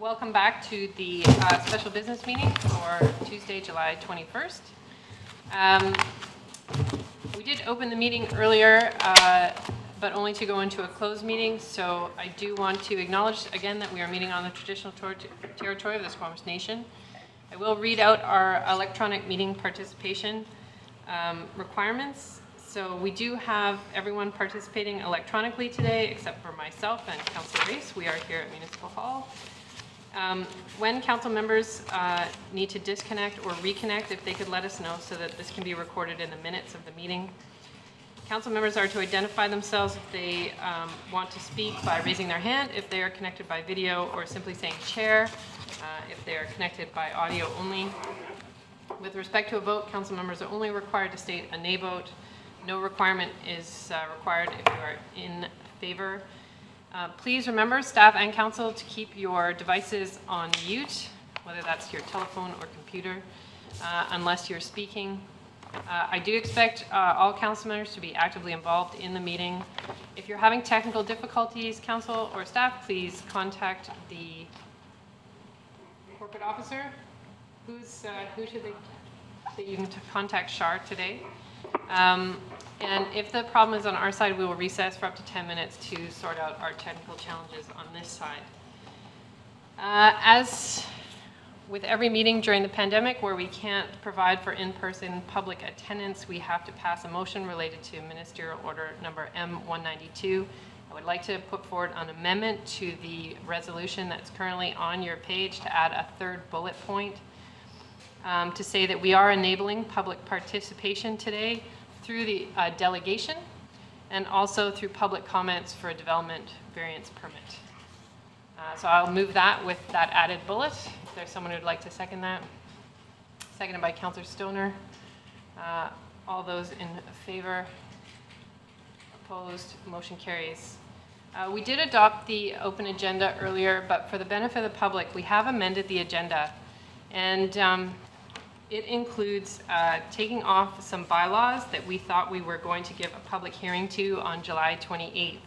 Welcome back to the special business meeting for Tuesday, July 21st. We did open the meeting earlier, but only to go into a closed meeting. So I do want to acknowledge again that we are meeting on the traditional territory of the Squamish Nation. I will read out our electronic meeting participation requirements. So we do have everyone participating electronically today, except for myself and Councillor Reese. We are here at Municipal Hall. When council members need to disconnect or reconnect, if they could let us know so that this can be recorded in the minutes of the meeting. Council members are to identify themselves if they want to speak by raising their hand, if they are connected by video, or simply saying chair, if they are connected by audio only. With respect to a vote, council members are only required to state a nay vote. No requirement is required if you are in favor. Please remember, staff and council, to keep your devices on mute, whether that's your telephone or computer, unless you're speaking. I do expect all council members to be actively involved in the meeting. If you're having technical difficulties, council or staff, please contact the corporate officer. Who should you can contact Shar today. And if the problem is on our side, we will recess for up to 10 minutes to sort out our technical challenges on this side. As with every meeting during the pandemic where we can't provide for in-person public attendance, we have to pass a motion related to Ministerial Order number M192. I would like to put forward an amendment to the resolution that's currently on your page to add a third bullet point to say that we are enabling public participation today through the delegation and also through public comments for a development variance permit. So I'll move that with that added bullet. If there's someone who'd like to second that. Seconded by Councillor Stoner. All those in favor? Opposed? Motion carries. We did adopt the open agenda earlier, but for the benefit of the public, we have amended the agenda. And it includes taking off some bylaws that we thought we were going to give a public hearing to on July 28th.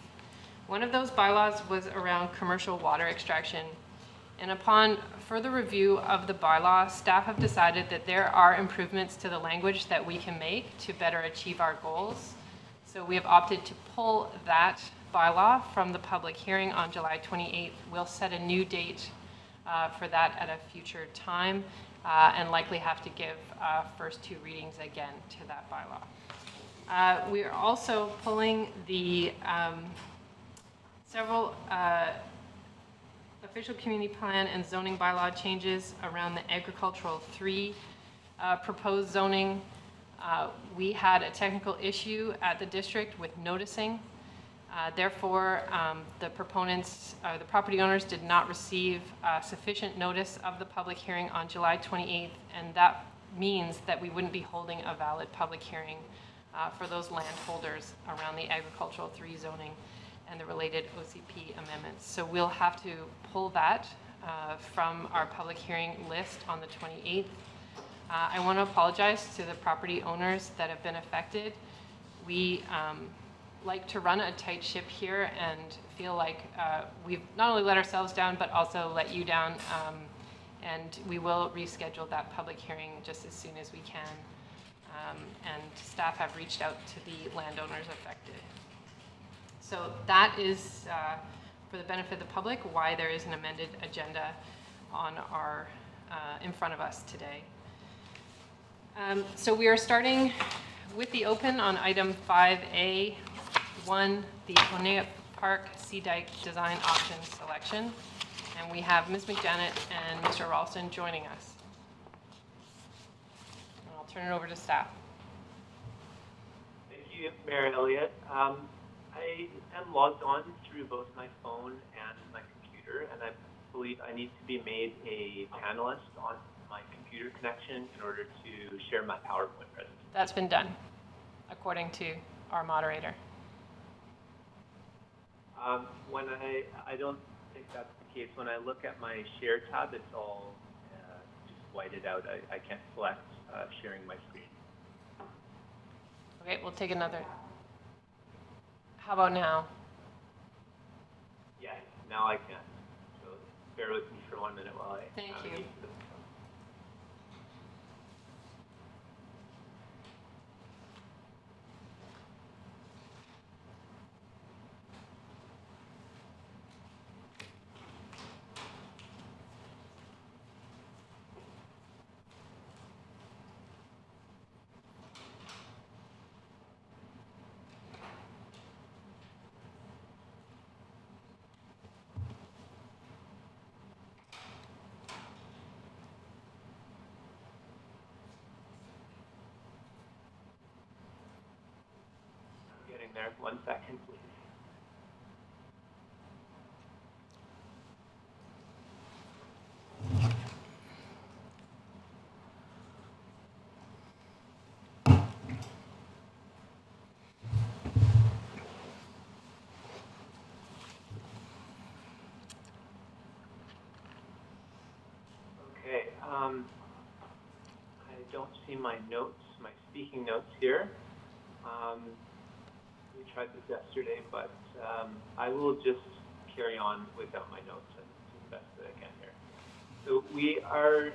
One of those bylaws was around commercial water extraction. And upon further review of the bylaw, staff have decided that there are improvements to the language that we can make to better achieve our goals. So we have opted to pull that bylaw from the public hearing on July 28th. We'll set a new date for that at a future time. And likely have to give first two readings again to that bylaw. We are also pulling the several official community plan and zoning bylaw changes around the agricultural 3 proposed zoning. We had a technical issue at the district with noticing. Therefore, the proponents, the property owners did not receive sufficient notice of the public hearing on July 28th, and that means that we wouldn't be holding a valid public hearing for those landholders around the agricultural 3 zoning and the related OCP amendments. So we'll have to pull that from our public hearing list on the 28th. I want to apologize to the property owners that have been affected. We like to run a tight ship here and feel like we've not only let ourselves down but also let you down, and we will reschedule that public hearing just as soon as we can, and staff have reached out to the landowners affected. So that is for the benefit of the public why there is an amended agenda on our in front of us today. So we are starting with the open on item 5A. 1, the Onea Park Sea Dike Design Option Selection. And we have Ms. McJanet and Mr. Ralston joining us. And I'll turn it over to staff. Thank you, Mayor Elliott. I am logged on through both my phone and my computer, and I believe I need to be made a panelist on my computer connection in order to share my PowerPoint presentation. That's been done, according to our moderator. When I don't think that's the case. When I look at my share tab, it's all just whited out. I can't select sharing my screen. Okay, we'll take another. How about now? Yeah, now I can. So bear with me for 1 minute while I Thank you. navigate this. I'm getting there. 1 second, please. Okay, I don't see my notes, my speaking notes here. We tried this yesterday, but I will just carry on without my notes and do the best that I can here. So we are,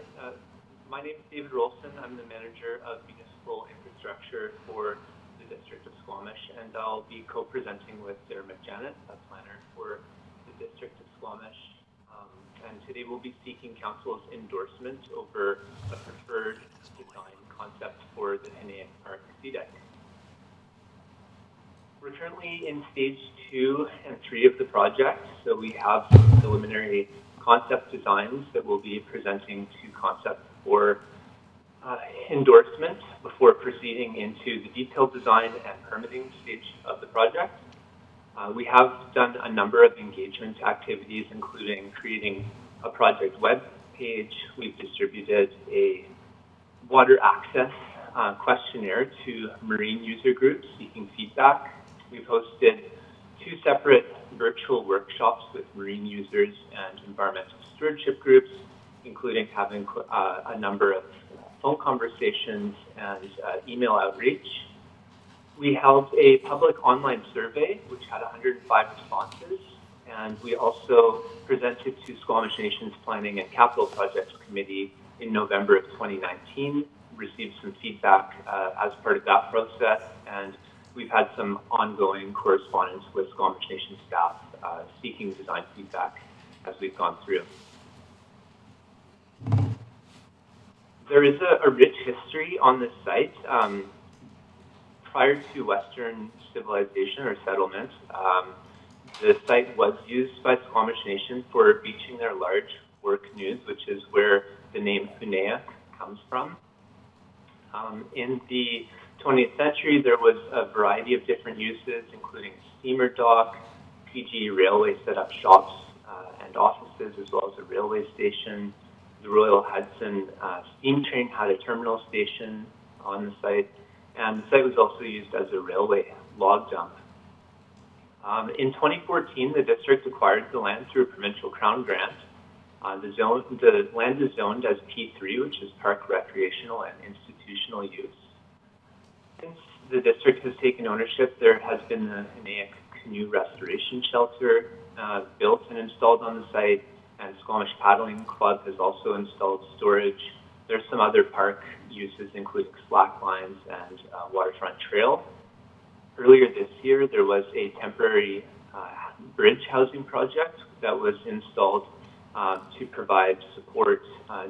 my name is David Rolston. I'm the manager of municipal infrastructure for the District of Squamish, and I'll be co-presenting with Sarah McJanet, a planner for the District of Squamish. And today we'll be seeking council's endorsement over a preferred design concept for the Henniac Park CDEC. We're currently in stage 2 and 3 of the project, so we have some preliminary concept designs that we'll be presenting to concept for endorsement before proceeding into the detailed design and permitting stage of the project. We have done a number of engagement activities, including creating a project web page. We've distributed a water access questionnaire to marine user groups seeking feedback. We've hosted 2 separate virtual workshops with marine users and environmental stewardship groups, including having a number of phone conversations and email outreach. We held a public online survey, which had 105 responses, and we also presented to Squamish Nation's Planning and Capital Projects Committee in November of 2019, received some feedback as part of that process, and we've had some ongoing correspondence with Squamish Nation staff seeking design feedback as we've gone through. There is a rich history on this site. Prior to Western civilization or settlement, the site was used by Squamish Nation for beaching their large war canoes, which is where the name Henniac comes from. In the 20th century, there was a variety of different uses, including steamer dock. PG Railway set up shops and offices, as well as a railway station. The Royal Hudson steam train had a terminal station on the site, and the site was also used as a railway log dump. In 2014, the district acquired the land through a provincial crown grant. The land is zoned as P3, which is park, recreational, and institutional use. Since the district has taken ownership, there has been the Henniac Canoe Restoration Shelter built and installed on the site, and Squamish Paddling Club has also installed storage. There's some other park uses, including slack lines and waterfront trail. Earlier this year, there was a temporary bridge housing project that was installed to provide support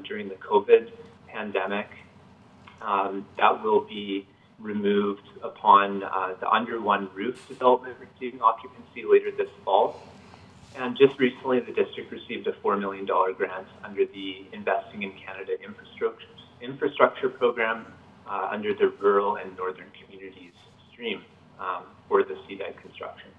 during the COVID pandemic. That will be removed upon the under one roof development receiving occupancy later this fall. And just recently, the district received a $4 million grant under the Investing in Canada Infrastructure Program under the Rural and Northern Communities stream for the CDEC construction.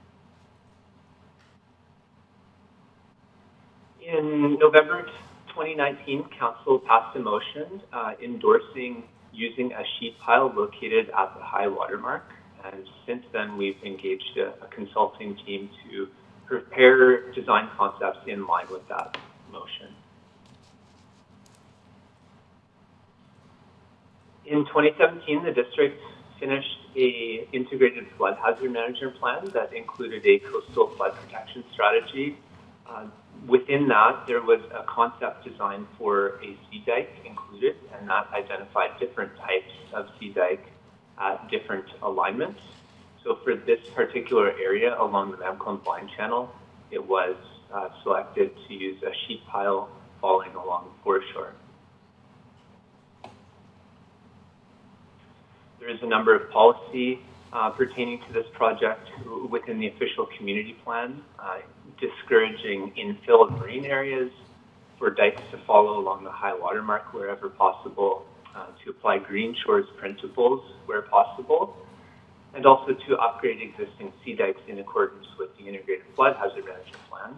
In November 2019, Council passed a motion endorsing using a sheet pile located at the high water mark. And since then, we've engaged a consulting team to prepare design concepts in line with that motion. In 2017, the district finished a integrated flood hazard management plan that included a coastal flood protection strategy. Within that, there was a concept design for a sea dike included, and that identified different types of sea dike at different alignments. So for this particular area along the Mamcombe Blind Channel, it was selected to use a sheet pile falling along the foreshore. There is a number of policy pertaining to this project within the official community plan, discouraging infill of marine areas, for dikes to follow along the high water mark wherever possible, to apply green shores principles where possible, and also to upgrade existing sea dikes in accordance with the Integrated Flood Hazard Management Plan,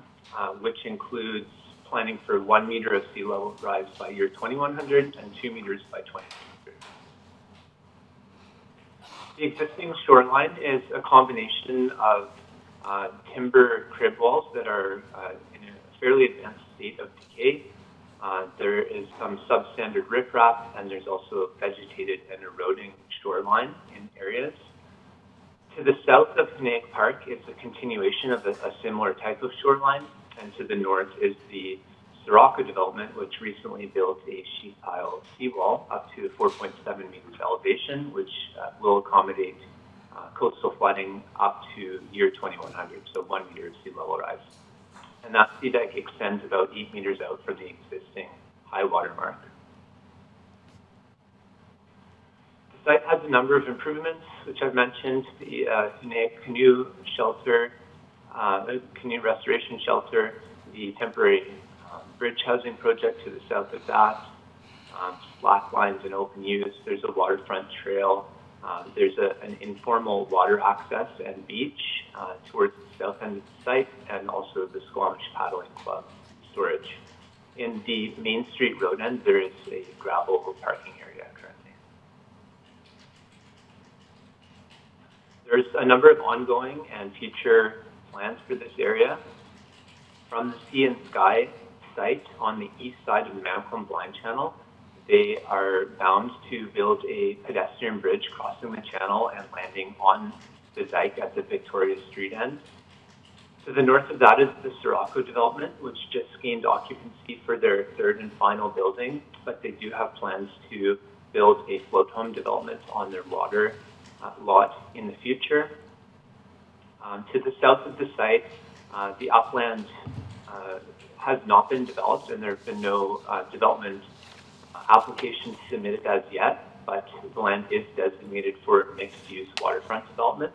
which includes planning for 1 meter of sea level rise by year 2100 and 2 meters by 2200. The existing shoreline is a combination of timber crib walls that are in a fairly advanced state of decay. There is some substandard riprap, and there's also vegetated and eroding shoreline in areas. To the south of Canaic Park is a continuation of a similar type of shoreline, and to the north is the Sirocco development, which recently built a sheet pile seawall up to 4.7 meters elevation, which will accommodate coastal flooding up to year 2100, so 1 meter of sea level rise. And that sea dike extends about 8 meters out from the existing high water mark. The site has a number of improvements, which I've mentioned: the canoe shelter, canoe restoration shelter, the temporary bridge housing project to the south of that, slack lines and open use. There's a waterfront trail. There's an informal water access and beach towards the south end of the site, and also the Squamish Paddling Club storage. In the Main Street road end, there is a gravel parking area currently. There's a number of ongoing and future plans for this area. From the Sea and Sky site on the east side of the Mamcombe Blind Channel, they are bound to build a pedestrian bridge crossing the channel and landing on the dike at the Victoria Street end. To the north of that is the Sirocco development, which just gained occupancy for their third and final building, but they do have plans to build a float home development on their water lot in the future. To the south of the site, the upland has not been developed, and there have been no development applications submitted as yet, but the land is designated for mixed-use waterfront development,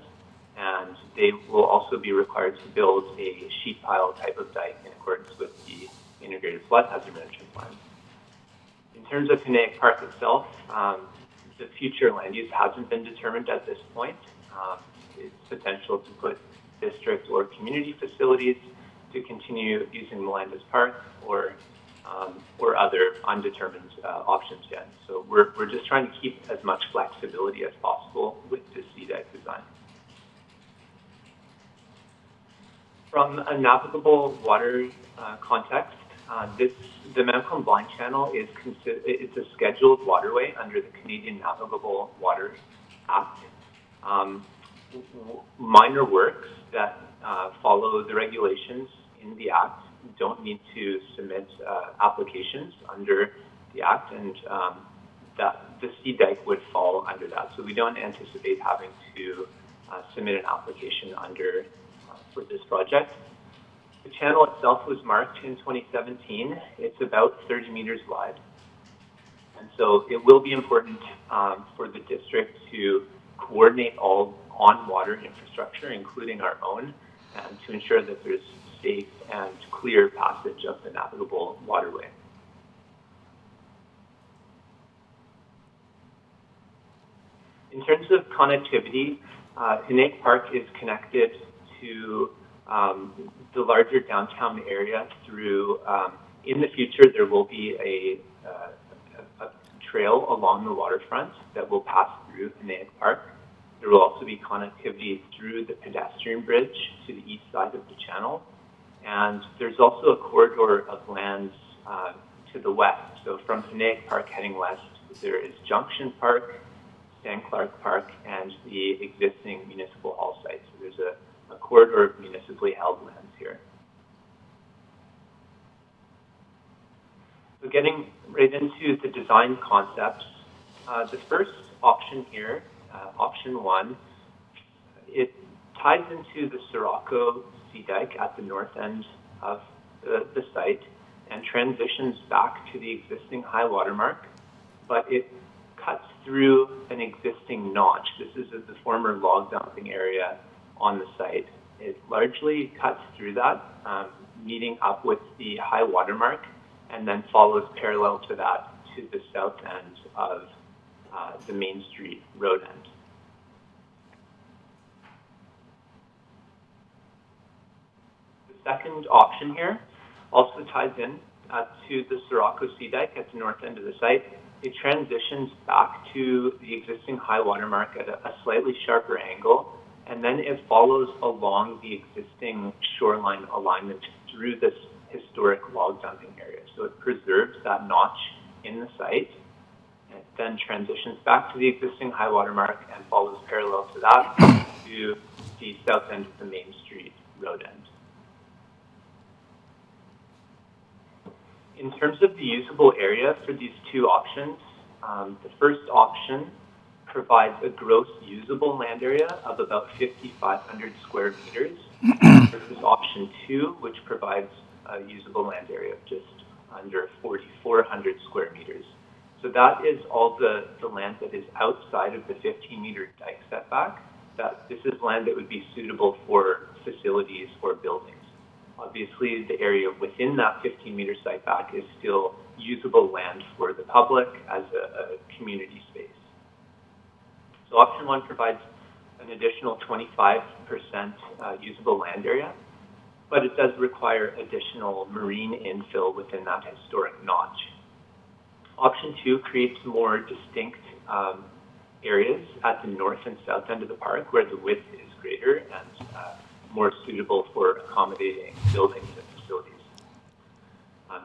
and they will also be required to build a sheet pile type of dike in accordance with the Integrated Flood Hazard Management Plan. In terms of Canaic Park itself, the future land use hasn't been determined at this point. It's potential to put district or community facilities, to continue using the land as park, or other undetermined options yet. So we're just trying to keep as much flexibility as possible with the sea dike design. From a navigable water context, the Mamcombe Blind Channel it's a scheduled waterway under the Canadian Navigable Waters Act. Minor works that follow the regulations in the Act don't need to submit applications under the Act, and that the sea dike would fall under that. So we don't anticipate having to submit an application under for this project. The channel itself was marked in 2017. It's about 30 meters wide. And so it will be important for the district to coordinate all on-water infrastructure, including our own, and to ensure that there's safe and clear passage of the navigable waterway. In terms of connectivity, Canaic Park is connected to the larger downtown area through, in the future, there will be a trail along the waterfront that will pass through Canaic Park. There will also be connectivity through the pedestrian bridge to the east side of the channel. And there's also a corridor of lands to the west. So from Canaic Park heading west, there is Junction Park, Stan Clark Park, and the existing municipal hall site. So there's a corridor of municipally held lands here. So getting right into the design concepts, the first option here, option 1, it ties into the Sirocco Sea Dike at the north end of the site and transitions back to the existing high water mark, but it cuts through an existing notch. This is the former log dumping area on the site. It largely cuts through that, meeting up with the high water mark, and then follows parallel to that to the south end of the Main Street road end. The second option here also ties in to the Sirocco Sea Dike at the north end of the site. It transitions back to the existing high water mark at a slightly sharper angle, and then it follows along the existing shoreline alignment through this historic log dumping area. So it preserves that notch in the site, and it then transitions back to the existing high water mark and follows parallel to that to the south end of the Main Street road end. In terms of the usable area for these two options, the first option provides a gross usable land area of about 5,500 square meters versus option 2, which provides a usable land area of just under 4,400 square meters. So that is all the land that is outside of the 15-meter dike setback. This is land that would be suitable for facilities or buildings. Obviously, the area within that 15-meter setback is still usable land for the public as a community space. So option 1 provides an additional 25% usable land area, but it does require additional marine infill within that historic notch. Option 2 creates more distinct areas at the north and south end of the park where the width is greater and more suitable for accommodating buildings and facilities.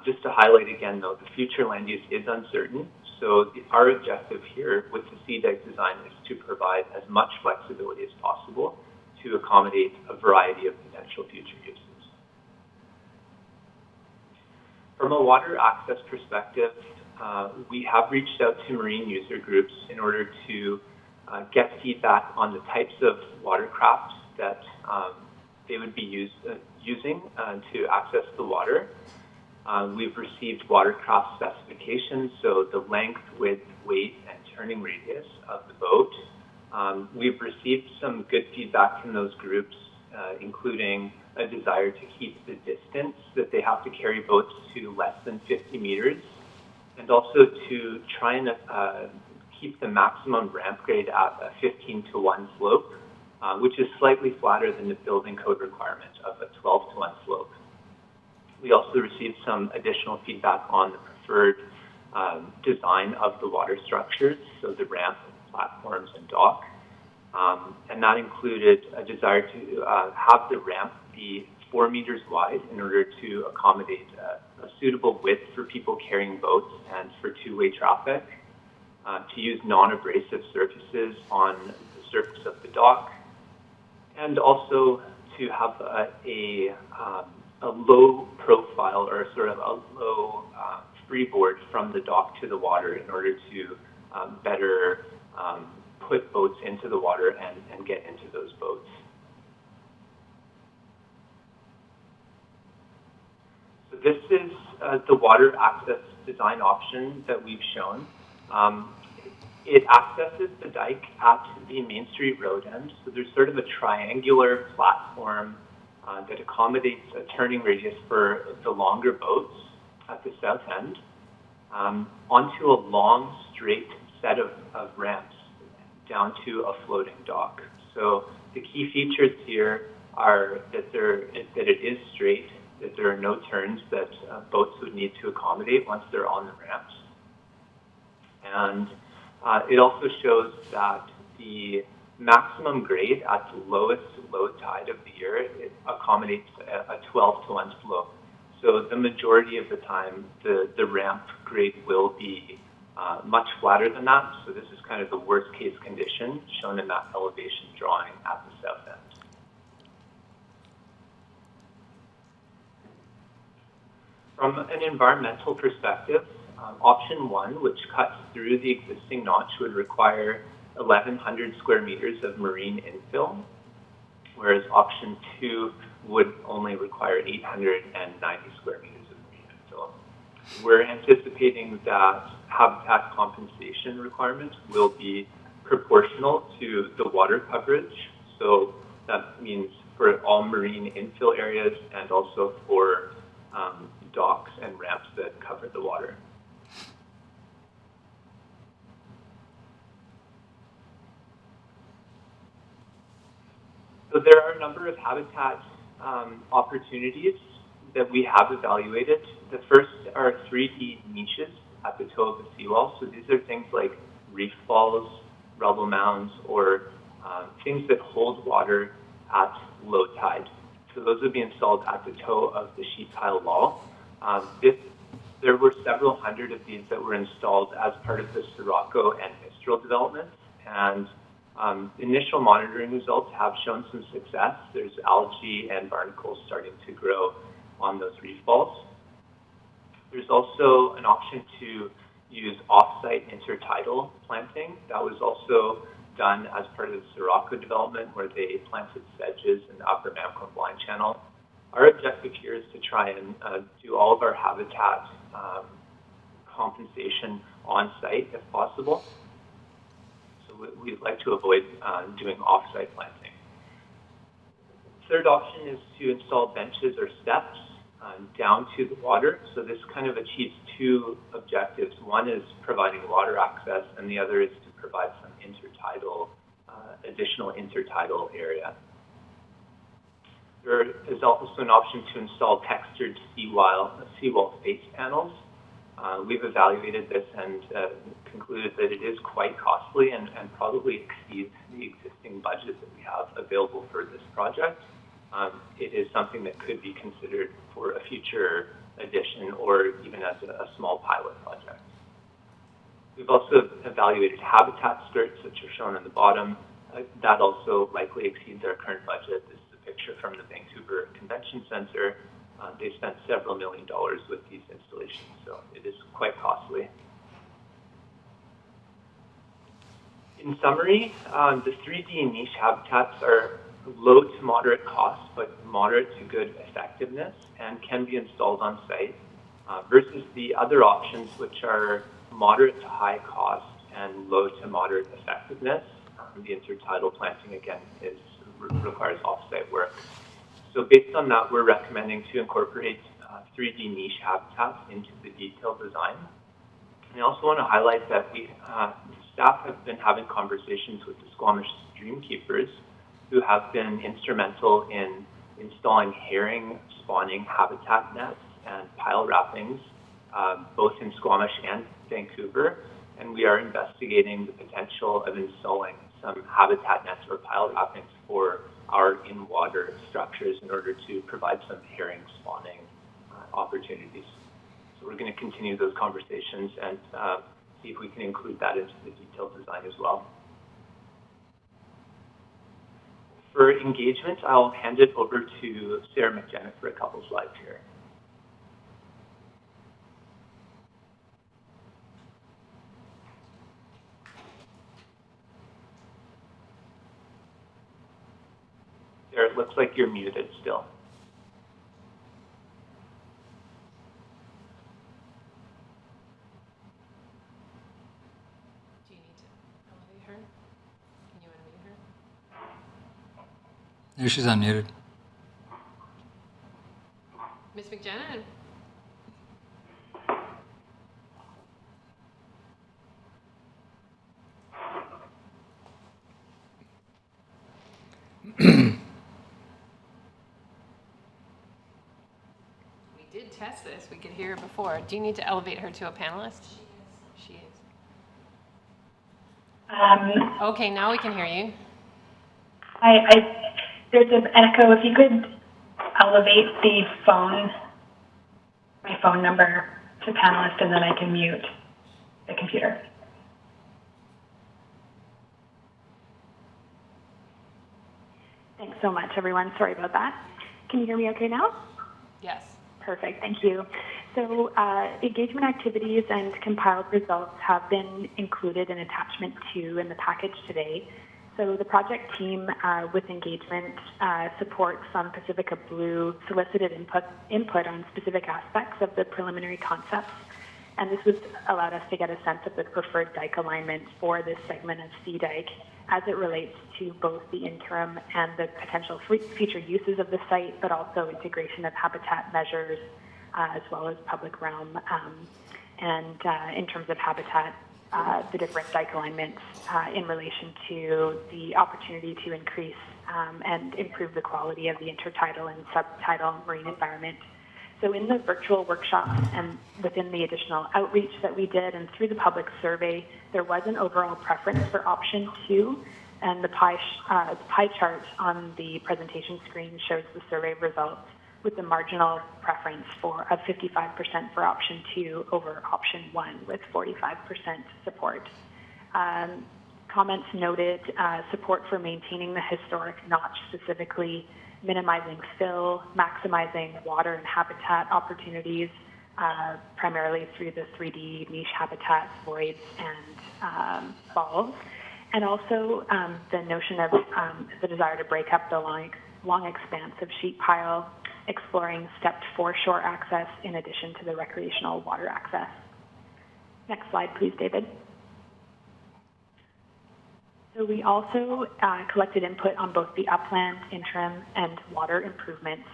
Just to highlight again, though, the future land use is uncertain, so our objective here with the sea dike design is to provide as much flexibility as possible to accommodate a variety of potential future uses. From a water access perspective, we have reached out to marine user groups in order to get feedback on the types of watercraft that they would be using to access the water. We've received watercraft specifications, so the length, width, weight, and turning radius of the boat. We've received some good feedback from those groups, including a desire to keep the distance that they have to carry boats to less than 50 meters, and also to try and keep the maximum ramp grade at a 15-to-1 slope, which is slightly flatter than the building code requirement of a 12-to-1 slope. We also received some additional feedback on the preferred design of the water structures, so the ramp, platforms, and dock. And that included a desire to have the ramp be 4 meters wide in order to accommodate a suitable width for people carrying boats and for two-way traffic, to use non-abrasive surfaces on the surface of the dock, and also to have a low profile or sort of a low freeboard from the dock to the water in order to better put boats into the water and get into those boats. So this is the water access design option that we've shown. It accesses the dike at the Main Street road end. So there's sort of a triangular platform that accommodates a turning radius for the longer boats at the south end onto a long, straight set of ramps down to a floating dock. So the key features here are that it is straight, that there are no turns that boats would need to accommodate once they're on the ramps. And it also shows that the maximum grade at the lowest low tide of the year, it accommodates a 12-to-1 slope. So the majority of the time, the ramp grade will be much flatter than that. So this is kind of the worst case condition shown in that elevation drawing at the south end. From an environmental perspective, option 1, which cuts through the existing notch, would require 1,100 square meters of marine infill, whereas option 2 would only require 890 square meters of marine infill. We're anticipating that habitat compensation requirements will be proportional to the water coverage. So that means for all marine infill areas and also for docks and ramps that cover the water. So there are a number of habitat opportunities that we have evaluated. The first are 3D niches at the toe of the seawall. So these are things like reef balls, rubble mounds, or things that hold water at low tide. So those would be installed at the toe of the sheet pile wall. There were several hundred of these that were installed as part of the Sirocco and Mistral developments, and initial monitoring results have shown some success. There's algae and barnacles starting to grow on those reef balls. There's also an option to use off-site intertidal planting. That was also done as part of the Sirocco development, where they planted sedges in the upper Mamco Blind Channel. Our objective here is to try and do all of our habitat compensation on-site if possible. So we'd like to avoid doing off-site planting. Third option is to install benches or steps down to the water. So this kind of achieves two objectives. One is providing water access, and the other is to provide some intertidal, additional intertidal area. There is also an option to install textured seawall face panels. We've evaluated this and concluded that it is quite costly and probably exceeds the existing budget that we have available for this project. It is something that could be considered for a future addition or even as a small pilot project. We've also evaluated habitat skirts, which are shown on the bottom. That also likely exceeds our current budget. This is a picture from the Vancouver Convention Center. They spent several $1 million with these installations, so it is quite costly. In summary, the 3D niche habitats are low to moderate cost, but moderate to good effectiveness, and can be installed on site, versus the other options, which are moderate to high cost and low to moderate effectiveness. The intertidal planting, again, requires off-site work. So based on that, we're recommending to incorporate 3D niche habitats into the detailed design. And I also want to highlight that staff have been having conversations with the Squamish stream keepers, who have been instrumental in installing herring spawning habitat nets and pile wrappings, both in Squamish and Vancouver. And we are investigating the potential of installing some habitat nets or pile wrappings for our in-water structures in order to provide some herring spawning opportunities. So we're going to continue those conversations and see if we can include that into the detailed design as well. For engagement, I'll hand it over to Sarah McJenna for a couple slides here. Sarah, it looks like you're muted still. Do you need to elevate her? Can you unmute her? Yeah, she's unmuted. Ms. McJenna? We did test this. We could hear her before. Do you need to elevate her to a panelist? She is. Okay, now we can hear you. There's an echo. If you could elevate my phone number to panelist, and then I can mute the computer. Thanks so much, everyone. Sorry about that. Can you hear me okay now? Yes. Perfect, thank you. So engagement activities and compiled results have been included in attachment 2 in the package today. So the project team with engagement support from Pacifica Blue solicited input on specific aspects of the preliminary concepts. And this was allowed us to get a sense of the preferred dike alignment for this segment of Sea Dike as it relates to both the interim and the potential future uses of the site, but also integration of habitat measures as well as public realm. And in terms of habitat, the different dike alignments in relation to the opportunity to increase and improve the quality of the intertidal and subtidal marine environment. So in the virtual workshops and within the additional outreach that we did and through the public survey, there was an overall preference for option 2, and the pie chart on the presentation screen shows the survey results with the marginal preference of 55% for option 2 over option 1 with 45% support. Comments noted support for maintaining the historic notch, specifically minimizing fill, maximizing water and habitat opportunities, primarily through the 3D niche habitat, voids, and falls. And also the notion of the desire to break up the long expanse of sheet pile, exploring stepped foreshore access in addition to the recreational water access. Next slide, please, David. So we also collected input on both the upland, interim, and water improvements.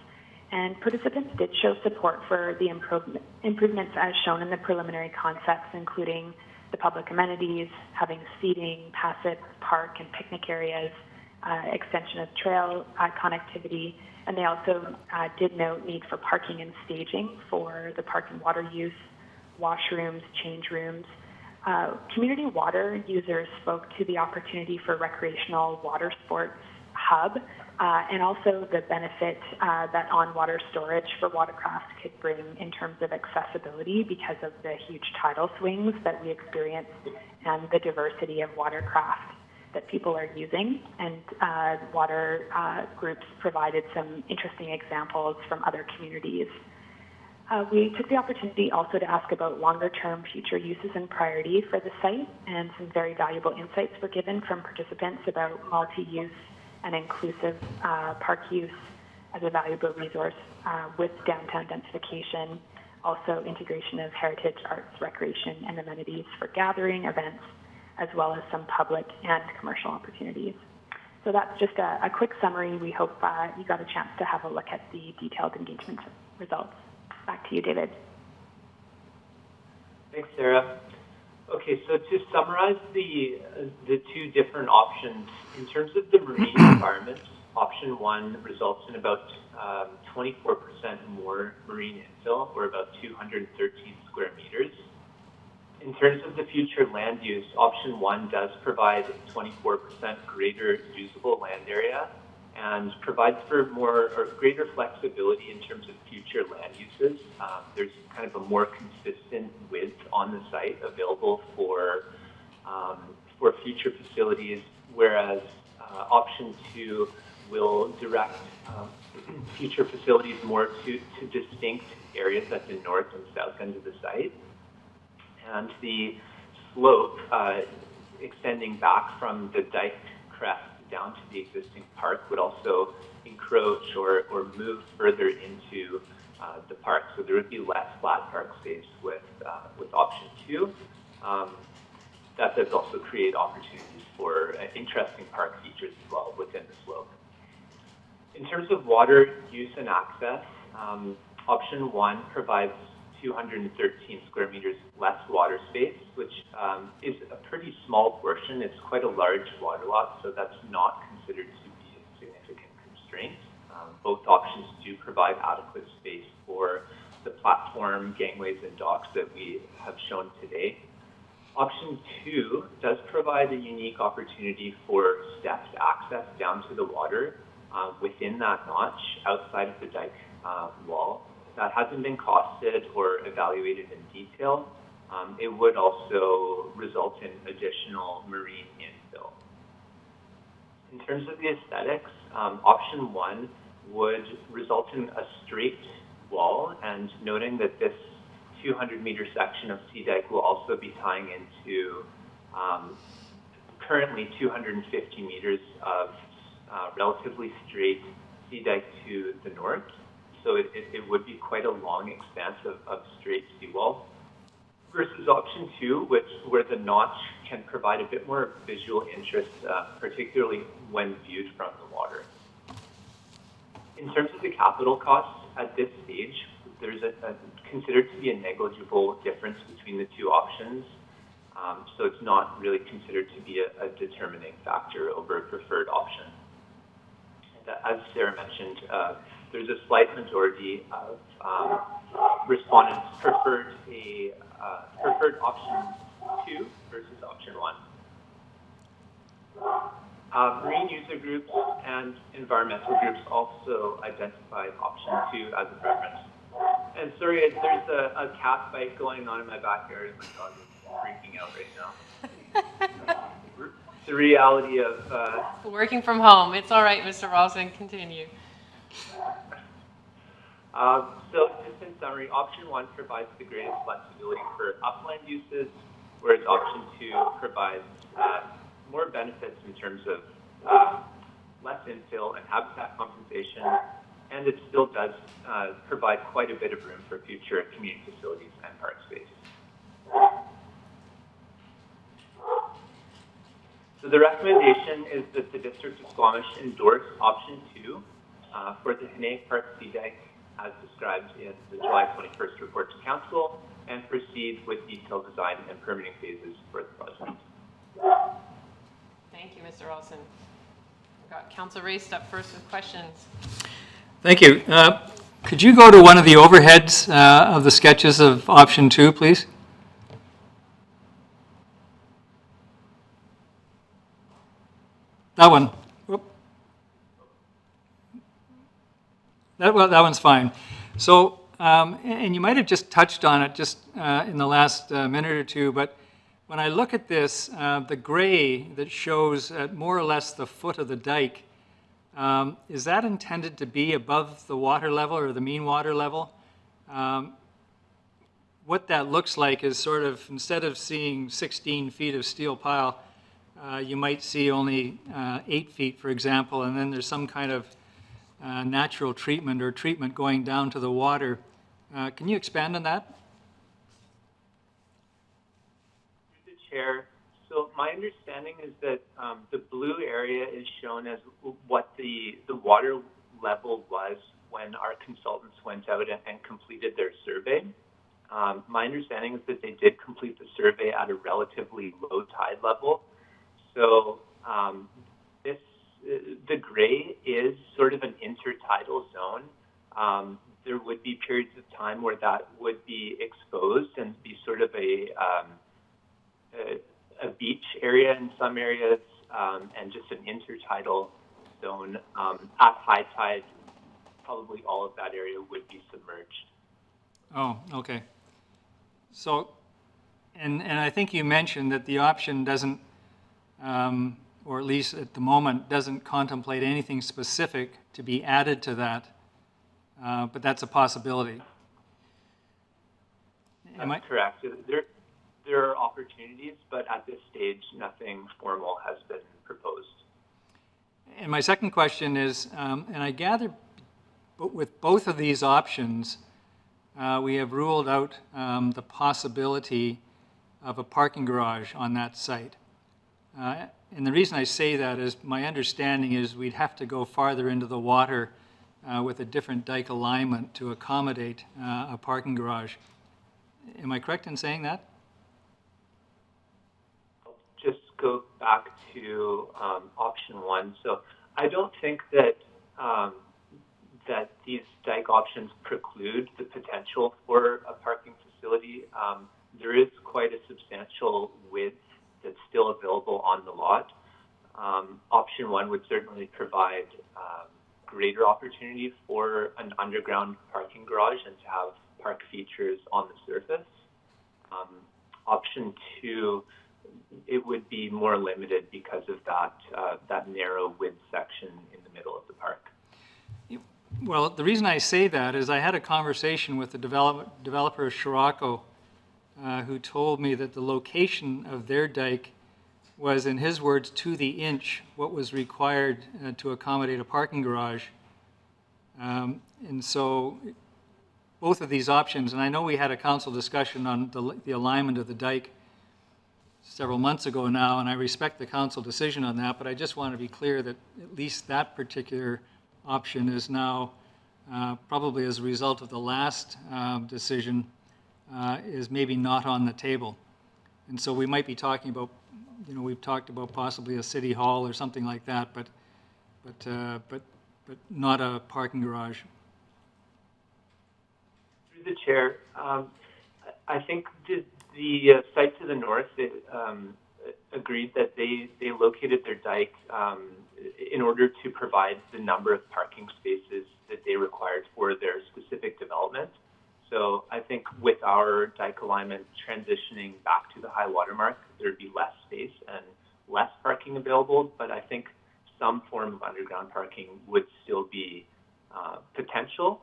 And participants did show support for the improvements as shown in the preliminary concepts, including the public amenities, having seating, passive park and picnic areas, extension of trail connectivity, and they also did note need for parking and staging for the park and water use, washrooms, change rooms. Community water users spoke to the opportunity for recreational water sports hub and also the benefit that on-water storage for watercraft could bring in terms of accessibility because of the huge tidal swings that we experience and the diversity of watercraft that people are using. And water groups provided some interesting examples from other communities. We took the opportunity also to ask about longer-term future uses and priority for the site, and some very valuable insights were given from participants about multi-use and inclusive park use as a valuable resource with downtown densification, also integration of heritage, arts, recreation, and amenities for gathering events, as well as some public and commercial opportunities. So that's just a quick summary. We hope you got a chance to have a look at the detailed engagement results. Back to you, David. Thanks, Sarah. Okay, so to summarize the two different options, in terms of the marine environment, option 1 results in about 24% more marine infill, or about 213 square meters. In terms of the future land use, option 1 does provide 24% greater usable land area and provides for more or greater flexibility in terms of future land uses. There's kind of a more consistent width on the site available for future facilities, whereas option 2 will direct future facilities more to distinct areas at the north and south end of the site. And the slope extending back from the dike crest down to the existing park would also encroach or move further into the park. So there would be less flat park space with option 2. That does also create opportunities for interesting park features as well within the slope. In terms of water use and access, option 1 provides 213 square meters less water space, which is a pretty small portion. It's quite a large water lot, so that's not considered to be a significant constraint. Both options do provide adequate space for the platform, gangways, and docks that we have shown today. Option 2 does provide a unique opportunity for stepped access down to the water within that notch outside of the dike wall. That hasn't been costed or evaluated in detail. It would also result in additional marine infill. In terms of the aesthetics, option 1 would result in a straight wall, and noting that this 200-meter section of sea dike will also be tying into currently 250 meters of relatively straight sea dike to the north. So it would be quite a long expanse of straight seawall, versus option 2, where the notch can provide a bit more visual interest, particularly when viewed from the water. In terms of the capital costs, at this stage, there's considered to be a negligible difference between the two options. So it's not really considered to be a determining factor over a preferred option. And as Sarah mentioned, there's a slight majority of respondents preferred option 2 versus option 1. Marine user groups and environmental groups also identified option 2 as a preference. And sorry, there's a cat fight going on in my backyard, and my dog is freaking out right now. The reality of working from home. It's all right, Mr. Ralston. Continue. So just in summary, option 1 provides the greatest flexibility for upland uses, whereas option 2 provides more benefits in terms of less infill and habitat compensation, and it still does provide quite a bit of room for future community facilities and park space. So the recommendation is that the District of Squamish endorse option 2 for the Henay Park Sea Dike as described in the July 21st report to Council, and proceed with detailed design and permitting phases for the project. Thank you, Mr. Ralston. We've got Council Raced up first with questions. Thank you. Could you go to one of the overheads of the sketches of option 2, please? That one. Whoop. That one's fine. So, and you might have just touched on it just in the last minute or two, but when I look at this, the gray that shows at more or less the foot of the dike, is that intended to be above the water level or the mean water level? What that looks like is sort of, instead of seeing 16 feet of steel pile, you might see only 8 feet, for example, and then there's some kind of natural treatment or treatment going down to the water. Can you expand on that? Through the chair. So my understanding is that the blue area is shown as what the water level was when our consultants went out and completed their survey. My understanding is that they did complete the survey at a relatively low tide level. So the gray is sort of an intertidal zone. There would be periods of time where that would be exposed and be sort of a beach area in some areas, and just an intertidal zone. At high tide, probably all of that area would be submerged. Oh, okay. So, and I think you mentioned that the option doesn't, or at least at the moment, doesn't contemplate anything specific to be added to that, but that's a possibility. That's correct. There are opportunities, but at this stage, nothing formal has been proposed. And my second question is, and I gather with both of these options, we have ruled out the possibility of a parking garage on that site. And the reason I say that is my understanding is we'd have to go farther into the water with a different dike alignment to accommodate a parking garage. Am I correct in saying that? Just go back to option 1. So I don't think that that these dike options preclude the potential for a parking facility. There is quite a substantial width that's still available on the lot. Option 1 would certainly provide greater opportunity for an underground parking garage and to have park features on the surface. Option 2, it would be more limited because of that narrow width section in the middle of the park. Well, the reason I say that is I had a conversation with the developer Scirocco, who told me that the location of their dike was, in his words, to the inch what was required to accommodate a parking garage. And so both of these options, and I know we had a council discussion on the alignment of the dike several months ago now, and I respect the council decision on that, but I just want to be clear that at least that particular option is now, probably as a result of the last decision, is maybe not on the table. And so we might be talking about, we've talked about possibly a city hall or something like that, but not a parking garage. Through the chair, I think the site to the north agreed that they located their dike in order to provide the number of parking spaces that they required for their specific development. So I think with our dike alignment transitioning back to the high water mark, there'd be less space and less parking available, but I think some form of underground parking would still be potential.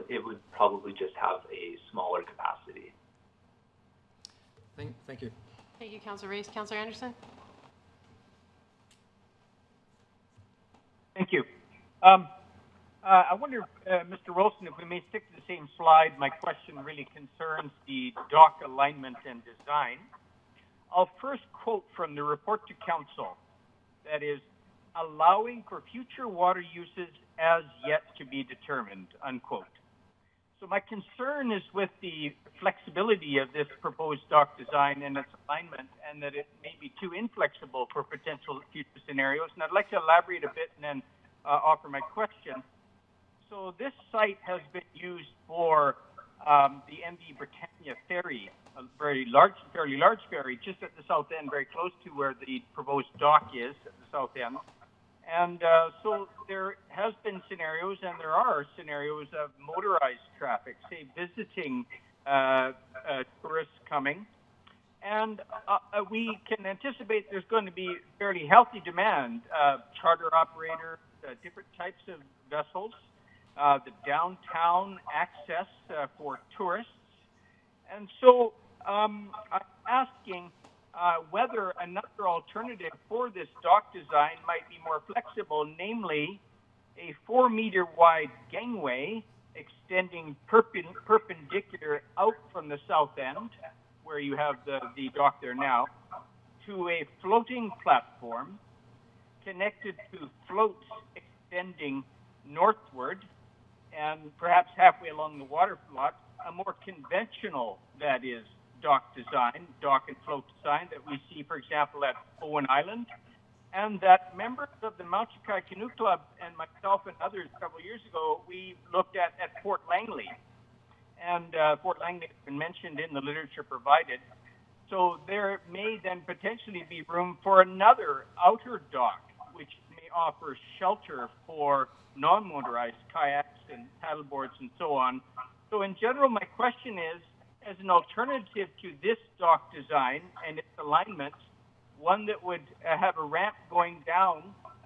It would probably just have a smaller capacity. Thank you. Thank you, Councillor Race. Councillor Anderson? Thank you. I wonder, Mr. Wilson, if we may stick to the same slide. My question really concerns the dock alignment and design. I'll first quote from the report to council, that is, allowing for future water uses as yet to be determined, unquote. So my concern is with the flexibility of this proposed dock design and its alignment, and that it may be too inflexible for potential future scenarios. And I'd like to elaborate a bit and then offer my question. So this site has been used for the MV Britannia ferry, a fairly large ferry, just at the south end, very close to where the proposed dock is at the south end. And so there has been scenarios, and there are scenarios of motorized traffic, say visiting tourists coming. And we can anticipate there's going to be fairly healthy demand, charter operators, different types of vessels, the downtown access for tourists. And so I'm asking whether another alternative for this dock design might be more flexible, namely a 4-meter wide gangway extending perpendicular out from the south end, where you have the dock there now, to a floating platform connected to floats extending northward, and perhaps halfway along the water plot, a more conventional, that is, dock and float design that we see, for example, at Owen Island, and that members of the Mount Chikai Canoe Club and myself and others several years ago, we looked at Fort Langley. And Fort Langley has been mentioned in the literature provided. So there may then potentially be room for another outer dock, which may offer shelter for non-motorized kayaks and paddleboards and so on. So in general, my question is, as an alternative to this dock design and its alignment, one that would have a ramp going down,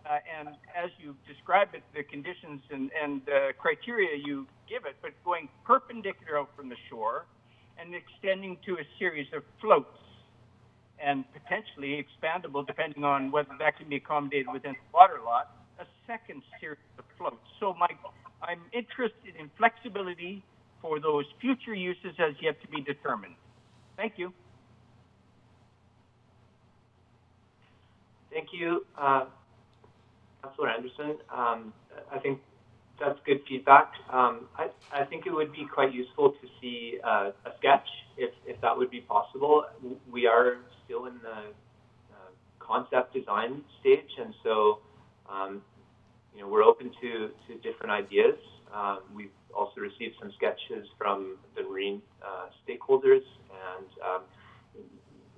and as you describe it, the conditions and criteria you give it, but going perpendicular out from the shore and extending to a series of floats, and potentially expandable, depending on whether that can be accommodated within the water lot, a second series of floats. So I'm interested in flexibility for those future uses as yet to be determined. Thank you. Thank you, Councillor Anderson. I think that's good feedback. I think it would be quite useful to see a sketch, if that would be possible. We are still in the concept design stage, and so we're open to different ideas. We've also received some sketches from the marine stakeholders, and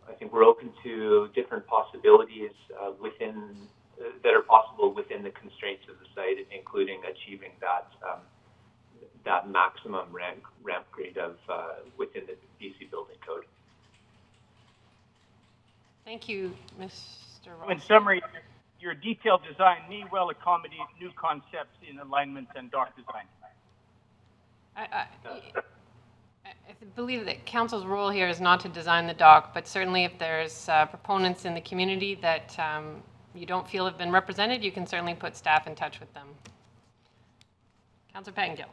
I think we're open to different possibilities that are possible within the constraints of the site, including achieving that maximum ramp grade of within the BC Building Code. Thank you, Mr. Ross. In summary, your detailed design may well accommodate new concepts in alignment and dock design. I believe that council's role here is not to design the dock, but certainly if there's proponents in the community that you don't feel have been represented, you can certainly put staff in touch with them. Councillor Pettengill.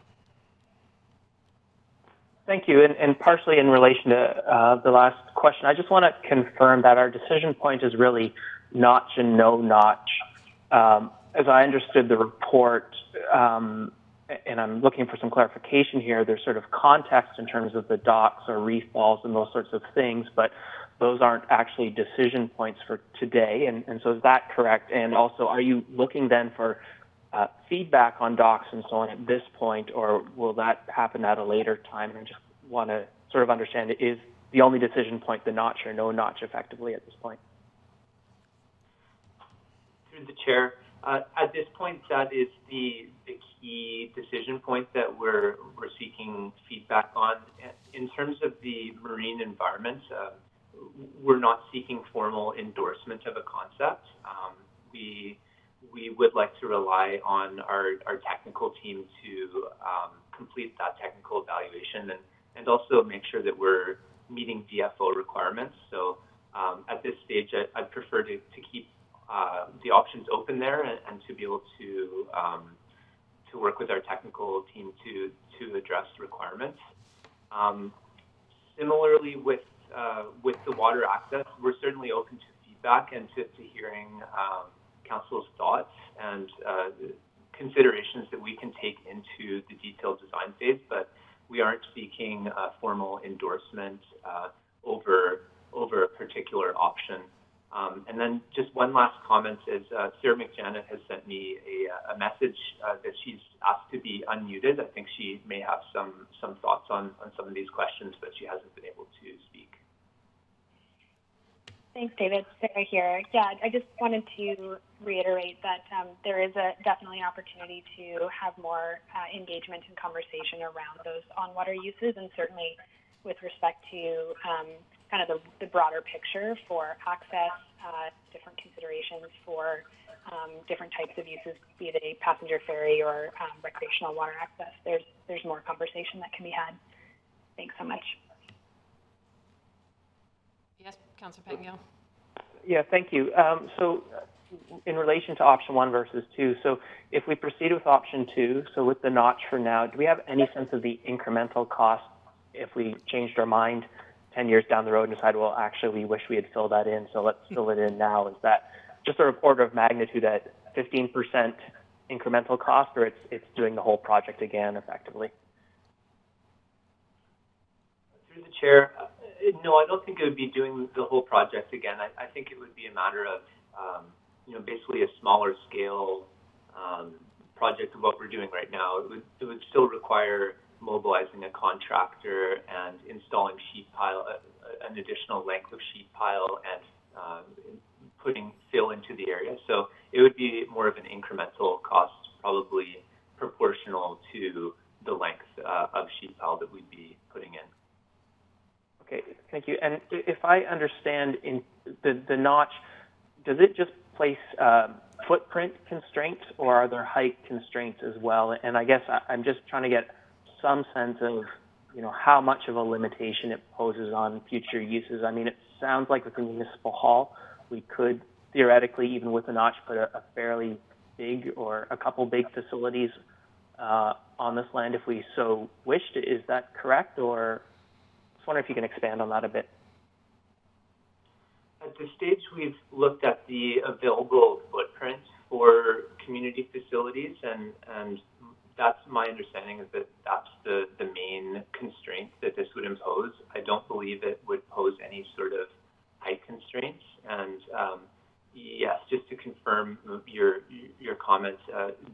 Thank you. And partially in relation to the last question, I just want to confirm that our decision point is really notch and no notch. As I understood the report, and I'm looking for some clarification here, there's sort of context in terms of the docks or reef balls and those sorts of things, but those aren't actually decision points for today. And so is that correct? And also, are you looking then for feedback on docks and so on at this point, or will that happen at a later time? And I just want to sort of understand, is the only decision point the notch or no notch effectively at this point? Through the chair, at this point, that is the key decision point that we're seeking feedback on. In terms of the marine environment, we're not seeking formal endorsement of a concept. We would like to rely on our technical team to complete that technical evaluation and also make sure that we're meeting DFO requirements. So at this stage, I'd prefer to keep the options open there and to be able to work with our technical team to address requirements. Similarly, with the water access, we're certainly open to feedback and to hearing council's thoughts and considerations that we can take into the detailed design phase, but we aren't seeking a formal endorsement over a particular option. And then just one last comment is Sarah McJanet has sent me a message that she's asked to be unmuted. I think she may have some thoughts on some of these questions, but she hasn't been able to speak. Thanks, David. Sarah here. Yeah, I just wanted to reiterate that there is definitely an opportunity to have more engagement and conversation around those on-water uses, and certainly with respect to kind of the broader picture for access, different considerations for different types of uses, be it a passenger ferry or recreational water access. There's more conversation that can be had. Thanks so much. Yes, Councillor Pettengill. Yeah, thank you. So in relation to option 1 versus 2, so if we proceed with option 2, so with the notch for now, do we have any sense of the incremental cost if we changed our mind 10 years down the road and decide, well, actually, we wish we had filled that in, so let's fill it in now? Is that just sort of order of magnitude at 15% incremental cost, or it's doing the whole project again effectively? Through the chair, no, I don't think it would be doing the whole project again. I think it would be a matter of, basically a smaller scale project of what we're doing right now. It would still require mobilizing a contractor and installing sheet pile, an additional length of sheet pile, and putting fill into the area. So it would be more of an incremental cost, probably proportional to the length of sheet pile that we'd be putting in. Okay, thank you. And if I understand, in the notch, does it just place footprint constraints, or are there height constraints as well? And I guess I'm just trying to get some sense of, how much of a limitation it poses on future uses. I mean, it sounds like with the municipal hall, we could theoretically, even with the notch, put a fairly big or a couple big facilities on this land if we so wished. Is that correct? Or I just wonder if you can expand on that a bit. At this stage, we've looked at the available footprint for community facilities, and that's my understanding, is that that's the main constraint that this would impose. I don't believe it would pose any sort of height constraints. And yes, just to confirm your comments,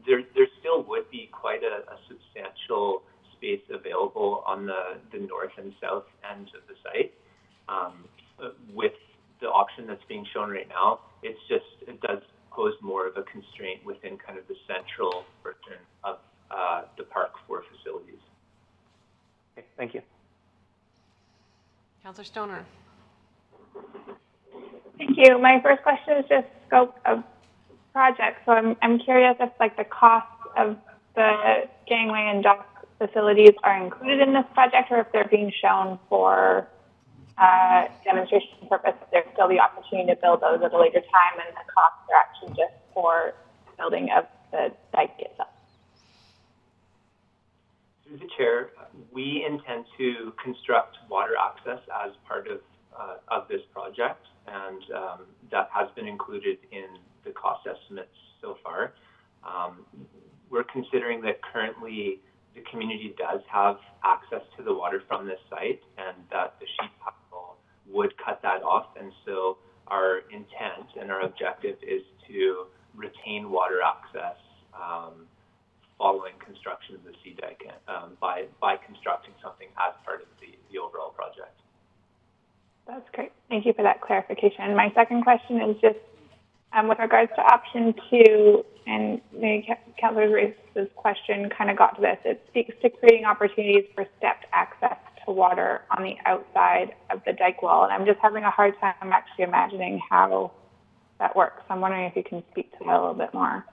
there still would be quite a substantial space available on the north and south ends of the site. With the option that's being shown right now, it does pose more of a constraint within kind of the central portion of the park for facilities. Okay, thank you. Councillor Stoner. Thank you. My first question is just scope of project. So I'm curious if like the cost of the gangway and dock facilities are included in this project, or if they're being shown for demonstration purpose. There's still the opportunity to build those at a later time, and the costs are actually just for building of the dike itself. Through the chair, we intend to construct water access as part of this project, and that has been included in the cost estimates so far. We're considering that currently the community does have access to the water from this site, and that the sheet pile would cut that off. And so our intent and our objective is to retain water access following construction of the sea dike by constructing something as part of the overall project. That's great. Thank you for that clarification. My second question is just with regards to option 2, and maybe Councillor Reese's question kind of got to this. It speaks to creating opportunities for stepped access to water on the outside of the dike wall, and I'm just having a hard time actually imagining how that works. I'm wondering if you can speak to that a little bit more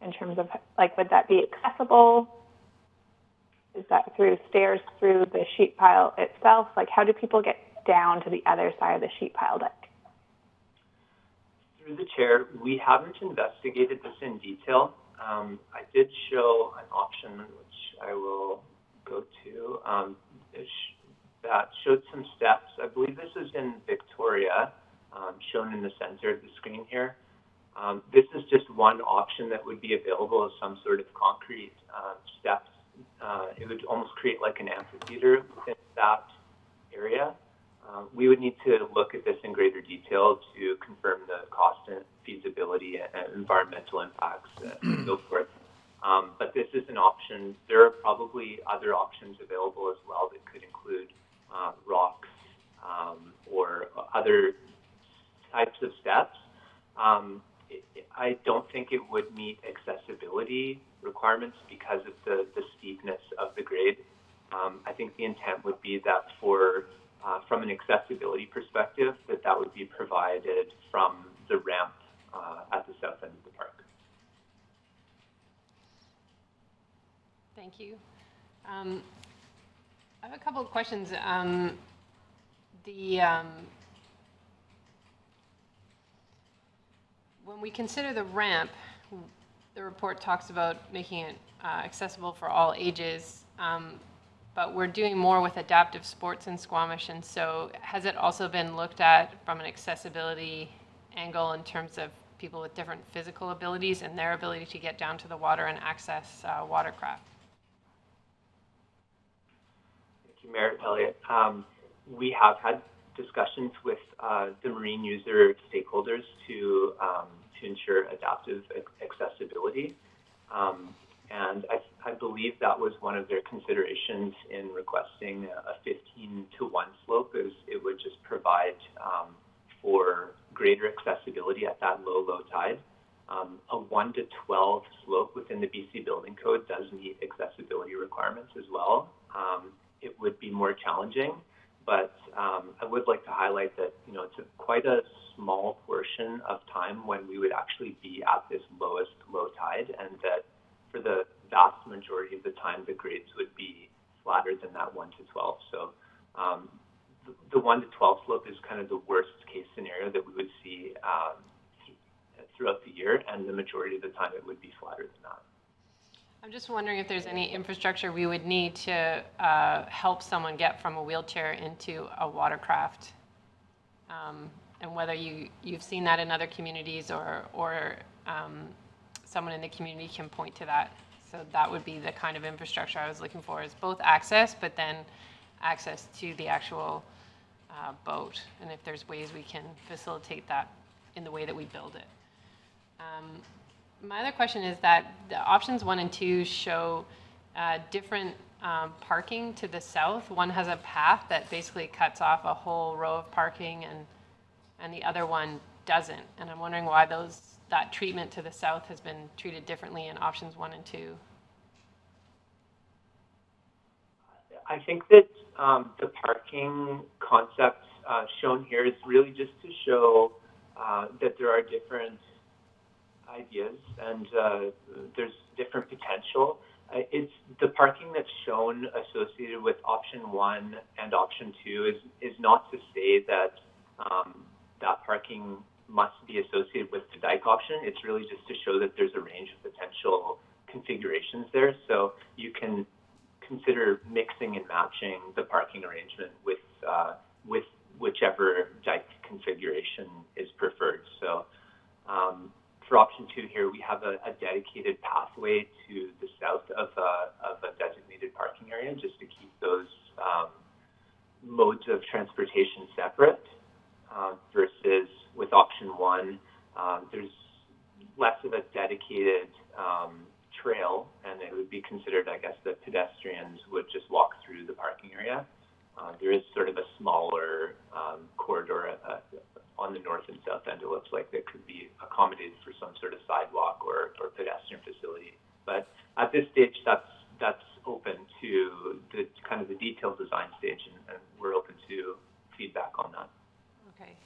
in terms of, like, would that be accessible? Is that through stairs through the sheet pile itself? Like, how do people get down to the other side of the sheet pile dike? Through the chair, we haven't investigated this in detail. I did show an option, which I will go to, that showed some steps. I believe this is in Victoria, shown in the center of the screen here. This is just one option that would be available as some sort of concrete steps. It would almost create like an amphitheater within that area. We would need to look at this in greater detail to confirm the cost and feasibility and environmental impacts and so forth. But this is an option. There are probably other options available as well that could include rocks or other types of steps. I don't think it would meet accessibility requirements because of the steepness of the grade. I think the intent would be that from an accessibility perspective, that would be provided from the ramp at the south end of the park. Thank you. I have a couple of questions. When we consider the ramp, the report talks about making it accessible for all ages, but we're doing more with adaptive sports in Squamish, and so has it also been looked at from an accessibility angle in terms of people with different physical abilities and their ability to get down to the water and access watercraft? Thank you, Mayor Elliott. We have had discussions with the marine user stakeholders to ensure adaptive accessibility. And I believe that was one of their considerations in requesting a 15-to-1 slope, is it would just provide for greater accessibility at that low tide. A 1-to-12 slope within the BC Building Code does meet accessibility requirements as well. It would be more challenging, but I would like to highlight that it's quite a small portion of time when we would actually be at this lowest low tide, and that for the vast majority of the time, the grades would be flatter than that 1-to-12. So the 1-to-12 slope is kind of the worst case scenario that we would see throughout the year, and the majority of the time it would be flatter than that. I'm just wondering if there's any infrastructure we would need to help someone get from a wheelchair into a watercraft, and whether you've seen that in other communities or someone in the community can point to that. So that would be the kind of infrastructure I was looking for, is both access, but then access to the actual boat, and if there's ways we can facilitate that in the way that we build it. My other question is that the options 1 and 2 show different parking to the south. One has a path that basically cuts off a whole row of parking, and the other one doesn't. And I'm wondering why that treatment to the south has been treated differently in options 1 and 2. I think that the parking concept shown here is really just to show that there are different ideas, and there's different potential. It's the parking that's shown associated with option 1 and option 2 is not to say that that parking must be associated with the dike option. It's really just to show that there's a range of potential configurations there. So you can consider mixing and matching the parking arrangement with whichever dike configuration is preferred. So for option 2 here, we have a dedicated pathway to the south of a designated parking area just to keep those modes of transportation separate. Versus with option 1, there's less of a dedicated trail, and it would be considered, I guess, that pedestrians would just walk through the parking area. There is sort of a smaller corridor on the north and south end, it looks like, that could be accommodated for some sort of sidewalk or pedestrian facility. But at this stage, that's open to the kind of the detailed design stage, and we're open to feedback on that. Okay.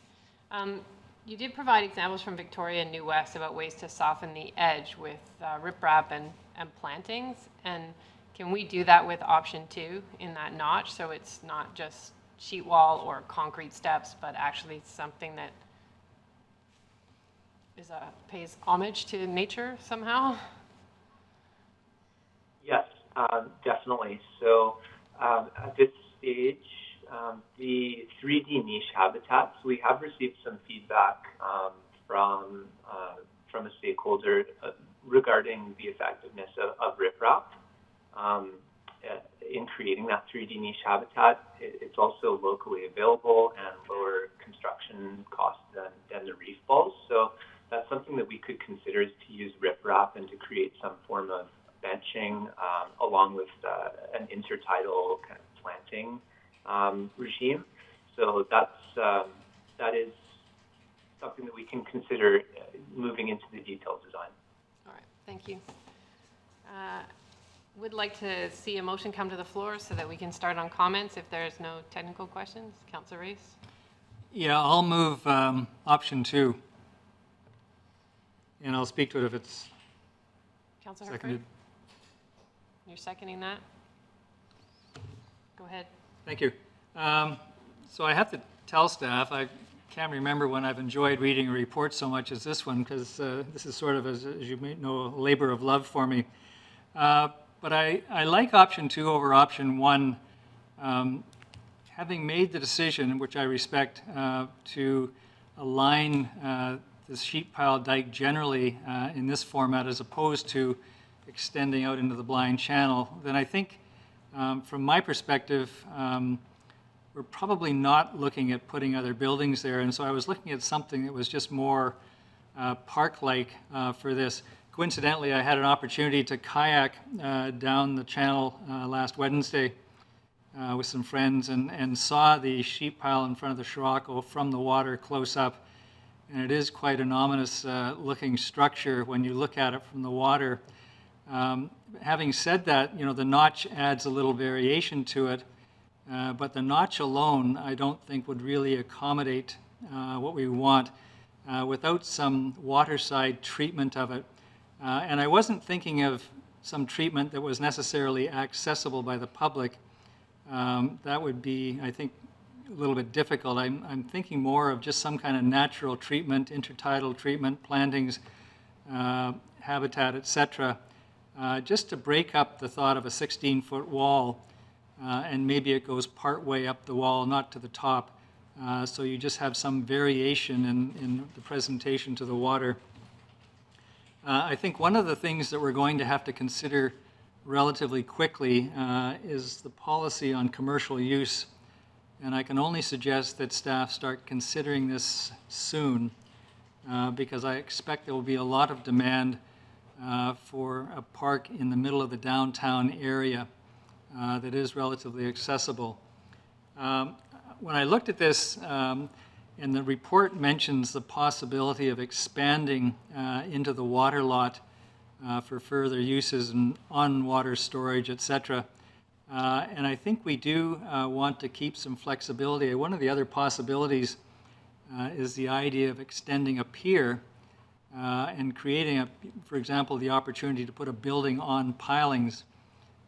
You did provide examples from Victoria and New West about ways to soften the edge with riprap and plantings. And can we do that with option 2 in that notch? So it's not just sheet wall or concrete steps, but actually something that pays homage to nature somehow? Yes, definitely. So at this stage, the 3D niche habitats, we have received some feedback from a stakeholder regarding the effectiveness of riprap in creating that 3D niche habitat. It's also locally available and lower construction costs than the reef balls. So that's something that we could consider, is to use riprap and to create some form of benching along with an intertidal kind of planting regime. So that is something that we can consider moving into the detailed design. All right, thank you. Would like to see a motion come to the floor so that we can start on comments if there's no technical questions. Councillor Race? Yeah, I'll move option 2. And I'll speak to it if it's Councillor seconded. Herford? You're seconding that? Go ahead. Thank you. So I have to tell staff, I can't remember when I've enjoyed reading a report so much as this one, because this is sort of, as you may know, a labor of love for me. But I like option 2 over option 1. Having made the decision, which I respect, to align the sheet pile dike generally in this format as opposed to extending out into the blind channel, then I think from my perspective, we're probably not looking at putting other buildings there. And so I was looking at something that was just more park-like for this. Coincidentally, I had an opportunity to kayak down the channel last Wednesday with some friends and saw the sheet pile in front of the Scirocco from the water close up. And it is quite an ominous looking structure when you look at it from the water. Having said that, you know, the notch adds a little variation to it, but the notch alone I don't think would really accommodate what we want without some waterside treatment of it. And I wasn't thinking of some treatment that was necessarily accessible by the public. That would be, I think, a little bit difficult. I'm thinking more of just some kind of natural treatment, intertidal treatment, plantings, habitat, etc., just to break up the thought of a 16-foot wall, and maybe it goes part way up the wall, not to the top, so you just have some variation in the presentation to the water. I think one of the things that we're going to have to consider relatively quickly is the policy on commercial use, and I can only suggest that staff start considering this soon, because I expect there will be a lot of demand for a park in the middle of the downtown area that is relatively accessible. When I looked at this, and the report mentions the possibility of expanding into the water lot for further uses and on-water storage, etc. And I think we do want to keep some flexibility. One of the other possibilities is the idea of extending a pier and creating, for example, the opportunity to put a building on pilings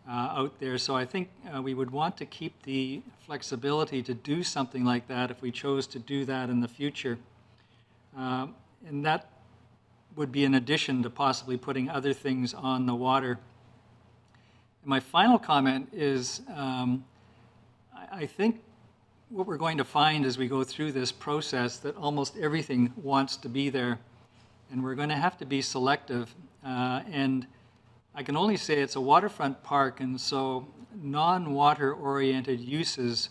out there. So I think we would want to keep the flexibility to do something like that if we chose to do that in the future. And that would be in addition to possibly putting other things on the water. And my final comment is I think what we're going to find as we go through this process that almost everything wants to be there, and we're going to have to be selective. And I can only say it's a waterfront park, and so non-water-oriented uses,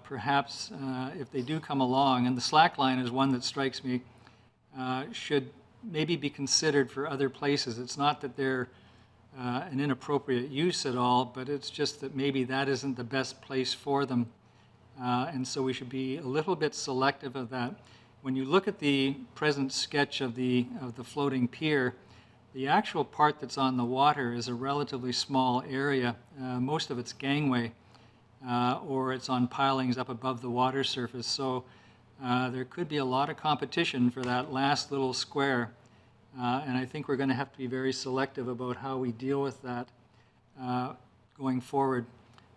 perhaps if they do come along, and the slack line is one that strikes me, should maybe be considered for other places. It's not that they're an inappropriate use at all, but it's just that maybe that isn't the best place for them. And so we should be a little bit selective of that. When you look at the present sketch of the floating pier, the actual part that's on the water is a relatively small area. Most of it's gangway, or it's on pilings up above the water surface. So there could be a lot of competition for that last little square. And I think we're going to have to be very selective about how we deal with that going forward.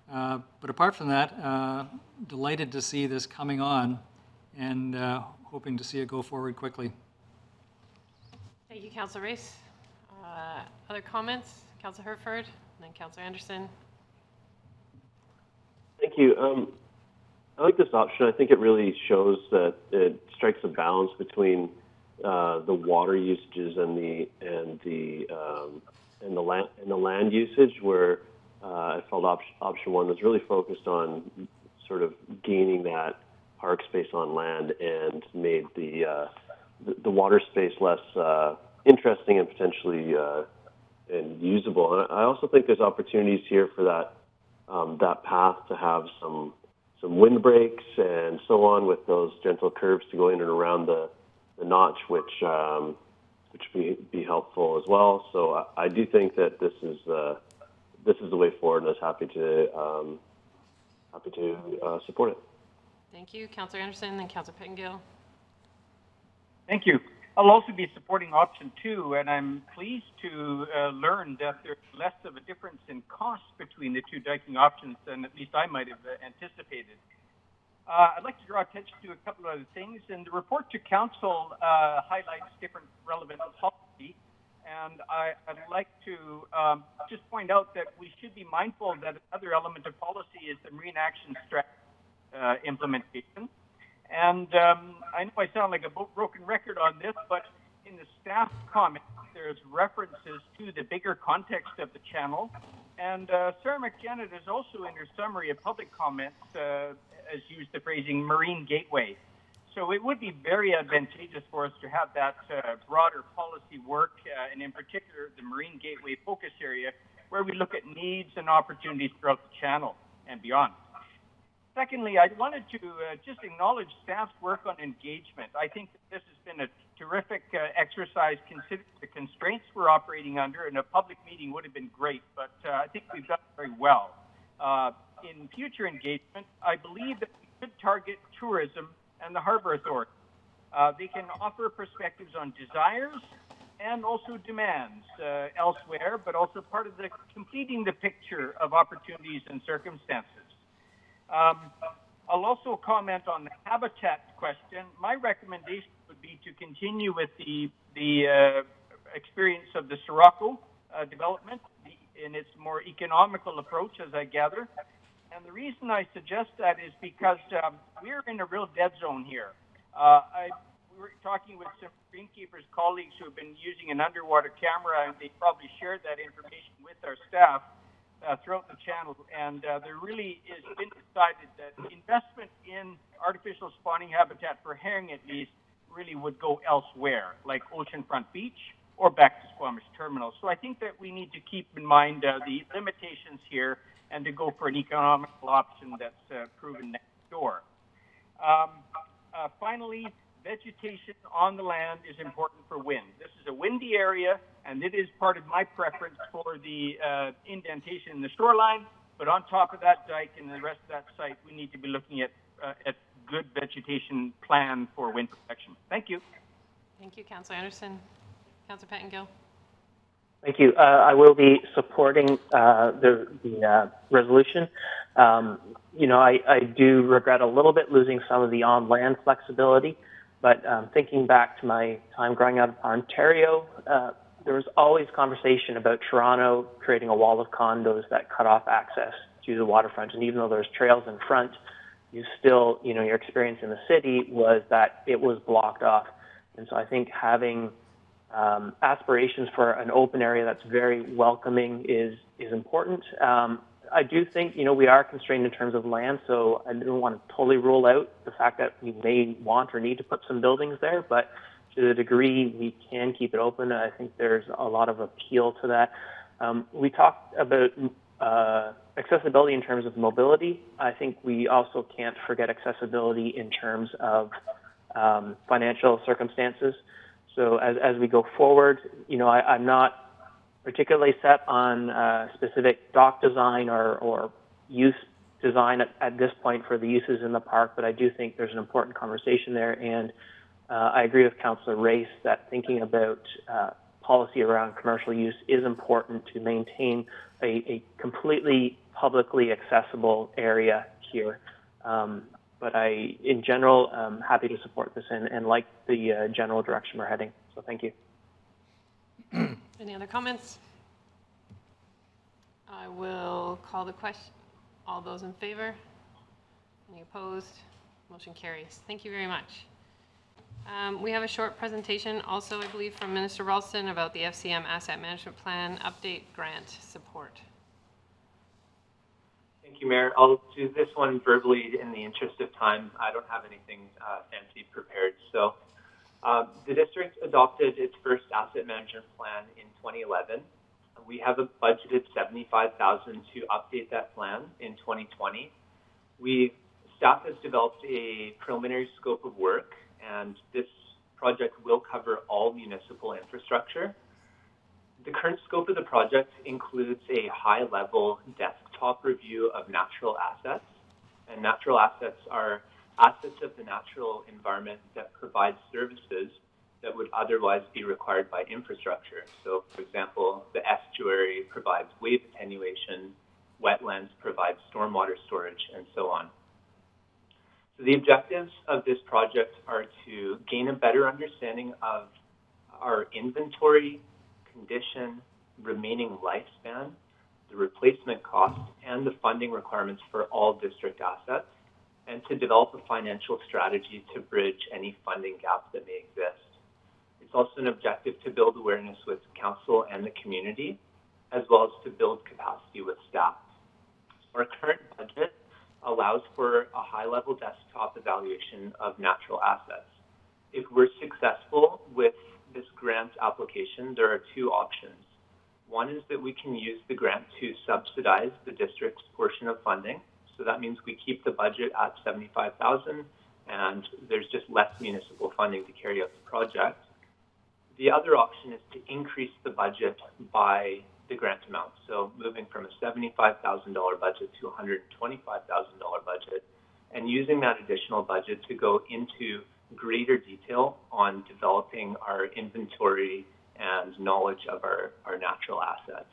But apart from that, delighted to see this coming on and hoping to see it go forward quickly. Thank you, Councillor Race. Other comments? Councillor Herford, and then Councillor Anderson. Thank you. I like this option. I think it really shows that it strikes a balance between the water usages and the land usage, where I felt option one was really focused on sort of gaining that park space on land and made the water space less interesting and potentially and usable. And I also think there's opportunities here for that path to have some windbreaks and so on, with those gentle curves to go in and around the notch, which be helpful as well. So I do think that this is the way forward, and I was happy to support it. Thank you, Councillor Anderson, and Councillor Pettengill. Thank you. I'll also be supporting option two, and I'm pleased to learn that there's less of a difference in cost between the two diking options than at least I might have anticipated. I'd like to draw attention to a couple of other things, and the report to council highlights different relevant policy, and I'd like to just point out that we should be mindful that another element of policy is the Marine Action Strategy implementation. And I know I sound like a broken record on this, but in the staff comments, there's references to the bigger context of the channel. And Sarah McJanet has also, in her summary of public comments, has used the phrasing marine gateway. So it would be very advantageous for us to have that broader policy work, and in particular, the marine gateway focus area, where we look at needs and opportunities throughout the channel and beyond. Secondly, I wanted to just acknowledge staff's work on engagement. I think that this has been a terrific exercise considering the constraints we're operating under, and a public meeting would have been great, but I think we've done very well. In future engagement, I believe that we could target tourism and the Harbour Authority. They can offer perspectives on desires and also demands elsewhere, but also part of the completing the picture of opportunities and circumstances. I'll also comment on the habitat question. My recommendation would be to continue with the experience of the Sirocco development in its more economical approach, as I gather. And the reason I suggest that is because we're in a real dead zone here. We were talking with some greenkeepers colleagues who have been using an underwater camera, and they probably shared that information with our staff throughout the channel, and there really has been decided that investment in artificial spawning habitat for herring, at least, really would go elsewhere, like Oceanfront Beach or back to Squamish Terminal. So I think that we need to keep in mind the limitations here and to go for an economical option that's proven next door. Finally, vegetation on the land is important for wind. This is a windy area, and it is part of my preference for the indentation in the shoreline. But on top of that dike and the rest of that site, we need to be looking at good vegetation plan for wind protection. Thank you. Thank you, Councillor Anderson. Councillor Pettengill. Thank you. I will be supporting the resolution. I do regret a little bit losing some of the on-land flexibility, but thinking back to my time growing up in Ontario, there was always conversation about Toronto creating a wall of condos that cut off access to the waterfront. And even though there's trails in front, you still, your experience in the city was that it was blocked off. And so I think having aspirations for an open area that's very welcoming is important. I do think, we are constrained in terms of land, so I don't want to totally rule out the fact that we may want or need to put some buildings there, but to the degree we can keep it open, I think there's a lot of appeal to that. We talked about accessibility in terms of mobility. I think we also can't forget accessibility in terms of financial circumstances. So as we go forward, I'm not particularly set on specific dock design or use design at this point for the uses in the park, but I do think there's an important conversation there. And I agree with Councillor Race that thinking about policy around commercial use is important to maintain a completely publicly accessible area here. But in general, I'm happy to support this and like the general direction we're heading. So thank you. Any other comments? I will call the question. All those in favor? Any opposed? Motion carries. Thank you very much. We have a short presentation also, I believe, from Minister Ralston about the FCM Asset Management Plan Update Grant Support. Thank you, Mayor. I'll do this one verbally in the interest of time. I don't have anything fancy prepared. So the district adopted its first asset management plan in 2011. We have a budgeted $75,000 to update that plan in 2020. Staff has developed a preliminary scope of work, and this project will cover all municipal infrastructure. The current scope of the project includes a high-level desktop review of natural assets, and natural assets are assets of the natural environment that provide services that would otherwise be required by infrastructure. So, for example, the estuary provides wave attenuation, wetlands provide stormwater storage, and so on. So the objectives of this project are to gain a better understanding of our inventory, condition, remaining lifespan, the replacement cost, and the funding requirements for all district assets, and to develop a financial strategy to bridge any funding gaps that may exist. It's also an objective to build awareness with council and the community, as well as to build capacity with staff. Our current budget allows for a high-level desktop evaluation of natural assets. If we're successful with this grant application, there are two options. One is that we can use the grant to subsidize the district's portion of funding. So that means we keep the budget at $75,000 and there's just less municipal funding to carry out the project. The other option is to increase the budget by the grant amount. So moving from a $75,000 budget to a $125,000 budget, and using that additional budget to go into greater detail on developing our inventory and knowledge of our natural assets.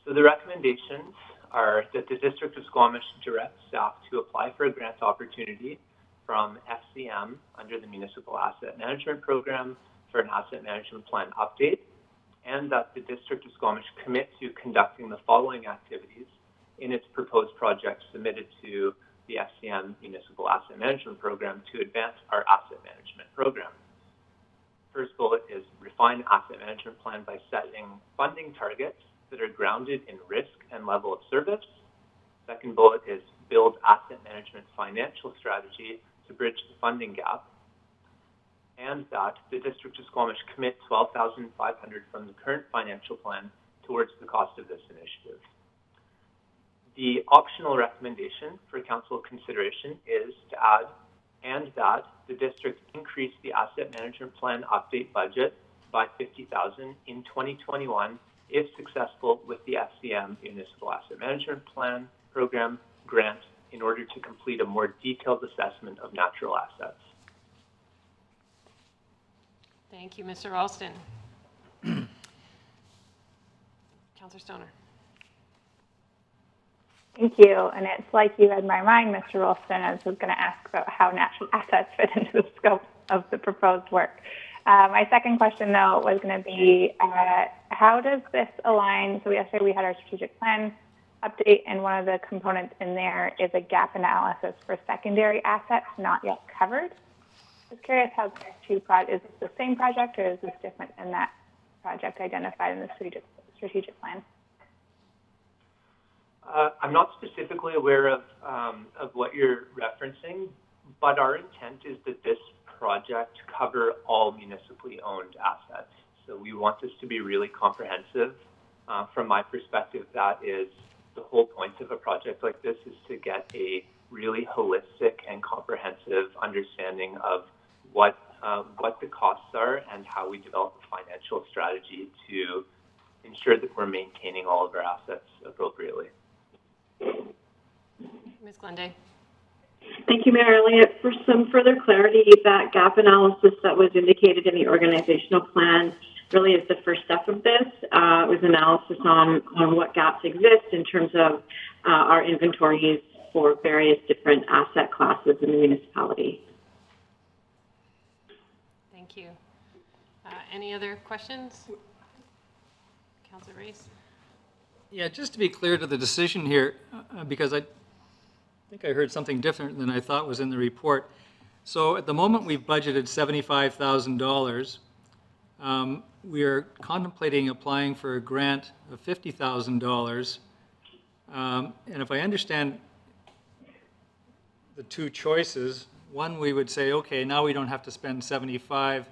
So the recommendations are that the District of Squamish direct staff to apply for a grant opportunity from FCM under the Municipal Asset Management Program for an asset management plan update, and that the District of Squamish commit to conducting the following activities in its proposed project submitted to the FCM Municipal Asset Management Program to advance our asset management program. First bullet is refine asset management plan by setting funding targets that are grounded in risk and level of service. Second bullet is build asset management financial strategy to bridge the funding gap. And that the District of Squamish commit $12,500 from the current financial plan towards the cost of this initiative. The optional recommendation for council consideration is to add and that the district increase the asset management plan update budget by $50,000 in 2021 if successful with the FCM Municipal Asset Management Plan Program grant in order to complete a more detailed assessment of natural assets. Thank you, Mr. Ralston. Councillor Stoner. Thank you. And it's like you read my mind, Mr. Ralston. I was going to ask about how natural assets fit into the scope of the proposed work. My second question, though, was going to be, how does this align? So yesterday we had our strategic plan update, and one of the components in there is a gap analysis for secondary assets not yet covered. I was curious how these two projects, is this the same project or is this different than that project identified in the strategic plan? I'm not specifically aware of what you're referencing, but our intent is that this project cover all municipally owned assets. So we want this to be really comprehensive. From my perspective, that is the whole point of a project like this, is to get a really holistic and comprehensive understanding of what the costs are and how we develop a financial strategy to ensure that we're maintaining all of our assets appropriately. Ms. Glenday. Thank you, Mayor Elliott. For some further clarity, that gap analysis that was indicated in the organizational plan really is the first step of this. It was analysis on what gaps exist in terms of our inventories for various different asset classes in the municipality. Thank you. Any other questions? Councillor Race. Yeah, just to be clear to the decision here, because I think I heard something different than I thought was in the report. So at the moment, we've budgeted $75,000. We are contemplating applying for a grant of $50,000. And if I understand the two choices, one, we would say, okay, now we don't have to spend 75,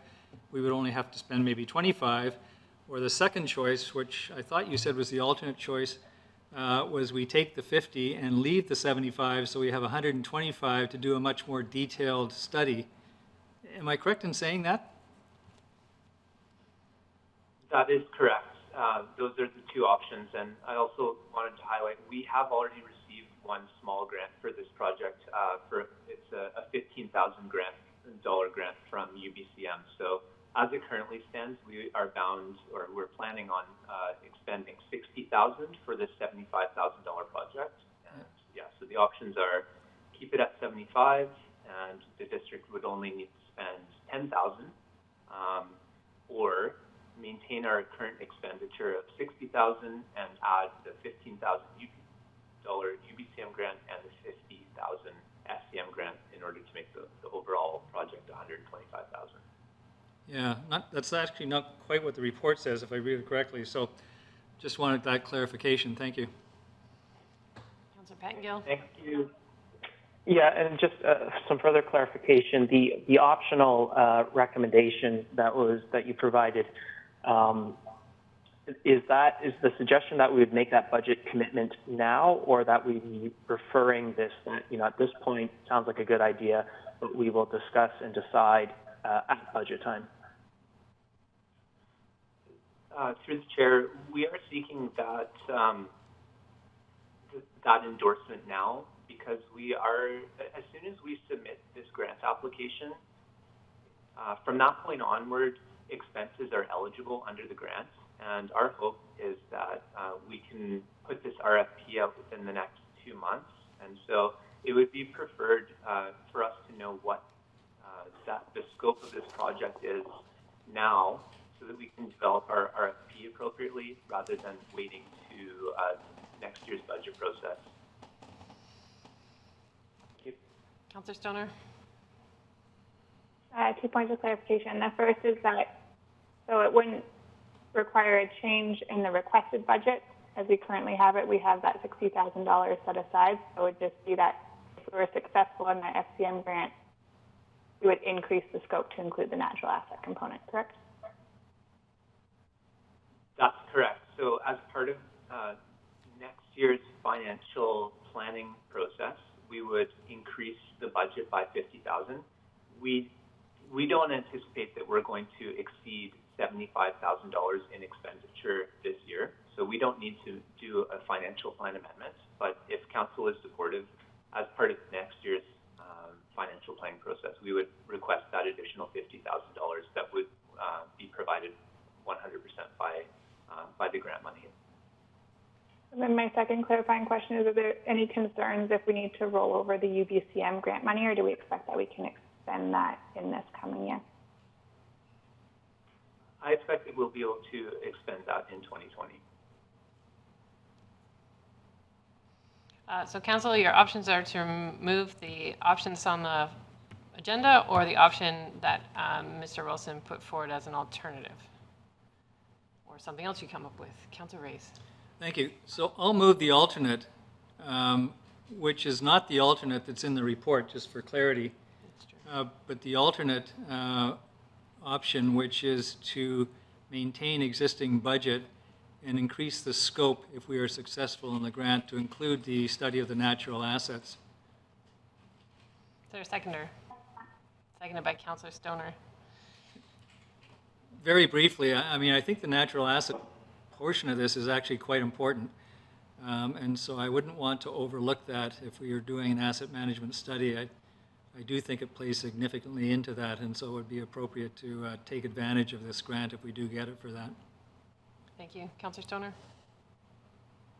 we would only have to spend maybe 25. Or the second choice, which I thought you said was the alternate choice, was we take the 50 and leave the 75, so we have 125 to do a much more detailed study. Am I correct in saying that? That is correct. Those are the two options. And I also wanted to highlight, we have already received one small grant for this project. It's a $15,000 grant from UBCM. So as it currently stands, we are bound, or we're planning on expending $60,000 for this $75,000 project. And yeah, so the options are keep it at 75, and the district would only need to spend $10,000, or maintain our current expenditure of $60,000 and add the $15,000 UBCM grant and the $50,000 FCM grant in order to make the overall project $125,000. Yeah, that's actually not quite what the report says, if I read it correctly. So just wanted that clarification. Thank you. Councillor Pettengill. Thank you. Yeah, and just some further clarification. The optional recommendation that you provided, is the suggestion that we would make that budget commitment now, or that we be referring this, at this point, sounds like a good idea, but we will discuss and decide at budget time? Through the chair, we are seeking that that endorsement now, because we are, as soon as we submit this grant application, from that point onward, expenses are eligible under the grant, and our hope is that we can put this RFP out within the next 2 months. And so it would be preferred for us to know what the scope of this project is now, so that we can develop our RFP appropriately rather than waiting to next year's budget process. Thank you. Councillor Stoner. 2 points of clarification. The first is that, so it wouldn't require a change in the requested budget as we currently have it. We have that $60,000 set aside. So it would just be that if we were successful in the FCM grant, we would increase the scope to include the natural asset component, correct? That's correct. So as part of next year's financial planning process, we would increase the budget by $50,000. We don't anticipate that we're going to exceed $75,000 in expenditure this year. So we don't need to do a financial plan amendment. But if council is supportive, as part of next year's financial planning process, we would request that additional $50,000 that would be provided 100% by the grant money. And then my second clarifying question is, are there any concerns if we need to roll over the UBCM grant money, or do we expect that we can extend that in this coming year? I expect that we'll be able to expend that in 2020. So Council, your options are to remove the options on the agenda or the option that Mr. Wilson put forward as an alternative, or something else you come up with. Councilor Reyes. Thank you. So I'll move the alternate, which is not the alternate that's in the report, just for clarity, but the alternate option, which is to maintain existing budget and increase the scope if we are successful in the grant to include the study of the natural assets. Is there a seconder? Seconded by Councilor Stoner. Very briefly, I mean, I think the natural asset portion of this is actually quite important. And so I wouldn't want to overlook that if we are doing an asset management study. I do think it plays significantly into that, and so it would be appropriate to take advantage of this grant if we do get it for that. Thank you. Councilor Stoner?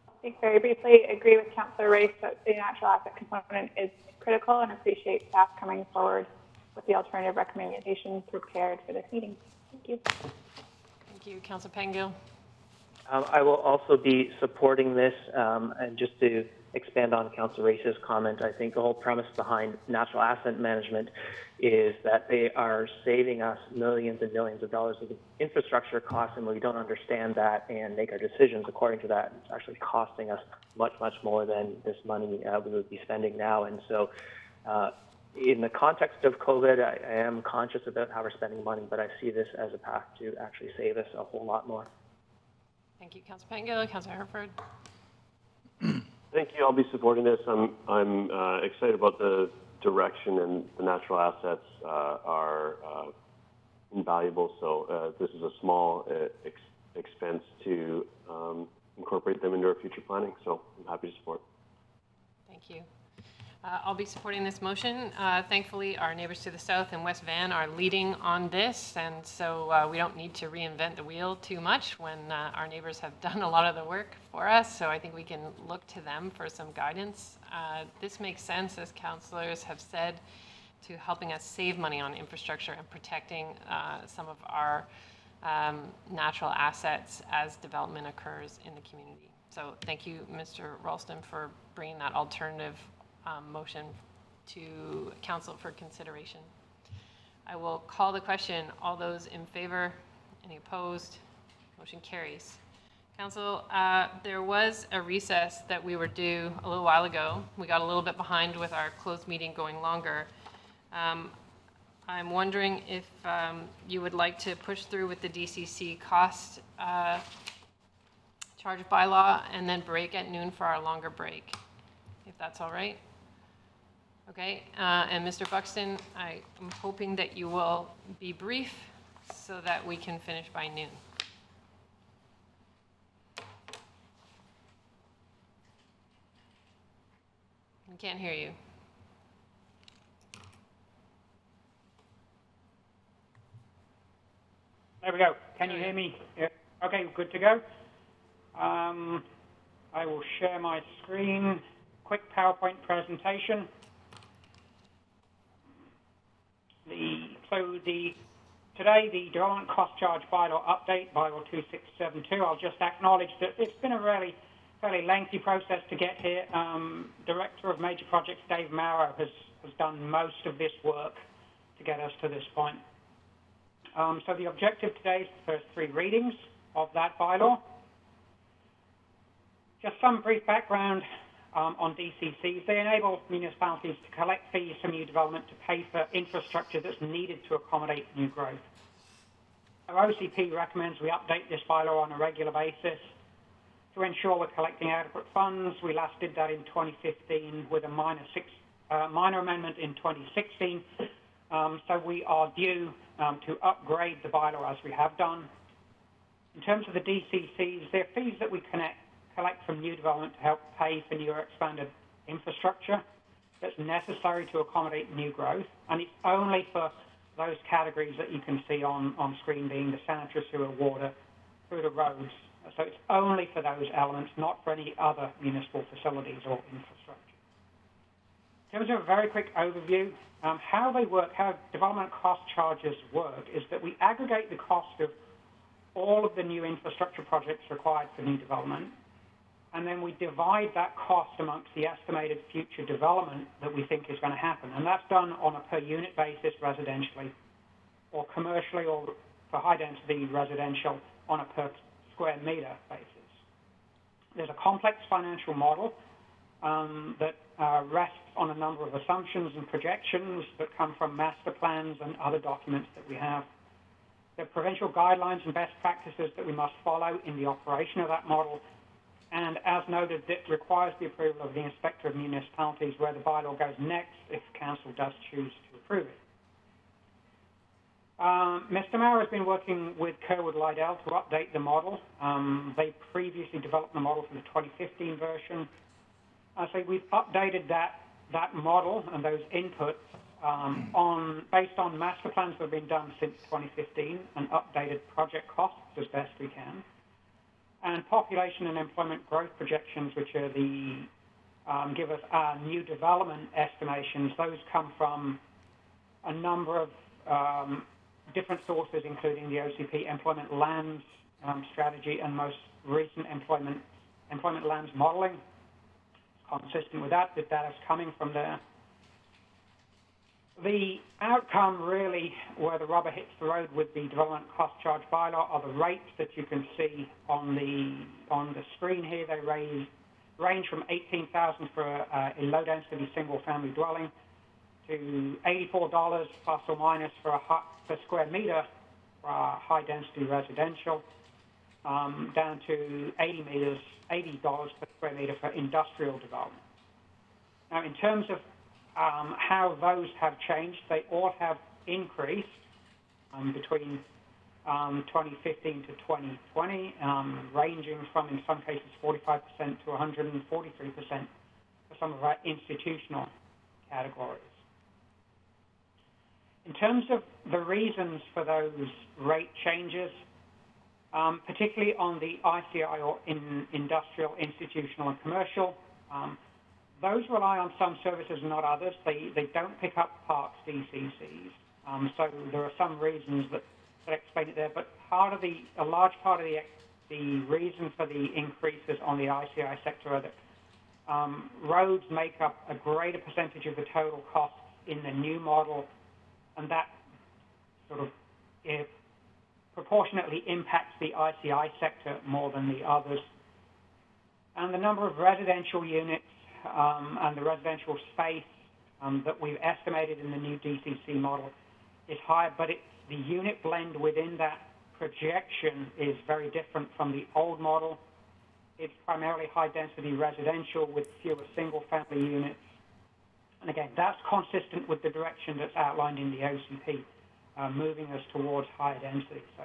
I think very briefly, agree with Councilor Reyes that the natural asset component is critical, and appreciate staff coming forward with the alternative recommendations prepared for this meeting. Thank you. Thank you. Councilor Pangill? I will also be supporting this, and just to expand on Councilor Reyes' comment, I think the whole premise behind natural asset management is that they are saving us millions and millions of dollars of infrastructure costs, and we don't understand that and make our decisions according to that. It's actually costing us much, much more than this money we would be spending now. And so in the context of COVID, I am conscious about how we're spending money, but I see this as a path to actually save us a whole lot more. Thank you. Councilor Pangill? Councilor Herford? Thank you. I'll be supporting this. I'm excited about the direction, and the natural assets are invaluable. So this is a small expense to incorporate them into our future planning. So I'm happy to support. Thank you. I'll be supporting this motion. Thankfully, our neighbors to the south in West Van are leading on this, and so we don't need to reinvent the wheel too much when our neighbors have done a lot of the work for us. So I think we can look to them for some guidance. This makes sense, as councillors have said, to helping us save money on infrastructure and protecting some of our natural assets as development occurs in the community. So thank you, Mr. Ralston, for bringing that alternative motion to council for consideration. I will call the question. All those in favor? Any opposed? Motion carries. Council, there was a recess that we were due a little while ago. We got a little bit behind with our closed meeting going longer. I'm wondering if you would like to push through with the DCC cost charge bylaw and then break at noon for our longer break, if that's all right. Okay, and Mr. Buxton, I am hoping that you will be brief so that we can finish by noon. I can't hear you. There we go. Can you hear me? Yeah. Okay, good to go. I will share my screen. Quick PowerPoint presentation. Today, the development cost charge bylaw update, bylaw 2672. I'll just acknowledge that it's been a fairly lengthy process to get here. Director of Major Projects, Dave Marrow, has done most of this work to get us to this point. So the objective today is the first 3 readings of that bylaw. Just some brief background on DCCs. They enable municipalities to collect fees from new development to pay for infrastructure that's needed to accommodate new growth. Our OCP recommends we update this bylaw on a regular basis to ensure we're collecting adequate funds. We last did that in 2015 with a minor amendment in 2016. So we are due to upgrade the bylaw as we have done. In terms of the DCCs, they're fees that we collect from new development to help pay for new or expanded infrastructure that's necessary to accommodate new growth, and it's only for those categories that you can see on screen being the sanitary sewer, water, through the roads. So it's only for those elements, not for any other municipal facilities or infrastructure. In terms of a very quick overview, how they work, how development cost charges work, is that we aggregate the cost of all of the new infrastructure projects required for new development, and then we divide that cost amongst the estimated future development that we think is going to happen. And that's done on a per unit basis residentially, or commercially, or for high density residential on a per square meter basis. There's a complex financial model that rests on a number of assumptions and projections that come from master plans and other documents that we have. There are provincial guidelines and best practices that we must follow in the operation of that model. And as noted, it requires the approval of the Inspector of Municipalities, where the bylaw goes next if Council does choose to approve it. Mr. Maurer has been working with Kerwood Lydell to update the model. They previously developed the model for the 2015 version. So we've updated that model and those inputs based on master plans that have been done since 2015 and updated project costs as best we can. And population and employment growth projections, which are give us our new development estimations. Those come from a number of different sources, including the OCP Employment Lands Strategy and most recent Employment Lands Modeling. Consistent with that, the data's coming from there. The outcome, really, where the rubber hits the road with the development cost charge bylaw, are the rates that you can see on the screen here. They range from $18,000 for a low-density single-family dwelling to $84 plus or minus per square meter for a high-density residential, down to $80 per square meter for industrial development. Now, in terms of how those have changed, they all have increased between 2015 to 2020, ranging from, in some cases, 45% to 143% for some of our institutional categories. In terms of the reasons for those rate changes, particularly on the ICI or in industrial, institutional, and commercial, those rely on some services and not others. They don't pick up parks DCCs. So there are some reasons that explain it there, but a large part of the reason for the increases on the ICI sector are that roads make up a greater percentage of the total costs in the new model, and that sort of proportionately impacts the ICI sector more than the others. And the number of residential units and the residential space that we've estimated in the new DCC model is higher, but the unit blend within that projection is very different from the old model. It's primarily high-density residential with fewer single-family units. And again, that's consistent with the direction that's outlined in the OCP, moving us towards higher density. So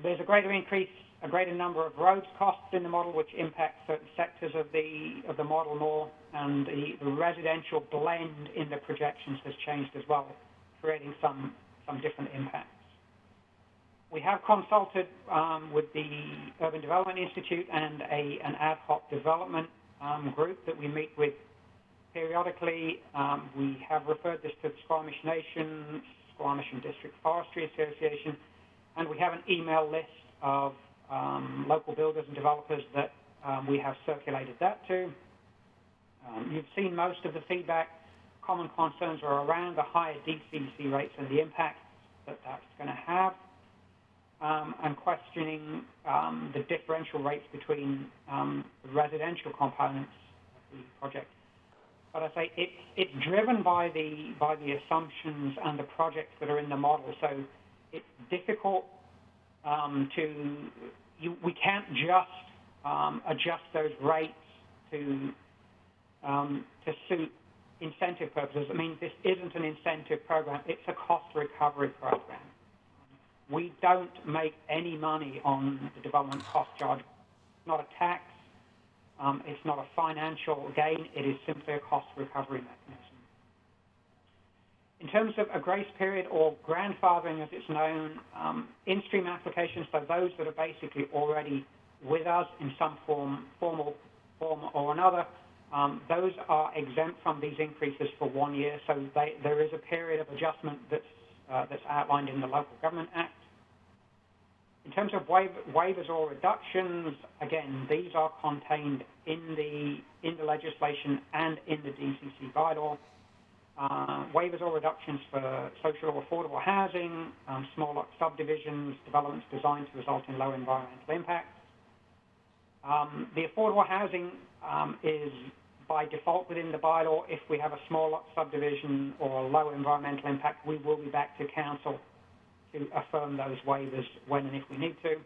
there's a greater number of roads costs in the model, which impacts certain sectors of the model more, and the residential blend in the projections has changed as well, creating some different impacts. We have consulted with the Urban Development Institute and an ad hoc development group that we meet with periodically. We have referred this to the Squamish Nation, Squamish and District Forestry Association, and we have an email list of local builders and developers that we have circulated that to. You've seen most of the feedback. Common concerns are around the higher DCC rates and the impact that that's going to have, and questioning the differential rates between the residential components of the project. But I say it's driven by the assumptions and the projects that are in the model. So it's difficult we can't just adjust those rates to suit incentive purposes. I mean, this isn't an incentive program; it's a cost recovery program. We don't make any money on the development cost charge. It's not a tax. It's not a financial gain. It is simply a cost recovery mechanism. In terms of a grace period or grandfathering, as it's known, in-stream applications, so those that are basically already with us in some form or another, those are exempt from these increases for 1 year. So there is a period of adjustment that's outlined in the Local Government Act. In terms of waivers or reductions, again, these are contained in the legislation and in the DCC bylaw. Waivers or reductions for social or affordable housing, small lot subdivisions, developments designed to result in low environmental impact. The affordable housing is by default within the bylaw. If we have a small lot subdivision or a low environmental impact, we will be back to council to affirm those waivers when and if we need to.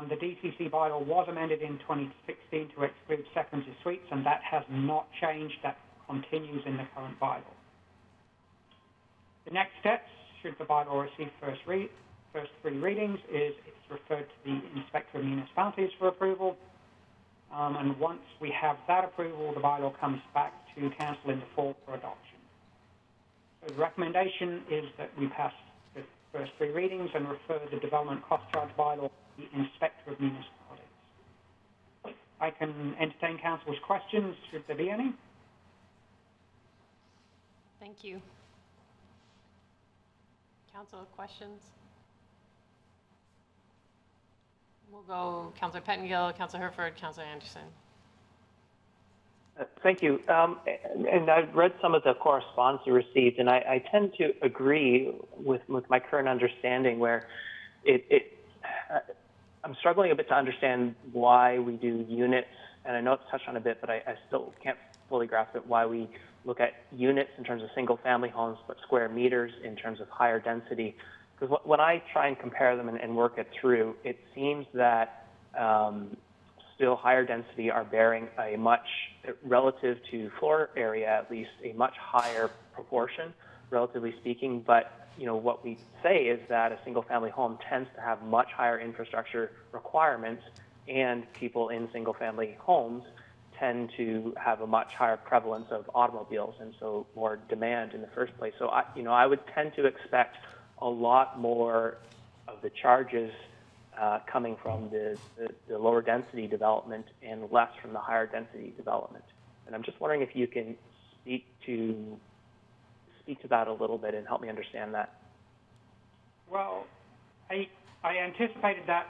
The DCC bylaw was amended in 2016 to exclude seconds and suites, and that has not changed. That continues in the current bylaw. The next steps, should the bylaw receive first three readings, is it's referred to the Inspector of Municipalities for approval. And once we have that approval, the bylaw comes back to council in the fall for adoption. So the recommendation is that we pass the first three readings and refer the development cost charge bylaw to the Inspector of Municipalities. I can entertain council's questions, should there be any. Thank you. Council, questions? We'll go Councillor Pettengill, Councillor Herford, Councillor Anderson. Thank you. And I've read some of the correspondence you received, and I tend to agree with my current understanding where I'm struggling a bit to understand why we do units, and I know it's touched on a bit, but I still can't fully grasp it, why we look at units in terms of single-family homes, but square meters in terms of higher density. Because when I try and compare them and work it through, it seems that still higher density are bearing a much, relative to floor area at least, a much higher proportion, relatively speaking. But you know what we say is that a single-family home tends to have much higher infrastructure requirements, and people in single-family homes tend to have a much higher prevalence of automobiles, and so more demand in the first place. So I would tend to expect a lot more of the charges coming from the lower density development and less from the higher density development. And I'm just wondering if you can speak to that a little bit and help me understand that. Well, I anticipated that.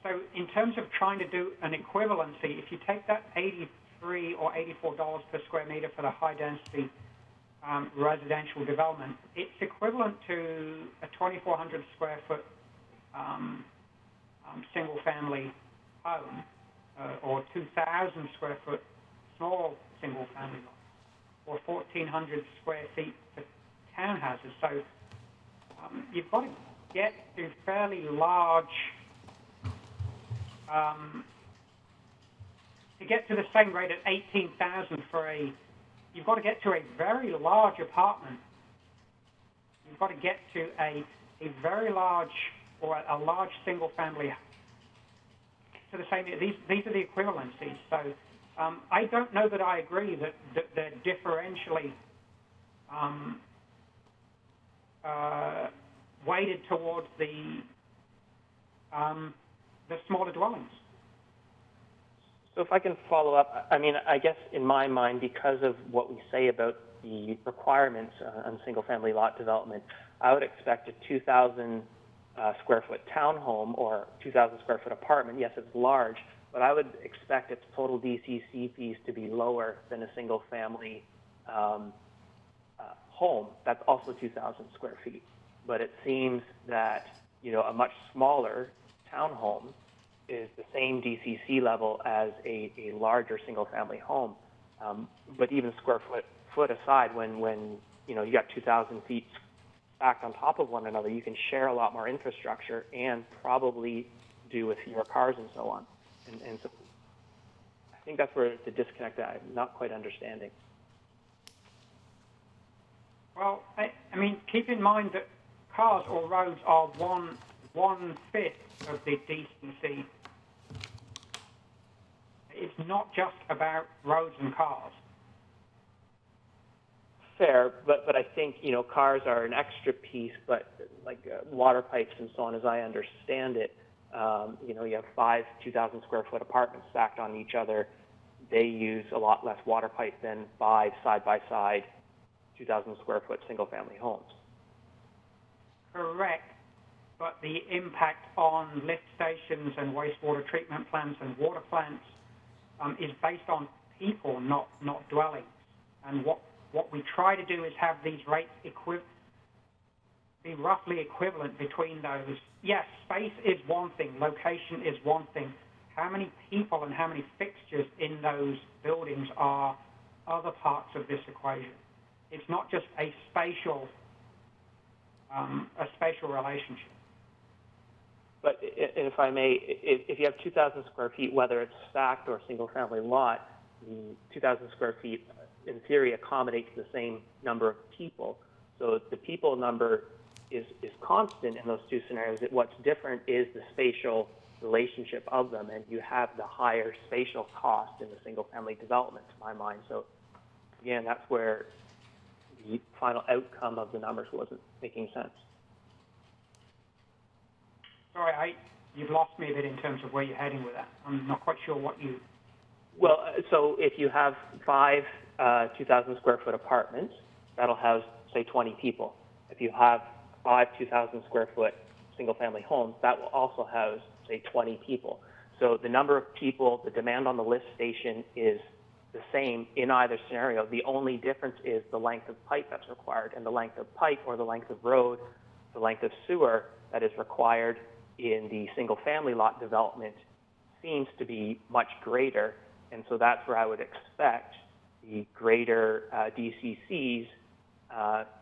So in terms of trying to do an equivalency, if you take that $83 or $84 per square meter for the high density residential development, it's equivalent to a 2,400 square foot single family home or 2,000 square foot small single family or 1,400 square feet for townhouses. So you've got to get to fairly large to get to the same rate at 18,000 for you've got to get to a very large apartment. You've got to get to a very large or a large single family to the same. These are the equivalencies. So I don't know that I agree that they're differentially weighted towards the smaller dwellings. So if I can follow up, I mean, I guess in my mind, because of what we say about the requirements on single-family lot development, I would expect a 2,000 square foot townhome or 2,000 square foot apartment. Yes, it's large, but I would expect its total DCC fees to be lower than a single-family home. That's also 2,000 square feet. But it seems that a much smaller townhome is the same DCC level as a larger single-family home. But even square foot aside, when you got 2,000 feet stacked on top of one another, you can share a lot more infrastructure and probably do with fewer cars and so on. And so I think that's where the disconnect that I'm not quite understanding. Well, I mean, keep in mind that cars or roads are one-fifth of the DCC. It's not just about roads and cars. fair, but I think, cars are an extra piece, but like water pipes and so on, as I understand it, you have 5 2,000 square foot apartments stacked on each other. They use a lot less water pipe than 5 side-by-side 2,000 square foot single-family homes. Correct. But the impact on lift stations and wastewater treatment plants and water plants is based on people, not dwellings. And what we try to do is have these rates be roughly equivalent between those. Yes, space is one thing, location is one thing. How many people and how many fixtures in those buildings are other parts of this equation? It's not just a spatial relationship. But if I may, if you have 2,000 square feet, whether it's stacked or a single-family lot, the 2,000 square feet, in theory, accommodates the same number of people. So the people number is constant in those two scenarios. What's different is the spatial relationship of them, and you have the higher spatial cost in the single-family development, to my mind. So, again, that's where the final outcome of the numbers wasn't making sense. Sorry, you've lost me a bit in terms of where you're heading with that. I'm not quite sure what you... Well, so if you have 5 2,000 square foot apartments, that'll house, say, 20 people. If you have 5 2,000 square foot single-family homes, that will also house, say, 20 people. So the number of people, the demand on the lift station is the same in either scenario. The only difference is the length of pipe that's required, and the length of pipe or the length of road, the length of sewer that is required in the single-family lot development seems to be much greater, and so that's where I would expect the greater DCCs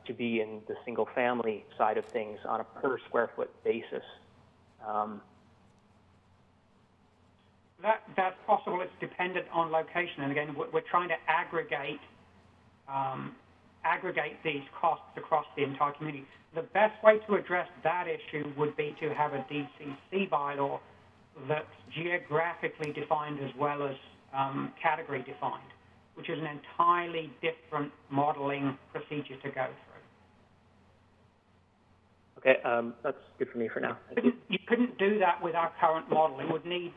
to be in the single-family side of things on a per square foot basis. That's possible. It's dependent on location, and again, we're trying to aggregate these costs across the entire community. The best way to address that issue would be to have a DCC bylaw that's geographically defined as well as category defined, which is an entirely different modeling procedure to go through. Okay, that's good for me for now. Thank you. You couldn't do that with our current model. It would need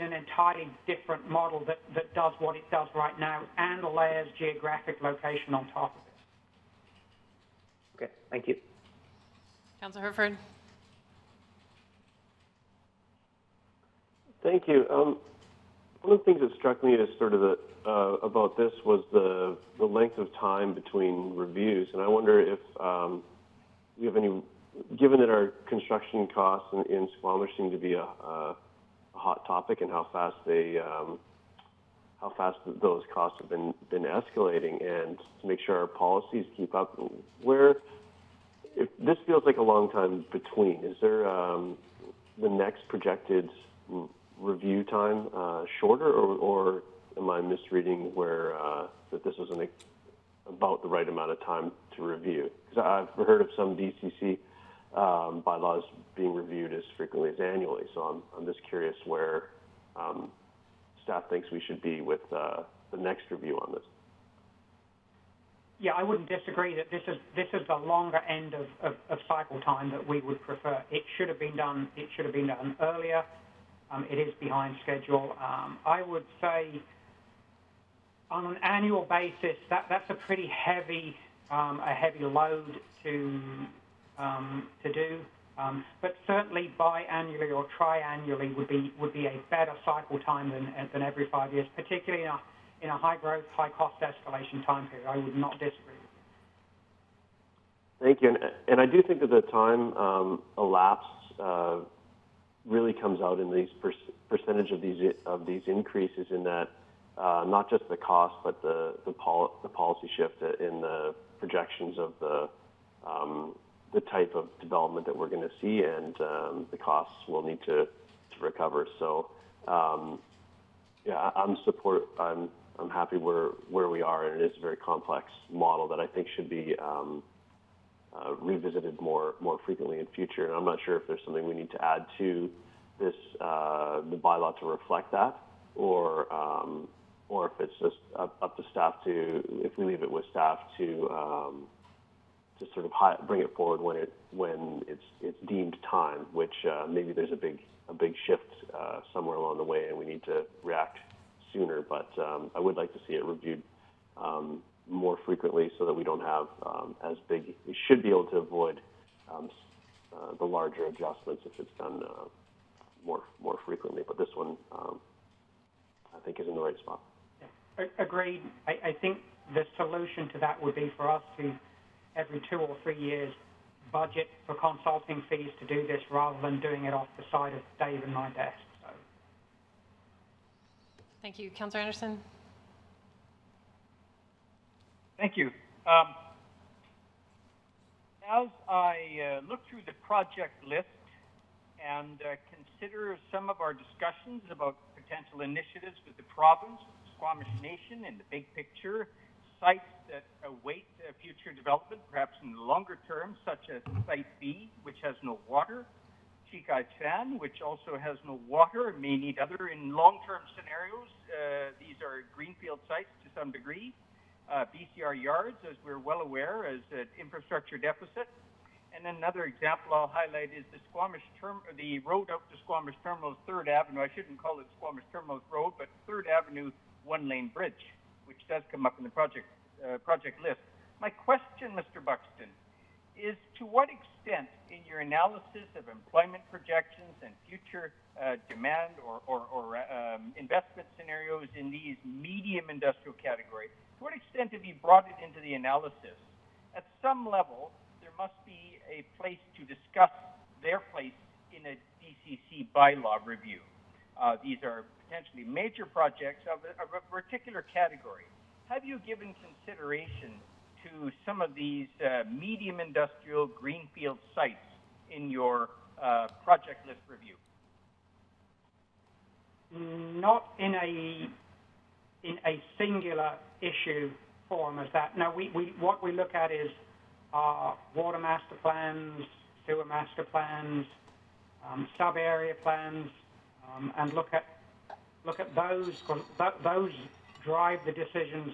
an entirely different model that does what it does right now and layers geographic location on top of it. Okay, thank you. Councillor Herford. Thank you. One of the things that struck me as sort of about this was the length of time between reviews, and I wonder if we have any, given that our construction costs in Squamish seem to be a hot topic, and how fast those costs have been escalating, and to make sure our policies keep up. If this feels like a long time between, is there the next projected review time shorter, or am I misreading where that this was about the right amount of time to review? Because I've heard of some DCC bylaws being reviewed as frequently as annually, so I'm just curious where staff thinks we should be with the next review on this. Yeah, I wouldn't disagree that this is the longer end of cycle time that we would prefer. It should have been done. It should have been done earlier. It is behind schedule. I would say on an annual basis that's a pretty heavy load to do. But certainly biannually or triannually would be a better cycle time than every 5 years, particularly in a high growth, high cost escalation time period. I would not disagree. Thank you, and I do think that the time elapsed really comes out in these percentage of these increases, in that not just the cost, but the policy shift in the projections of the type of development that we're going to see, and the costs we'll need to recover. So, yeah, I'm happy where we are, and it is a very complex model that I think should be revisited more frequently in future. And I'm not sure if there's something we need to add to this the bylaw to reflect that, or or if it's just up to staff to, if we leave it with staff to sort of bring it forward when it's deemed time, which maybe there's a big shift somewhere along the way and we need to react sooner. But I would like to see it reviewed more frequently so that we don't have as big. We should be able to avoid the larger adjustments if it's done more frequently. But this one, I think, is in the right spot. Yeah. Agreed. I think the solution to that would be for us to, every 2 or 3 years, budget for consulting fees to do this rather than doing it off the side of Dave and my desk. So. Thank you. Councillor Anderson? Thank you. As I look through the project list and consider some of our discussions about potential initiatives with the province, the Squamish Nation, in the big picture, sites that await future development, perhaps in the longer term, such as Site B, which has no water, Chikai Fan, which also has no water, may need other. In long-term scenarios, these are greenfield sites to some degree. BCR Yards, as we're well aware, is an infrastructure deficit. And another example I'll highlight is the the road out to Squamish Terminal's 3rd Avenue. I shouldn't call it Squamish Terminal's road, but 3rd Avenue one-lane bridge, which does come up in the project list. My question, Mr. Buxton, is to what extent in your analysis of employment projections and future demand or investment scenarios in these medium industrial categories, to what extent have you brought it into the analysis? At some level, there must be a place to discuss their place in a DCC bylaw review. These are potentially major projects of a particular category. Have you given consideration to some of these medium industrial greenfield sites in your project list review? Not in a singular issue form as that. No, what we look at is water master plans, sewer master plans, sub-area plans, and look at those. Those drive the decisions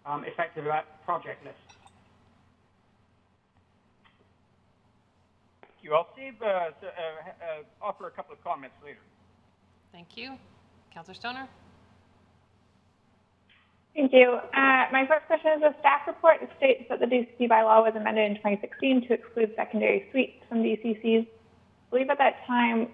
effectively about project lists. Thank you. I'll offer a couple of comments later. Thank you. Councillor Stoner? Thank you. My first question is, a staff report states that the DCC bylaw was amended in 2016 to exclude secondary suites from DCCs. I believe at that time,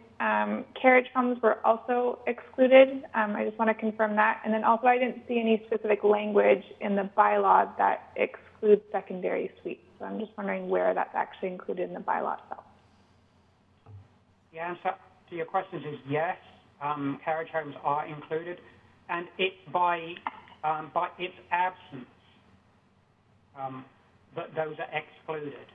carriage homes were also excluded. I just want to confirm that. And then also, I didn't see any specific language in the bylaw that excludes secondary suites. So I'm just wondering where that's actually included in the bylaw itself. The answer to your question is yes. Carriage homes are included, and it's by its absence that those are excluded.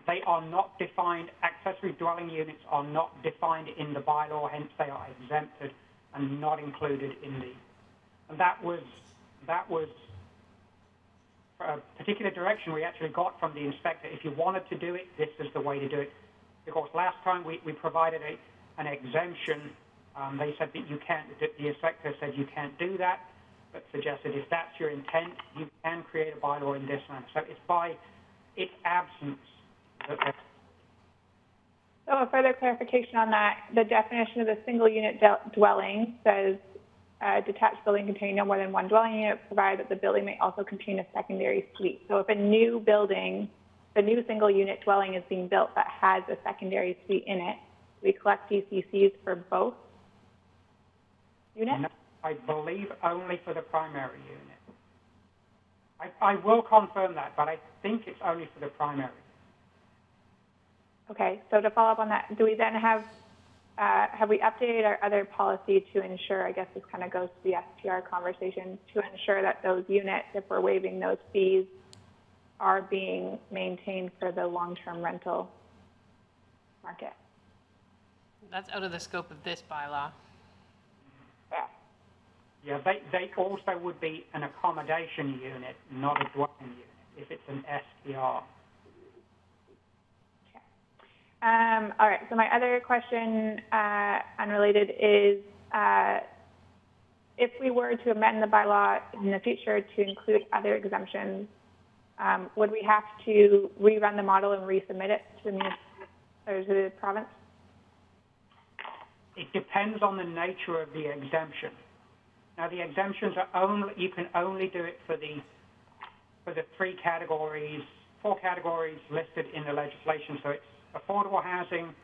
They are not defined. Accessory dwelling units are not defined in the bylaw, hence they are exempted and not included in the. And that was a particular direction we actually got from the inspector. If you wanted to do it, this is the way to do it. Because last time we provided an exemption, they said that you can't. The inspector said you can't do that, but suggested if that's your intent, you can create a bylaw in this manner. So it's by its absence. So a further clarification on that, the definition of a single unit dwelling says detached building containing no more than one dwelling unit, provided that the building may also contain a secondary suite. So if a new building, a new single unit dwelling is being built that has a secondary suite in it, we collect DCCs for both units? No, I believe only for the primary unit. I will confirm that, but I think it's only for the primary. Okay, so to follow up on that, do we then have we updated our other policy to ensure, I guess this kind of goes to the STR conversation, to ensure that those units, if we're waiving those fees, are being maintained for the long-term rental market? That's out of the scope of this bylaw. Yeah, they also would be an accommodation unit, not a dwelling unit, if it's an STR. All right, so my other question, unrelated, is if we were to amend the bylaw in the future to include other exemptions, would we have to rerun the model and resubmit it to the province? It depends on the nature of the exemption. Now, the exemptions are only, you can only do it for the four categories listed in the legislation. So it's affordable housing,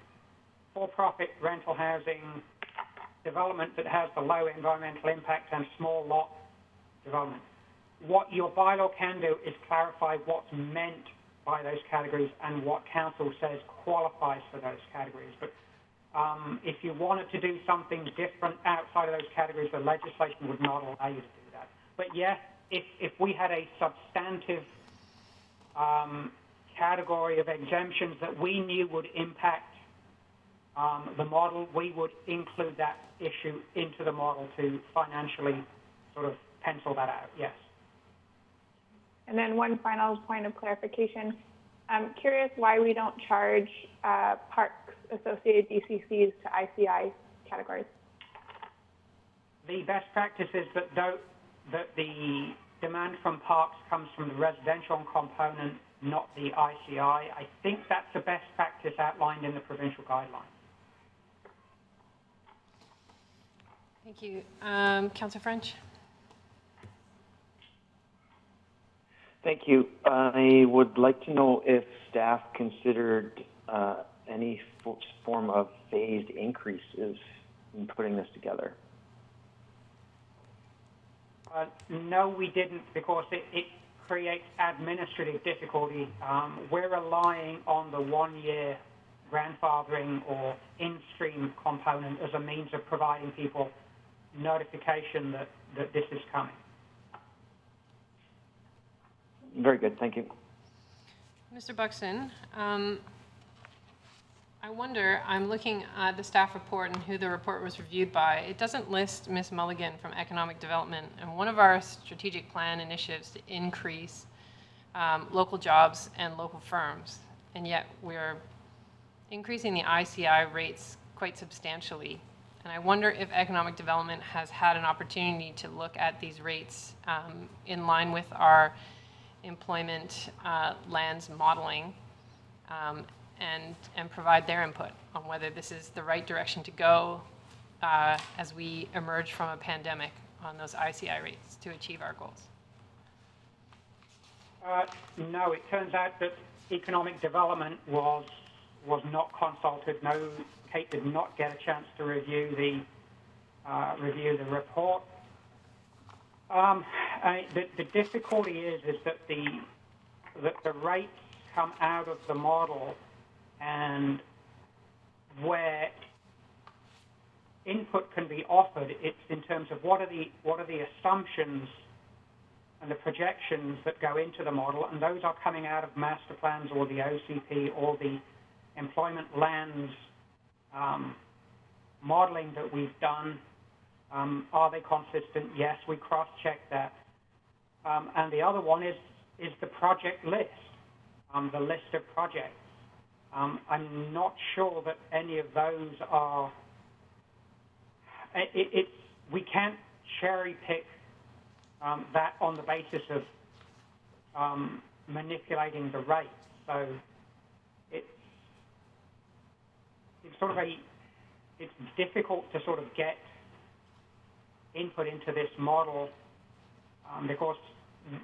for-profit rental housing, development that has the low environmental impact, and small lot development. What your bylaw can do is clarify what's meant by those categories and what council says qualifies for those categories. But if you wanted to do something different outside of those categories, the legislation would not allow you to do that. But yes, if we had a substantive category of exemptions that we knew would impact the model, we would include that issue into the model to financially sort of pencil that out, yes. And then one final point of clarification. I'm curious why we don't charge parks-associated DCCs to ICI categories. The best practice is that the demand from parks comes from the residential component, not the ICI. I think that's the best practice outlined in the provincial guidelines. Thank you. Councillor French? Thank you. I would like to know if staff considered any form of phased increases in putting this together. No, we didn't, because it creates administrative difficulty. We're relying on the one-year grandfathering or in-stream component as a means of providing people notification that this is coming. Very good, thank you. Mr. Buxton, I wonder, I'm looking at the staff report and who the report was reviewed by. It doesn't list Ms. Mulligan from Economic Development, and one of our strategic plan initiatives to increase local jobs and local firms, and yet we're increasing the ICI rates quite substantially. And I wonder if Economic Development has had an opportunity to look at these rates in line with our employment lands modeling and provide their input on whether this is the right direction to go as we emerge from a pandemic on those ICI rates to achieve our goals. No, it turns out that Economic Development was not consulted. No, Kate did not get a chance to review the report. The difficulty is that the rates come out of the model, and where input can be offered, it's in terms of what are the assumptions and the projections that go into the model, and those are coming out of master plans or the OCP or the employment lands modeling that we've done. Are they consistent? Yes, we cross-check that. And the other one is the project list, the list of projects. I'm not sure that any of those are. We can't cherry pick that on the basis of manipulating the rates. So it's sort of it's difficult to sort of get input into this model because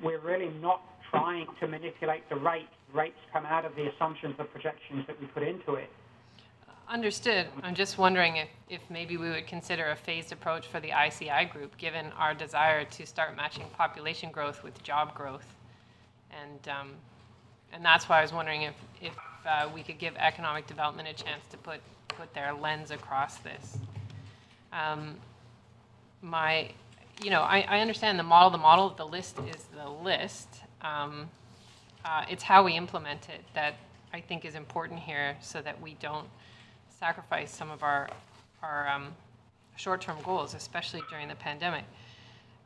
we're really not trying to manipulate the rate. Rates come out of the assumptions, the projections that we put into it. Understood. I'm just wondering if maybe we would consider a phased approach for the ICI group, given our desire to start matching population growth with job growth. And that's why I was wondering if we could give Economic Development a chance to put their lens across this. I understand the model, the list is the list. It's how we implement it that I think is important here so that we don't sacrifice some of our short-term goals, especially during the pandemic.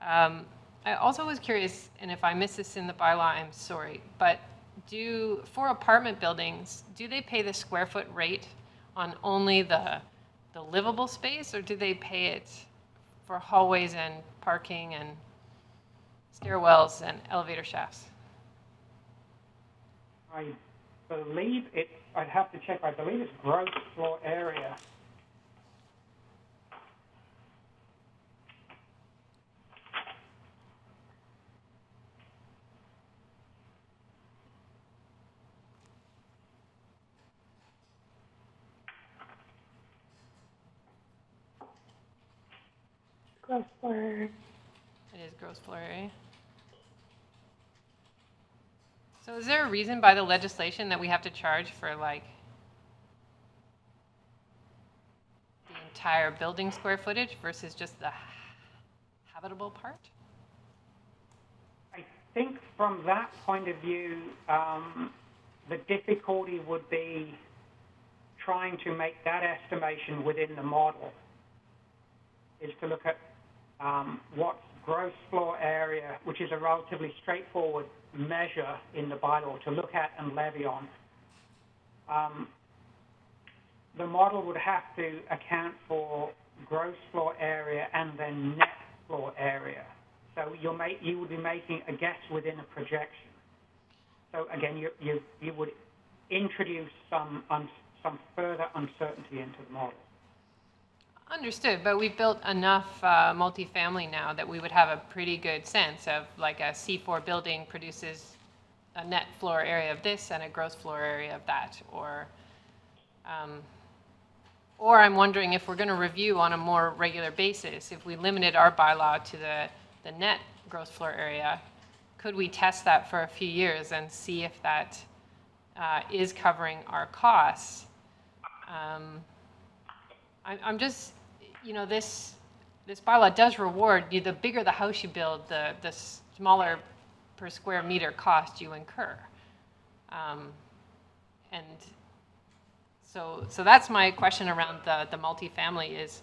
I also was curious, and if I missed this in the bylaw, I'm sorry, but for apartment buildings, do they pay the square foot rate on only the livable space, or do they pay it for hallways and parking and stairwells and elevator shafts? I believe it's, I'd have to check, I believe it's gross floor area. Gross floor. It is gross floor area. So is there a reason by the legislation that we have to charge for like the entire building square footage versus just the habitable part? I think from that point of view, the difficulty would be trying to make that estimation within the model, is to look at what's gross floor area, which is a relatively straightforward measure in the bylaw to look at and levy on. The model would have to account for gross floor area and then net floor area. So you would be making a guess within a projection. So again, you would introduce some further uncertainty into the model. Understood, but we've built enough multifamily now that we would have a pretty good sense of like a C4 building produces a net floor area of this and a gross floor area of that, or I'm wondering if we're going to review on a more regular basis, if we limited our bylaw to the net gross floor area, could we test that for a few years and see if that is covering our costs? I'm just, you know, this bylaw does reward you. The bigger the house you build, the smaller per square meter cost you incur. And so that's my question around the multifamily is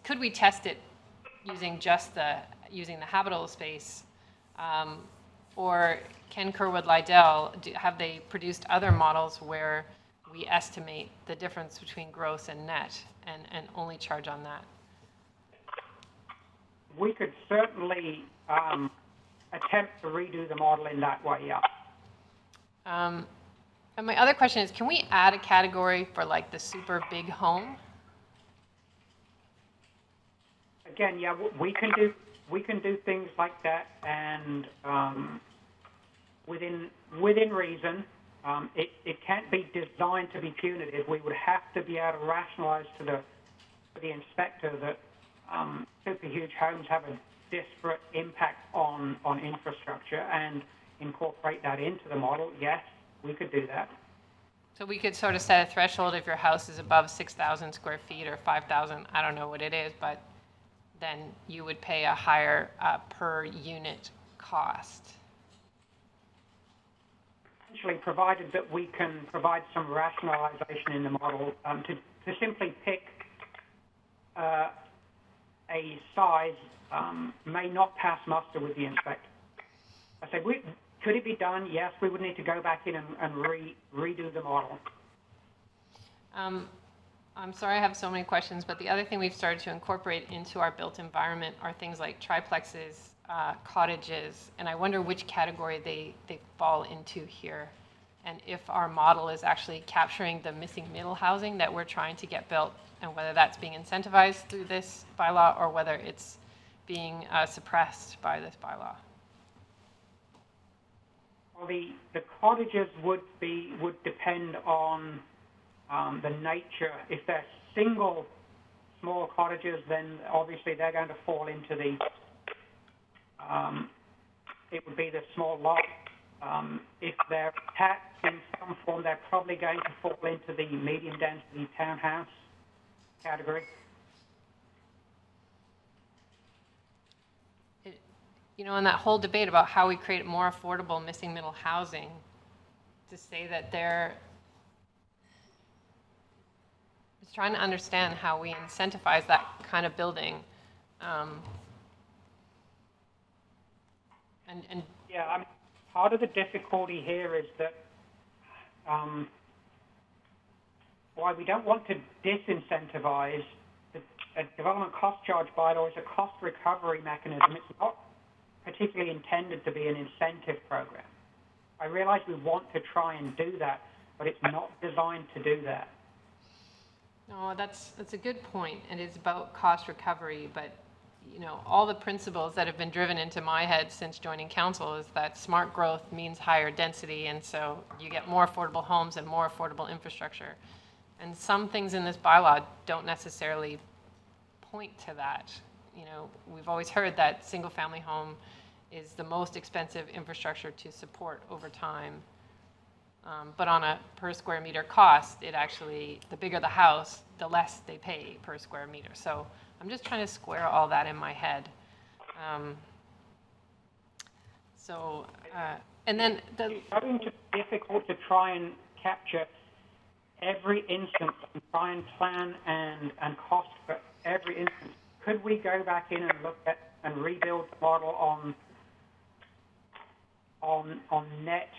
could we test it using just using the habitable space, or can Kerwood Lydell, have they produced other models where we estimate the difference between gross and net and only charge on that? We could certainly attempt to redo the model in that way, yeah. And my other question is, can we add a category for like the super big home? Again, yeah, we can do things like that, and within reason. It can't be designed to be punitive. We would have to be able to rationalize to the inspector that super huge homes have a disparate impact on infrastructure and incorporate that into the model. Yes, we could do that. So we could sort of set a threshold if your house is above 6,000 square feet or 5,000, I don't know what it is, but then you would pay a higher per unit cost. Provided that we can provide some rationalization in the model to simply pick a size may not pass muster with the inspector. I say, could it be done? Yes, we would need to go back in and redo the model. I'm sorry I have so many questions, but the other thing we've started to incorporate into our built environment are things like triplexes, cottages, and I wonder which category they fall into here, and if our model is actually capturing the missing middle housing that we're trying to get built, and whether that's being incentivized through this bylaw or whether it's being suppressed by this bylaw. Well, the cottages would depend on the nature. If they're single small cottages, then obviously they're going to fall into the it would be the small lot. If they're attached in some form, they're probably going to fall into the medium density townhouse category. You know, in that whole debate about how we create more affordable missing middle housing, to say that it's trying to understand how we incentivize that kind of building. And yeah, I mean, part of the difficulty here is that why we don't want to disincentivize a development cost charge bylaw is a cost recovery mechanism. It's not particularly intended to be an incentive program. I realize we want to try and do that, but it's not designed to do that. No, that's a good point. It is about cost recovery, but you know, all the principles that have been driven into my head since joining council is that smart growth means higher density, and so you get more affordable homes and more affordable infrastructure. And some things in this bylaw don't necessarily point to that. You know, we've always heard that single-family home is the most expensive infrastructure to support over time. But on a per square meter cost, it actually, the bigger the house, the less they pay per square meter. So I'm just trying to square all that in my head. And then it's going to be difficult to try and capture every instance and try and plan and cost for every instance. Could we go back in and look at and rebuild the model on net?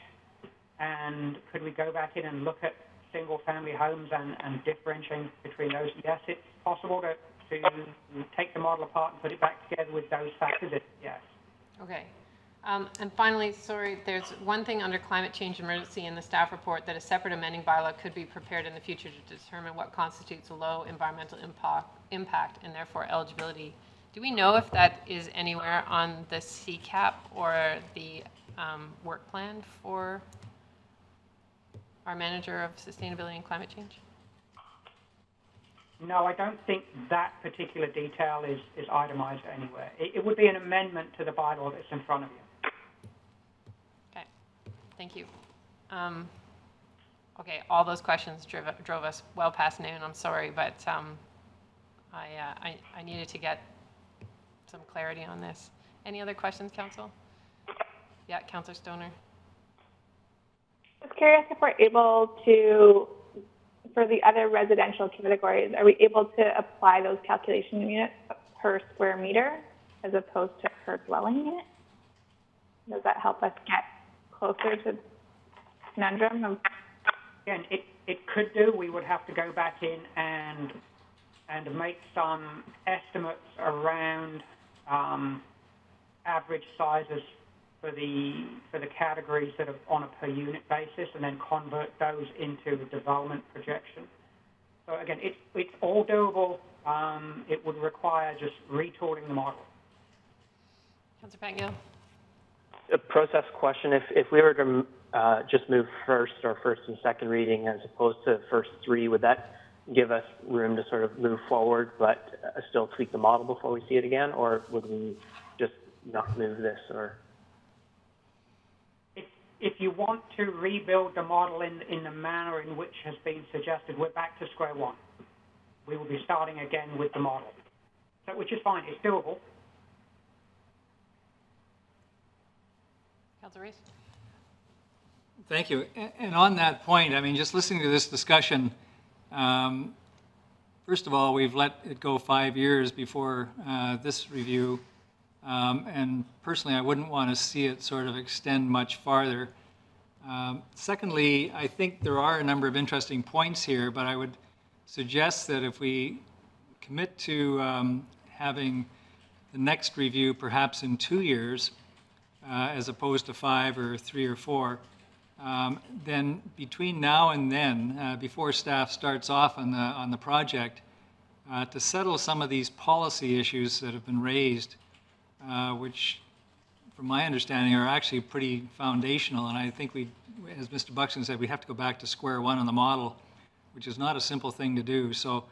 And could we go back in and look at single-family homes and differentiate between those? Yes, it's possible to take the model apart and put it back together with those factors. Yes. Okay. And finally, sorry, there's one thing under climate change emergency in the staff report that a separate amending bylaw could be prepared in the future to determine what constitutes a low environmental impact and therefore eligibility. Do we know if that is anywhere on the CCAP or the work plan for our manager of sustainability and climate change? No, I don't think that particular detail is itemized anywhere. It would be an amendment to the bylaw that's in front of you. Okay, thank you. Okay, all those questions drove us well past noon. I'm sorry, but I needed to get some clarity on this. Any other questions, Council? Yeah, Councillor Stoner. I was curious if we're able to, for the other residential categories, are we able to apply those calculation units per square meter as opposed to per dwelling unit? Does that help us get closer to the conundrum of? Again, it could do. We would have to go back in and make some estimates around average sizes for the categories that are on a per unit basis, and then convert those into a development projection. So again, it's all doable. It would require just retooling the model. Councillor Pangill. A process question: if we were to just move first and second reading as opposed to first three, would that give us room to sort of move forward but still tweak the model before we see it again, or would we just not move this? Or if you want to rebuild the model in the manner in which has been suggested, we're back to square one. We will be starting again with the model, so, which is fine. It's doable. Councillor Rees. Thank you. And on that point, I mean, just listening to this discussion, first of all, we've let it go 5 years before this review. And personally, I wouldn't want to see it sort of extend much farther. Secondly, I think there are a number of interesting points here, but I would suggest that if we commit to having the next review perhaps in 2 years, as opposed to 5 or 3 or 4, then between now and then, before staff starts off on the project, to settle some of these policy issues that have been raised, which, from my understanding, are actually pretty foundational. And I think we, as Mr. Buxton said, we have to go back to square one on the model, which is not a simple thing to do. So,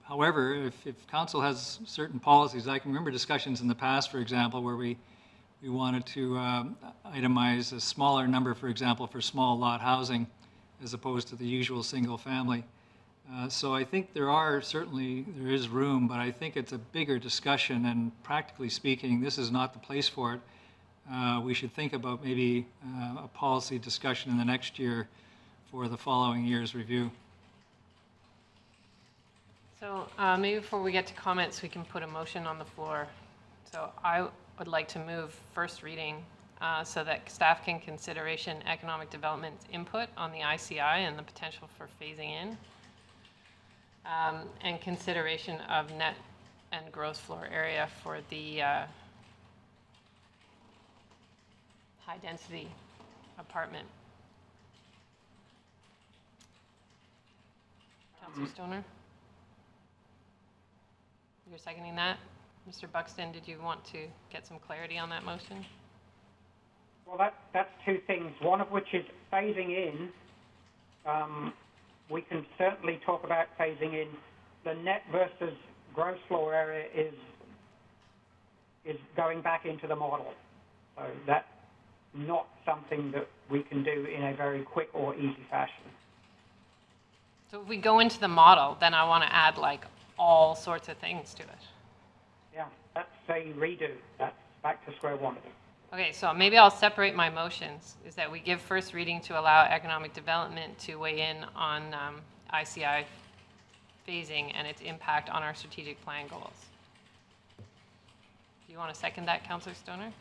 however, if council has certain policies, I can remember discussions in the past, for example, where we wanted to itemize a smaller number, for example, for small lot housing, as opposed to the usual single family. So I think there is room, but I think it's a bigger discussion, and practically speaking, this is not the place for it. We should think about maybe a policy discussion in the next year for the following year's review. So maybe before we get to comments, we can put a motion on the floor. So I would like to move first reading so that staff can consideration economic development input on the ICI and the potential for phasing in. and consideration of net and gross floor area for the high-density apartment. Councillor Stoner? You're seconding that? Mr. Buxton, did you want to get some clarity on that motion? Well, that's two things, one of which is phasing in. We can certainly talk about phasing in. The net versus gross floor area is going back into the model. So that's not something that we can do in a very quick or easy fashion. So if we go into the model, then I want to add like all sorts of things to it. Yeah, that's a redo. That's back to square one. Okay, so maybe I'll separate my motions, is that we give first reading to allow economic development to weigh in on ICI phasing and its impact on our strategic plan goals. Do you want to second that, Councillor Stoner?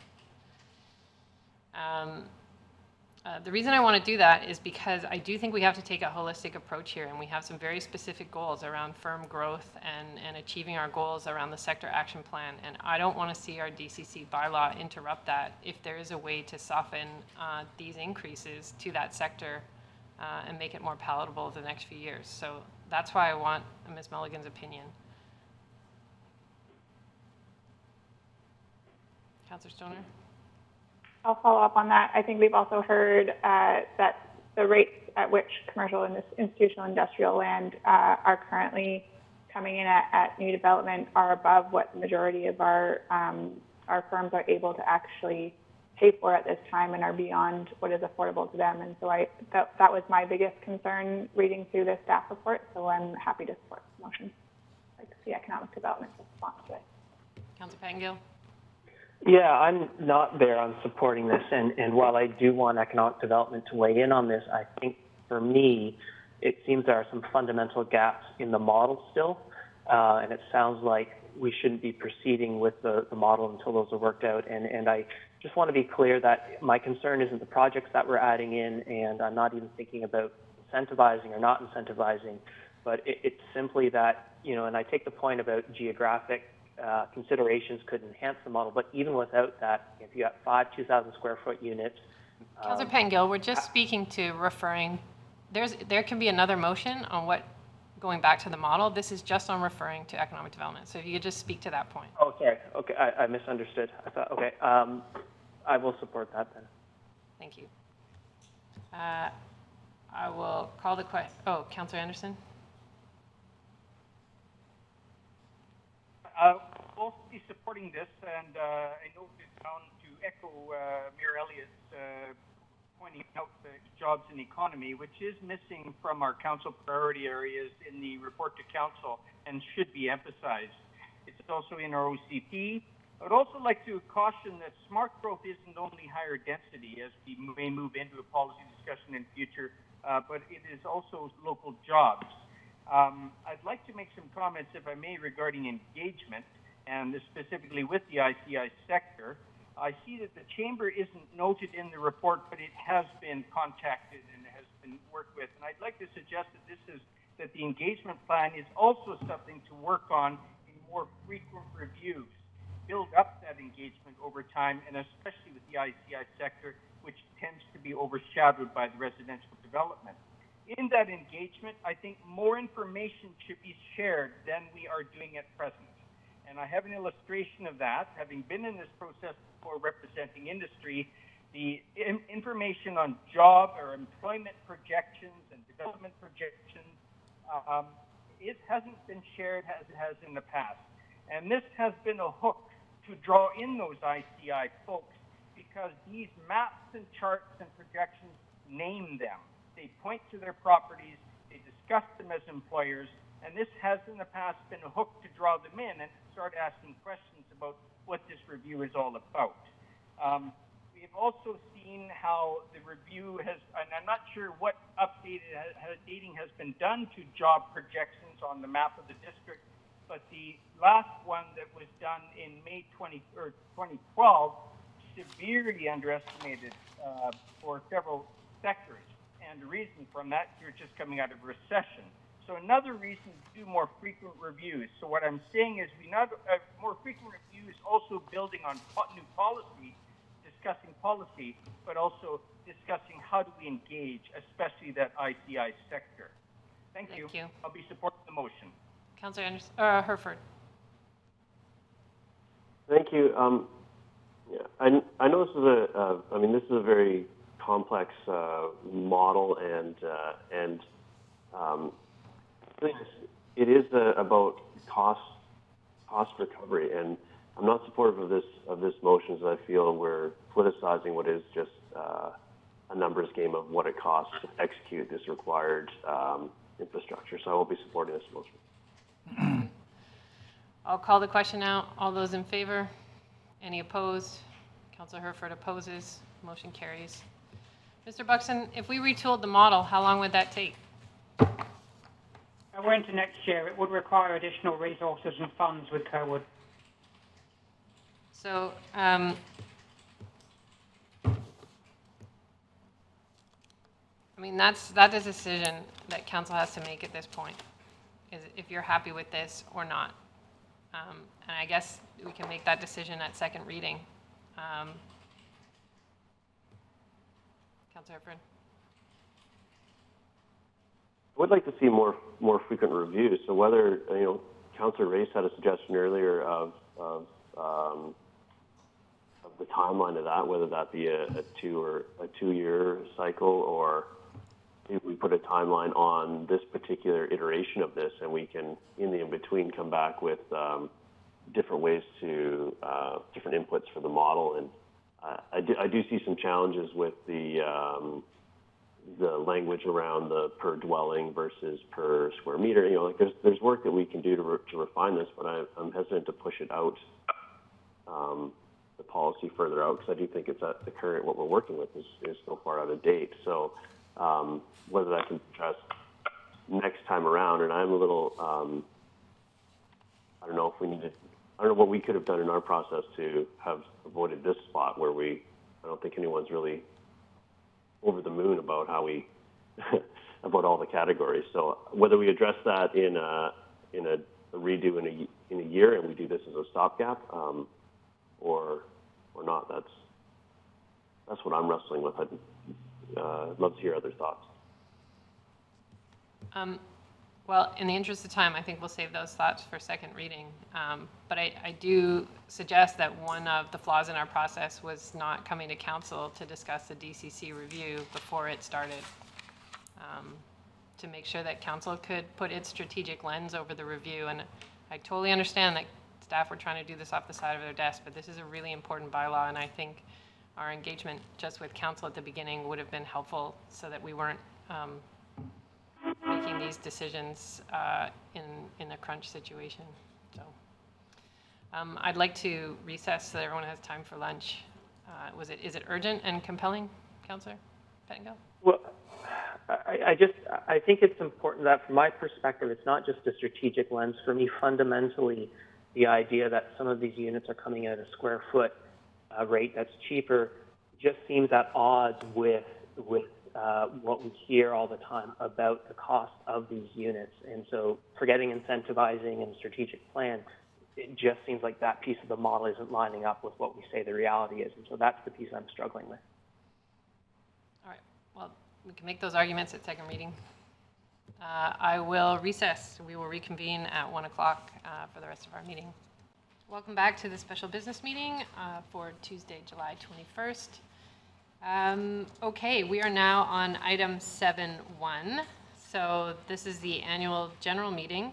The reason I want to do that is because I do think we have to take a holistic approach here, and we have some very specific goals around firm growth and achieving our goals around the sector action plan. And I don't want to see our DCC bylaw interrupt that if there is a way to soften these increases to that sector and make it more palatable over the next few years. So that's why I want Ms. Mulligan's opinion. Councillor Stoner? I'll follow up on that. I think we've also heard that the rates at which commercial and institutional industrial land are currently coming in at new development are above what the majority of our firms are able to actually pay for at this time and are beyond what is affordable to them. And so that was my biggest concern reading through the staff report. So I'm happy to support the motion. I'd like to see economic development response to it. Councillor Pettengill? Yeah, I'm not there on supporting this, and while I do want economic development to weigh in on this, I think for me, it seems there are some fundamental gaps in the model still, and it sounds like we shouldn't be proceeding with the model until those are worked out, and I just want to be clear that my concern isn't the projects that we're adding in, and I'm not even thinking about incentivizing or not incentivizing, but it's simply that, you know, and I take the point about geographic considerations could enhance the model, but even without that, if you have 5 2,000 square foot units. Councillor Pettengill, we're just speaking to referring, there can be another motion on what, going back to the model. This is just on referring to economic development. So if you could just speak to that point. Oh, sorry. Okay, I misunderstood. I thought, okay, I will support that then. Thank you. I will call the question. Oh, Councillor Anderson? We'll be supporting this, and I noted down to echo Mayor Elliott's pointing out the jobs and economy, which is missing from our council priority areas in the report to council and should be emphasized. It's also in our OCP. I would also like to caution that smart growth isn't only higher density, as we may move into a policy discussion in future, but it is also local jobs. I'd like to make some comments, if I may, regarding engagement, and specifically with the ICI sector. I see that the Chamber isn't noted in the report, but it has been contacted and has been worked with. And I'd like to suggest that the engagement plan is also something to work on in more frequent reviews, build up that engagement over time, and especially with the ICI sector, which tends to be overshadowed by the residential development. In that engagement, I think more information should be shared than we are doing at present. And I have an illustration of that. Having been in this process before representing industry, the information on job or employment projections and development projections, it hasn't been shared as it has in the past. And this has been a hook to draw in those ICI folks because these maps and charts and projections name them. They point to their properties, they discuss them as employers, and this has in the past been a hook to draw them in and start asking questions about what this review is all about. We've also seen how the review has, and I'm not sure what updating has been done to job projections on the map of the district, but the last one that was done in May 2012 severely underestimated for several sectors. And the reason from that, you're just coming out of a recession. So another reason to do more frequent reviews. So what I'm saying is we not more frequent reviews, also building on new policy, discussing policy, but also discussing how do we engage, especially that ICI sector. Thank you. I'll be supporting the motion. Councillor Herford. Thank you. Yeah, I know this is this is a very complex model, and it is about cost recovery, and I'm not supportive of this motion, as I feel we're politicizing what is just a numbers game of what it costs to execute this required infrastructure. So I won't be supporting this motion. I'll call the question out. All those in favor? Any opposed? Councillor Herford opposes. Motion carries. Mr. Buxton, if we retooled the model, how long would that take? We're into next year. It would require additional resources and funds with Kerwood. So, that's a decision that council has to make at this point, is if you're happy with this or not. And I guess we can make that decision at second reading. Councillor Herford. I would like to see more frequent reviews. So whether Councillor Race had a suggestion earlier of the timeline of that, whether that be a 2-year cycle, or if we put a timeline on this particular iteration of this, and we can in the in-between come back with different ways to different inputs for the model. And I do see some challenges with the language around the per dwelling versus per square meter. There's work that we can do to refine this, but I'm hesitant to push it out, the policy further out, because I do think it's at the current, what we're working with is so far out of date. So whether that can be addressed next time around, and I'm a little, I don't know what we could have done in our process to have avoided this spot where I don't think anyone's really over the moon about how we, about all the categories. So whether we address that in a redo in a year, and we do this as a stopgap, or not, that's what I'm wrestling with. I'd love to hear other thoughts. Well, in the interest of time, I think we'll save those thoughts for second reading. But I do suggest that one of the flaws in our process was not coming to council to discuss the DCC review before it started, to make sure that council could put its strategic lens over the review. And I totally understand that staff were trying to do this off the side of their desk, but this is a really important bylaw, and I think our engagement just with council at the beginning would have been helpful so that we weren't making these decisions in a crunch situation. So I'd like to recess so that everyone has time for lunch. Is it urgent and compelling, Councillor Pettengill? Well, I think it's important that from my perspective, it's not just a strategic lens. For me, fundamentally, the idea that some of these units are coming at a square foot rate that's cheaper just seems at odds with what we hear all the time about the cost of these units. And so forgetting incentivizing and strategic plan, it just seems like that piece of the model isn't lining up with what we say the reality is. And so that's the piece I'm struggling with. All right. Well, we can make those arguments at second reading. I will recess. We will reconvene at 1 o'clock for the rest of our meeting. Welcome back to the special business meeting for Tuesday, July 21st. Okay, we are now on item 7.1. So this is the annual general meeting.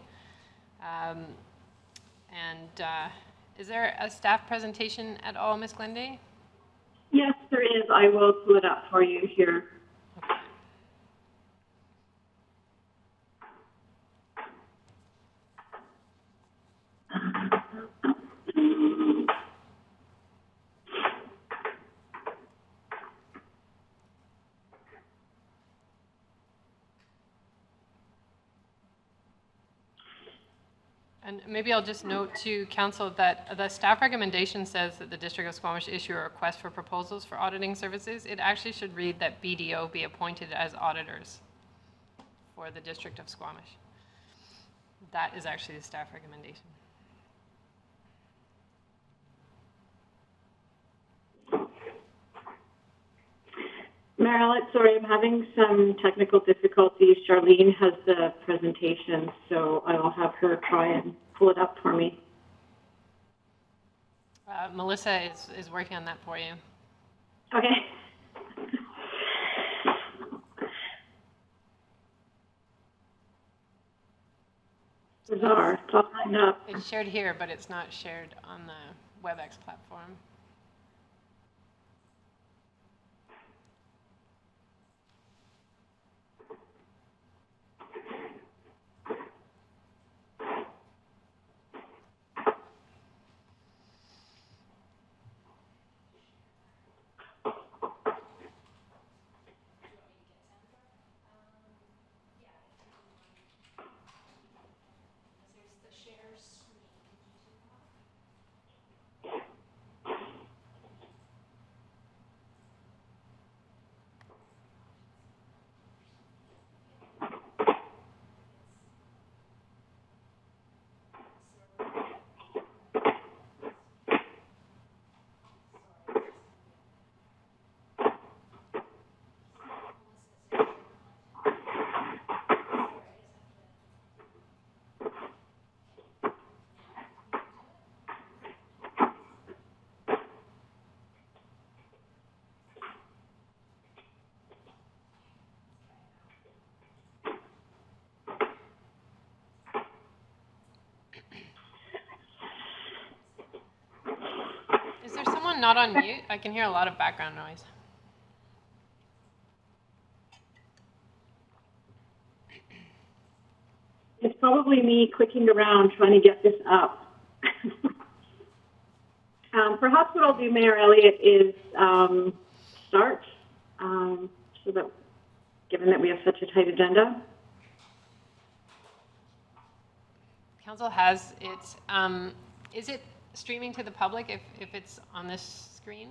Is there a staff presentation at all, Ms. Glenday? Yes, there is. I will pull it up for you here. And maybe I'll just note to council that the staff recommendation says that the District of Squamish issue a request for proposals for auditing services. It actually should read that BDO be appointed as auditors for the District of Squamish. That is actually the staff recommendation. Marilyn, sorry, I'm having some technical difficulties. Charlene has the presentation, so I will have her try and pull it up for me. Melissa is working on that for you. Okay. Bizarre. It's all lined up. It's shared here, but it's not shared on the WebEx platform. Is there someone not on mute? I can hear a lot of background noise. It's probably me clicking around trying to get this up. Perhaps what I'll do, Mayor Elliott, is start, so that, given that we have such a tight agenda. Council has it. Is it streaming to the public if it's on this screen?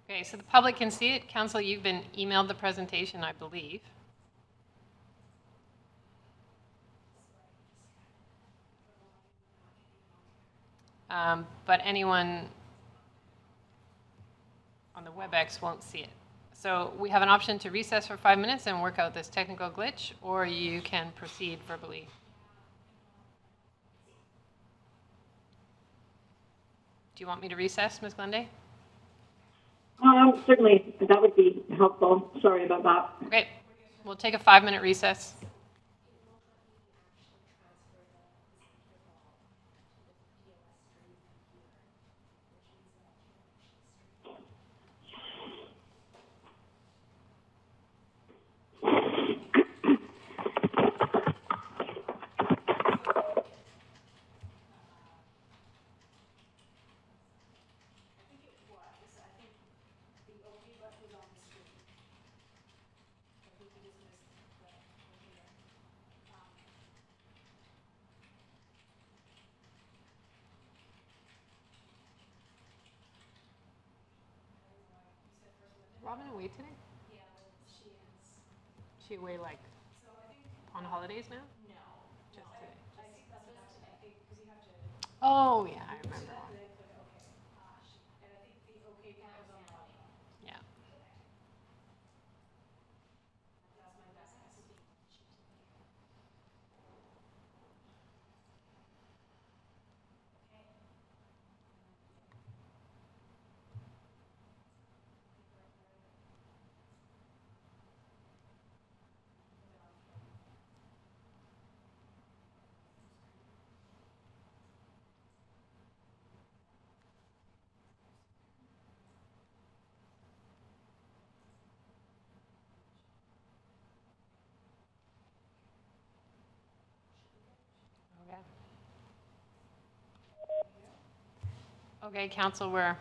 Okay, so the public can see it. Council, you've been emailed the presentation, I believe. But anyone on the WebEx won't see it. So we have an option to recess for 5 minutes and work out this technical glitch, or you can proceed verbally. Do you want me to recess, Ms. Glenday? Certainly, that would be helpful. Sorry about that. Okay, we'll take a 5-minute recess. Robin away today? Yeah, she is. She away like on holidays now? No. Just today. I think that's just today. I think because you have to. Oh yeah, I remember. And I think the okay part was on Robin. Yeah. That's my best guess. Okay, Council, we're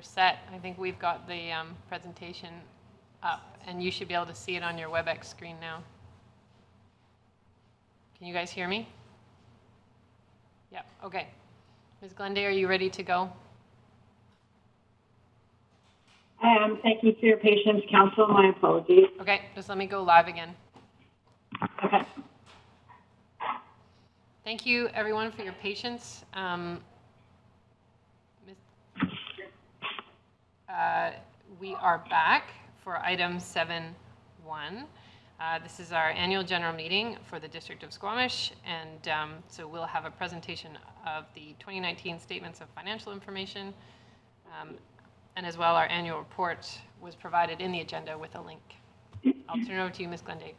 set. I think we've got the presentation up, and you should be able to see it on your WebEx screen now. Can you guys hear me? Yep, okay. Ms. Glenday, are you ready to go? I am. Thank you for your patience, Council. My apologies. Okay, just let me go live again. Okay. Thank you, everyone, for your patience. We are back for item 7.1. This is our annual general meeting for the District of Squamish, and so we'll have a presentation of the 2019 statements of financial information, and as well our annual report was provided in the agenda with a link. I'll turn it over to you, Ms. Glenday.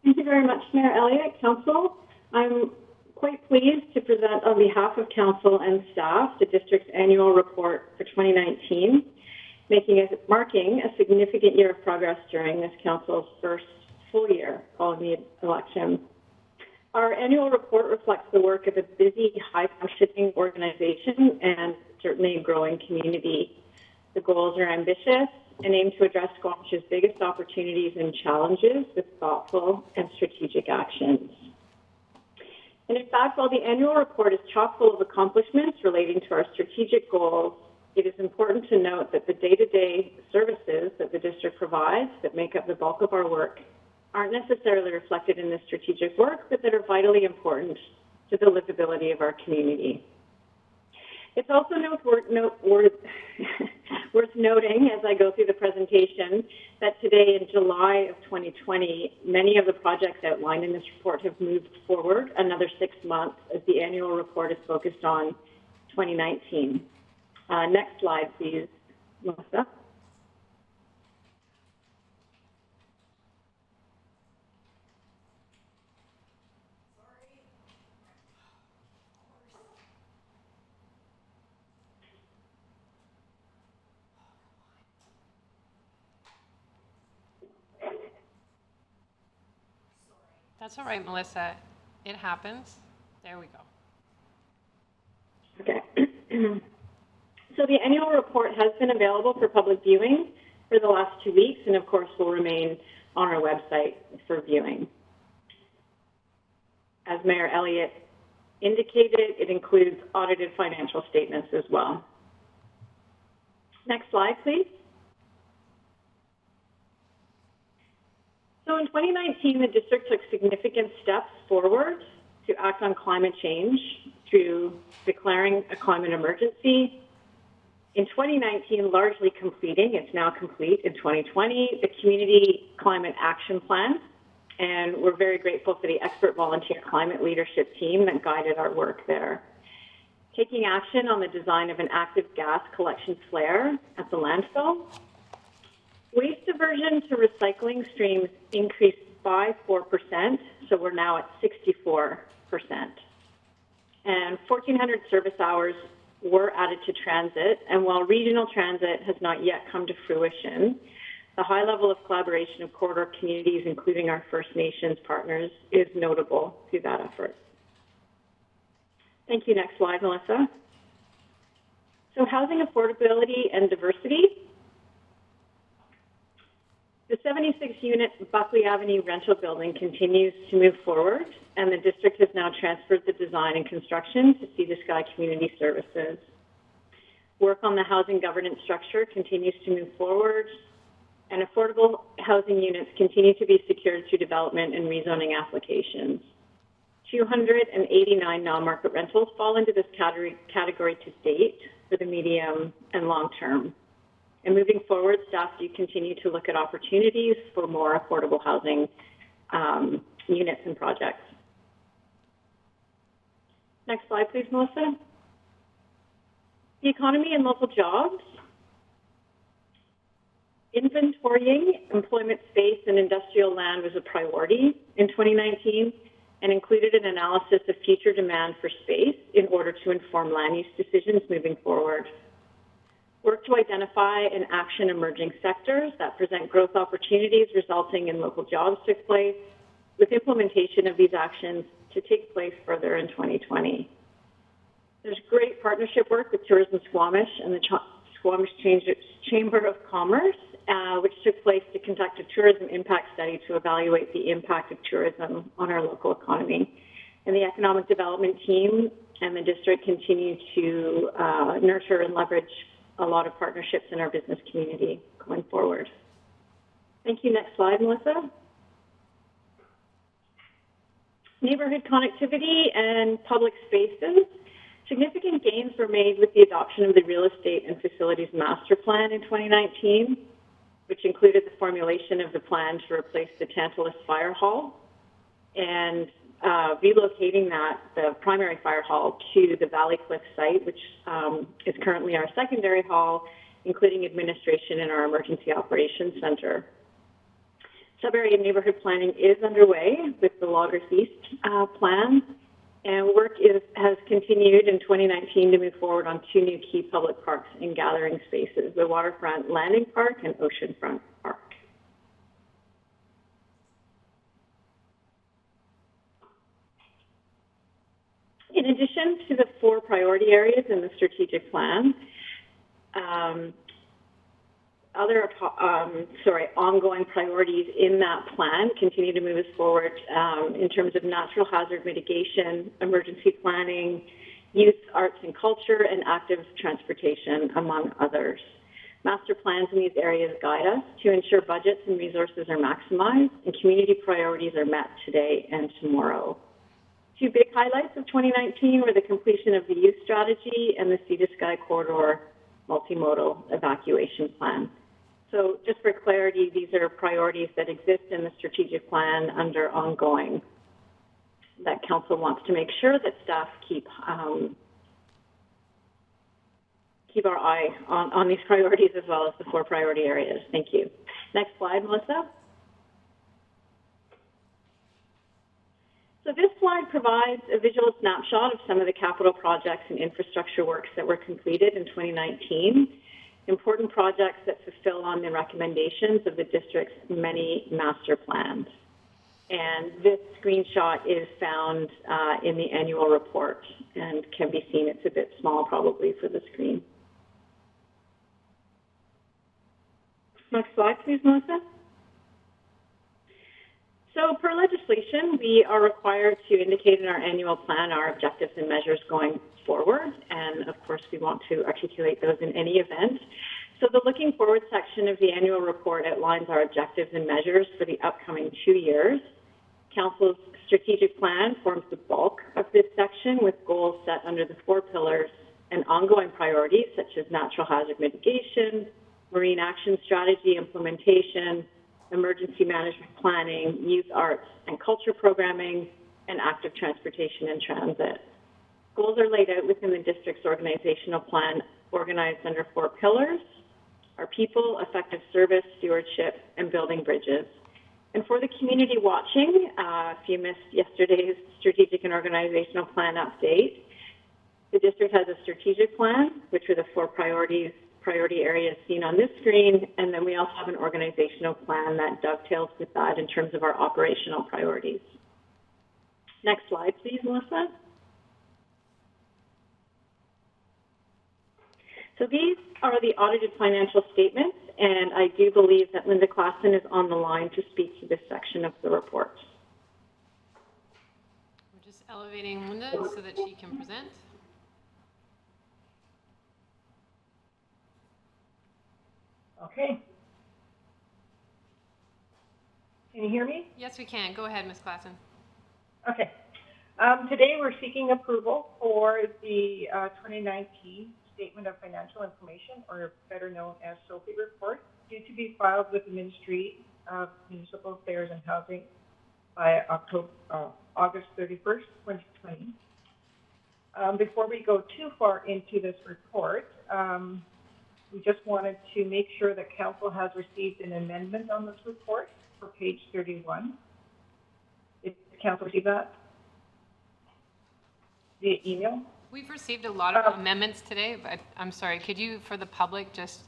Thank you very much, Mayor Elliott, Council. I'm quite pleased to present on behalf of Council and staff the District's annual report for 2019, marking a significant year of progress during this Council's first full year following the election. Our annual report reflects the work of a busy, high-functioning organization and certainly a growing community. The goals are ambitious and aim to address Squamish's biggest opportunities and challenges with thoughtful and strategic actions. And in fact, while the annual report is chock full of accomplishments relating to our strategic goals, it is important to note that the day-to-day services that the district provides that make up the bulk of our work aren't necessarily reflected in this strategic work, but that are vitally important to the livability of our community. It's also worth noting as I go through the presentation that today in July of 2020, many of the projects outlined in this report have moved forward another 6 months as the annual report is focused on 2019. Next slide, please, Melissa. That's all right, Melissa. It happens. There we go. Okay. So the annual report has been available for public viewing for the last 2 weeks and of course will remain on our website for viewing. As Mayor Elliott indicated, it includes audited financial statements as well. Next slide, please. So in 2019, the district took significant steps forward to act on climate change through declaring a climate emergency. In 2019, largely completing, it's now complete in 2020, the Community Climate Action Plan. And we're very grateful for the expert volunteer climate leadership team that guided our work there. Taking action on the design of an active gas collection flare at the landfill. Waste diversion to recycling streams increased by 4%, so we're now at 64%. And 1,400 service hours were added to transit, and while regional transit has not yet come to fruition, the high level of collaboration of corridor communities, including our First Nations partners, is notable through that effort. Thank you. Next slide, Melissa. So housing affordability and diversity. The 76-unit Buckley Avenue rental building continues to move forward, and the district has now transferred the design and construction to Sea to Sky Community Services. Work on the housing governance structure continues to move forward, and affordable housing units continue to be secured through development and rezoning applications. 289 non-market rentals fall into this category to date for the medium and long term. And moving forward, staff do continue to look at opportunities for more affordable housing units and projects. Next slide, please, Melissa. The economy and local jobs. Inventorying employment space and industrial land was a priority in 2019 and included an analysis of future demand for space in order to inform land use decisions moving forward. Work to identify and action emerging sectors that present growth opportunities resulting in local jobs took place, with implementation of these actions to take place further in 2020. There's great partnership work with Tourism Squamish and the Squamish Chamber of Commerce, which took place to conduct a tourism impact study to evaluate the impact of tourism on our local economy. And the economic development team and the district continue to nurture and leverage a lot of partnerships in our business community going forward. Thank you. Next slide, Melissa. Neighborhood connectivity and public spaces. Significant gains were made with the adoption of the Real Estate and Facilities Master Plan in 2019, which included the formulation of the plan to replace the Tantalus Fire Hall and relocating the primary fire hall to the Valley Cliff site, which is currently our secondary hall, including administration in our Emergency Operations Center. Sub-area neighborhood planning is underway with the Loggers East plan, and work has continued in 2019 to move forward on 2 new key public parks and gathering spaces, the Waterfront Landing Park and Oceanfront Park. In addition to the 4 priority areas in the strategic plan, ongoing priorities in that plan continue to move us forward in terms of natural hazard mitigation, emergency planning, youth, arts and culture, and active transportation, among others. Master plans in these areas guide us to ensure budgets and resources are maximized and community priorities are met today and tomorrow. 2 big highlights of 2019 were the completion of the youth strategy and the Sea to Sky Corridor multimodal evacuation plan. So just for clarity, these are priorities that exist in the strategic plan under ongoing that Council wants to make sure that staff keep our eye on these priorities as well as the 4 priority areas. Thank you. Next slide, Melissa. So this slide provides a visual snapshot of some of the capital projects and infrastructure works that were completed in 2019. Important projects that fulfill on the recommendations of the district's many master plans. And this screenshot is found in the annual report and can be seen. It's a bit small probably for the screen. Next slide, please, Melissa. So per legislation, we are required to indicate in our annual plan our objectives and measures going forward. And of course, we want to articulate those in any event. So the looking forward section of the annual report outlines our objectives and measures for the upcoming 2 years. Council's strategic plan forms the bulk of this section with goals set under the 4 pillars and ongoing priorities such as natural hazard mitigation, marine action strategy implementation, emergency management planning, youth arts and culture programming, and active transportation and transit. Goals are laid out within the district's organizational plan organized under 4 pillars: our people, effective service, stewardship, and building bridges. And for the community watching, if you missed yesterday's strategic and organizational plan update, the district has a strategic plan, which are the 4 priority areas seen on this screen, and then we also have an organizational plan that dovetails with that in terms of our operational priorities. Next slide, please, Melissa. So these are the audited financial statements, and I do believe that Linda Klassen is on the line to speak to this section of the report. We're just elevating Linda so that she can present. Okay. Can you hear me? Yes, we can. Go ahead, Ms. Klassen. Okay. Today we're seeking approval for the 2019 Statement of Financial Information, or better known as SOFI report, due to be filed with the Ministry of Municipal Affairs and Housing by August 31st, 2020. Before we go too far into this report, we just wanted to make sure that Council has received an amendment on this report for page 31. Did Council receive that via email? We've received a lot of amendments today, but I'm sorry, could you, for the public, just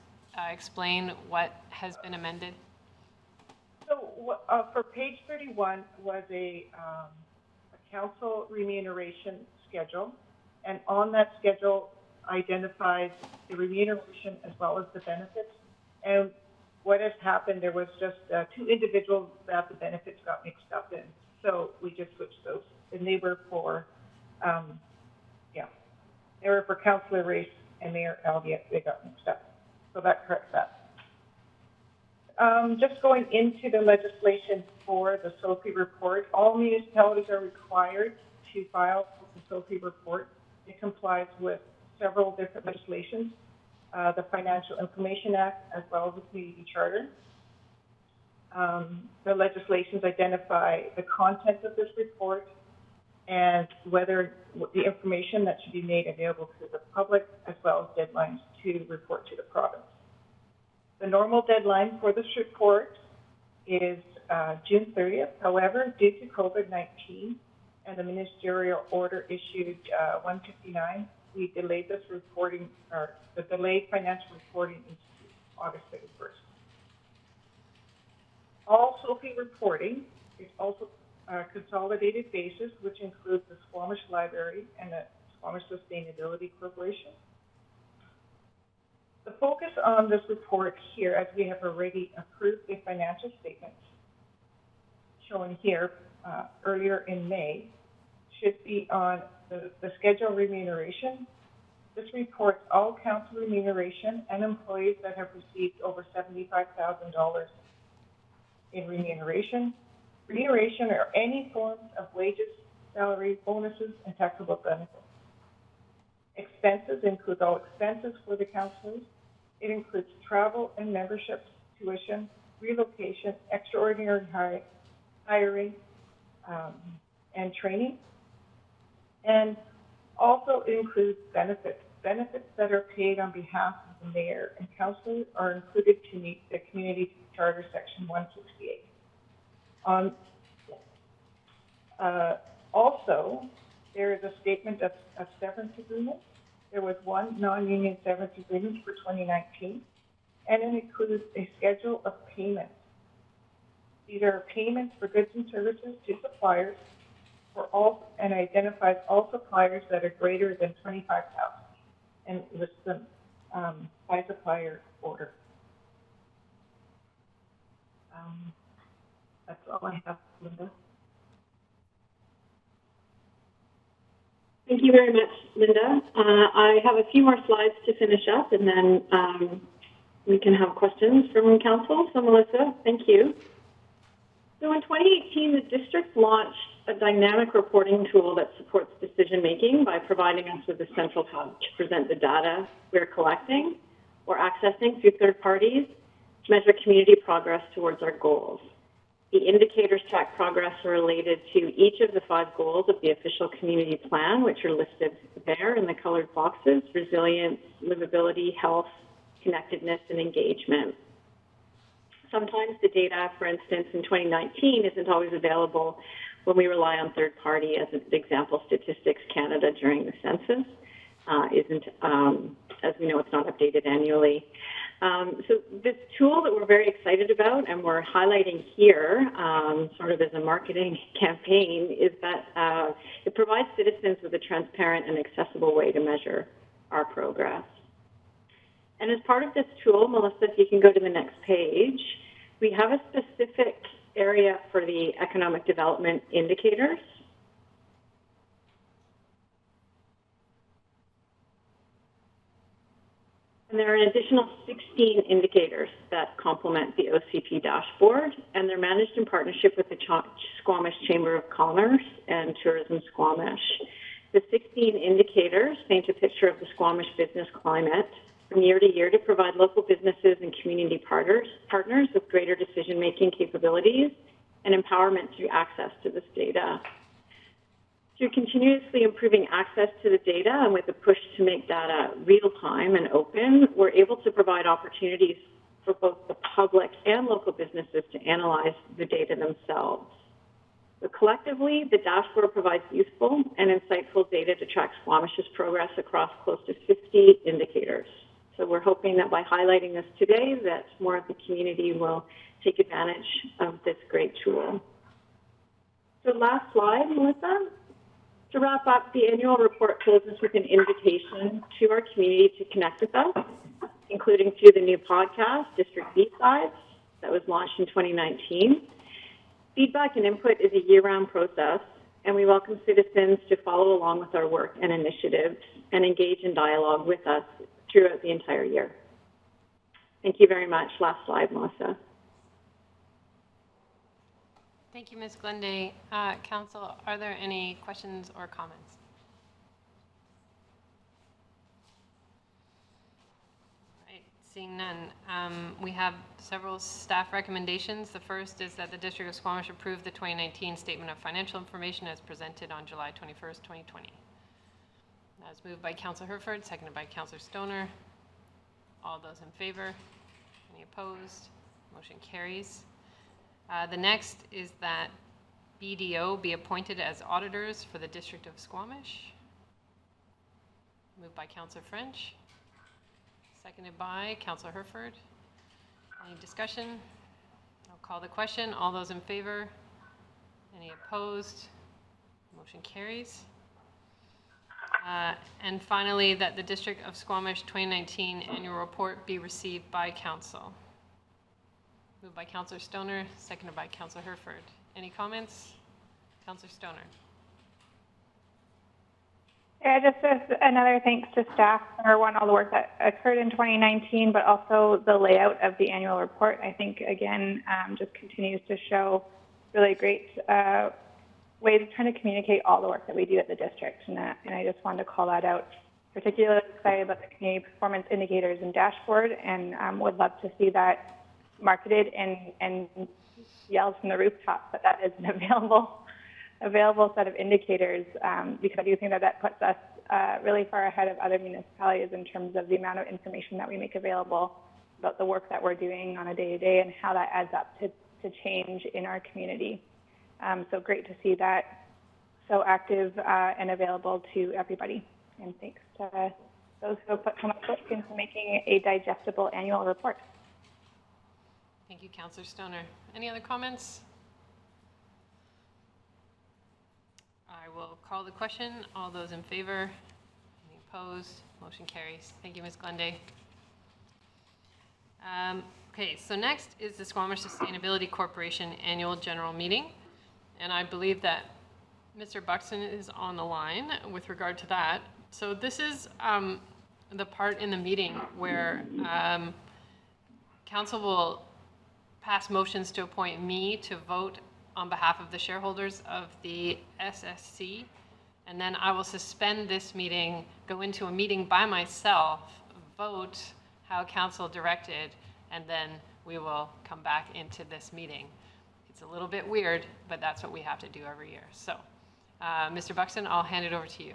explain what has been amended? So for page 31 was a council remuneration schedule, and on that schedule identifies the remuneration as well as the benefits. And what has happened, there was just 2 individuals that the benefits got mixed up in. So we just switched those, and they were for, they were for Councillor Race and Mayor Elliott. They got mixed up. So that corrects that. Just going into the legislation for the SOFI report, all municipalities are required to file the SOFI report. It complies with several different legislations, the Financial Information Act, as well as the Community Charter. The legislations identify the content of this report and whether the information that should be made available to the public, as well as deadlines to report to the province. The normal deadline for this report is June 30th. However, due to COVID-19 and the ministerial order issued 159, we delayed this reporting, or the delayed financial reporting into August 31st. All SOFI reporting is also a consolidated basis, which includes the Squamish Library and the Squamish Sustainability Corporation. The focus on this report here, as we have already approved the financial statements shown here earlier in May, should be on the scheduled remuneration. This reports all council remuneration and employees that have received over $75,000 in remuneration. Remuneration are any forms of wages, salary, bonuses, and taxable benefits. Expenses include all expenses for the councillors. It includes travel and memberships, tuition, relocation, extraordinary hiring, and training. And also it includes benefits. Benefits that are paid on behalf of the mayor and councillors are included to meet the Community Charter Section 168. Also, there is a statement of severance agreement. There was one non-union severance agreement for 2019, and it includes a schedule of payments. These are payments for goods and services to suppliers for all, and identifies all suppliers that are greater than 25,000, and lists them by supplier order. That's all I have, Linda. Thank you very much, Linda. I have a few more slides to finish up, and then we can have questions from council. So, Melissa, thank you. So in 2018, the district launched a dynamic reporting tool that supports decision-making by providing us with a central hub to present the data we're collecting or accessing through third parties to measure community progress towards our goals. The indicators track progress related to each of the 5 goals of the official community plan, which are listed there in the colored boxes: resilience, livability, health, connectedness, and engagement. Sometimes the data, for instance, in 2019 isn't always available when we rely on third party. As an example, Statistics Canada during the census isn't, as we know, it's not updated annually. So this tool that we're very excited about and we're highlighting here, sort of as a marketing campaign, is that it provides citizens with a transparent and accessible way to measure our progress. And as part of this tool, Melissa, if you can go to the next page, we have a specific area for the economic development indicators. And there are an additional 16 indicators that complement the OCP dashboard, and they're managed in partnership with the Squamish Chamber of Commerce and Tourism Squamish. The 16 indicators paint a picture of the Squamish business climate from year to year to provide local businesses and community partners with greater decision-making capabilities and empowerment through access to this data. Through continuously improving access to the data and with a push to make data real-time and open, we're able to provide opportunities for both the public and local businesses to analyze the data themselves. But collectively, the dashboard provides useful and insightful data to track Squamish's progress across close to 50 indicators. So we're hoping that by highlighting this today, that more of the community will take advantage of this great tool. So last slide, Melissa. To wrap up, the annual report closes with an invitation to our community to connect with us, including through the new podcast, District B-Sides, that was launched in 2019. Feedback and input is a year-round process, and we welcome citizens to follow along with our work and initiatives and engage in dialogue with us throughout the entire year. Thank you very much. Last slide, Melissa. Thank you, Ms. Glenday. Council, are there any questions or comments? Right, seeing none. We have several staff recommendations. The first is that the District of Squamish approve the 2019 Statement of Financial Information as presented on July 21st, 2020. That was moved by Councillor Herford, seconded by Councillor Stoner. All those in favor? Any opposed? Motion carries. The next is that BDO be appointed as auditors for the District of Squamish. Moved by Councillor French, seconded by Councillor Herford. Any discussion? I'll call the question. All those in favor? Any opposed? Motion carries. And finally, that the District of Squamish 2019 annual report be received by Council. Moved by Councillor Stoner, seconded by Councillor Herford. Any comments? Councillor Stoner. Yeah, just as another thanks to staff for all the work that occurred in 2019, but also the layout of the annual report. I think, again, just continues to show really great ways of trying to communicate all the work that we do at the district. And I just wanted to call that out. Particularly excited about the community performance indicators and dashboard, and would love to see that marketed and yelled from the rooftop that is an available set of indicators, because I do think that puts us really far ahead of other municipalities in terms of the amount of information that we make available about the work that we're doing on a day-to-day and how that adds up to change in our community. So great to see that so active and available to everybody. And thanks to those who have put so much work into making a digestible annual report. Thank you, Councillor Stoner. Any other comments? I will call the question. All those in favor? Any opposed? Motion carries. Thank you, Ms. Glenday. Okay, so next is the Squamish Sustainability Corporation Annual General Meeting. And I believe that Mr. Buxton is on the line with regard to that. So this is the part in the meeting where Council will pass motions to appoint me to vote on behalf of the shareholders of the SSC, and then I will suspend this meeting, go into a meeting by myself, vote how Council directed, and then we will come back into this meeting. It's a little bit weird, but that's what we have to do every year. So, Mr. Buxton, I'll hand it over to you.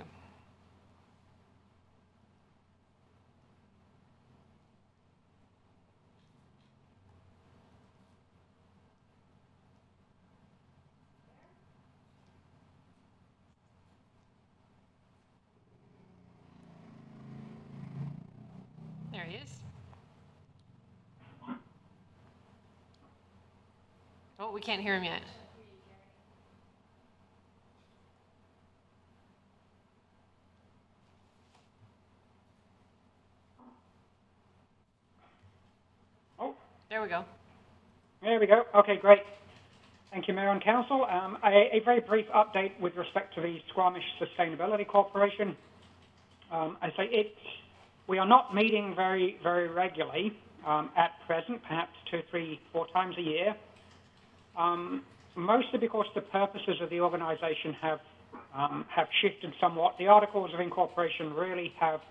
There he is. Oh, we can't hear him yet. Oh. There we go. There we go. Okay, great. Thank you, Mayor and Council. A very brief update with respect to the Squamish Sustainability Corporation. We are not meeting very, very regularly at present, perhaps 2, 3, 4 times a year, mostly because the purposes of the organization have shifted somewhat. The Articles of Incorporation really have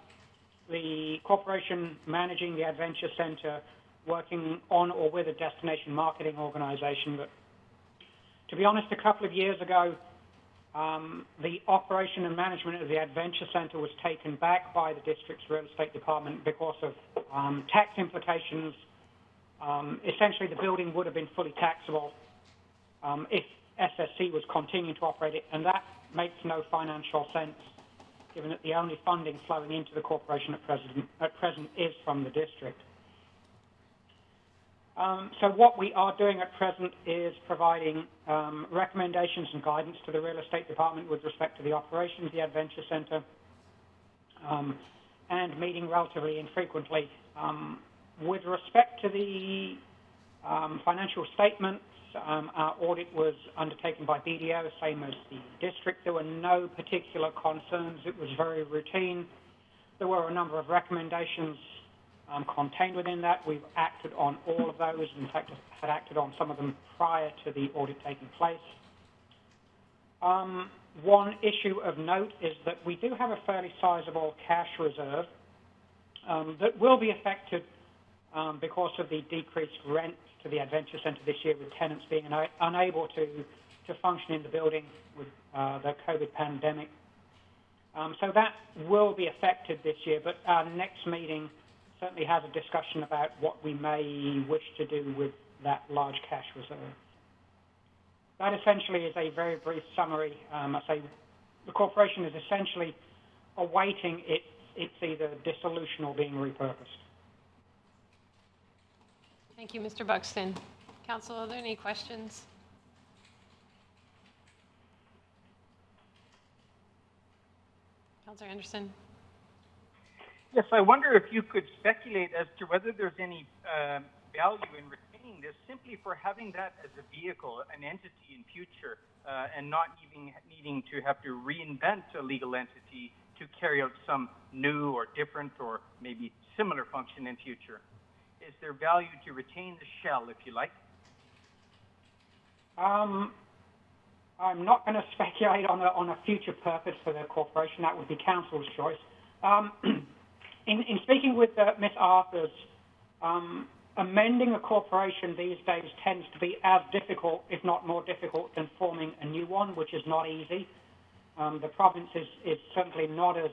the corporation managing the Adventure Center, working on or with a destination marketing organization. But to be honest, a couple of years ago, the operation and management of the Adventure Center was taken back by the district's real estate department because of tax implications. Essentially, the building would have been fully taxable if SSC was continuing to operate it, and that makes no financial sense, given that the only funding flowing into the corporation at present is from the district. So what we are doing at present is providing recommendations and guidance to the real estate department with respect to the operations of the Adventure Center, and meeting relatively infrequently. With respect to the financial statements, our audit was undertaken by BDO, same as the district. There were no particular concerns. It was very routine. There were a number of recommendations contained within that. We've acted on all of those. In fact, had acted on some of them prior to the audit taking place. One issue of note is that we do have a fairly sizable cash reserve that will be affected because of the decreased rent to the Adventure Centre this year, with tenants being unable to function in the building with the COVID pandemic. So that will be affected this year, but our next meeting certainly has a discussion about what we may wish to do with that large cash reserve. That essentially is a very brief summary. I say the corporation is essentially awaiting its either dissolution or being repurposed. Thank you, Mr. Buxton. Council, are there any questions? Councillor Anderson? Yes, I wonder if you could speculate as to whether there's any value in retaining this simply for having that as a vehicle, an entity in future, and not even needing to have to reinvent a legal entity to carry out some new or different or maybe similar function in future. Is there value to retain the shell, if you like? I'm not going to speculate on a future purpose for the corporation. That would be council's choice. In speaking with Ms. Arthurs, amending a corporation these days tends to be as difficult, if not more difficult, than forming a new one, which is not easy. The province is certainly not as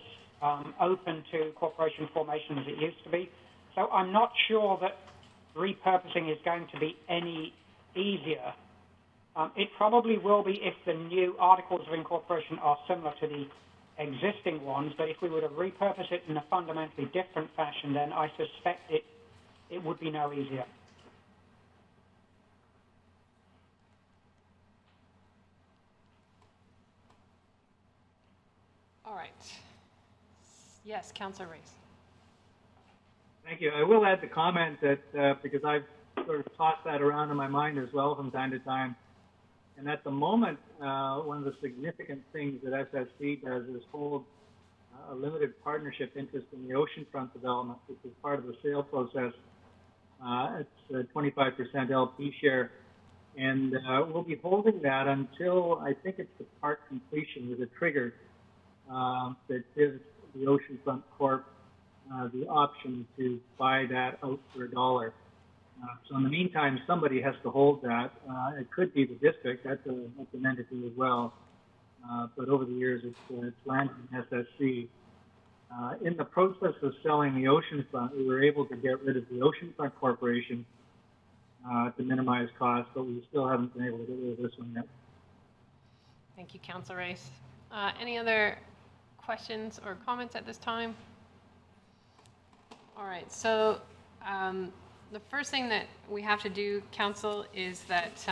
open to corporation formation as it used to be. So I'm not sure that repurposing is going to be any easier. It probably will be if the new articles of incorporation are similar to the existing ones, but if we were to repurpose it in a fundamentally different fashion, then I suspect it would be no easier. All right. Yes, Councillor Race. Thank you. I will add the comment that, because I've sort of tossed that around in my mind as well from time to time, and at the moment, one of the significant things that SSC does is hold a limited partnership interest in the oceanfront development, which is part of the sale process. It's a 25% LP share, and we'll be holding that until I think it's the part completion with a trigger that gives the Oceanfront Corp the option to buy that out for $1. So in the meantime, somebody has to hold that. It could be the district. That's an entity as well. But over the years, it's landed in SSC. In the process of selling the Oceanfront, we were able to get rid of the Oceanfront Corporation to minimize costs, but we still haven't been able to get rid of this one yet. Thank you, Councillor Race. Any other questions or comments at this time? All right, so the first thing that we have to do, Council, is that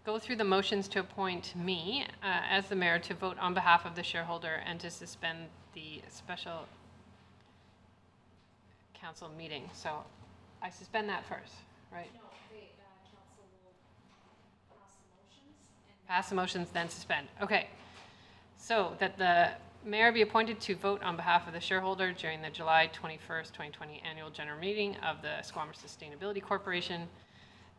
go through the motions to appoint me as the mayor to vote on behalf of the shareholder and to suspend the special council meeting. So I suspend that first, right? No, council will pass the motions. Pass the motions, then suspend. Okay. So that the mayor be appointed to vote on behalf of the shareholder during the July 21st, 2020 annual general meeting of the Squamish Sustainability Corporation.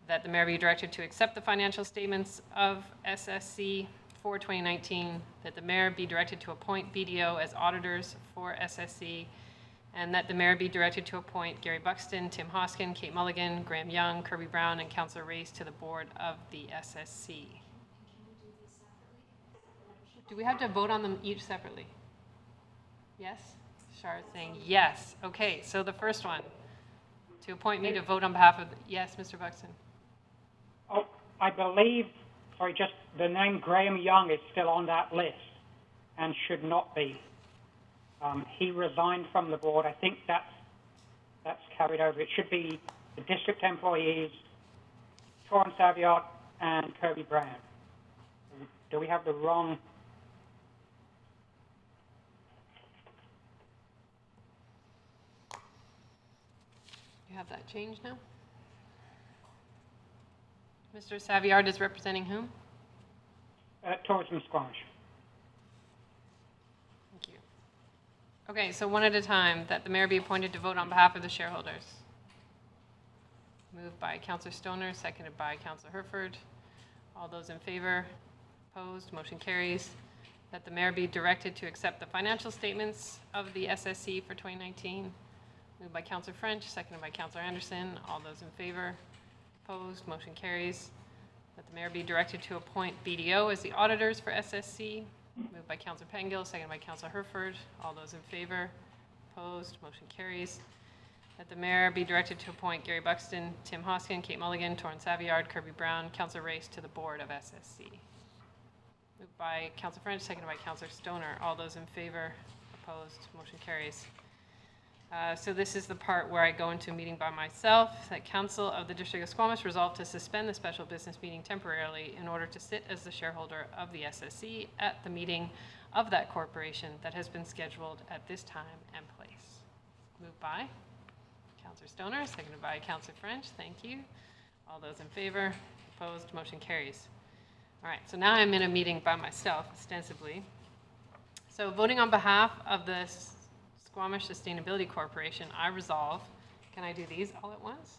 That the mayor be directed to accept the financial statements of SSC for 2019. That the mayor be directed to appoint BDO as auditors for SSC. And that the mayor be directed to appoint Gary Buxton, Tim Hoskin, Kate Mulligan, Graham Young, Kirby Brown, and Councillor Race to the board of the SSC. Do we have to vote on them each separately? Yes? Char's saying yes. Okay, so the first one, to appoint me to vote on behalf of, yes, Mr. Buxton. Oh, I believe, sorry, just the name Graham Young is still on that list and should not be. He resigned from the board. I think that's carried over. It should be the district employees, Torrance Saviard, and Kirby Brown. Do we have the wrong? You have that changed now? Mr. Saviard is representing whom? Tourism Squamish. Thank you. Okay, so one at a time, that the mayor be appointed to vote on behalf of the shareholders. Moved by Councillor Stoner, seconded by Councillor Herford. All those in favor? Opposed? Motion carries. That the mayor be directed to accept the financial statements of the SSC for 2019. Moved by Councillor French, seconded by Councillor Anderson. All those in favor? Opposed? Motion carries. That the mayor be directed to appoint BDO as the auditors for SSC. Moved by Councillor Pengill, seconded by Councillor Herford. All those in favor? Opposed? Motion carries. That the mayor be directed to appoint Gary Buxton, Tim Hoskin, Kate Mulligan, Torrance Aviard, Kirby Brown, Councillor Race to the board of SSC. Moved by Councillor French, seconded by Councillor Stoner. All those in favor? Opposed? Motion carries. So this is the part where I go into a meeting by myself. That Council of the District of Squamish resolved to suspend the special business meeting temporarily in order to sit as the shareholder of the SSC at the meeting of that corporation that has been scheduled at this time and place. Moved by Councillor Stoner, seconded by Councillor French. Thank you. All those in favor? Opposed? Motion carries. All right, so now I'm in a meeting by myself, ostensibly. So voting on behalf of the Squamish Sustainability Corporation, I resolve, can I do these all at once?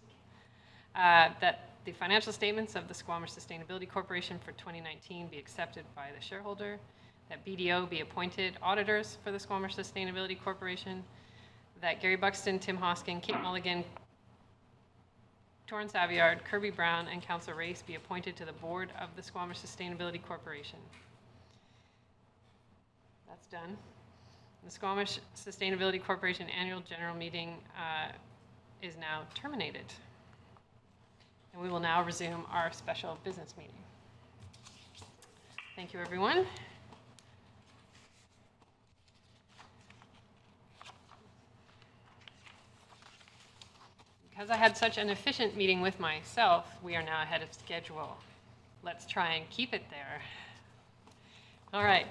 That the financial statements of the Squamish Sustainability Corporation for 2019 be accepted by the shareholder, that BDO be appointed auditors for the Squamish Sustainability Corporation, that Gary Buxton, Tim Hoskin, Kate Mulligan, Torrance Aviard, Kirby Brown, and Councillor Race be appointed to the board of the Squamish Sustainability Corporation. That's done. The Squamish Sustainability Corporation Annual General Meeting is now terminated. And we will now resume our special business meeting. Thank you, everyone. Because I had such an efficient meeting with myself, we are now ahead of schedule. Let's try and keep it there. All right.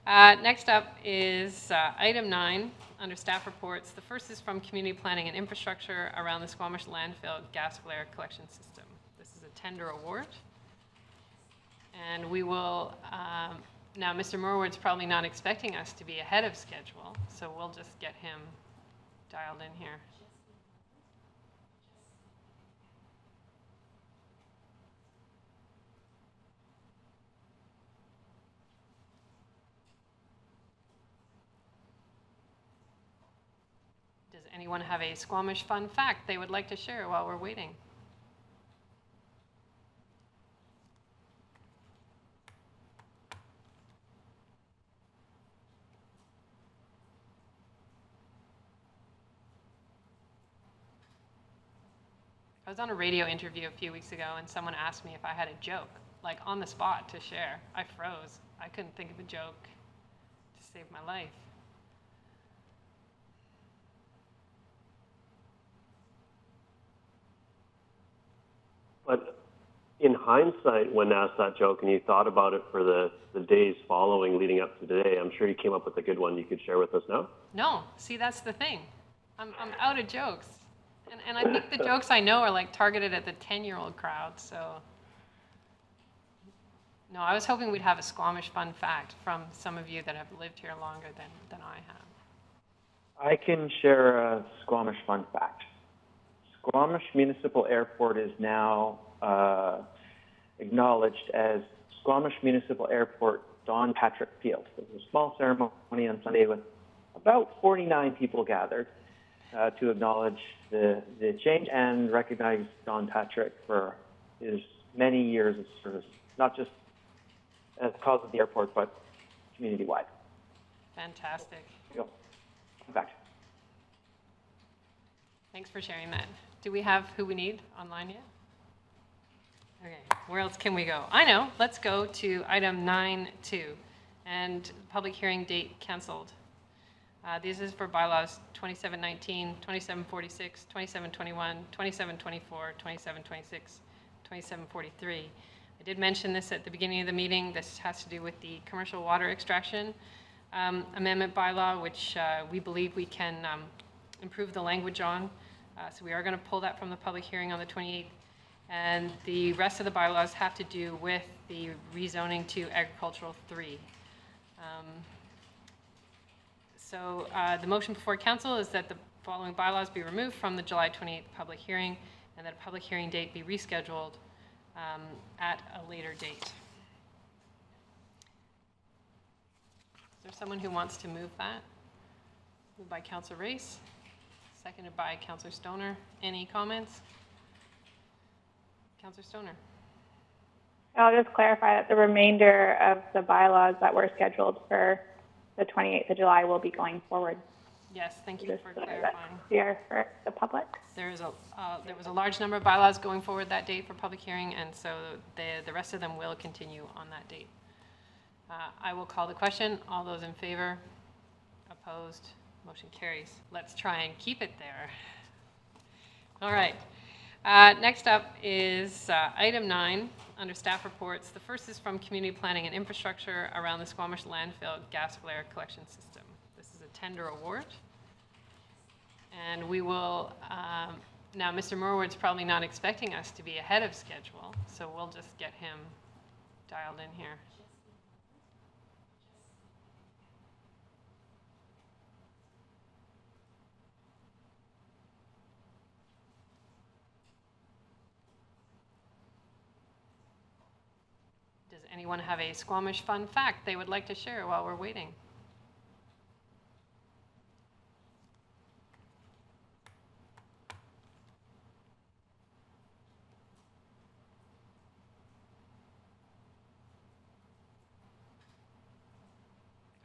Next up is item 9 under staff reports. The first is from Community Planning and Infrastructure around the Squamish landfill gas flare collection system. This is a tender award. And we will, now Mr. Murward's probably not expecting us to be ahead of schedule, so we'll just get him dialed in here. Does anyone have a Squamish fun fact they would like to share while we're waiting? I was on a radio interview a few weeks ago and someone asked me if I had a joke, like on the spot to share. I froze. I couldn't think of a joke to save my life. But in hindsight, when asked that joke and you thought about it for the days following leading up to today, I'm sure you came up with a good one you could share with us now. No, see, that's the thing. I'm out of jokes. And I think the jokes I know are like targeted at the 10-year-old crowd, so. No, I was hoping we'd have a Squamish fun fact from some of you that have lived here longer than I have. I can share a Squamish fun fact. Squamish Municipal Airport is now acknowledged as Squamish Municipal Airport Don Patrick Field. There was a small ceremony on Sunday with about 49 people gathered to acknowledge the change and recognize Don Patrick for his many years of service, not just as the cause of the airport, but community-wide. Fantastic. There you go. Fun fact. Thanks for sharing that. Do we have who we need online yet? Okay, where else can we go? I know, let's go to item 9.2, and public hearing date canceled. This is for bylaws 2719, 2746, 2721, 2724, 2726, 2743. I did mention this at the beginning of the meeting. This has to do with the commercial water extraction amendment bylaw, which we believe we can improve the language on. So we are going to pull that from the public hearing on the 28th. And the rest of the bylaws have to do with the rezoning to agricultural 3. So the motion before council is that the following bylaws be removed from the July 28th public hearing and that a public hearing date be rescheduled at a later date. Is there someone who wants to move that? Moved by Councillor Race, seconded by Councillor Stoner. Any comments? Councillor Stoner. I'll just clarify that the remainder of the bylaws that were scheduled for the 28th of July will be going forward. Yes, thank you Just for so that's clarifying. clear for the public. There was a large number of bylaws going forward that date for public hearing, and so the rest of them will continue on that date. I will call the question. All those in favor? Opposed? Motion carries. Let's try and keep it there. All right. Next up is item 9 under staff reports. The first is from Community Planning and Infrastructure around the Squamish landfill gas flare collection system. This is a tender award. And we will, now Mr. Morwood's probably not expecting us to be ahead of schedule, so we'll just get him dialed in here. Does anyone have a Squamish fun fact they would like to share while we're waiting?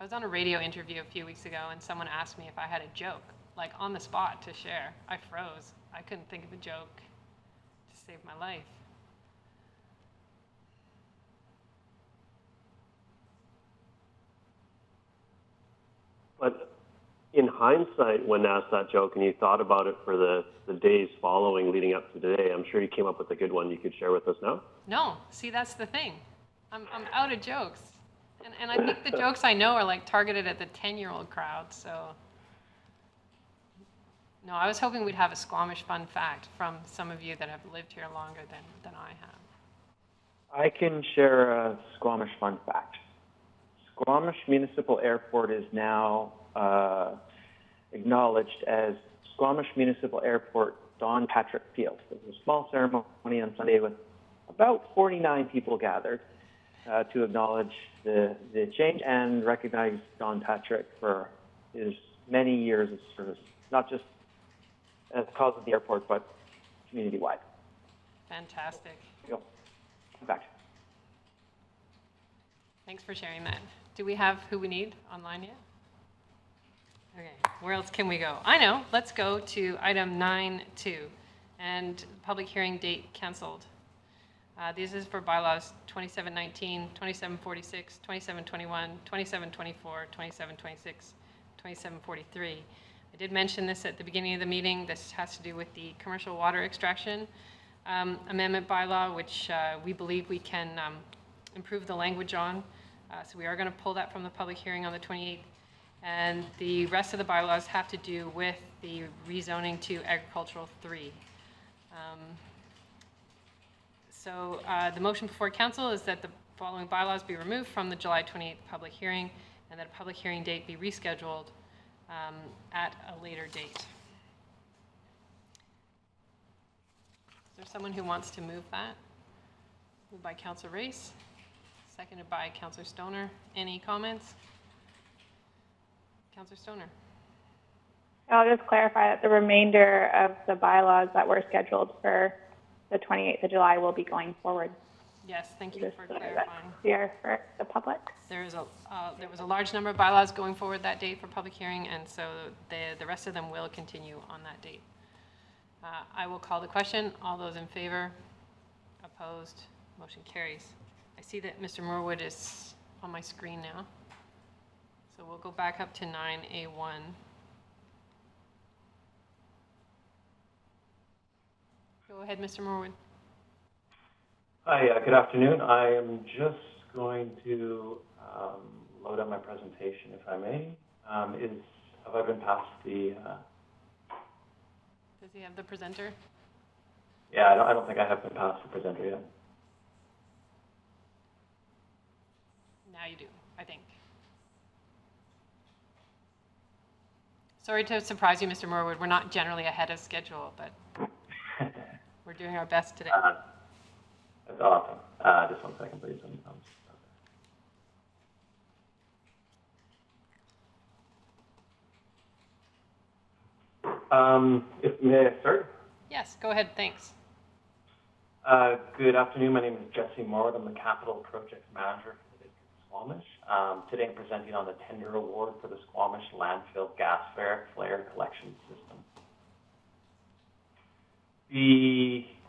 I was on a radio interview a few weeks ago and someone asked me if I had a joke, like on the spot to share. I froze. I couldn't think of a joke to save my life. But in hindsight, when asked that joke and you thought about it for the days following leading up to today, I'm sure you came up with a good one you could share with us now. No, see, that's the thing. I'm out of jokes. And I think the jokes I know are like targeted at the 10-year-old crowd, so. No, I was hoping we'd have a Squamish fun fact from some of you that have lived here longer than I have. I can share a Squamish fun fact. Squamish Municipal Airport is now acknowledged as Squamish Municipal Airport Don Patrick Field. There was a small ceremony on Sunday with about 49 people gathered to acknowledge the change and recognize Don Patrick for his many years of service, not just as the cause of the airport, but community-wide. Fantastic. There you go. Back. Thanks for sharing that. Do we have who we need online yet? Okay, where else can we go? I know, let's go to item 9.2, and public hearing date canceled. This is for bylaws 2719, 2746, 2721, 2724, 2726, 2743. I did mention this at the beginning of the meeting. This has to do with the commercial water extraction amendment bylaw, which we believe we can improve the language on. So we are going to pull that from the public hearing on the 28th. And the rest of the bylaws have to do with the rezoning to agricultural 3. So the motion before council is that the following bylaws be removed from the July 28th public hearing and that a public hearing date be rescheduled at a later date. Is there someone who wants to move that? Moved by Councillor Race, seconded by Councillor Stoner. Any comments? Councillor Stoner. I'll just clarify that the remainder of the bylaws that were scheduled for the 28th of July will be going forward. Yes, thank you Just for so that's clarifying. clear for the public. There was a large number of bylaws going forward that date for public hearing, and so the rest of them will continue on that date. I will call the question. All those in favor? Opposed? Motion carries. I see that Mr. Morwood is on my screen now. So we'll go back up to 9A1. Go ahead, Mr. Morwood. Hi, good afternoon. I am just going to load up my presentation, if I may. Have I been past the... Does he have the presenter? Yeah, I don't think I have been past the presenter yet. Now you do, I think. Sorry to surprise you, Mr. Morwood. We're not generally ahead of schedule, but we're doing our best today. That's awesome. Just 1 second, please. May I start? Yes, go ahead. Thanks. Good afternoon. My name is Jesse Morwood. I'm the Capital Project Manager for the District of Squamish. Today I'm presenting on the tender award for the Squamish Landfill Gas Flare Collection System.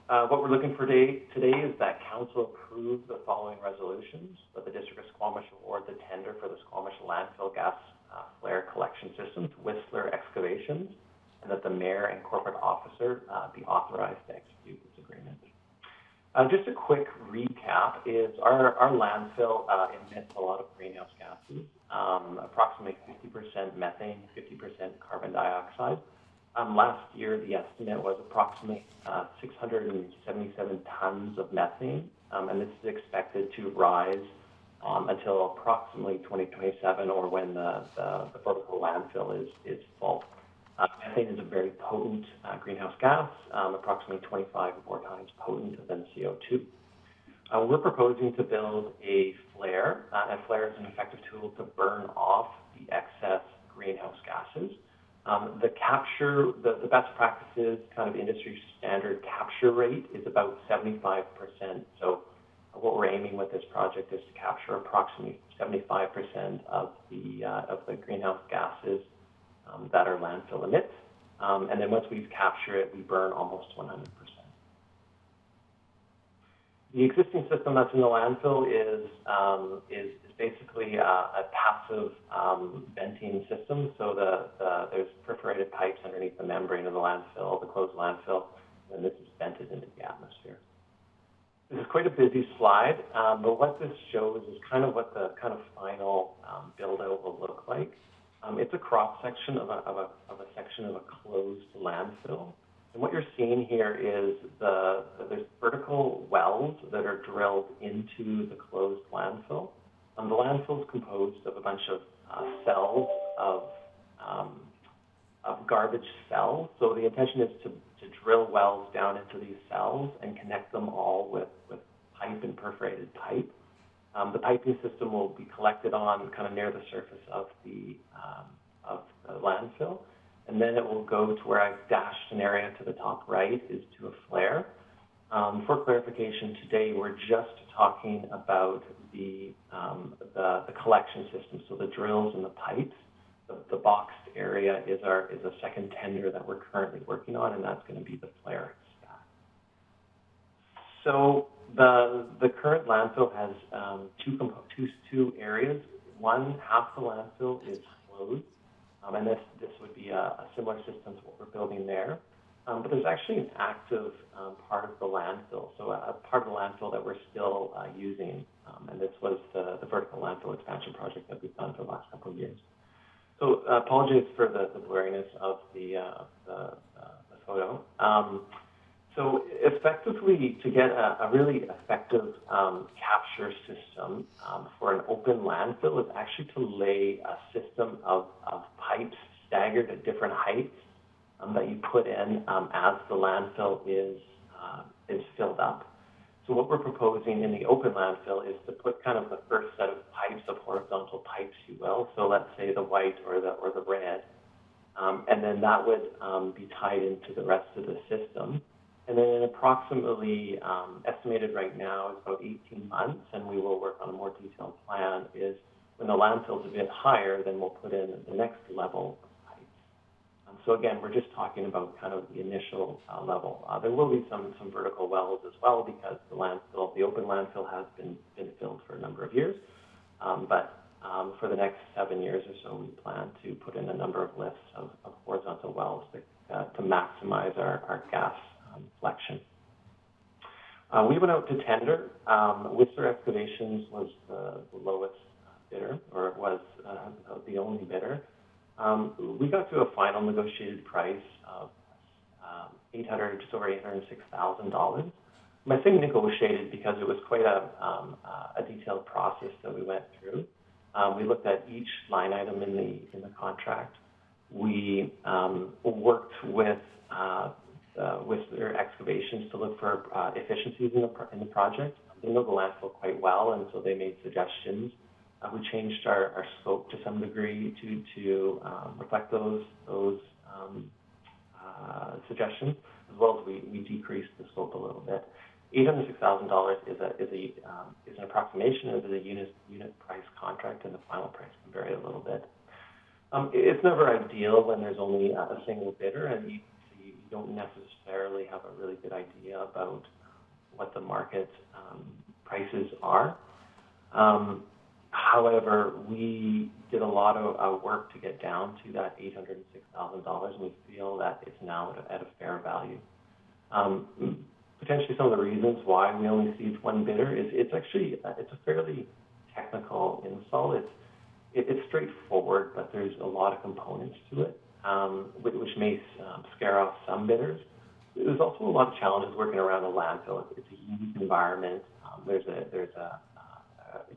What we're looking for today is that Council approve the following resolutions: that the District of Squamish award the tender for the Squamish Landfill Gas Flare Collection System to Whistler Excavations, and that the Mayor and Corporate Officer be authorized to execute this agreement. Just a quick recap is our landfill emits a lot of greenhouse gases, approximately 50% methane, 50% carbon dioxide. Last year, the estimate was approximately 677 tons of methane, and this is expected to rise until approximately 2027, or when the vertical landfill is full. Methane is a very potent greenhouse gas, approximately 25 or more times potent than CO2. We're proposing to build a flare. A flare is an effective tool to burn off the excess greenhouse gases. The best practices, kind of industry standard capture rate is about 75%. So what we're aiming with this project is to capture approximately 75% of the greenhouse gases that our landfill emits. And then once we've captured it, we burn almost 100%. The existing system that's in the landfill is basically a passive venting system. So there's perforated pipes underneath the membrane of the landfill, the closed landfill, and this is vented into the atmosphere. This is quite a busy slide, but what this shows is kind of what the kind of final build-out will look like. It's a cross-section of a section of a closed landfill. And what you're seeing here is there's vertical wells that are drilled into the closed landfill. The landfill is composed of a bunch of cells of garbage cells. So the intention is to drill wells down into these cells and connect them all with pipe and perforated pipe. The piping system will be collected on kind of near the surface of the landfill, and then it will go to where I've dashed an area to the top right is to a flare. For clarification, today we're just talking about the collection system, so the drills and the pipes. The boxed area is a second tender that we're currently working on, and that's going to be the flare stack. So the current landfill has two areas. One half the landfill is closed, and this would be a similar system to what we're building there. But there's actually an active part of the landfill, so a part of the landfill that we're still using, and this was the vertical landfill expansion project that we've done for the last couple of years. So apologies for the blurriness of the photo. So effectively, to get a really effective capture system for an open landfill is actually to lay a system of pipes staggered at different heights that you put in as the landfill is filled up. So what we're proposing in the open landfill is to put kind of the first set of pipes, of horizontal pipes, you will. So let's say the white or the red, and then that would be tied into the rest of the system. And then approximately estimated right now is about 18 months, and we will work on a more detailed plan, is when the landfill is a bit higher, then we'll put in the next level of pipes. So again, we're just talking about kind of the initial level. There will be some vertical wells as well, because the open landfill has been filled for a number of years. But for the next 7 years or so, we plan to put in a number of lifts of horizontal wells to maximize our gas collection. We went out to tender. Whistler Excavations was the lowest bidder, or it was the only bidder. We got to a final negotiated price of just over $806,000. I say negotiated because it was quite a detailed process that we went through. We looked at each line item in the contract. we worked with their excavations to look for efficiencies in the project. They know the landfill quite well, and so they made suggestions. We changed our scope to some degree to reflect those suggestions, as well as we decreased the scope a little bit. $806,000 is an approximation of the unit price contract, and the final price can vary a little bit. It's never ideal when there's only a single bidder, and you don't necessarily have a really good idea about what the market prices are. However, we did a lot of work to get down to that $806,000, and we feel that it's now at a fair value. Potentially some of the reasons why we only received one bidder is it's a fairly technical install. It's straightforward, but there's a lot of components to it, which may scare off some bidders. There's also a lot of challenges working around a landfill. It's a unique environment. There's a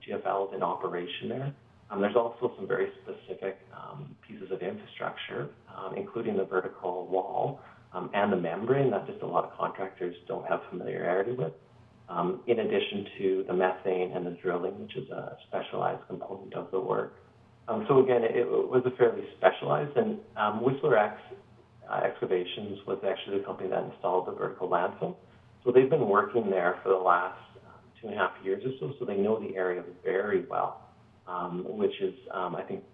GFL in operation there. There's also some very specific pieces of infrastructure, including the vertical wall and the membrane that just a lot of contractors don't have familiarity with, in addition to the methane and the drilling, which is a specialized component of the work. So again, it was a fairly specialized, and Whistler Excavations was actually the company that installed the vertical landfill. So they've been working there for the last 2.5 years or so they know the area very well, which is, I think,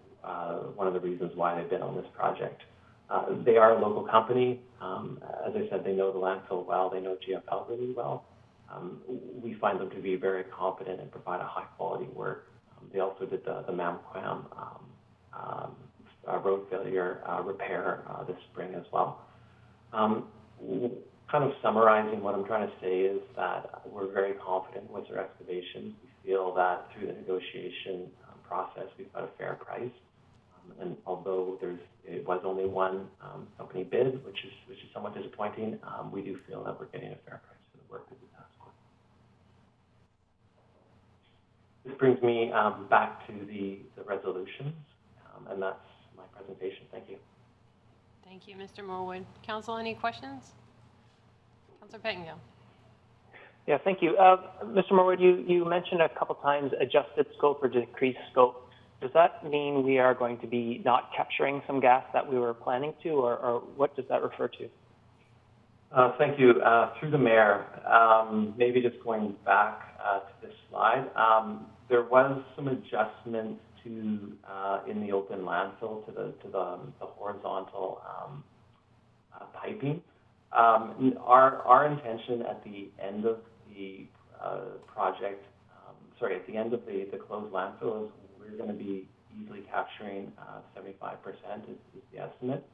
one of the reasons why they've been on this project. They are a local company. As I said, they know the landfill well. They know GFL really well. We find them to be very competent and provide a high-quality work. They also did the Mamquam road failure repair this spring as well. Kind of summarizing what I'm trying to say is that we're very confident with our excavations. We feel that through the negotiation process, we've got a fair price. And although it was only one company bid, which is somewhat disappointing, we do feel that we're getting a fair price for the work that we've asked for. This brings me back to the resolutions, and that's my presentation. Thank you. Thank you, Mr. Morwood. Council, any questions? Councillor Pettingill. Yeah, thank you. Mr. Morwood, you mentioned a couple times adjusted scope or decreased scope. Does that mean we are going to be not capturing some gas that we were planning to, or what does that refer to? Thank you. Through the mayor, maybe just going back to this slide, there was some adjustment in the open landfill to the horizontal piping. Our intention at the end of the project, at the end of the closed landfill, is we're going to be easily capturing 75% is the estimate.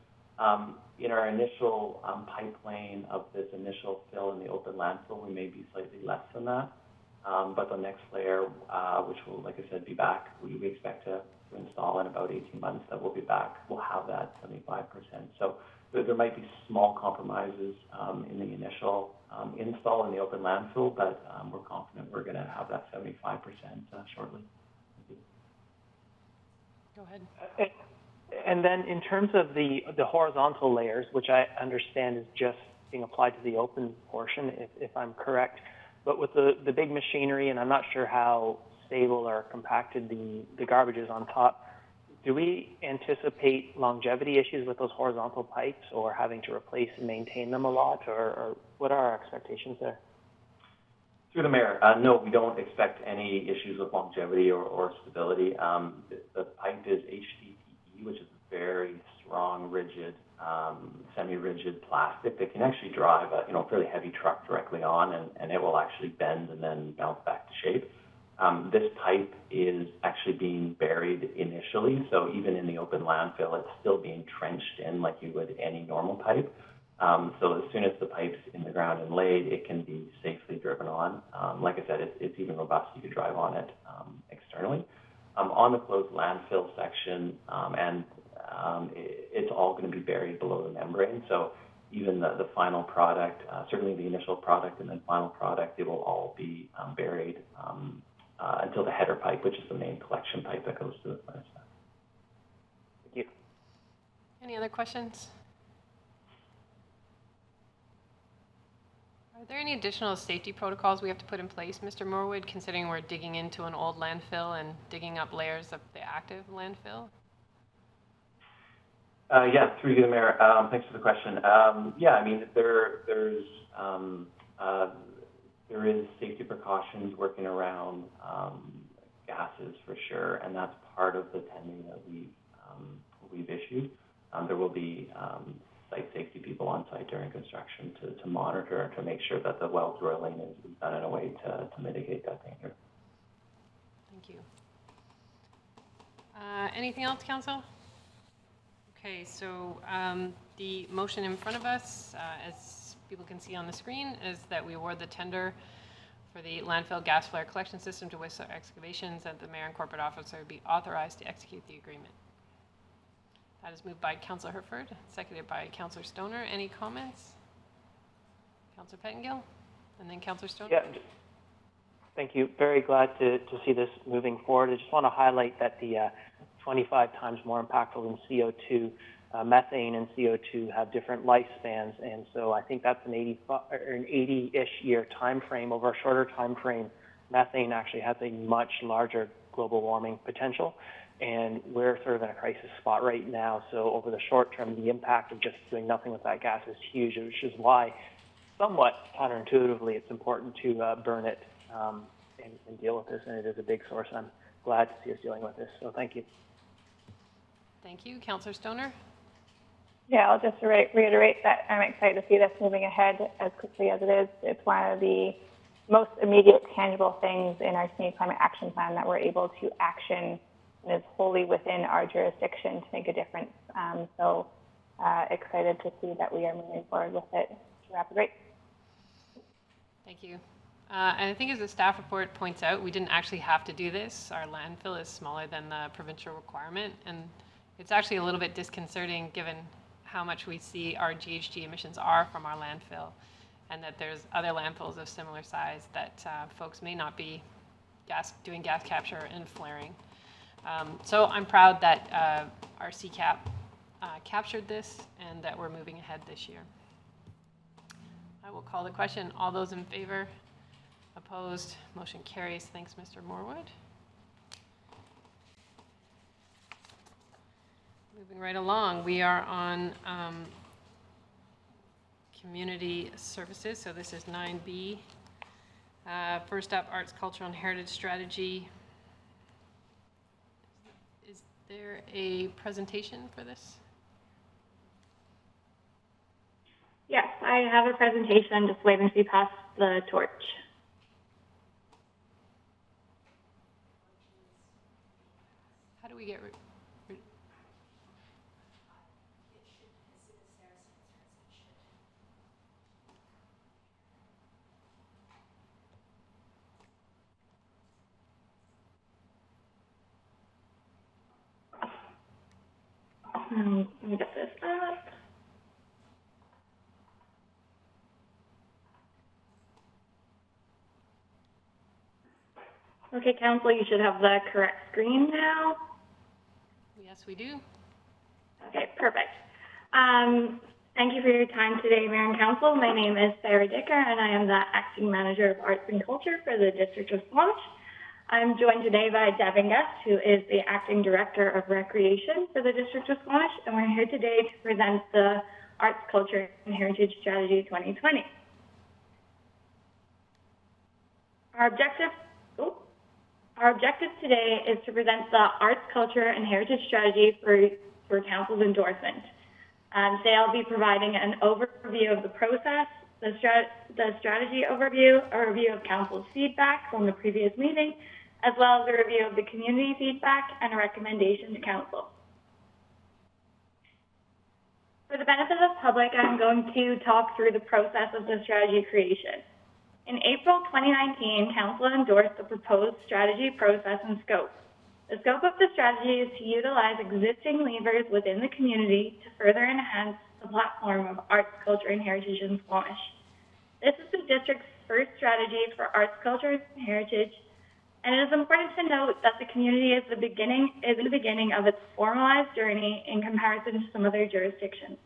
In our initial pipe lane of this initial fill in the open landfill, we may be slightly less than that. But the next layer, which will, like I said, be back, we expect to install in about 18 months, that we'll be back, we'll have that 75%. So there might be small compromises in the initial install in the open landfill, but we're confident we're going to have that 75% shortly. Go ahead. And then in terms of the horizontal layers, which I understand is just being applied to the open portion, if I'm correct, but with the big machinery, and I'm not sure how stable or compacted the garbage is on top, do we anticipate longevity issues with those horizontal pipes, or having to replace and maintain them a lot, or what are our expectations there? Through the mayor, no, we don't expect any issues with longevity or stability. The pipe is HDPE, which is a very strong, rigid, semi-rigid plastic that can actually drive a fairly heavy truck directly on, and it will actually bend and then bounce back to shape. This pipe is actually being buried initially, so even in the open landfill, it's still being trenched in like you would any normal pipe. So as soon as the pipe's in the ground and laid, it can be safely driven on. Like I said, it's even robust. You could drive on it externally. On the closed landfill section, it's all going to be buried below the membrane. So even the final product, certainly the initial product and then final product, it will all be buried until the header pipe, which is the main collection pipe that goes to the furnace. Thank you. Any other questions? Are there any additional safety protocols we have to put in place, Mr. Morwood, considering we're digging into an old landfill and digging up layers of the active landfill? Yeah, through you, the Mayor. Thanks for the question. Yeah, I mean, there is safety precautions working around gases for sure, and that's part of the tending that we've issued. There will be site safety people on site during construction to monitor and to make sure that the well drilling is done in a way to mitigate that danger. Thank you. Anything else, Council? Okay, so the motion in front of us, as people can see on the screen, is that we award the tender for the landfill gas flare collection system to Whistler Excavations, and the mayor and corporate officer be authorized to execute the agreement. That is moved by Councillor Herford, seconded by Councillor Stoner. Any comments? Councillor Pettengill, and then Councillor Stoner. Yeah, thank you. Very glad to see this moving forward. I just want to highlight that the 25 times more impactful than CO2, methane and CO2 have different lifespans, and so I think that's an 80-ish year time frame. Over a shorter time frame, methane actually has a much larger global warming potential. And we're sort of in a crisis spot right now. So over the short term, the impact of just doing nothing with that gas is huge, which is why, somewhat counterintuitively, it's important to burn it and deal with this. And it is a big source. I'm glad to see us dealing with this. So thank you. Thank you. Councillor Stoner. Yeah, I'll just reiterate that I'm excited to see this moving ahead as quickly as it is. It's one of the most immediate, tangible things in our Community Climate Action Plan that we're able to action, and is wholly within our jurisdiction to make a difference. So excited to see that we are moving forward with it at a rapid rate. Thank you. And I think as the staff report points out, we didn't actually have to do this. Our landfill is smaller than the provincial requirement, and it's actually a little bit disconcerting given how much we see our GHG emissions are from our landfill, and that there's other landfills of similar size that folks may not be doing gas capture and flaring. So I'm proud that our CCAP captured this and that we're moving ahead this year. I will call the question. All those in favor? Opposed? Motion carries. Thanks, Mr. Morwood. Moving right along, we are on community services. So this is 9B. First up, arts, culture, and heritage strategy. Is there a presentation for this? Yes, I have a presentation, just waiting to be passed the torch. How do we get Let me get this up. Okay, Council, you should have the correct screen now. Yes, we do. Okay, perfect. Thank you for your time today, Mayor and Council. My name is Sarah Dicker, and I am the Acting Manager of Arts and Culture for the District of Squamish. I'm joined today by Devin Guest, who is the Acting Director of Recreation for the District of Squamish, and we're here today to present the Arts, Culture, and Heritage Strategy 2020. Our objective today is to present the Arts, Culture, and Heritage Strategy for Council's endorsement. Today I'll be providing an overview of the process, the strategy overview, a review of Council's feedback from the previous meeting, as well as a review of the community feedback and a recommendation to Council. For the benefit of the public, I'm going to talk through the process of the strategy creation. In April 2019, Council endorsed the proposed strategy process and scope. The scope of the strategy is to utilize existing levers within the community to further enhance the platform of arts, culture, and heritage in Squamish. This is the district's first strategy for arts, culture, and heritage And it is important to note that the community is in the beginning of its formalized journey in comparison to some other jurisdictions.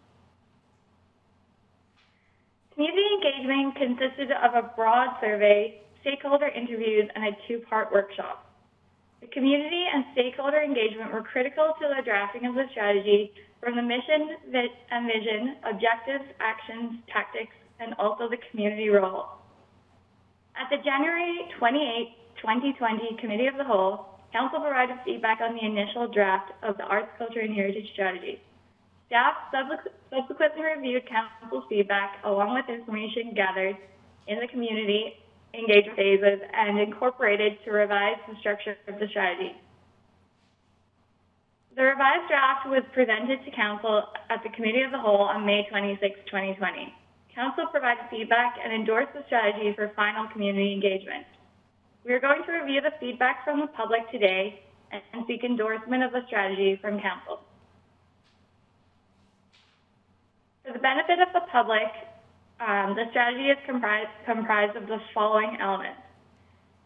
Community engagement consisted of a broad survey, stakeholder interviews, and a two-part workshop. The community and stakeholder engagement were critical to the drafting of the strategy from the mission and vision, objectives, actions, tactics, and also the community role. At the January 28, 2020 Committee of the Whole, Council provided feedback on the initial draft of the Arts, Culture, and Heritage Strategy. Staff subsequently reviewed Council's feedback along with information gathered in the community engagement phases and incorporated to revise the structure of the strategy. The revised draft was presented to Council at the Committee of the Whole on May 26, 2020. Council provided feedback and endorsed the strategy for final community engagement. We are going to review the feedback from the public today and seek endorsement of the strategy from Council. For the benefit of the public, the strategy is comprised of the following elements.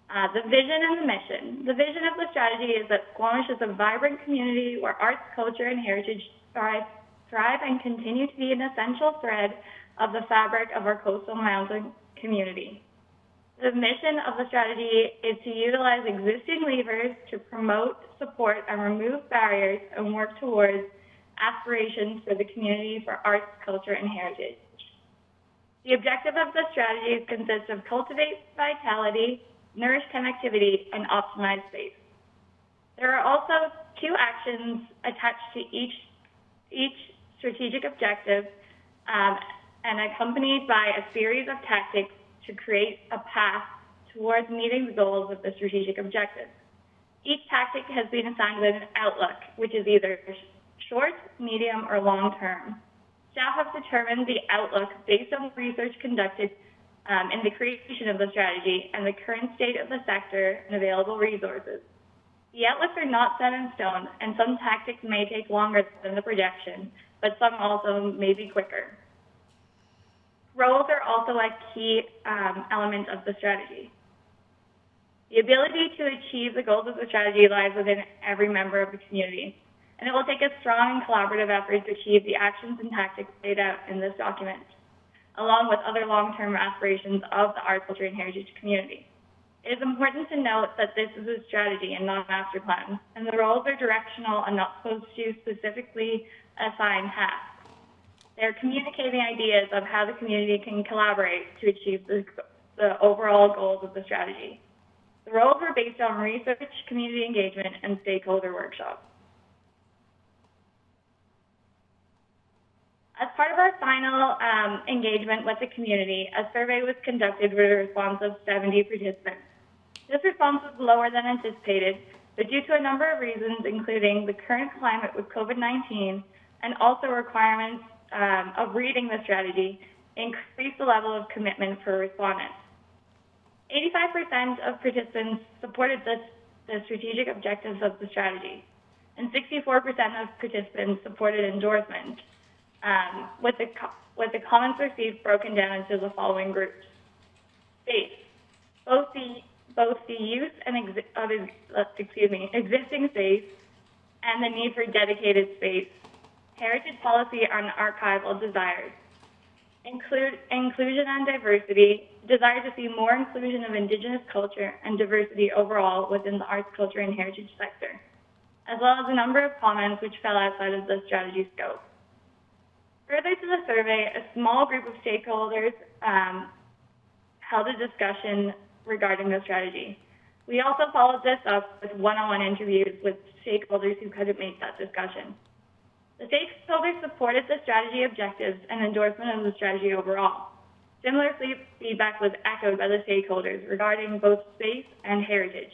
The vision and the mission. The vision of the strategy is that Squamish is a vibrant community where arts, culture, and heritage thrive and continue to be an essential thread of the fabric of our coastal mountain community. The mission of the strategy is to utilize existing levers to promote, support, and remove barriers and work towards aspirations for the community for arts, culture, and heritage. The objective of the strategy consists of cultivate vitality, nourish connectivity, and optimize space. There are also 2 actions attached to each strategic objective and accompanied by a series of tactics to create a path towards meeting the goals of the strategic objectives. Each tactic has been assigned with an outlook, which is either short, medium, or long-term. Staff have determined the outlook based on research conducted in the creation of the strategy and the current state of the sector and available resources. The outlooks are not set in stone, and some tactics may take longer than the projection, but some also may be quicker. Roles are also a key element of the strategy. The ability to achieve the goals of the strategy lies within every member of the community, and it will take a strong and collaborative effort to achieve the actions and tactics laid out in this document, along with other long-term aspirations of the arts, culture, and heritage community. It is important to note that this is a strategy and not a master plan, and the roles are directional and not supposed to specifically assign tasks. They're communicating ideas of how the community can collaborate to achieve the overall goals of the strategy. The roles are based on research, community engagement, and stakeholder workshops. As part of our final engagement with the community, a survey was conducted with a response of 70 participants. This response was lower than anticipated, but due to a number of reasons, including the current climate with COVID-19 and also requirements of reading the strategy, increased the level of commitment for respondents. 85% of participants supported the strategic objectives of the strategy, and 64% of participants supported endorsement, with the comments received broken down into the following groups. Space. Both the use and existing space and the need for dedicated space. Heritage policy on archival desires. Inclusion and diversity. Desire to see more inclusion of Indigenous culture and diversity overall within the arts, culture, and heritage sector, as well as a number of comments which fell outside of the strategy scope. Further to the survey, a small group of stakeholders held a discussion regarding the strategy. We also followed this up with one-on-one interviews with stakeholders who couldn't make that discussion. The stakeholders supported the strategy objectives and endorsement of the strategy overall. Similar feedback was echoed by the stakeholders regarding both space and heritage.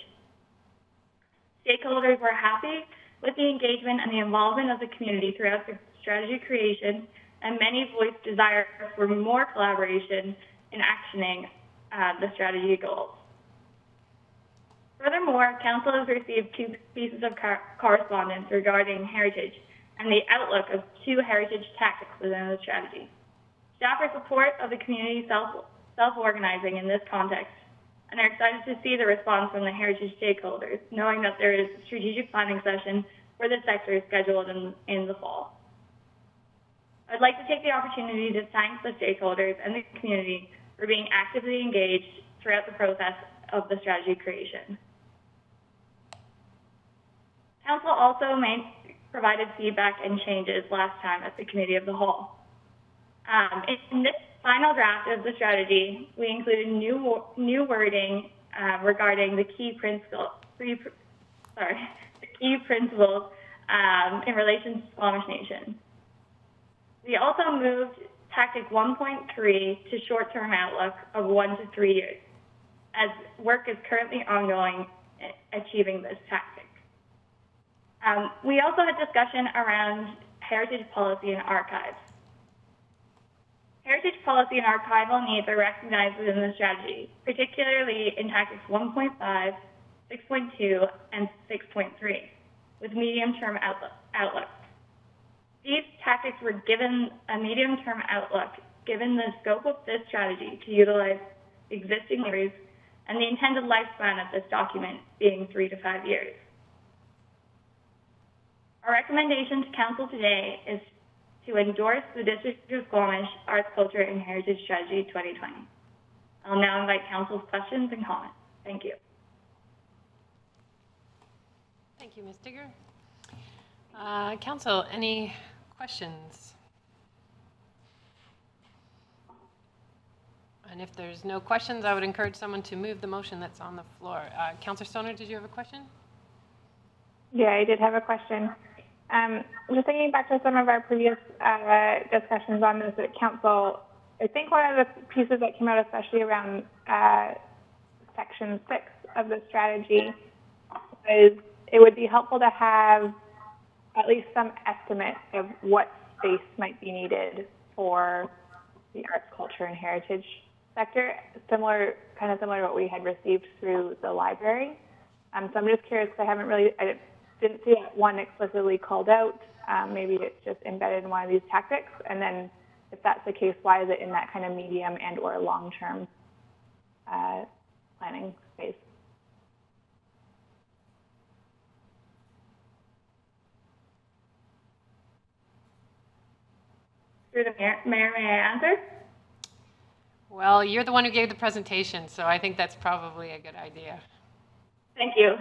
Stakeholders were happy with the engagement and the involvement of the community throughout the strategy creation, and many voiced desire for more collaboration in actioning the strategy goals. Furthermore, Council has received 2 pieces of correspondence regarding heritage and the outlook of 2 heritage tactics within the strategy. Staff are support of the community self-organizing in this context, and are excited to see the response from the heritage stakeholders, knowing that there is a strategic planning session for the sector scheduled in the fall. I'd like to take the opportunity to thank the stakeholders and the community for being actively engaged throughout the process of the strategy creation. Council also provided feedback and changes last time at the Committee of the Whole. In this final draft of the strategy, we included new wording regarding the key principles in relation to Squamish Nation. We also moved Tactic 1.3 to short-term outlook of 1 to 3 years, as work is currently ongoing achieving this tactic. We also had discussion around heritage policy and archives. Heritage policy and archival needs are recognized within the strategy, particularly in Tactics 1.5, 6.2, and 6.3, with medium-term outlooks. These tactics were given a medium-term outlook given the scope of this strategy to utilize existing libraries and the intended lifespan of this document being 3 to 5 years. Our recommendation to Council today is to endorse the District of Squamish Arts, Culture, and Heritage Strategy 2020. I'll now invite Council's questions and comments. Thank you. Thank you, Ms. Digger. Council, any questions? And if there's no questions, I would encourage someone to move the motion that's on the floor. Councillor Stoner, did you have a question? Yeah, I did have a question. Just thinking back to some of our previous discussions on this at Council, I think one of the pieces that came out, especially around Section 6 of the strategy, was it would be helpful to have at least some estimate of what space might be needed for the arts, culture, and heritage sector, kind of similar to what we had received through the library. So I'm just curious, because I didn't see that one explicitly called out. Maybe it's just embedded in one of these tactics. And then if that's the case, why is it in that kind of medium and or long-term planning space? Through the Mayor, may I answer? Well, you're the one who gave the presentation, so I think that's probably a good idea. Thank you.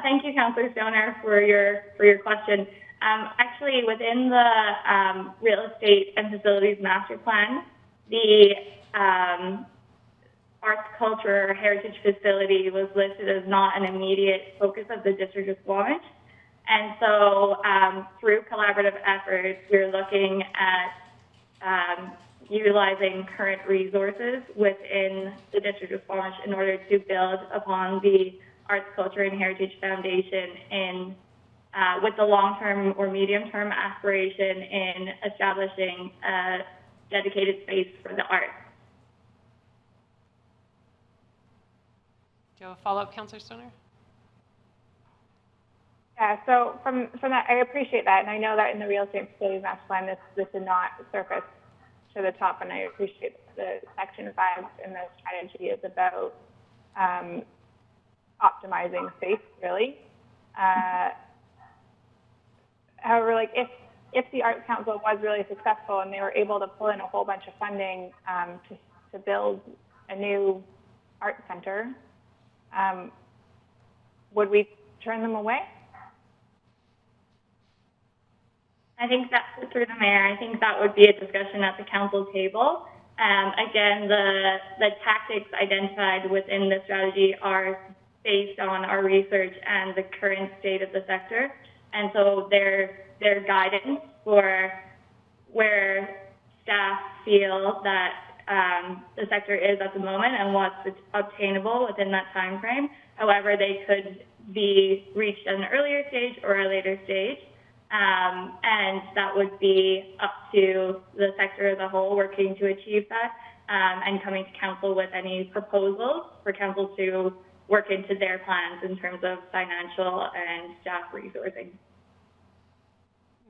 Thank you, Councillor Stoner, for your question. Actually, within the real estate and facilities master plan, the arts, culture, heritage facility was listed as not an immediate focus of the District of Squamish. And so through collaborative efforts, we're looking at utilizing current resources within the District of Squamish in order to build upon the Arts, Culture, and Heritage Foundation with the long-term or medium-term aspiration in establishing a dedicated space for the arts. Do you have a follow-up, Councillor Stoner? Yeah, so from that, I appreciate that, and I know that in the real estate facilities master plan, this did not surface to the top, and I appreciate the Section 5 in the strategy is about optimizing space, really. However, like if the Arts Council was really successful and they were able to pull in a whole bunch of funding to build a new art center, would we turn them away? I think that, through the Mayor, I think that would be a discussion at the Council table. Again, the tactics identified within the strategy are based on our research and the current state of the sector. And so their guidance for where staff feel that the sector is at the moment and what's obtainable within that time frame. However, they could be reached at an earlier stage or a later stage. And that would be up to the sector as a whole working to achieve that and coming to Council with any proposals for Council to work into their plans in terms of financial and staff resourcing.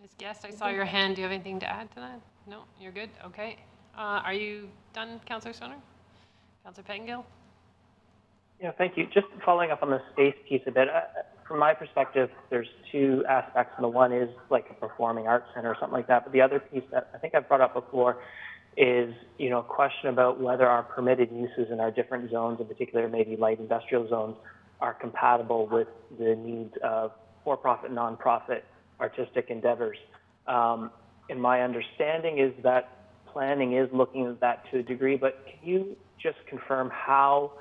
Ms. Guest, I saw your hand. Do you have anything to add to that? No, you're good? Okay. Are you done, Councillor Stoner? Councillor Pettengill? Yeah, thank you. Just following up on the space piece a bit, from my perspective, there's two aspects. The one is like a performing arts center or something like that, but the other piece that I think I've brought up before is, a question about whether our permitted uses in our different zones, in particular maybe light industrial zones, are compatible with the needs of for-profit, non-profit artistic endeavors. And my understanding is that planning is looking at that to a degree, but can you just confirm how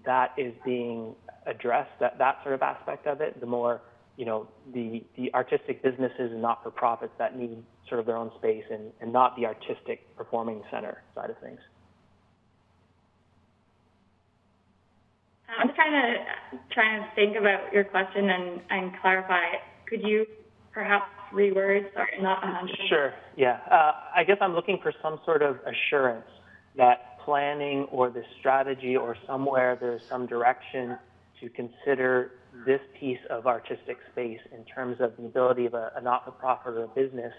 that is being addressed, that sort of aspect of it, the more, the artistic businesses and not-for-profits that need sort of their own space and not the artistic performing center side of things? I'm trying to think about your question and clarify it. Could you perhaps reword? Sorry, not 100%. Sure, yeah. I guess I'm looking for some sort of assurance that planning or the strategy or somewhere there's some direction to consider this piece of artistic space in terms of the ability of a not-for-profit or a business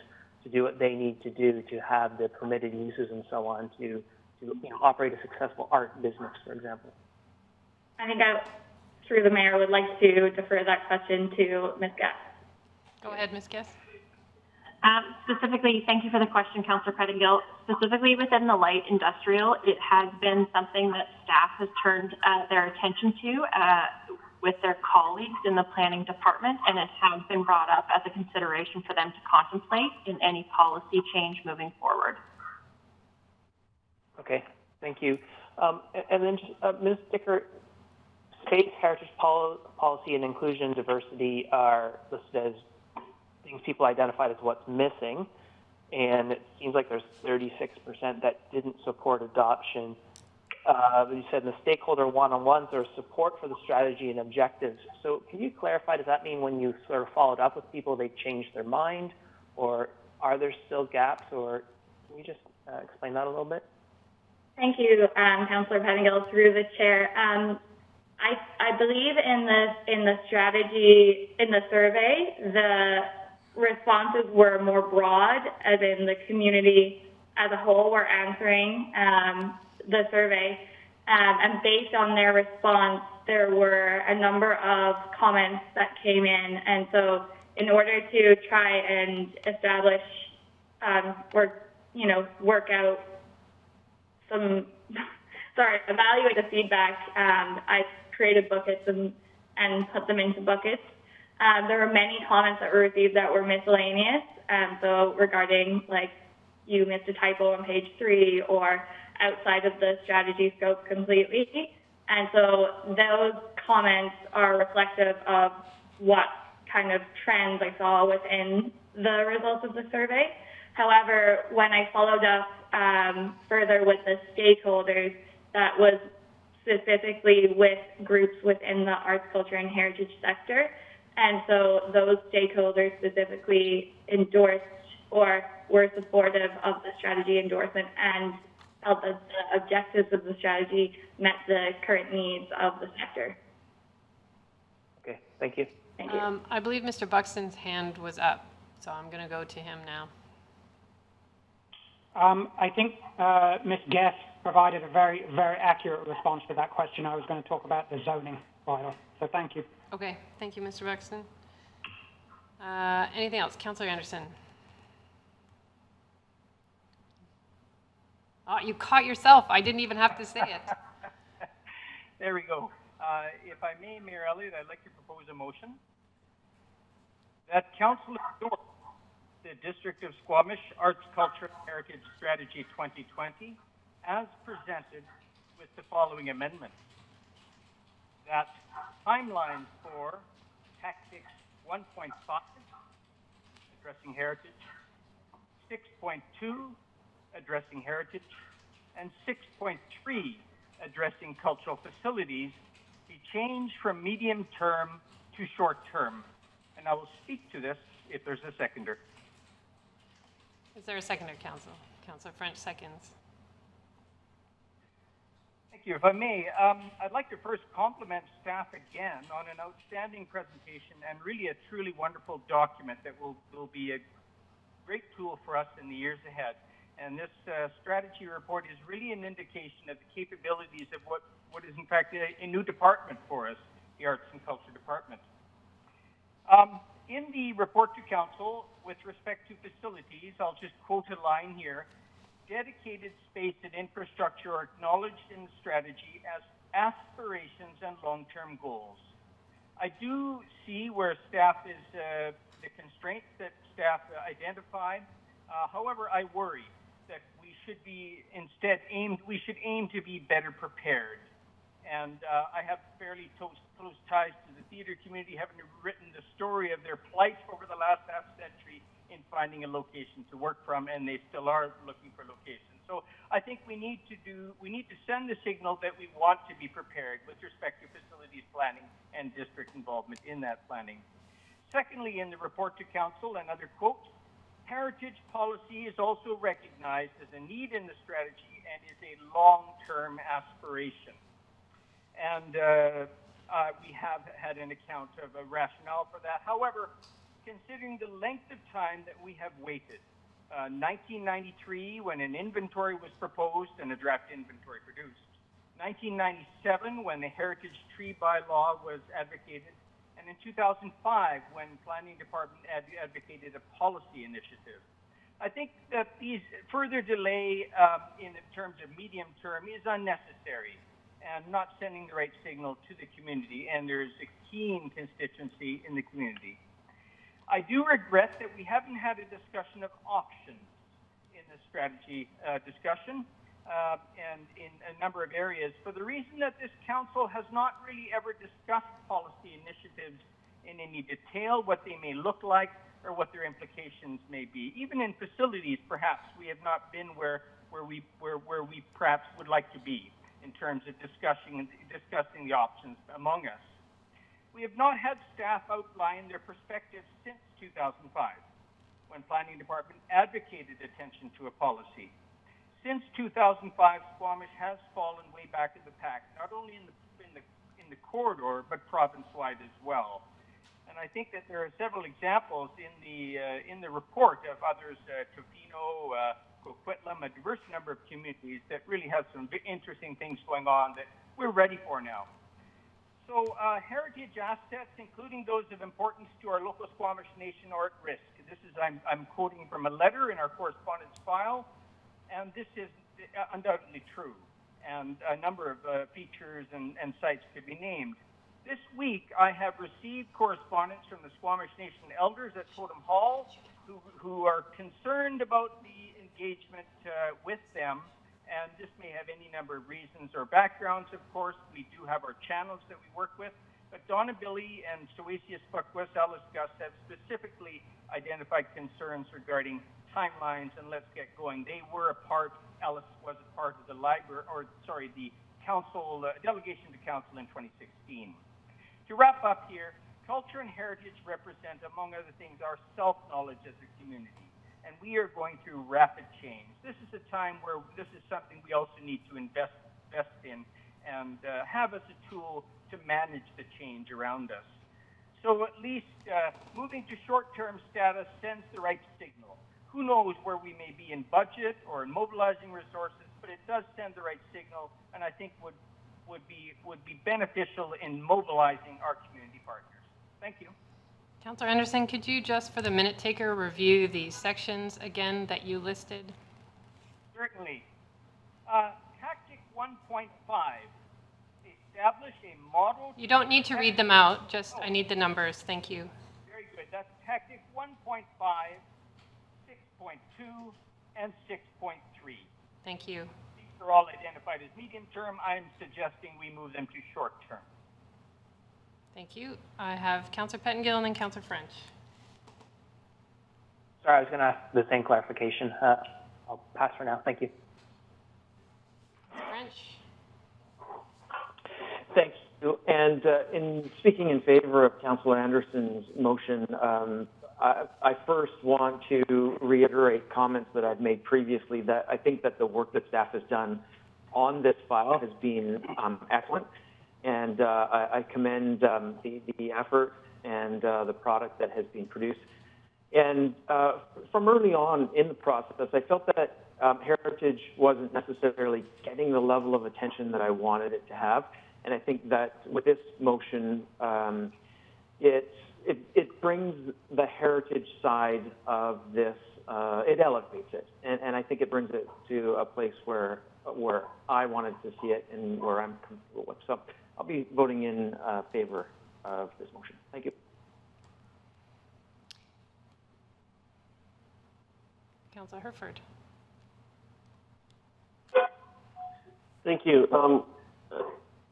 to do what they need to do to have the permitted uses and so on to operate a successful art business, for example. I think through the mayor, would like to defer that question to Ms. Guest. Go ahead, Ms. Guest. Specifically, thank you for the question, Councillor Pettengill. Specifically within the light industrial, it has been something that staff has turned their attention to with their colleagues in the planning department, and it has been brought up as a consideration for them to contemplate in any policy change moving forward. Okay, thank you. And then just, Ms. Dicker, space, heritage policy, and inclusion and diversity are listed as things people identified as what's missing, and it seems like there's 36% that didn't support adoption. You said in the stakeholder one-on-ones there's support for the strategy and objectives. So can you clarify, does that mean when you sort of followed up with people, they changed their mind, or are there still gaps, or can you just explain that a little bit? Thank you, Councillor Pettengill, through the chair. I believe in the strategy, in the survey, the responses were more broad, as in the community as a whole were answering the survey. And based on their response, there were a number of comments that came in. And so in order to try and establish work out some, evaluate the feedback, I created buckets and put them into buckets. There were many comments that were received that were miscellaneous. So regarding, like, you missed a typo on page 3 or outside of the strategy scope completely. And so those comments are reflective of what kind of trends I saw within the results of the survey. However, when I followed up further with the stakeholders, that was specifically with groups within the arts, culture, and heritage sector. And so those stakeholders specifically endorsed or were supportive of the strategy endorsement and felt that the objectives of the strategy met the current needs of the sector. Okay, thank you. Thank you. I believe Mr. Buxton's hand was up, so I'm going to go to him now. I think Ms. Guest provided a very, very accurate response to that question. I was going to talk about the zoning bylaw, so thank you. Okay, thank you, Mr. Buxton. Anything else? Councillor Anderson. Oh, you caught yourself. I didn't even have to say it. There we go. If I may, Mayor Elliott, I'd like to propose a motion that Council endorse the District of Squamish Arts, Culture, and Heritage Strategy 2020 as presented with the following amendments. That timelines for Tactics 1.5, addressing heritage, 6.2, addressing heritage, and 6.3, addressing cultural facilities, be changed from medium term to short term. And I will speak to this if there's a seconder. Is there a seconder, Council? Councillor French seconds. Thank you. If I may, I'd like to first compliment staff again on an outstanding presentation and really a truly wonderful document that will be a great tool for us in the years ahead. And this strategy report is really an indication of the capabilities of what is in fact a new department for us, the Arts and Culture Department. In the report to Council, with respect to facilities, I'll just quote a line here. Dedicated space and infrastructure are acknowledged in the strategy as aspirations and long-term goals. I do see where staff is, the constraints that staff identified. However, I worry that we should aim to be better prepared. And I have fairly close ties to the theater community, having written the story of their plight over the last half century in finding a location to work from, and they still are looking for locations. So I think we need to send the signal that we want to be prepared with respect to facilities planning and district involvement in that planning. Secondly, in the report to Council, another quote, heritage policy is also recognized as a need in the strategy and is a long-term aspiration. And we have had an account of a rationale for that. However, considering the length of time that we have waited, 1993 when an inventory was proposed and a draft inventory produced, 1997 when the heritage tree bylaw was advocated, and in 2005 when Planning Department advocated a policy initiative. I think that these further delay in terms of medium term is unnecessary and not sending the right signal to the community, and there's a keen constituency in the community. I do regret that we haven't had a discussion of options in the strategy discussion and in a number of areas for the reason that this council has not really ever discussed policy initiatives in any detail, what they may look like or what their implications may be. Even in facilities, perhaps we have not been where we perhaps would like to be in terms of discussing the options among us. We have not had staff outline their perspectives since 2005, when Planning Department advocated attention to a policy. Since 2005, Squamish has fallen way back in the pack, not only in the corridor, but province-wide as well. And I think that there are several examples in the report of others, Tofino, Coquitlam, a diverse number of communities that really have some interesting things going on that we're ready for now. So heritage assets, including those of importance to our local Squamish Nation, are at risk. This is, I'm quoting from a letter in our correspondence file, and this is undoubtedly true. And a number of features and sites could be named. This week, I have received correspondence from the Squamish Nation elders at Totem Hall who are concerned about the engagement with them, and this may have any number of reasons or backgrounds, of course. We do have our channels that we work with, but Donna Billy and Soasius Fuckwes Alice Gus have specifically identified concerns regarding timelines and let's get going. They were Alice was a part of the the council, delegation to council in 2016. To wrap up here, culture and heritage represent, among other things, our self-knowledge as a community. And we are going through rapid change. This is a time where this is something we also need to invest in and have as a tool to manage the change around us. So at least moving to short-term status sends the right signal. Who knows where we may be in budget or in mobilizing resources, but it does send the right signal, and I think would be beneficial in mobilizing our community partners. Thank you. Councillor Anderson, could you just, for the minute taker, review the sections again that you listed? Certainly. Tactic 1.5, establish a model... You don't need to read them out, just I need the numbers. Thank you. Very good. That's Tactic 1.5, 6.2, and 6.3. Thank you. These are all identified as medium term. I'm suggesting we move them to short term. Thank you. I have Councillor Pettengill and then Councillor French. Sorry, I was going to ask the same clarification. I'll pass for now. Thank you. French. Thank you. And in speaking in favor of Councillor Anderson's motion, I first want to reiterate comments that I've made previously, that I think that the work that staff has done on this file has been excellent. And I commend the effort and the product that has been produced. And from early on in the process, I felt that heritage wasn't necessarily getting the level of attention that I wanted it to have. And I think that with this motion, it brings the heritage side of this, it elevates it. And I think it brings it to a place where I wanted to see it and where I'm comfortable with. So I'll be voting in favor of this motion. Thank you. Councillor Herford. Thank you.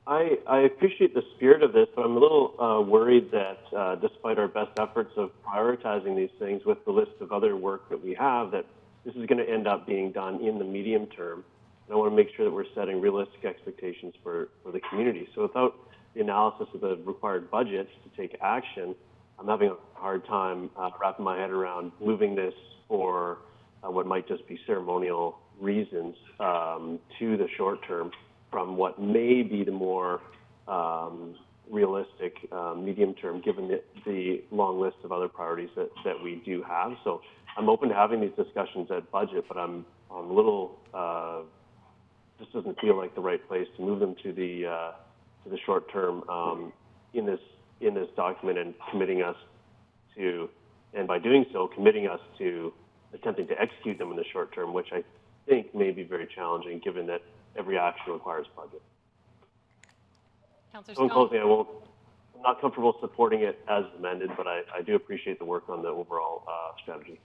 I appreciate the spirit of this, but I'm a little worried that despite our best efforts of prioritizing these things with the list of other work that we have, that this is going to end up being done in the medium term. And I want to make sure that we're setting realistic expectations for the community. So without the analysis of the required budgets to take action, I'm having a hard time wrapping my head around moving this for what might just be ceremonial reasons to the short term from what may be the more realistic medium term, given the long list of other priorities that we do have. So I'm open to having these discussions at budget, but I'm a little, just doesn't feel like the right place to move them to the short term in this document and committing us to, and by doing so, committing us to attempting to execute them in the short term, which I think may be very challenging given that every action requires budget. Councillor So in Stone. closing, I'm not comfortable supporting it as amended, but I do appreciate the work on the overall strategy.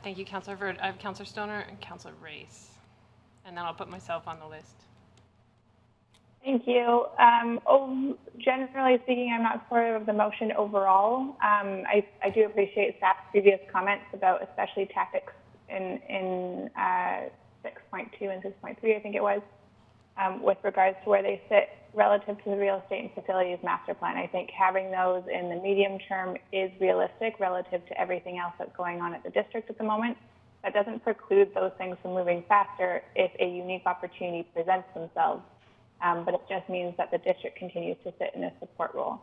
Thank you, Councillor Herford. I have Councillor Stoner and Councillor Race. And then I'll put myself on the list. Thank you. Generally speaking, I'm not supportive of the motion overall. I do appreciate staff's previous comments about especially tactics in 6.2 and 6.3, I think it was, with regards to where they sit relative to the real estate and facilities master plan. I think having those in the medium term is realistic relative to everything else that's going on at the district at the moment. That doesn't preclude those things from moving faster if a unique opportunity presents themselves. But it just means that the district continues to sit in a support role.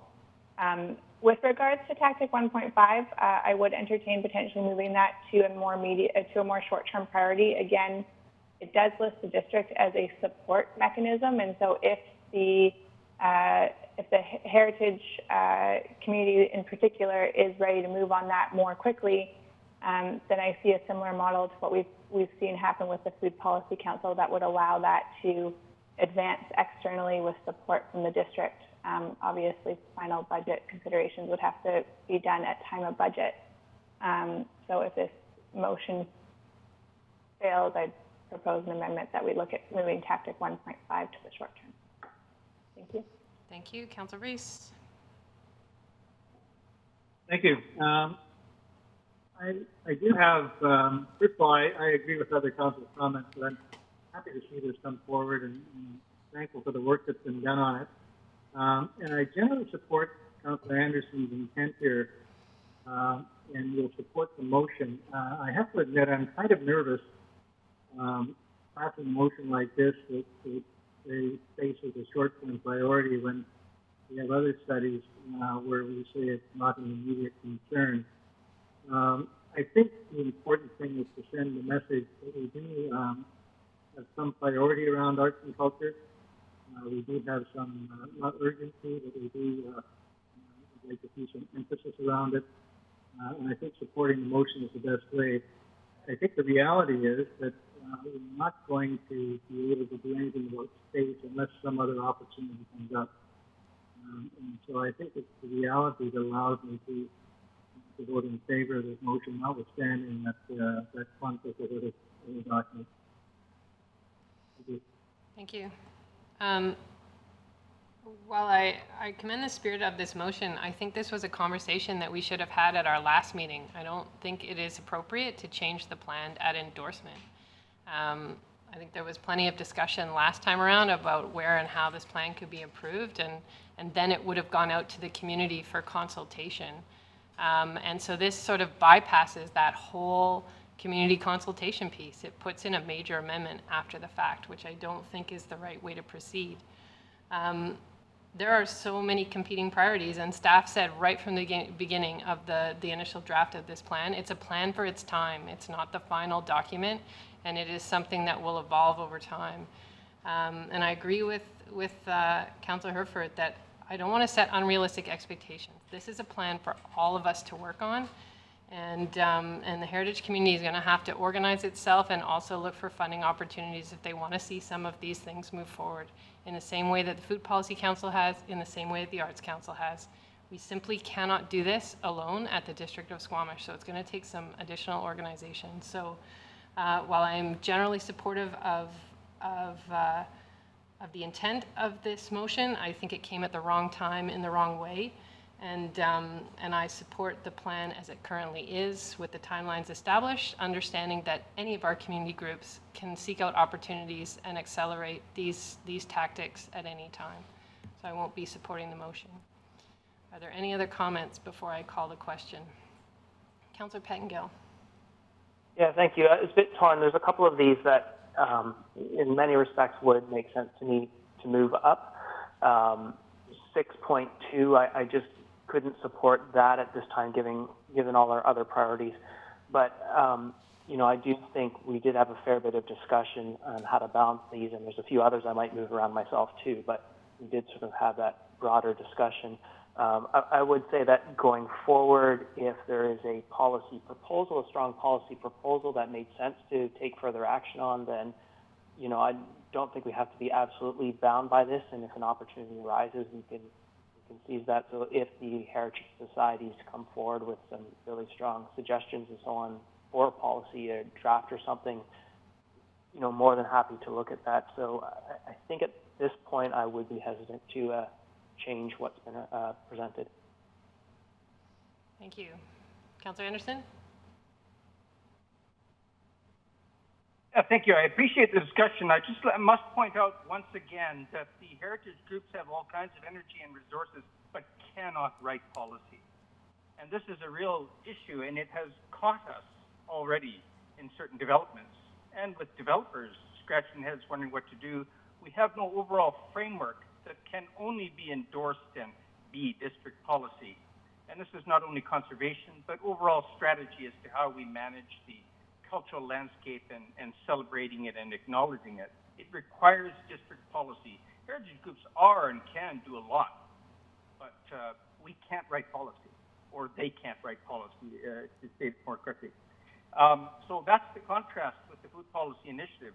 With regards to Tactic 1.5, I would entertain potentially moving that to a more short-term priority. Again, it does list the district as a support mechanism, and so if the heritage community in particular is ready to move on that more quickly, then I see a similar model to what we've seen happen with the Food Policy Council that would allow that to advance externally with support from the district. Obviously, final budget considerations would have to be done at time of budget. So if this motion fails, I'd propose an amendment that we look at moving Tactic 1.5 to the short term. Thank you. Thank you. Councillor Rees. Thank you. I do have, first of all, I agree with other council's comments, but I'm happy to see this come forward and thankful for the work that's been done on it. And I generally support Councillor Anderson's intent here and will support the motion. I have to admit I'm kind of nervous passing a motion like this that they face as a short-term priority when we have other studies where we say it's not an immediate concern. I think the important thing is to send the message that we do have some priority around arts and culture. We do have some, not urgency, but we do like to see some emphasis around it. And I think supporting the motion is the best way. I think the reality is that we're not going to be able to do anything about space unless some other opportunity comes up. And so I think it's the reality that allows me to vote in favor of this motion, notwithstanding that conflict with other documents. Thank you. While I commend the spirit of this motion, I think this was a conversation that we should have had at our last meeting. I don't think it is appropriate to change the plan at endorsement. I think there was plenty of discussion last time around about where and how this plan could be improved, and then it would have gone out to the community for consultation. And so this sort of bypasses that whole community consultation piece. It puts in a major amendment after the fact, which I don't think is the right way to proceed. there are so many competing priorities, and staff said right from the beginning of the initial draft of this plan, it's a plan for its time. It's not the final document, and it is something that will evolve over time. And I agree with Councillor Herford that I don't want to set unrealistic expectations. This is a plan for all of us to work on, and the heritage community is going to have to organize itself and also look for funding opportunities if they want to see some of these things move forward in the same way that the Food Policy Council has, in the same way that the Arts Council has. We simply cannot do this alone at the District of Squamish, so it's going to take some additional organization. So while I'm generally supportive of the intent of this motion, I think it came at the wrong time in the wrong way. And I support the plan as it currently is with the timelines established, understanding that any of our community groups can seek out opportunities and accelerate these tactics at any time. So I won't be supporting the motion. Are there any other comments before I call the question? Councillor Pettengill. Yeah, thank you. It's a bit torn. There's a couple of these that, in many respects, would make sense to me to move up. 6.2, I just couldn't support that at this time, given all our other priorities. But you know, I do think we did have a fair bit of discussion on how to balance these, and there's a few others I might move around myself too. But we did sort of have that broader discussion. I would say that going forward, if there is a policy proposal, a strong policy proposal that made sense to take further action on, then, you know, I don't think we have to be absolutely bound by this. And if an opportunity arises, we can seize that. So if the heritage societies come forward with some really strong suggestions and so on for a policy, a draft or something, you know, more than happy to look at that. So I think at this point I would be hesitant to change what's been presented. Thank you. Councillor Anderson? Yeah, thank you. I appreciate the discussion. I must point out once again that the heritage groups have all kinds of energy and resources, but cannot write policy. And this is a real issue, and it has caught us already in certain developments. And with developers scratching heads wondering what to do, we have no overall framework that can only be endorsed and be district policy. And this is not only conservation, but overall strategy as to how we manage the cultural landscape and celebrating it and acknowledging it. It requires district policy. Heritage groups are and can do a lot, but we can't write policy, or they can't write policy, to say it more quickly. So that's the contrast with the Food Policy Initiative.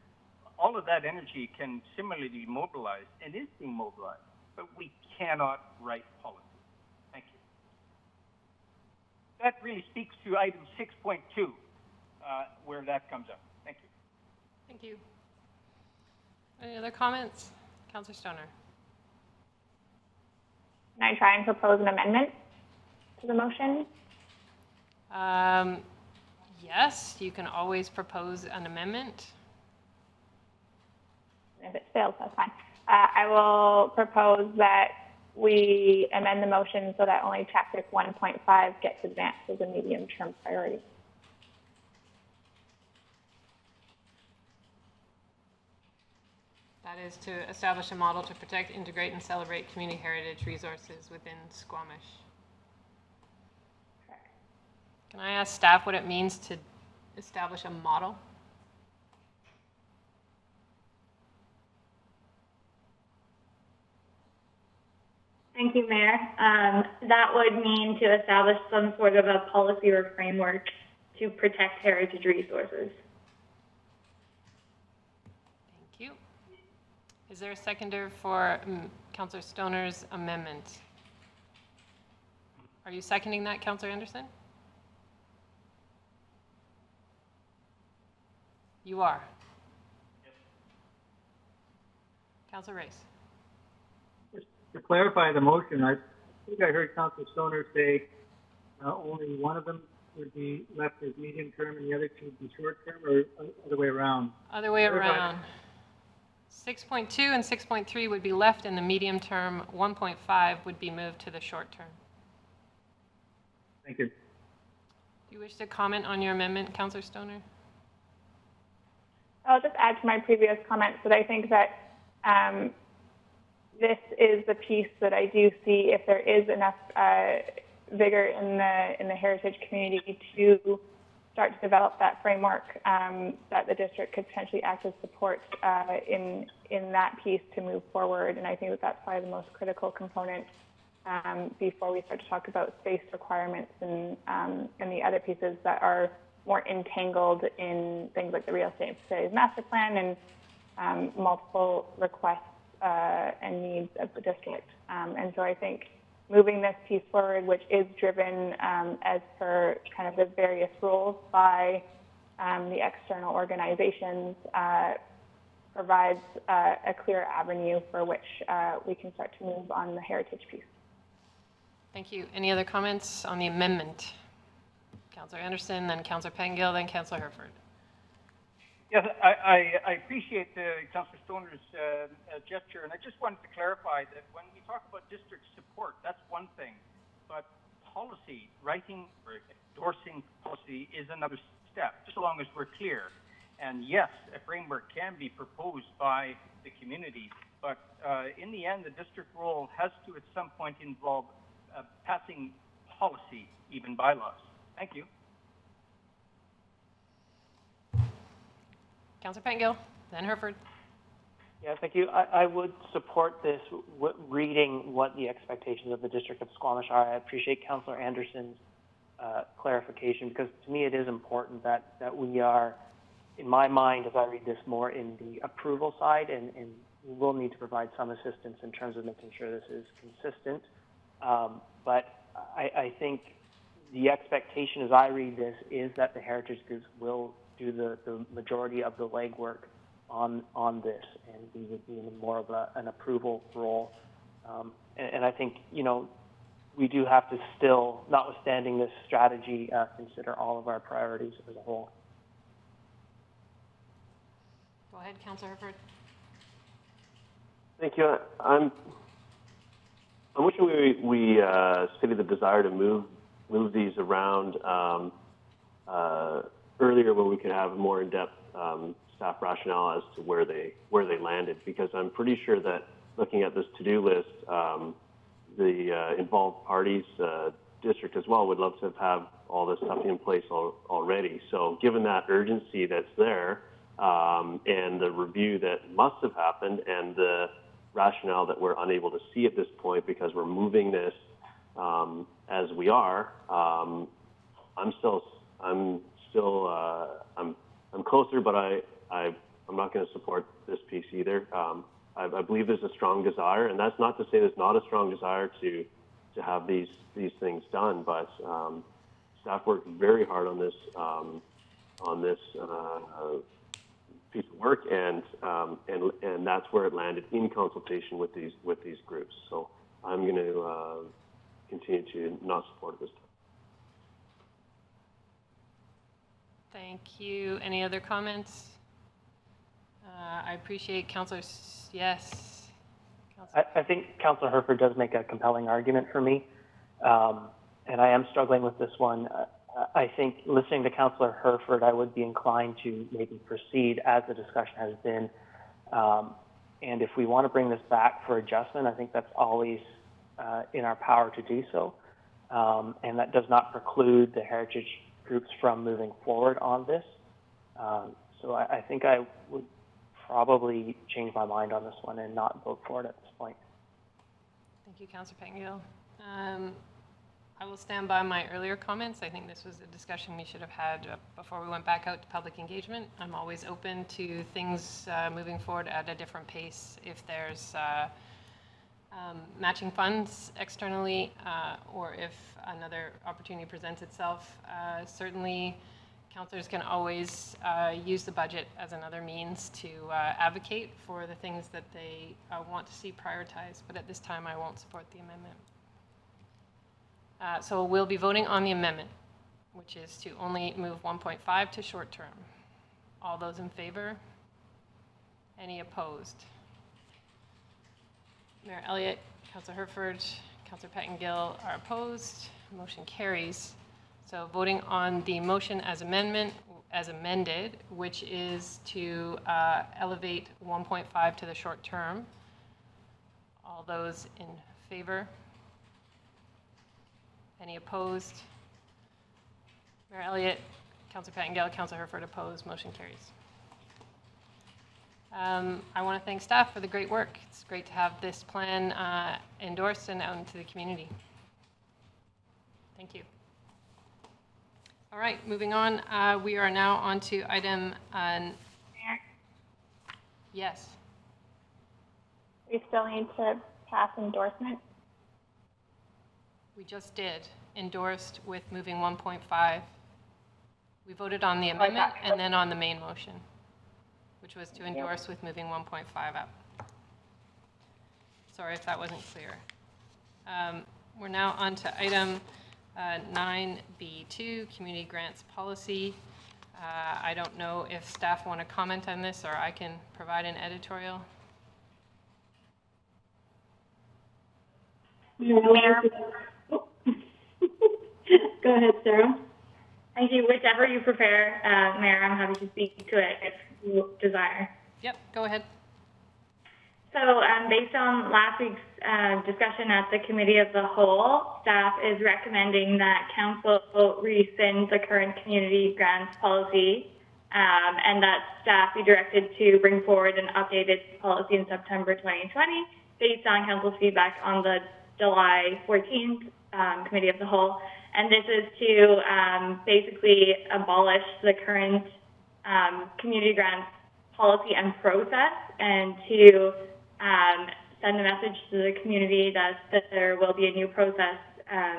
All of that energy can similarly be mobilized and is being mobilized, but we cannot write policy. Thank you. That really speaks to item 6.2, where that comes up. Thank you. Thank you. Any other comments? Councillor Stoner. Can I try and propose an amendment to the motion? Yes, you can always propose an amendment. If it fails, that's fine. I will propose that we amend the motion so that only tactic 1.5 gets advanced as a medium-term priority. That is to establish a model to protect, integrate, and celebrate community heritage resources within Squamish. Correct. Can I ask staff what it means to establish a model? Thank you, Mayor. That would mean to establish some sort of a policy or framework to protect heritage resources. Thank you. Is there a seconder for Councillor Stoner's amendment? Are you seconding that, Councillor Anderson? You are. Yes. Councillor Race. To clarify the motion, I think I heard Councillor Stoner say only one of them would be left as medium term and the other two would be short term, or other way around? Other way around. 6.2 and 6.3 would be left in the medium term. 1.5 would be moved to the short term. Thank you. Do you wish to comment on your amendment, Councillor Stoner? I'll just add to my previous comments that I think that this is the piece that I do see if there is enough vigor in the heritage community to start to develop that framework, that the district could potentially act as support in that piece to move forward. And I think that that's probably the most critical component before we start to talk about space requirements and the other pieces that are more entangled in things like the real estate facilities master plan and multiple requests and needs of the district. And so I think moving this piece forward, which is driven as per kind of the various rules by the external organizations, provides a clear avenue for which we can start to move on the heritage piece. Thank you. Any other comments on the amendment? Councillor Anderson, then Councillor Pettengill, then Councillor Herford. Yes, I appreciate Councillor Stoner's gesture, and I just wanted to clarify that when we talk about district support, that's one thing, but policy, writing or endorsing policy is another step, just as long as we're clear. And yes, a framework can be proposed by the community, but in the end, the district role has to at some point involve passing policy, even bylaws. Thank you. Councillor Pettengill, then Herford. Yeah, thank you. I would support this reading what the expectations of the District of Squamish are. I appreciate Councillor Anderson's clarification, because to me it is important that we are, in my mind, as I read this, more in the approval side, and we will need to provide some assistance in terms of making sure this is consistent. But I think the expectation as I read this is that the heritage groups will do the majority of the legwork on this, and we would be in more of an approval role. And I think, you know, we do have to still, notwithstanding this strategy, consider all of our priorities as a whole. Go ahead, Councillor Herford. Thank you. I'm wishing we stated the desire to move these around earlier, where we could have a more in-depth staff rationale as to where they landed, because I'm pretty sure that looking at this to-do list, the involved parties, district as well, would love to have all this stuff in place already. So given that urgency that's there, and the review that must have happened, and the rationale that we're unable to see at this point because we're moving this as we are, I'm closer, but I'm not going to support this piece either. I believe there's a strong desire, and that's not to say there's not a strong desire to have these things done, but staff worked very hard on this piece of work, and that's where it landed, in consultation with these groups. So I'm going to continue to not support this. Thank you. Any other comments? I appreciate Councillors. Yes. I think Councillor Herford does make a compelling argument for me, and I am struggling with this one. I think listening to Councillor Herford, I would be inclined to maybe proceed as the discussion has been. And if we want to bring this back for adjustment, I think that's always in our power to do so. And that does not preclude the heritage groups from moving forward on this. So I think I would probably change my mind on this one and not vote for it at this point. Thank you, Councillor Pettengill. I will stand by my earlier comments. I think this was a discussion we should have had before we went back out to public engagement. I'm always open to things moving forward at a different pace if there's matching funds externally, or if another opportunity presents itself. Certainly, councillors can always use the budget as another means to advocate for the things that they want to see prioritized, but at this time I won't support the amendment. So we'll be voting on the amendment, which is to only move 1.5 to short term. All those in favor? Any opposed? Mayor Elliott, Councillor Herford, Councillor Pettengill are opposed. Motion carries. So voting on the motion as amended, which is to elevate 1.5 to the short term. All All those in favor? Any opposed? Mayor Elliott, Councillor Pettengill, Councillor Herford opposed. Motion carries. I want to thank staff for the great work. It's great to have this plan endorsed and out into the community. Thank you. All right, moving on. We are now on to item. Yes. We still need to pass endorsement. We just did. Endorsed with moving 1.5. We voted on the amendment and then on the main motion, which was to endorse with moving 1.5 up. Sorry if that wasn't clear. We're now on to item 9B2, Community Grants Policy. I don't know if staff want to comment on this, or I can provide an editorial. Mayor. Go ahead, Sarah. Thank you. Whichever you prefer, Mayor, I'm happy to speak to it if you desire. Yep, go ahead. So based on last week's discussion at the Committee of the Whole, staff is recommending that Council rescind the current community grants policy and that staff be directed to bring forward an updated policy in September 2020 based on Council's feedback on the July 14th Committee of the Whole. And this is to basically abolish the current community grants policy and process, and to send a message to the community that there will be a new process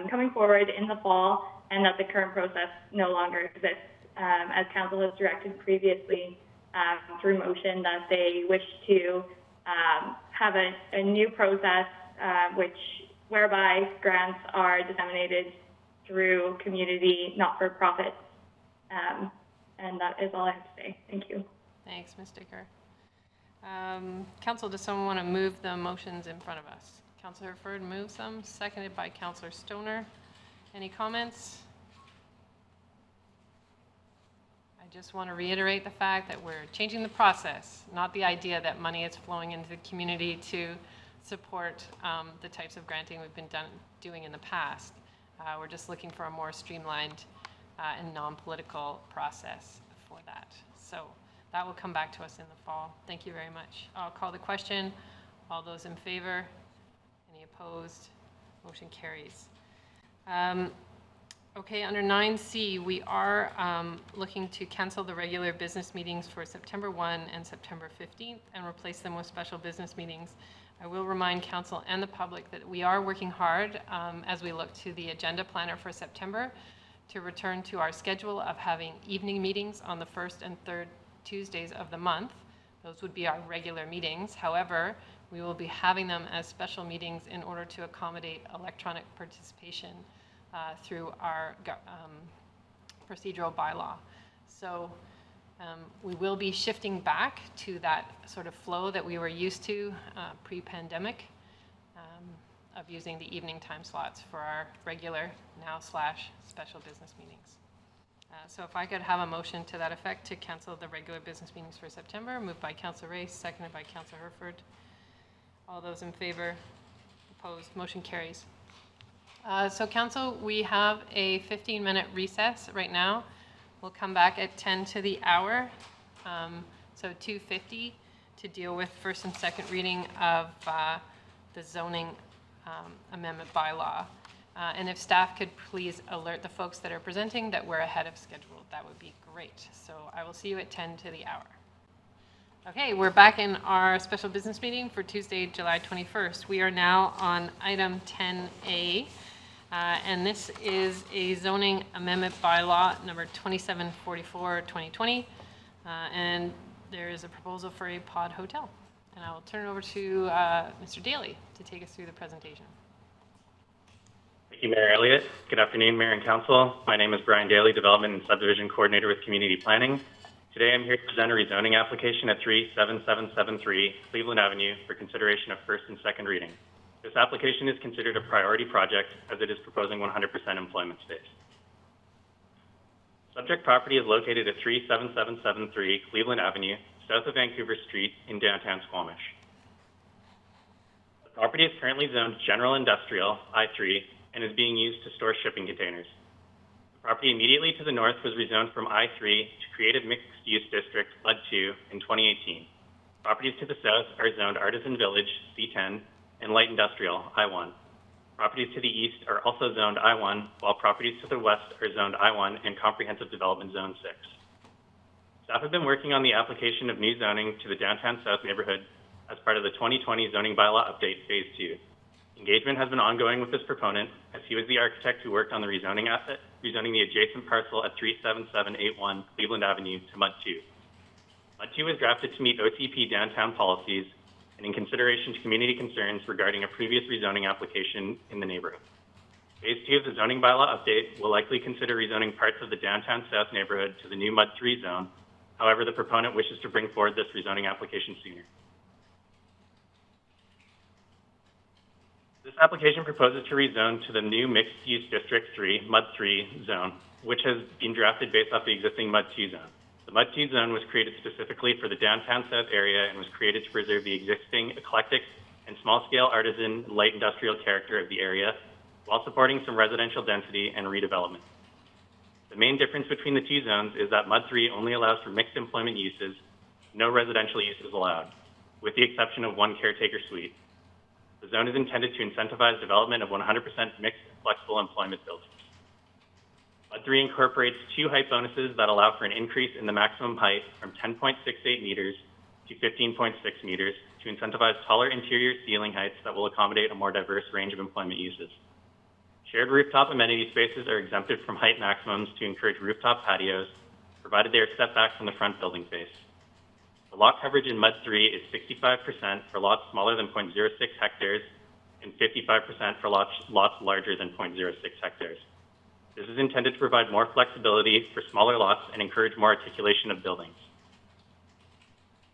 coming forward in the fall, and that the current process no longer exists, as Council has directed previously through motion that they wish to have a new process whereby grants are disseminated through community not-for-profits. And that is all I have to say. Thank you. Thanks, Ms. Dicker. Council, does someone want to move the motions in front of us? Councillor Herford moves them, seconded by Councillor Stoner. Any comments? I just want to reiterate the fact that we're changing the process, not the idea that money is flowing into the community to support the types of granting we've been doing in the past. We're just looking for a more streamlined and non-political process for that. So that will come back to us in the fall. Thank you very much. I'll call the question. All those in favor? Any opposed? Motion carries. Okay, under 9C, we are looking to cancel the regular business meetings for September 1 and September 15th and replace them with special business meetings. I will remind Council and the public that we are working hard as we look to the agenda planner for September to return to our schedule of having evening meetings on the first and third Tuesdays of the month. Those would be our regular meetings. However, we will be having them as special meetings in order to accommodate electronic participation through our procedural bylaw. So we will be shifting back to that sort of flow that we were used to pre-pandemic of using the evening time slots for our regular now/special business meetings. So if I could have a motion to that effect to cancel the regular business meetings for September, moved by Councillor Race, seconded by Councillor Herford. All those in favor? Opposed? Motion carries. So Council, we have a 15-minute recess right now. We'll come back at 10 to the hour, so 2:50, to deal with first and second reading of the zoning amendment bylaw. And if staff could please alert the folks that are presenting that we're ahead of schedule, that would be great. So I will see you at 10 to the hour. Okay, we're back in our special business meeting for Tuesday, July 21st. We are now on item 10A, and this is a zoning amendment bylaw number 2744-2020, and there is a proposal for a pod hotel. And I will turn it over to Mr. Daly to take us through the presentation. Thank you, Mayor Elliott. Good afternoon, Mayor and Council. My name is Brian Daly, Development and Subdivision Coordinator with Community Planning. Today I'm here to present a rezoning application at 37773 Cleveland Avenue for consideration of first and second reading. This application is considered a priority project as it is proposing 100% employment space. Subject property is located at 37773 Cleveland Avenue, south of Vancouver Street in downtown Squamish. The property is currently zoned General Industrial, I3, and is being used to store shipping containers. The property immediately to the north was rezoned from I3 to Creative Mixed Use District, LUD2, in 2018. Properties to the south are zoned Artisan Village, C10, and Light Industrial, I1. Properties to the east are also zoned I1, while properties to the west are zoned I1 and Comprehensive Development Zone 6. Staff have been working on the application of new zoning to the Downtown South neighborhood as part of the 2020 Zoning Bylaw Update Phase 2. Engagement has been ongoing with this proponent, as he was the architect who worked on the rezoning the adjacent parcel at 37781 Cleveland Avenue to MUD2. MUD2 was drafted to meet OCP downtown policies and in consideration to community concerns regarding a previous rezoning application in the neighborhood. Phase 2 of the zoning bylaw update will likely consider rezoning parts of the Downtown South neighborhood to the new MUD3 zone. However, the proponent wishes to bring forward this rezoning application sooner. This application proposes to rezone to the new Mixed-Use District 3, MUD3 zone, which has been drafted based off the existing MUD2 zone. The MUD2 zone was created specifically for the Downtown South area and was created to preserve the existing eclectic and small-scale artisan light industrial character of the area while supporting some residential density and redevelopment. The main difference between the two zones is that MUD3 only allows for mixed employment uses, no residential uses allowed, with the exception of one caretaker suite. The zone is intended to incentivize development of 100% mixed flexible employment buildings. MUD3 incorporates two height bonuses that allow for an increase in the maximum height from 10.68 meters to 15.6 meters to incentivize taller interior ceiling heights that will accommodate a more diverse range of employment uses. Shared rooftop amenity spaces are exempted from height maximums to encourage rooftop patios, provided they are set back from the front building face. The lot coverage in MUD3 is 65% for lots smaller than 0.06 hectares and 55% for lots larger than 0.06 hectares. This is intended to provide more flexibility for smaller lots and encourage more articulation of buildings.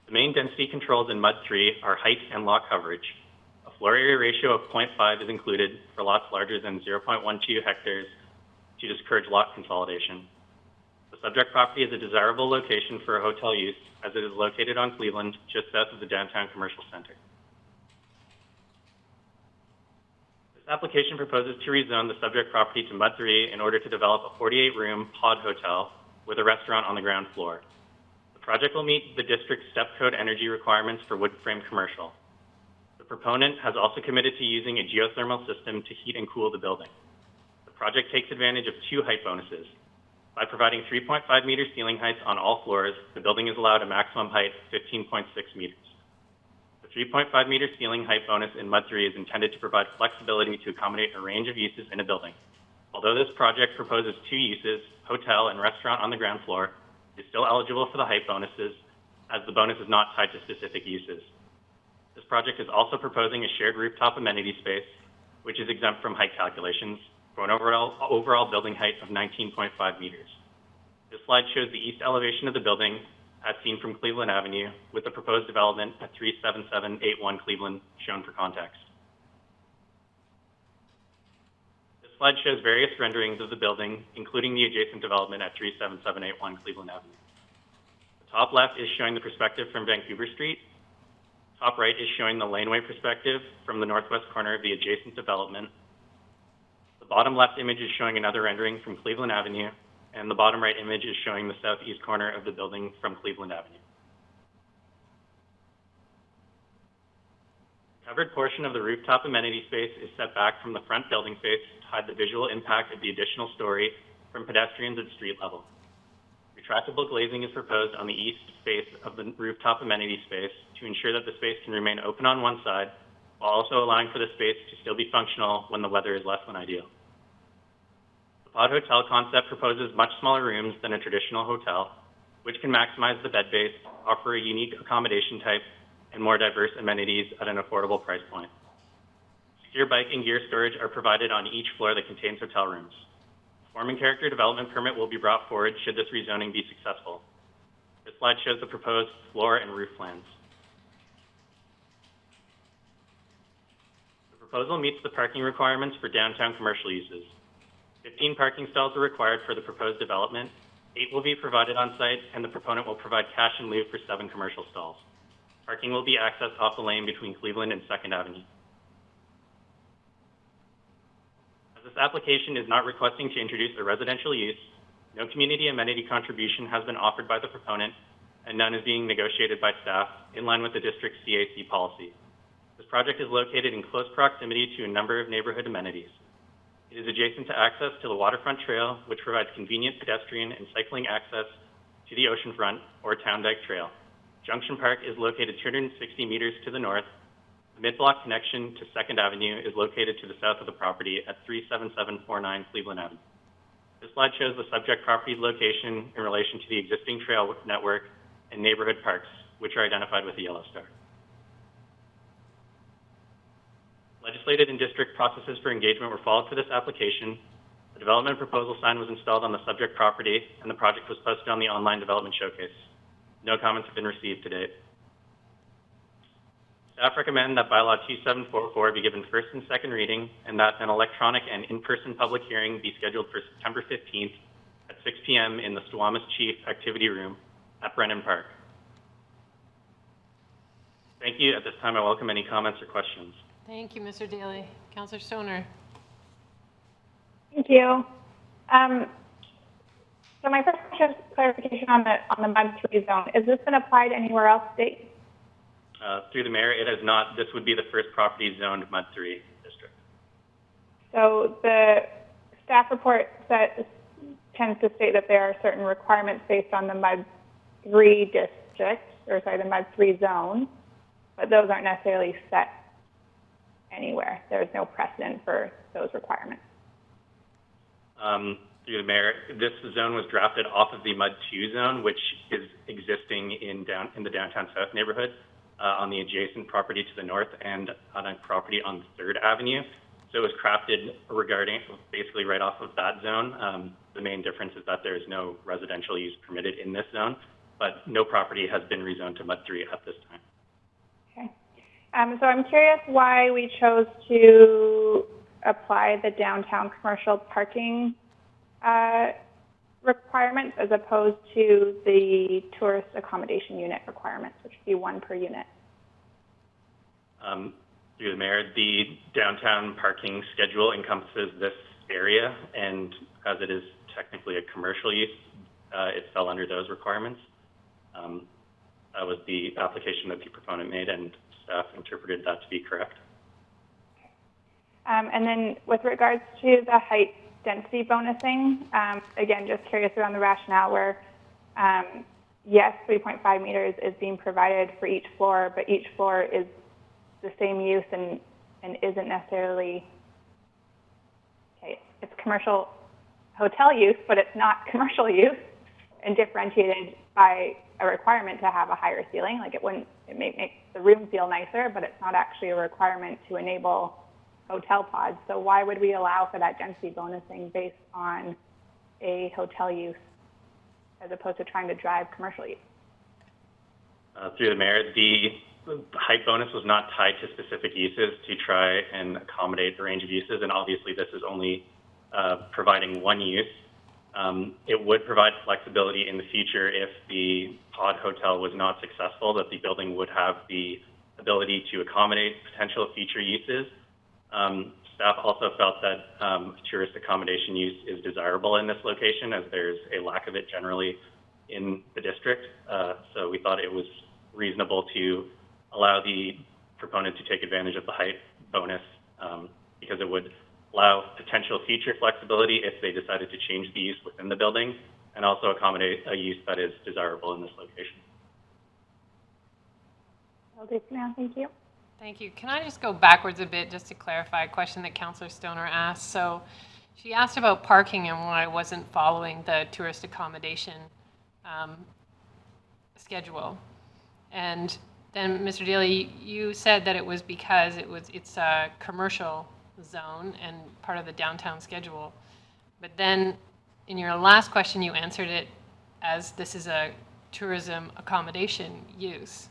The main density controls in MUD3 are height and lot coverage. A floor area ratio of 0.5 is included for lots larger than 0.12 hectares to discourage lot consolidation. The subject property is a desirable location for a hotel use as it is located on Cleveland, just south of the downtown commercial center. This application proposes to rezone the subject property to MUD3 in order to develop a 48-room pod hotel with a restaurant on the ground floor. The project will meet the district's step code energy requirements for wood frame commercial. The proponent has also committed to using a geothermal system to heat and cool the building. The project takes advantage of two height bonuses. By providing 3.5 meter ceiling heights on all floors, the building is allowed a maximum height of 15.6 meters. The 3.5 meter ceiling height bonus in MUD3 is intended to provide flexibility to accommodate a range of uses in a building. Although this project proposes two uses, hotel and restaurant on the ground floor, it is still eligible for the height bonuses, as the bonus is not tied to specific uses. This project is also proposing a shared rooftop amenity space, which is exempt from height calculations, for an overall building height of 19.5 meters. This slide shows the east elevation of the building as seen from Cleveland Avenue, with the proposed development at 37781 Cleveland shown for context. This slide shows various renderings of the building, including the adjacent development at 37781 Cleveland Avenue. The top left is showing the perspective from Vancouver Street. Top right is showing the laneway perspective from the northwest corner of the adjacent development. The bottom left image is showing another rendering from Cleveland Avenue, and the bottom right image is showing the southeast corner of the building from Cleveland Avenue. The covered portion of the rooftop amenity space is set back from the front building face to hide the visual impact of the additional story from pedestrians at street level. Retractable glazing is proposed on the east face of the rooftop amenity space to ensure that the space can remain open on one side, while also allowing for the space to still be functional when the weather is less than ideal. The pod hotel concept proposes much smaller rooms than a traditional hotel, which can maximize the bed base, offer a unique accommodation type, and more diverse amenities at an affordable price point. Secure bike and gear storage are provided on each floor that contains hotel rooms. A form and character development permit will be brought forward should this rezoning be successful. This slide shows the proposed floor and roof plans. The proposal meets the parking requirements for downtown commercial uses. 15 parking stalls are required for the proposed development. 8 will be provided on site, and the proponent will provide cash in lieu for 7 commercial stalls. Parking will be accessed off the lane between Cleveland and 2nd Avenue. application is not requesting to introduce a residential use. No community amenity contribution has been offered by the proponent, and none is being negotiated by staff in line with the district's CAC policy. This project is located in close proximity to a number of neighborhood amenities. It is adjacent to access to the waterfront trail, which provides convenient pedestrian and cycling access to the oceanfront or Town Dyke Trail. Junction Park is located 260 meters to the north. The mid-block connection to 2nd Avenue is located to the south of the property at 37749 Cleveland Avenue. This slide shows the subject property location in relation to the existing trail network and neighborhood parks, which are identified with a yellow star. Legislative and district processes for engagement were followed for this application. The development proposal sign was installed on the subject property, and the project was posted on the online development showcase. No comments have been received to date. Staff recommend that bylaw 2744 be given first and second reading, and that an electronic and in-person public hearing be scheduled for September 15th at 6 p.m. in the Squamish Chief Activity Room at Brennan Park. Thank you. At this time, I welcome any comments or questions. Thank you, Mr. Daly. Councillor Stoner. Thank you. So my first question is clarification on the MUD3 zone. Has this been applied anywhere else state? Through the mayor, it has not. This would be the first property zoned MUD3 district. So the staff report tends to state that there are certain requirements based on the MUD3 district, or sorry, the MUD3 zone, but those aren't necessarily set anywhere. There's no precedent for those requirements. Through the mayor, this zone was drafted off of the MUD2 zone, which is existing in the downtown south neighborhood on the adjacent property to the north and on a property on 3rd Avenue. So it was crafted regarding basically right off of that zone. The main difference is that there is no residential use permitted in this zone, but no property has been rezoned to MUD3 at this time. Okay. So I'm curious why we chose to apply the downtown commercial parking requirements as opposed to the tourist accommodation unit requirements, which would be 1 per unit. Through the mayor, the downtown parking schedule encompasses this area, and as it is technically a commercial use, it fell under those requirements. That was the application that the proponent made, and staff interpreted that to be correct. And then with regards to the height density bonusing, again, just curious around the rationale where, yes, 3.5 meters is being provided for each floor, but each floor is the same use and isn't necessarily, okay, it's commercial hotel use, but it's not commercial use, and differentiated by a requirement to have a higher ceiling. Like it may make the room feel nicer, but it's not actually a requirement to enable hotel pods. So why would we allow for that density bonusing based on a hotel use as opposed to trying to drive commercial use? Through the mayor, the height bonus was not tied to specific uses to try and accommodate a range of uses, and obviously this is only providing one use. It would provide flexibility in the future if the pod hotel was not successful, that the building would have the ability to accommodate potential future uses. Staff also felt that tourist accommodation use is desirable in this location, as there's a lack of it generally in the district. So we thought it was reasonable to allow the proponent to take advantage of the height bonus because it would allow potential future flexibility if they decided to change the use within the building, and also accommodate a use that is desirable in this location. I'll do for now. Thank you. Thank you. Can I just go backwards a bit just to clarify a question that Councillor Stoner asked? So she asked about parking and why I wasn't following the tourist accommodation schedule. And then, Mr. Daly, you said that it was because it's a commercial zone and part of the downtown schedule. But then in your last question, you answered it as this is a tourism accommodation use.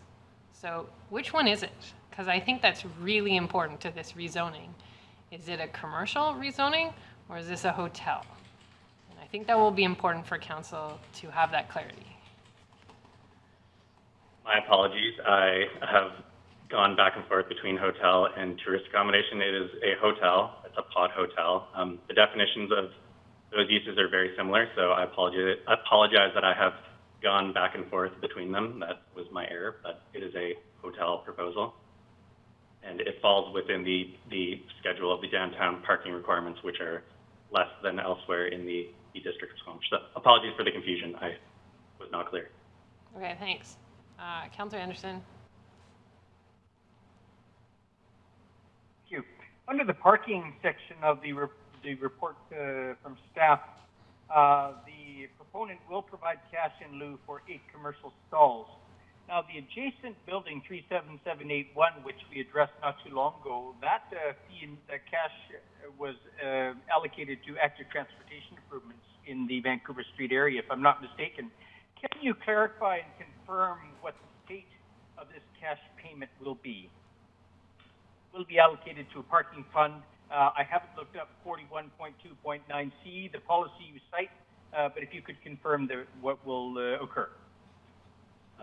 So which one is it? Because I think that's really important to this rezoning. Is it a commercial rezoning or is this a hotel? And I think that will be important for council to have that clarity. My apologies. I have gone back and forth between hotel and tourist accommodation. It is a hotel, a a pod hotel. The definitions of those uses are very similar, so I apologize that I have gone back and forth between them. That was my error, but it is a hotel proposal. And it falls within the schedule of the downtown parking requirements, which are less than elsewhere in the district of Squamish. So apologies for the confusion. I was not clear. Okay, thanks. Councillor Anderson. Thank you. Under the parking section of the report from staff, the proponent will provide cash in lieu for 8 commercial stalls. Now, the adjacent building, 37781, which we addressed not too long ago, that cash was allocated to active transportation improvements in the Vancouver Street area, if I'm not mistaken. Can you clarify and confirm what the state of this cash payment will be? Will it be allocated to a parking fund? I haven't looked up 41.2.9C, the policy you cite, but if you could confirm what will occur.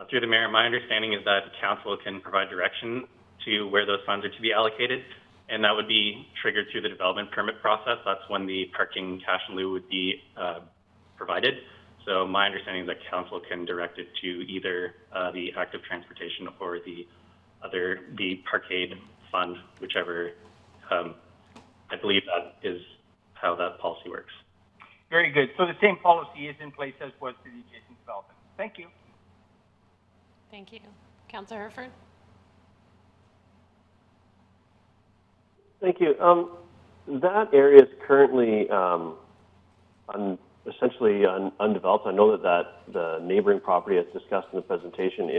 Through the Mayor, my understanding is that Council can provide direction to where those funds are to be allocated, and that would be triggered through the development permit process. That's when the parking cash in lieu would be provided. So my understanding is that Council can direct it to either the active transportation or the parkade fund, whichever. I believe that is how that policy works. Very good. So the same policy is in place as was for the adjacent development. Thank you. Thank you. Councillor Herford? Thank you. That area is currently essentially undeveloped. I know that the neighboring property as discussed in the presentation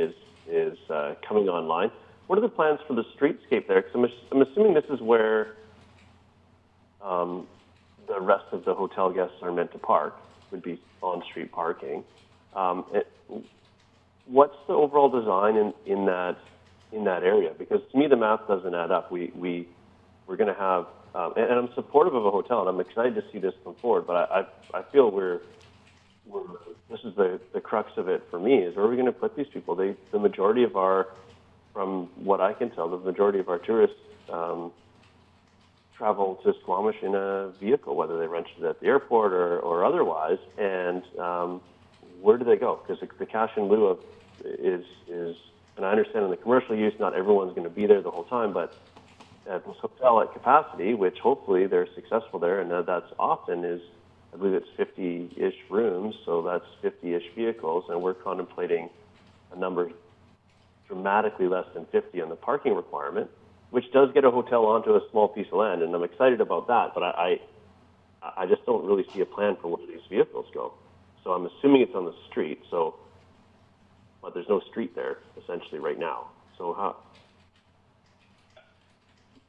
is coming online. What are the plans for the streetscape there? Because I'm assuming this is where the rest of the hotel guests are meant to park, would be on-street parking. What's the overall design in that area? Because to me, the math doesn't add up. We're going to have, and I'm supportive of a hotel, and I'm excited to see this come forward. But I feel this is the crux of it for me is where are we going to put these people? The majority of from what I can tell, the majority of our tourists travel to Squamish in a vehicle, whether they rented it at the airport or otherwise. And where do they go? Because the cash in lieu is, and I understand in the commercial use, not everyone's going to be there the whole time, but at this hotel at capacity, which hopefully they're successful there, and that's often is, I believe it's 50-ish rooms, so that's 50-ish vehicles, and we're contemplating a number dramatically less than 50 on the parking requirement, which does get a hotel onto a small piece of land, and I'm excited about that, but I just don't really see a plan for where these vehicles go. So I'm assuming it's on the street, but there's no street there, essentially, right now. So how?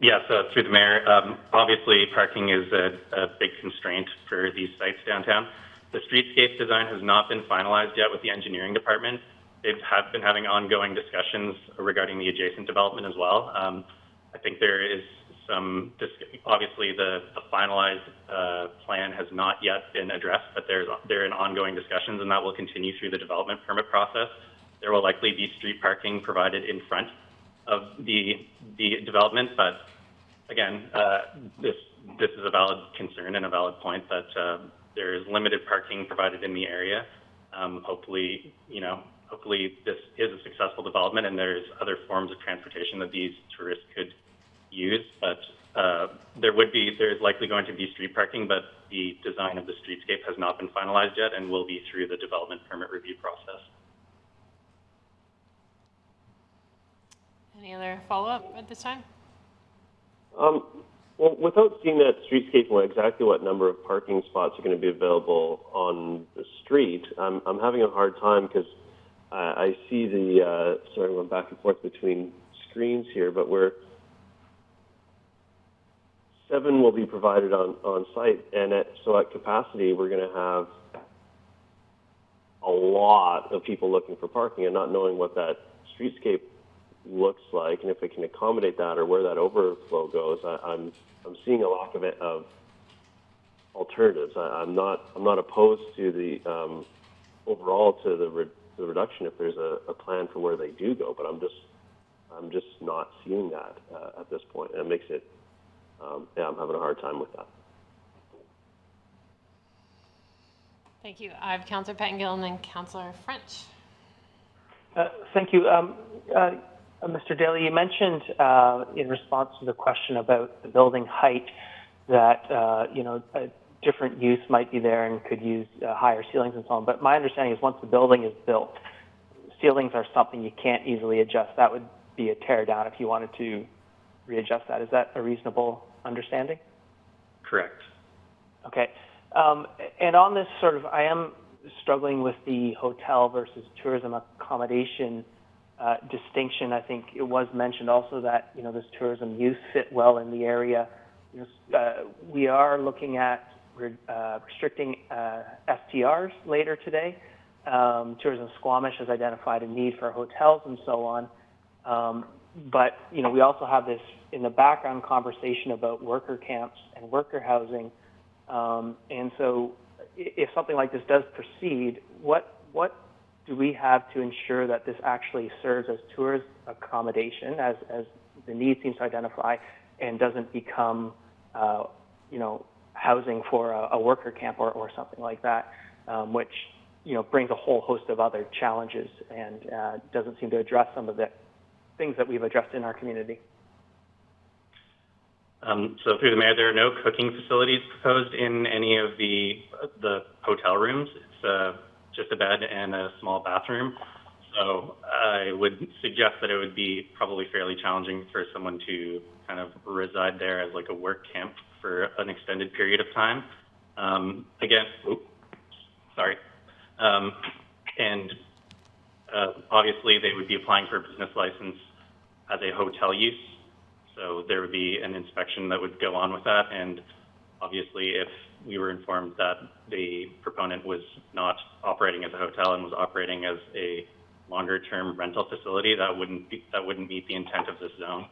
Yeah, so through the Mayor, obviously parking is a big constraint for these sites downtown. The streetscape design has not been finalized yet with the engineering department. They have been having ongoing discussions regarding the adjacent development as well. I think there is obviously the finalized plan has not yet been addressed, but they're in ongoing discussions, and that will continue through the development permit process. There will likely be street parking provided in front of the development, but again, this is a valid concern and a valid point that there is limited parking provided in the area. Hopefully this is a successful development and there's other forms of transportation that these tourists could use, but there's likely going to be street parking, but the design of the streetscape has not been finalized yet and will be through the development permit review process. Any other follow-up at this time? Well, without seeing that streetscape and exactly what number of parking spots are going to be available on the street, I'm having a hard time because I see sorry, we're back and forth between screens here, but 7 will be provided on site, and so at capacity, we're going to have a lot of people looking for parking and not knowing what that streetscape looks like, and if it can accommodate that or where that overflow goes. I'm seeing a lack of alternatives. I'm not opposed to the overall to the reduction if there's a plan for where they do go, but I'm just not seeing that at this point, and it makes it yeah, I'm having a hard time with that. Thank you. I have Councillor Pettengill and then Councillor French. Thank you. Mr. Daly, you mentioned in response to the question about the building height that, a different use might be there and could use higher ceilings and so on. But my understanding is once the building is built, ceilings are something you can't easily adjust. That would be a tear down if you wanted to readjust that. Is that a reasonable understanding? Correct. Okay. And on this sort of, I am struggling with the hotel versus tourism accommodation distinction. I think it was mentioned also that, this tourism use fit well in the area. We are looking at restricting STRs later today. Tourism Squamish has identified a need for hotels and so on. But, we also have this in the background conversation about worker camps and worker housing. And so if something like this does proceed, what do we have to ensure that this actually serves as tourist accommodation, as the need seems to identify, and doesn't become, housing for a worker camp or something like that, which, brings a whole host of other challenges and doesn't seem to address some of the things that we've addressed in our community. So through the mayor, there are no cooking facilities proposed in any of the hotel rooms. It's just a bed and a small bathroom. So I would suggest that it would be probably fairly challenging for someone to kind of reside there as like a work camp for an extended period of time. Obviously they would be applying for a business license as a hotel use. So there would be an inspection that would go on with that. And obviously if we were informed that the proponent was not operating as a hotel and was operating as a longer term rental facility, that wouldn't meet the intent of this zone.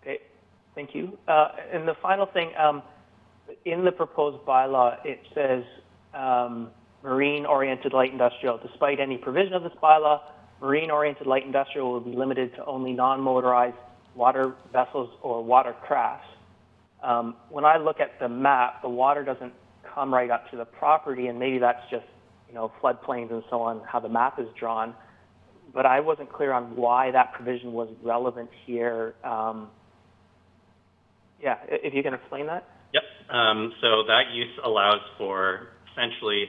Okay, thank you. And the final thing, in the proposed bylaw, it says marine-oriented light industrial. Despite any provision of this bylaw, marine-oriented light industrial will be limited to only non-motorized water vessels or watercrafts. When I look at the map, the water doesn't come right up to the property, and maybe that's just, floodplains and so on, how the map is drawn. But I wasn't clear on why that provision was relevant here. If you can explain that. Yep. So that use allows for essentially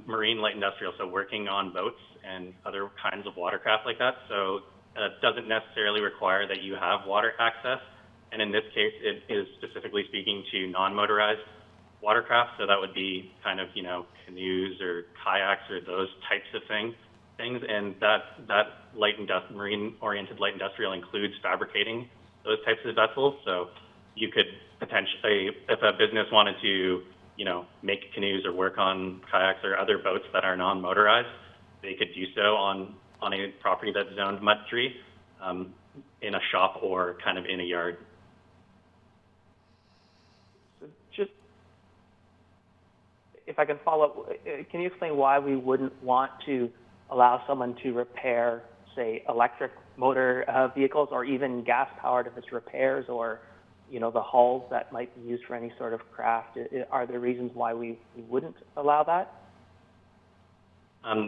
marine light industrial, so working on boats and other kinds of watercraft like that. So it doesn't necessarily require that you have water access. And in this case, it is specifically speaking to non-motorized watercraft. So that would be kind of, canoes or kayaks or those types of things. And that marine-oriented light industrial includes fabricating those types of vessels. So you could potentially, if a business wanted to, make canoes or work on kayaks or other boats that are non-motorized, they could do so on a property that's zoned mud 3, in a shop or kind of in a yard. So just, if I can follow up, can you explain why we wouldn't want to allow someone to repair, say, electric motor vehicles or even gas-powered if it's repairs, or, the hulls that might be used for any sort of craft? Are there reasons why we wouldn't allow that?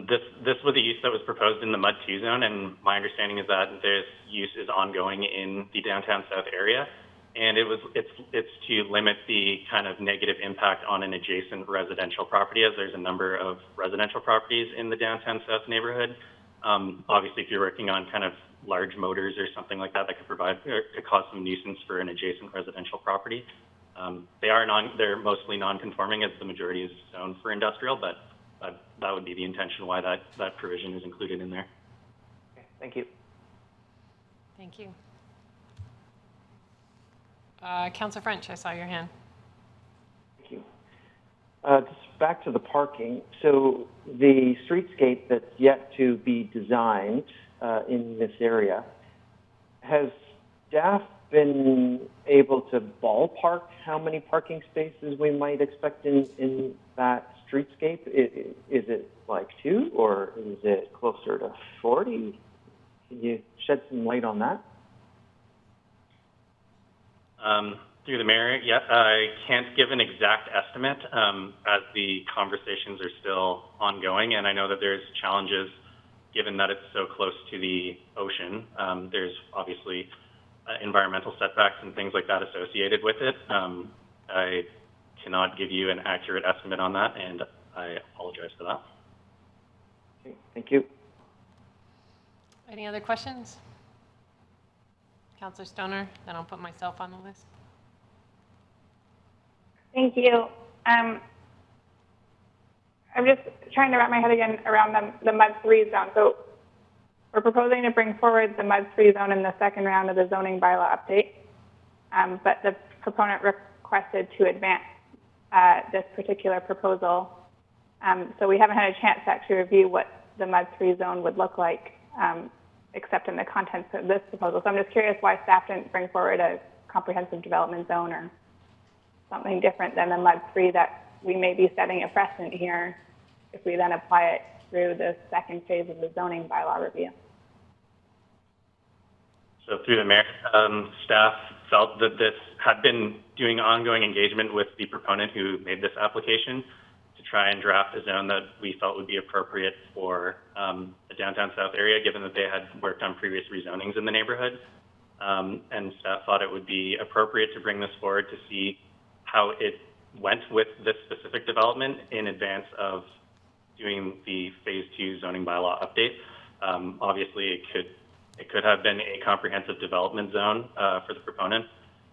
This was a use that was proposed in the Mud 2 zone, and my understanding is that this use is ongoing in the downtown south area, and it's to limit the kind of negative impact on an adjacent residential property, as there's a number of residential properties in the downtown south neighborhood. Obviously, if you're working on kind of large motors or something like that, that could cause some nuisance for an adjacent residential property. They're mostly non-conforming, as the majority is zoned for industrial, but that would be the intention why that provision is included in there. Okay, thank you. Thank you. Councillor French, I saw your hand. Thank you. Just back to the parking. So the streetscape that's yet to be designed in this area, has staff been able to ballpark how many parking spaces we might expect in that streetscape? Is it like 2, or is it closer to 40? Can you shed some light on that? Through the mayor, yes, I can't give an exact estimate as the conversations are still ongoing, and I know that there's challenges given that it's so close to the ocean. There's obviously environmental setbacks and things like that associated with it. I cannot give you an accurate estimate on that, and I apologize for that. Okay, thank you. Any other questions? Councillor Stoner, then I'll put myself on the list. Thank you. I'm just trying to wrap my head again around the MUD 3 zone. So we're proposing to bring forward the MUD 3 zone in the second round of the zoning bylaw update, but the proponent requested to advance this particular proposal. So we haven't had a chance to actually review what the MUD 3 zone would look like, except in the contents of this proposal. So I'm just curious why staff didn't bring forward a comprehensive development zone or something different than the MUD 3 that we may be setting a precedent here if we then apply it through the second phase of the zoning bylaw review. So through the mayor, staff felt that this had been doing ongoing engagement with the proponent who made this application to try and draft a zone that we felt would be appropriate for the downtown south area, given that they had worked on previous rezonings in the neighborhood. And staff thought it would be appropriate to bring this forward to see how it went with this specific development in advance of doing the phase 2 zoning bylaw update. Obviously, it could have been a comprehensive development zone for the proponent,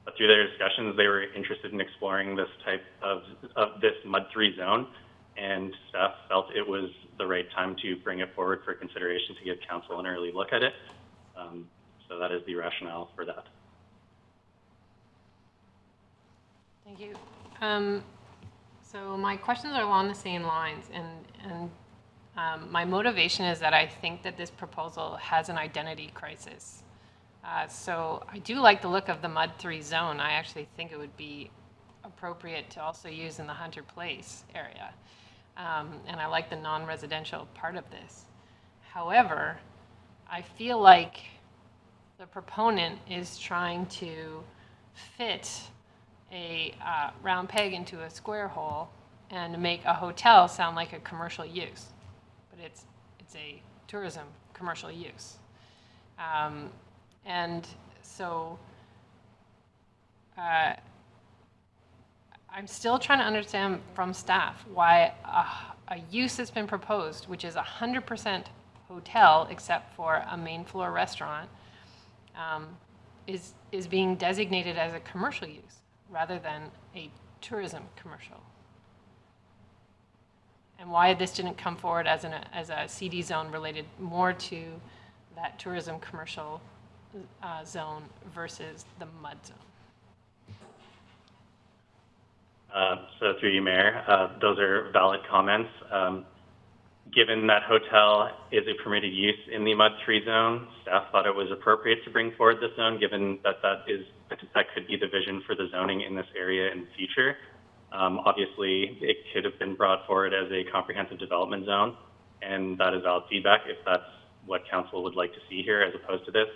but through their discussions, they were interested in exploring this type of this MUD 3 zone, and staff felt it was the right time to bring it forward for consideration to give council an early look at it. So that is the rationale for that. Thank you. So my questions are along the same lines, and my motivation is that I think that this proposal has an identity crisis. So I do like the look of the MUD 3 zone. I actually think it would be appropriate to also use in the Hunter Place area. And I like the non-residential part of this. However, I feel like the proponent is trying to fit a round peg into a square hole and make a hotel sound like a commercial use, but it's a tourism commercial use. And so I'm still trying to understand from staff why a use that's been proposed, which is 100% hotel except for a main floor restaurant, is being designated as a commercial use rather than a tourism commercial. And why this didn't come forward as a CD zone related more to that tourism commercial zone versus the MUD zone. So through you, Mayor, those are valid comments. Given that hotel is a permitted use in the MUD 3 zone, staff thought it was appropriate to bring forward this zone, given that that could be the vision for the zoning in this area in the future. Obviously, it could have been brought forward as a comprehensive development zone, and that is valid feedback if that's what council would like to see here, as opposed to this.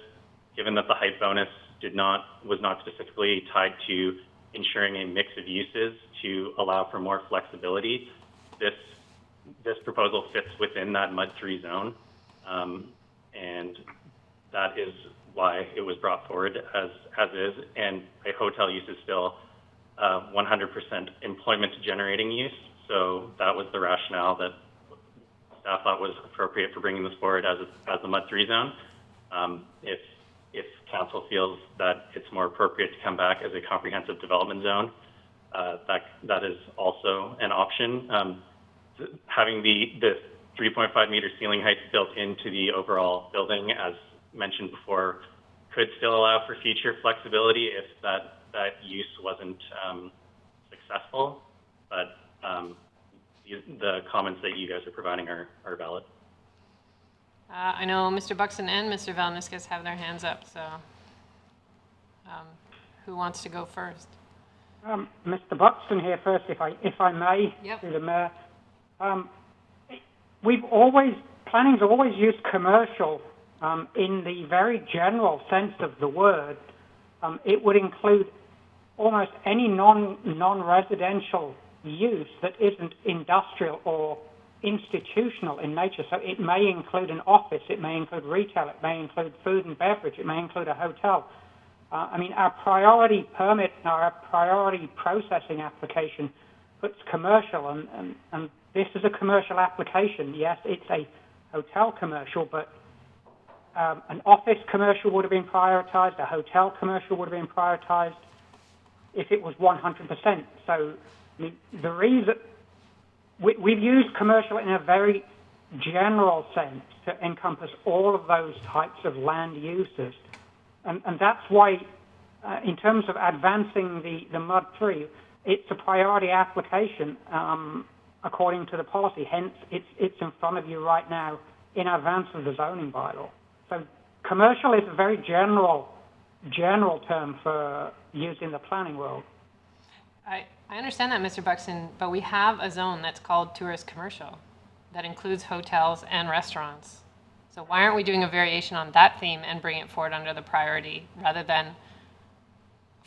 Given that the height bonus was not specifically tied to ensuring a mix of uses to allow for more flexibility, this proposal fits within that MUD 3 zone, and that is why it was brought forward as is. And a hotel use is still 100% employment generating use, so that was the rationale that staff thought was appropriate for bringing this forward as the MUD 3 zone. If council feels that it's more appropriate to come back as a comprehensive development zone, that is also an option. Having the 3.5 meter ceiling height built into the overall building, as mentioned before, could still allow for future flexibility if that use wasn't successful. But the comments that you guys are providing are valid. I know Mr. Buxton and Mr. Valniscus have their hands up, so who wants to go first? Mr. Buxton here first, if I may, Yep. to the mayor. Planning's always used commercial in the very general sense of the word. It would include almost any non-residential use that isn't industrial or institutional in nature. So it may include an office, it may include retail, it may include food and beverage, it may include a hotel. I mean, our priority permit, our priority processing application puts commercial, and this is a commercial application. Yes, it's a hotel commercial, but an office commercial would have been prioritized, a hotel commercial would have been prioritized if it was 100%. So I mean, the reason we've used commercial in a very general sense to encompass all of those types of land uses. And that's why, in terms of advancing the MUD 3, it's a priority application according to the policy. Hence, it's in front of you right now in advance of the zoning bylaw. So commercial is a very general term for use in the planning world. I understand that, Mr. Buxton, but we have a zone that's called tourist commercial that includes hotels and restaurants. So why aren't we doing a variation on that theme and bring it forward under the priority rather than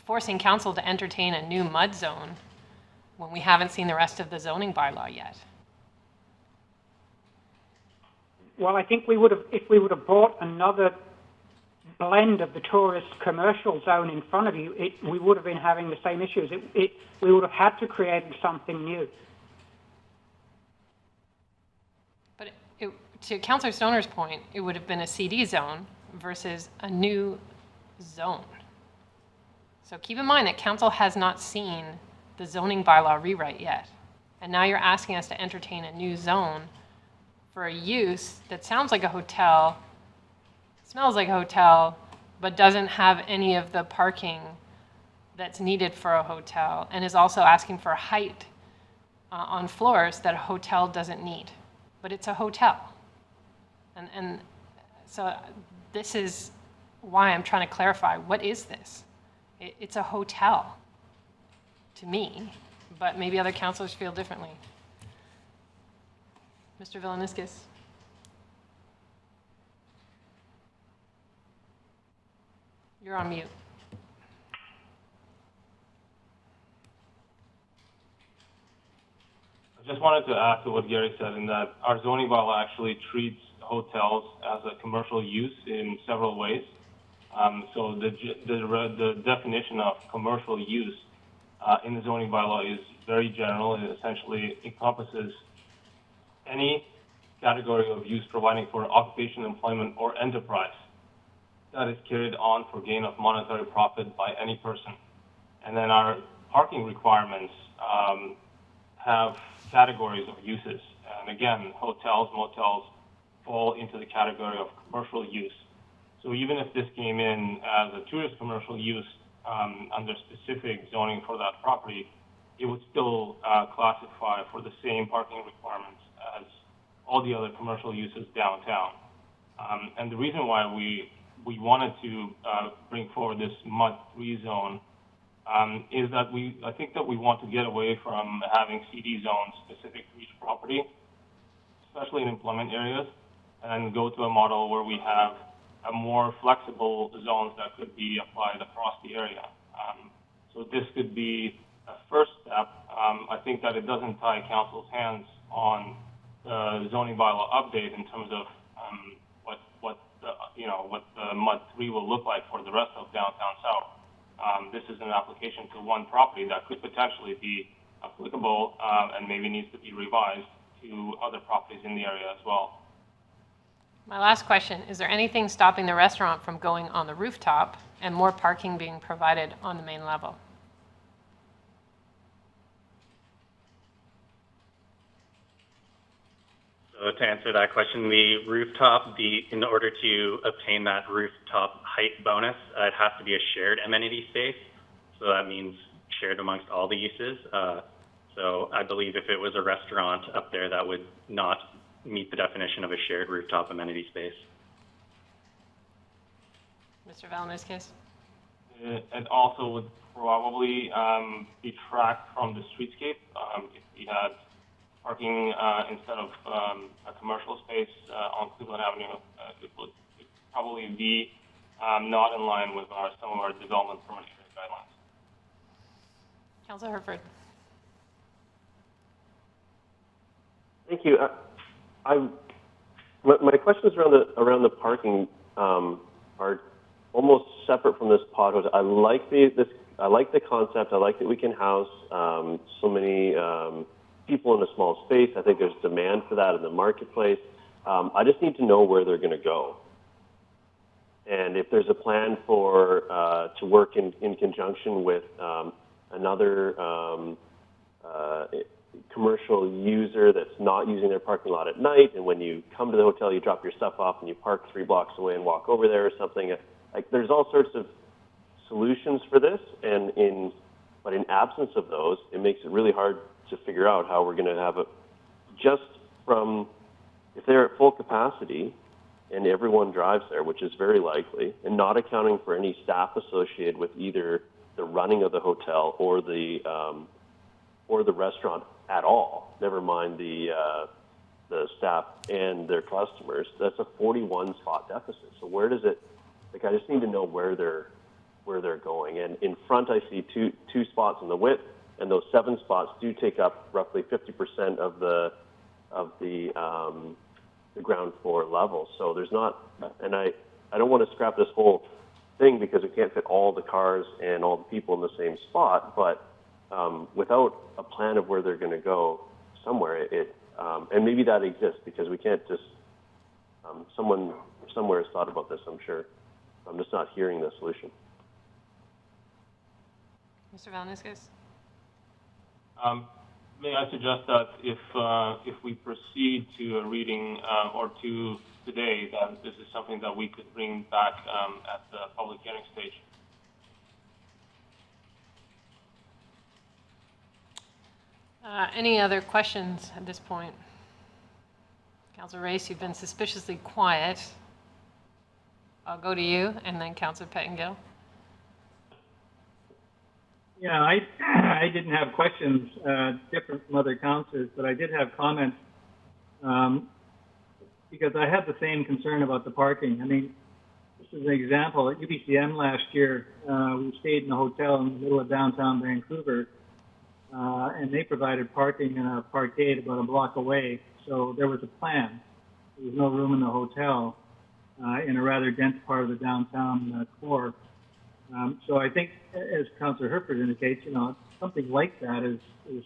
forcing council to entertain a new MUD zone when we haven't seen the rest of the zoning bylaw yet? Well, I think we would have, if we would have brought another blend of the tourist commercial zone in front of you, we would have been having the same issues. We would have had to create something new. But to Councillor Stoner's point, it would have been a CD zone versus a new zone. So keep in mind that council has not seen the zoning bylaw rewrite yet. And now you're asking us to entertain a new zone for a use that sounds like a hotel, smells like a hotel, but doesn't have any of the parking that's needed for a hotel, and is also asking for height on floors that a hotel doesn't need. But it's a hotel. And so this is why I'm trying to clarify, what is this? It's a hotel to me, but maybe other councillors feel differently. Mr. Vilaniskis. You're on mute. I just wanted to add to what Gary said in that our zoning bylaw actually treats hotels as a commercial use in several ways. So the definition of commercial use in the zoning bylaw is very general. It essentially encompasses any category of use providing for occupation, employment, or enterprise that is carried on for gain of monetary profit by any person. And then our parking requirements have categories of uses. And again, hotels, motels fall into the category of commercial use. So even if this came in as a tourist commercial use under specific zoning for that property, it would still classify for the same parking requirements as all the other commercial uses downtown. And the reason why we wanted to bring forward this MUD 3 zone is that I think that we want to get away from having CD zones specific to each property, especially in employment areas, and go to a model where we have a more flexible zones that could be applied across the area. So this could be a first step. I think that it doesn't tie council's hands on the zoning bylaw update in terms of what the MUD 3 will look like for the rest of downtown South. This is an application to one property that could potentially be applicable and maybe needs to be revised to other properties in the area as well. My last question, is there anything stopping the restaurant from going on the rooftop and more parking being provided on the main level? So to answer that question, the rooftop, in order to obtain that rooftop height bonus, it has to be a shared amenity space. So that means shared amongst all the uses. So I believe if it was a restaurant up there, that would not meet the definition of a shared rooftop amenity space. Mr. Vilaniskis? It also would probably detract from the streetscape if we had parking instead of a commercial space on Cleveland Avenue. It would probably be not in line with some of our development permit guidelines. Councillor Herford. Thank you. My questions around the parking are almost separate from this pod hotel. I like the concept. I like that we can house so many people in a small space. I think there's demand for that in the marketplace. I just need to know where they're going to go, and if there's a plan for to work in conjunction with another commercial user that's not using their parking lot at night, and when you come to the hotel, you drop your stuff off and you park 3 blocks away and walk over there or something. Like, there's all sorts of solutions for this, but in absence of those, it makes it really hard to figure out how we're going to have it. Just from, if they're at full capacity and everyone drives there, which is very likely, and not accounting for any staff associated with either the running of the hotel or the restaurant at all, never mind the staff and their customers, that's a 41 spot deficit. So where does it, like, I just need to know where they're going. And in front, I see two spots in the width, and those 7 spots do take up roughly 50% of the ground floor level. So there's not, and I don't want to scrap this whole thing because we can't fit all the cars and all the people in the same spot, but without a plan of where they're going to go somewhere, and maybe that exists because we can't just, someone somewhere has thought about this, I'm sure. I'm just not hearing the solution. Mr. Valniscus? May I suggest that if we proceed to a reading or two today, that this is something that we could bring back at the public hearing stage? Any other questions at this point? Councillor Race, you've been suspiciously quiet. I'll go to you, and then Councillor Pettengill. Yeah, I didn't have questions different from other councillors, but I did have comments because I had the same concern about the parking. I mean, this is an example. At UBCM last year, we stayed in a hotel in the middle of downtown Vancouver, and they provided parking in a parkade about a block away. So there was a plan. There was no room in the hotel in a rather dense part of the downtown core. So I think, as Councillor Herford indicates, something like that is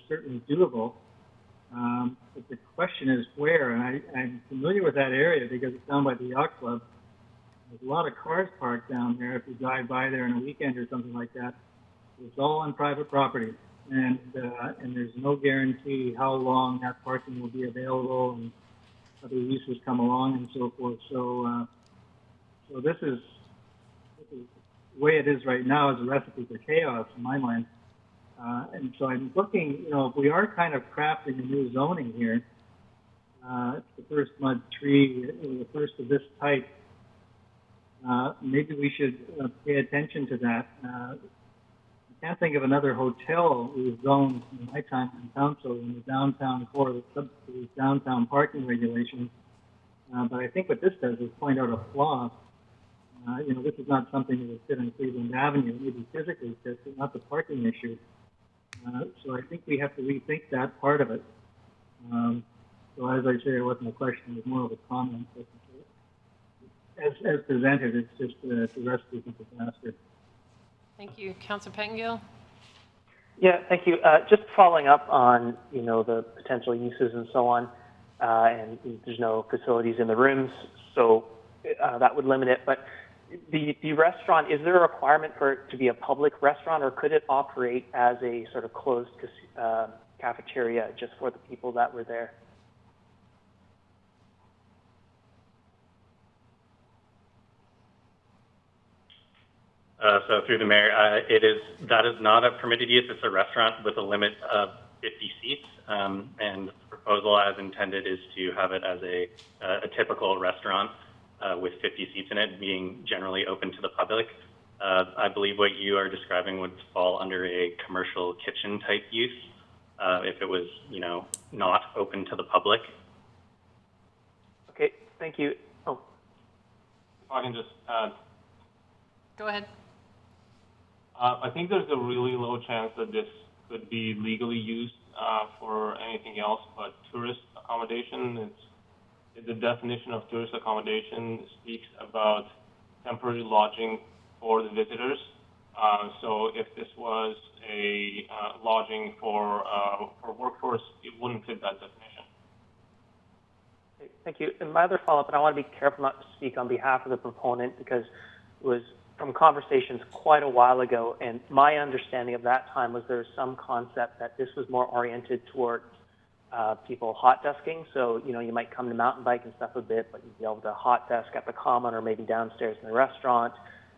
certainly doable. But the question is where, and I'm familiar with that area because it's down by the yacht club. There's a lot of cars parked down there. If you drive by there on a weekend or something like that, it's all on private property, and there's no guarantee how long that parking will be available and other uses come along and so forth. So this is the way it is right now is a recipe for chaos in my mind. And so I'm looking, if we are kind of crafting a new zoning here, it's the first mud tree, the first of this type, maybe we should pay attention to that. I can't think of another hotel we've zoned in my time in council in the downtown core of the downtown parking regulations. But I think what this does is point out a flaw. This is not something that would fit on Cleveland Avenue. It maybe physically fits, but not the parking issue. So I think we have to rethink that part of it. So as I say, it wasn't a question, it was more of a comment. But as presented, it's just a recipe for disaster. Thank you. Councillor Pettengill? Yeah, thank you. Just following up on, the potential uses and so on, and there's no facilities in the rooms, so that would limit it. But the restaurant, is there a requirement for it to be a public restaurant, or could it operate as a sort of closed cafeteria just for the people that were there? So through the mayor, that is not a permitted use. It's a restaurant with a limit of 50 seats, and the proposal as intended is to have it as a typical restaurant with 50 seats in it, being generally open to the public. I believe what you are describing would fall under a commercial kitchen type use if it was, not open to the public. Okay, thank you. Oh. If I can just add. Go ahead. I think there's a really low chance that this could be legally used for anything else but tourist accommodation. The definition of tourist accommodation speaks about temporary lodging for the visitors. So if this was a lodging for workforce, it wouldn't fit that definition. Thank you. And my other follow-up, and I want to be careful not to speak on behalf of the proponent because it was from conversations quite a while ago, and my understanding of that time was there was some concept that this was more oriented towards people hot desking. So, you know, you might come to mountain bike and stuff a bit, but you'd be able to hot desk at the common or maybe downstairs in the restaurant,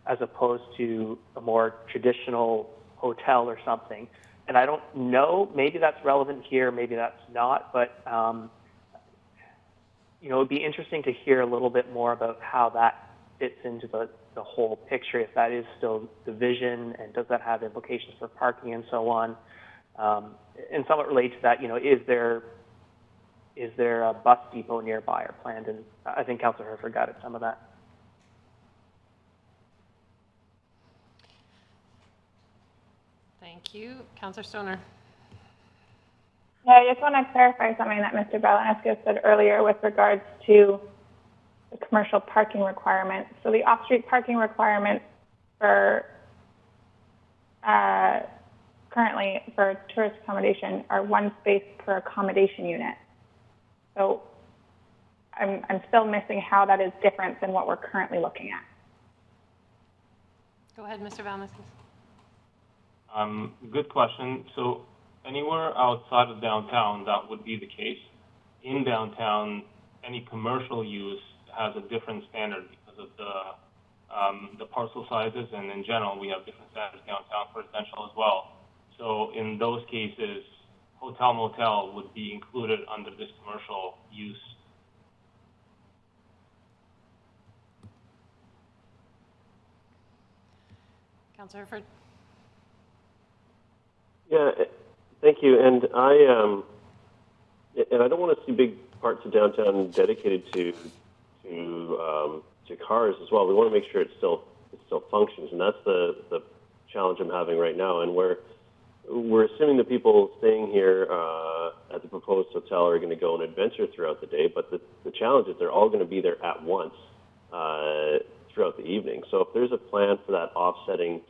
as opposed to a more traditional hotel or something. And I don't know, maybe that's relevant here, maybe that's not, but you know, it would be interesting to hear a little bit more about how that fits into the whole picture, if that is still the vision, and does that have implications for parking and so on. And somewhat related to that, you know, is there a bus depot nearby or planned? And I think Councillor Herford got at some of that. Thank you. Councillor Stoner. Yeah, I just want to clarify something that Mr. Balanescu said earlier with regards to the commercial parking requirements. So the off-street parking requirements for currently for tourist accommodation are 1 space per accommodation unit. So I'm still missing how that is different than what we're currently looking at. Go ahead, Mr. Balanescu. Good question. So anywhere outside of downtown, that would be the case. In downtown, any commercial use has a different standard because of the parcel sizes, and in general, we have different standards downtown for residential as well. So in those cases, hotel motel would be included under this commercial use. Councillor Herford. Yeah, thank you. And I don't want to see big parts of downtown dedicated to cars as well. We want to make sure it still functions, and that's the challenge I'm having right now. And we're assuming the people staying here at the proposed hotel are going to go and adventure throughout the day, but the challenge is they're all going to be there at once throughout the evening. So if there's a plan for that offsetting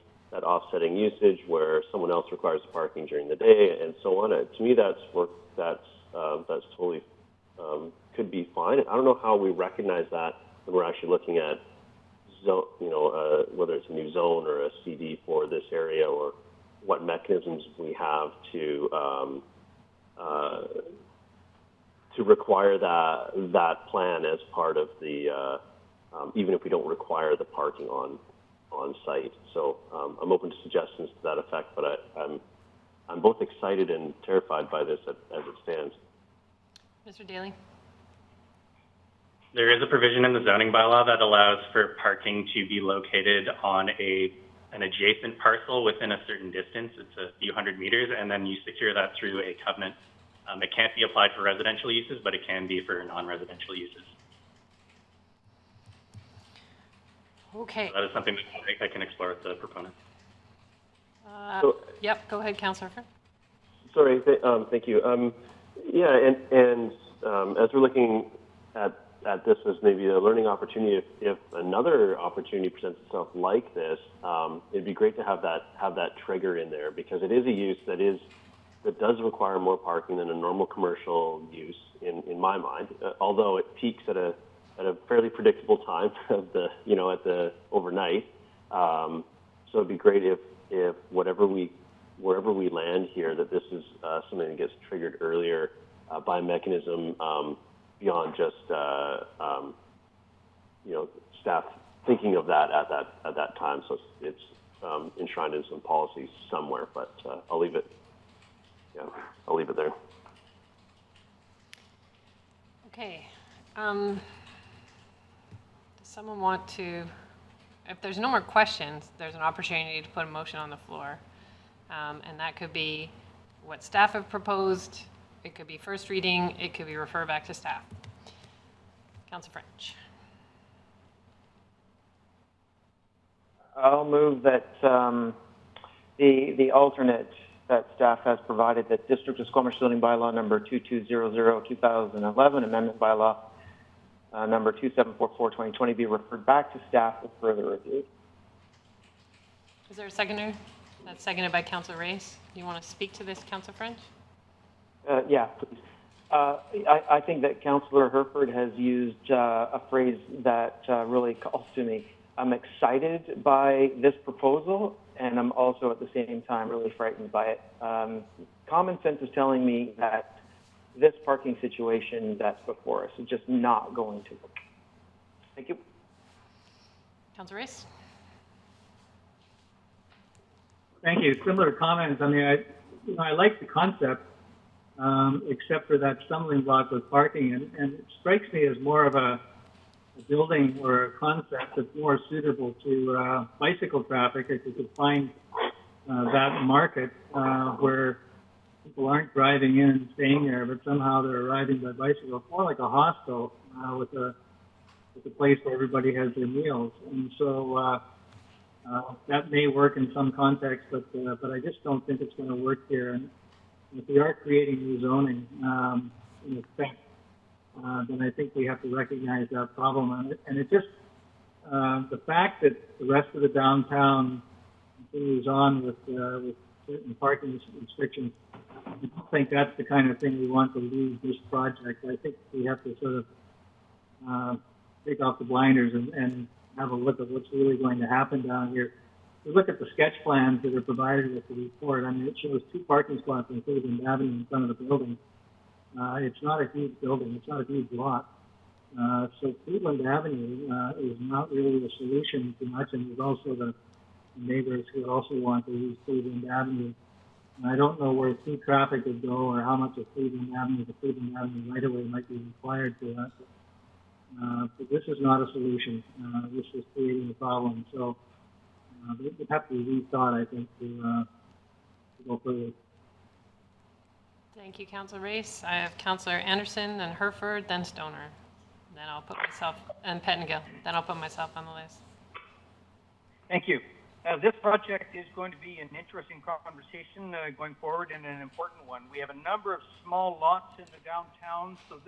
usage where someone else requires the parking during the day and so on, to me that's totally could be fine. I don't know how we recognize that when we're actually looking at zone, whether it's a new zone or a CD for this area, or what mechanisms we have to require that plan as part of the even if we don't require the parking on site. So I'm open to suggestions to that effect, but I'm both excited and terrified by this as it stands. Mr. Daly. There is a provision in the zoning bylaw that allows for parking to be located on an adjacent parcel within a certain distance. It's a few hundred meters, and then you secure that through a covenant. It can't be applied for residential uses, but it can be for non-residential uses. Okay. So that is something that I can explore with the proponent. Yep, go ahead, Councillor. Sorry, thank you. Yeah, and as we're looking at this as maybe a learning opportunity, if another opportunity presents itself like this, it'd be great to have that trigger in there, because it is a use that does require more parking than a normal commercial use in my mind. Although it peaks at a fairly predictable time of the at the overnight. So it'd be great if wherever we land here, that this is something that gets triggered earlier by a mechanism beyond just staff thinking of that at that time. So it's enshrined in some policies somewhere. But I'll leave it. Yeah, I'll leave it there. Okay. Does someone want to? If there's no more questions, there's an opportunity to put a motion on the floor, and that could be what staff have proposed. It could be first reading. It could be refer back to staff. Councillor French. I'll move that the alternate that staff has provided that District of Squamish Zoning Bylaw number 2200-2011, Amendment Bylaw number 2744-2020 be referred back to staff for further review. Is there a seconder? That's seconded by Councillor Race. Do you want to speak to this, Councillor French? Yeah, please. I think that Councillor Herford has used a phrase that really calls to me. I'm excited by this proposal, and I'm also at the same time really frightened by it. Common sense is telling me that this parking situation that's before us is just not going to work. Thank you. Councillor Race? Thank you. Similar comments. I mean, I like the concept, except for that stumbling block with parking, and it strikes me as more of a building or a concept that's more suitable to bicycle traffic. If you could find that market where people aren't driving in and staying there, but somehow they're arriving by bicycle. It's more like a hostel with a place where everybody has their meals, and so that may work in some context, but I just don't think it's going to work here. And if we are creating new zoning, in effect, then I think we have to recognize that problem. And it just, the fact that the rest of the downtown continues on with certain parking restrictions, I don't think that's the kind of thing we want to lose this project. I think we have to sort of take off the blinders and have a look at what's really going to happen down here. If you look at the sketch plans that are provided with the report, I mean, it shows 2 parking spots on Cleveland Avenue in front of the building. It's not a huge building. It's not a huge lot. So Cleveland Avenue is not really a solution too much, and there's also the neighbors who also want to use Cleveland Avenue. And I don't know where through traffic would go or how much of Cleveland Avenue to Cleveland Avenue right away might be required for that. But this is not a solution. This is creating a problem. So it would have to be rethought, I think, to go further. Thank you, Councillor Race. I have Councillor Anderson, then Herford, then Stoner. Then I'll put myself, and Pettingill. Then I'll put myself on the list. Thank you. This project is going to be an interesting conversation going forward and an important one. We have a number of small lots in the downtown, so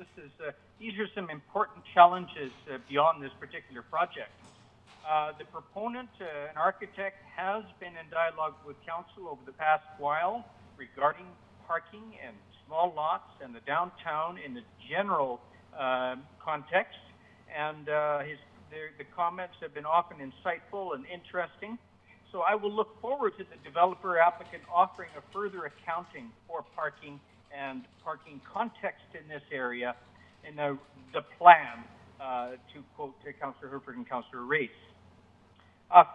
these are some important challenges beyond this particular project. The proponent, an architect, has been in dialogue with council over the past while regarding parking and small lots and the downtown in the general context, and the comments have been often insightful and interesting. So I will look forward to the developer applicant offering a further accounting for parking and parking context in this area in the plan, to quote Councillor Herford and Councillor Race.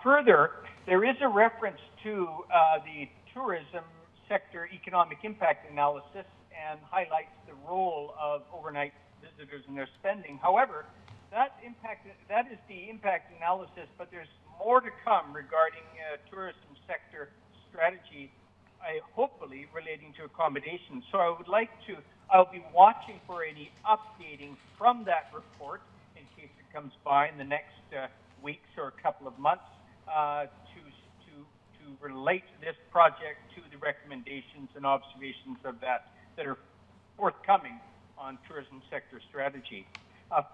Further, there is a reference to the tourism sector economic impact analysis and highlights the role of overnight visitors and their spending. However, that is the impact analysis, but there's more to come regarding tourism sector strategy, hopefully relating to accommodation. So I'll be watching for any updating from that report in case it comes by in the next weeks or a couple of months to relate this project to the recommendations and observations of that are forthcoming on tourism sector strategy.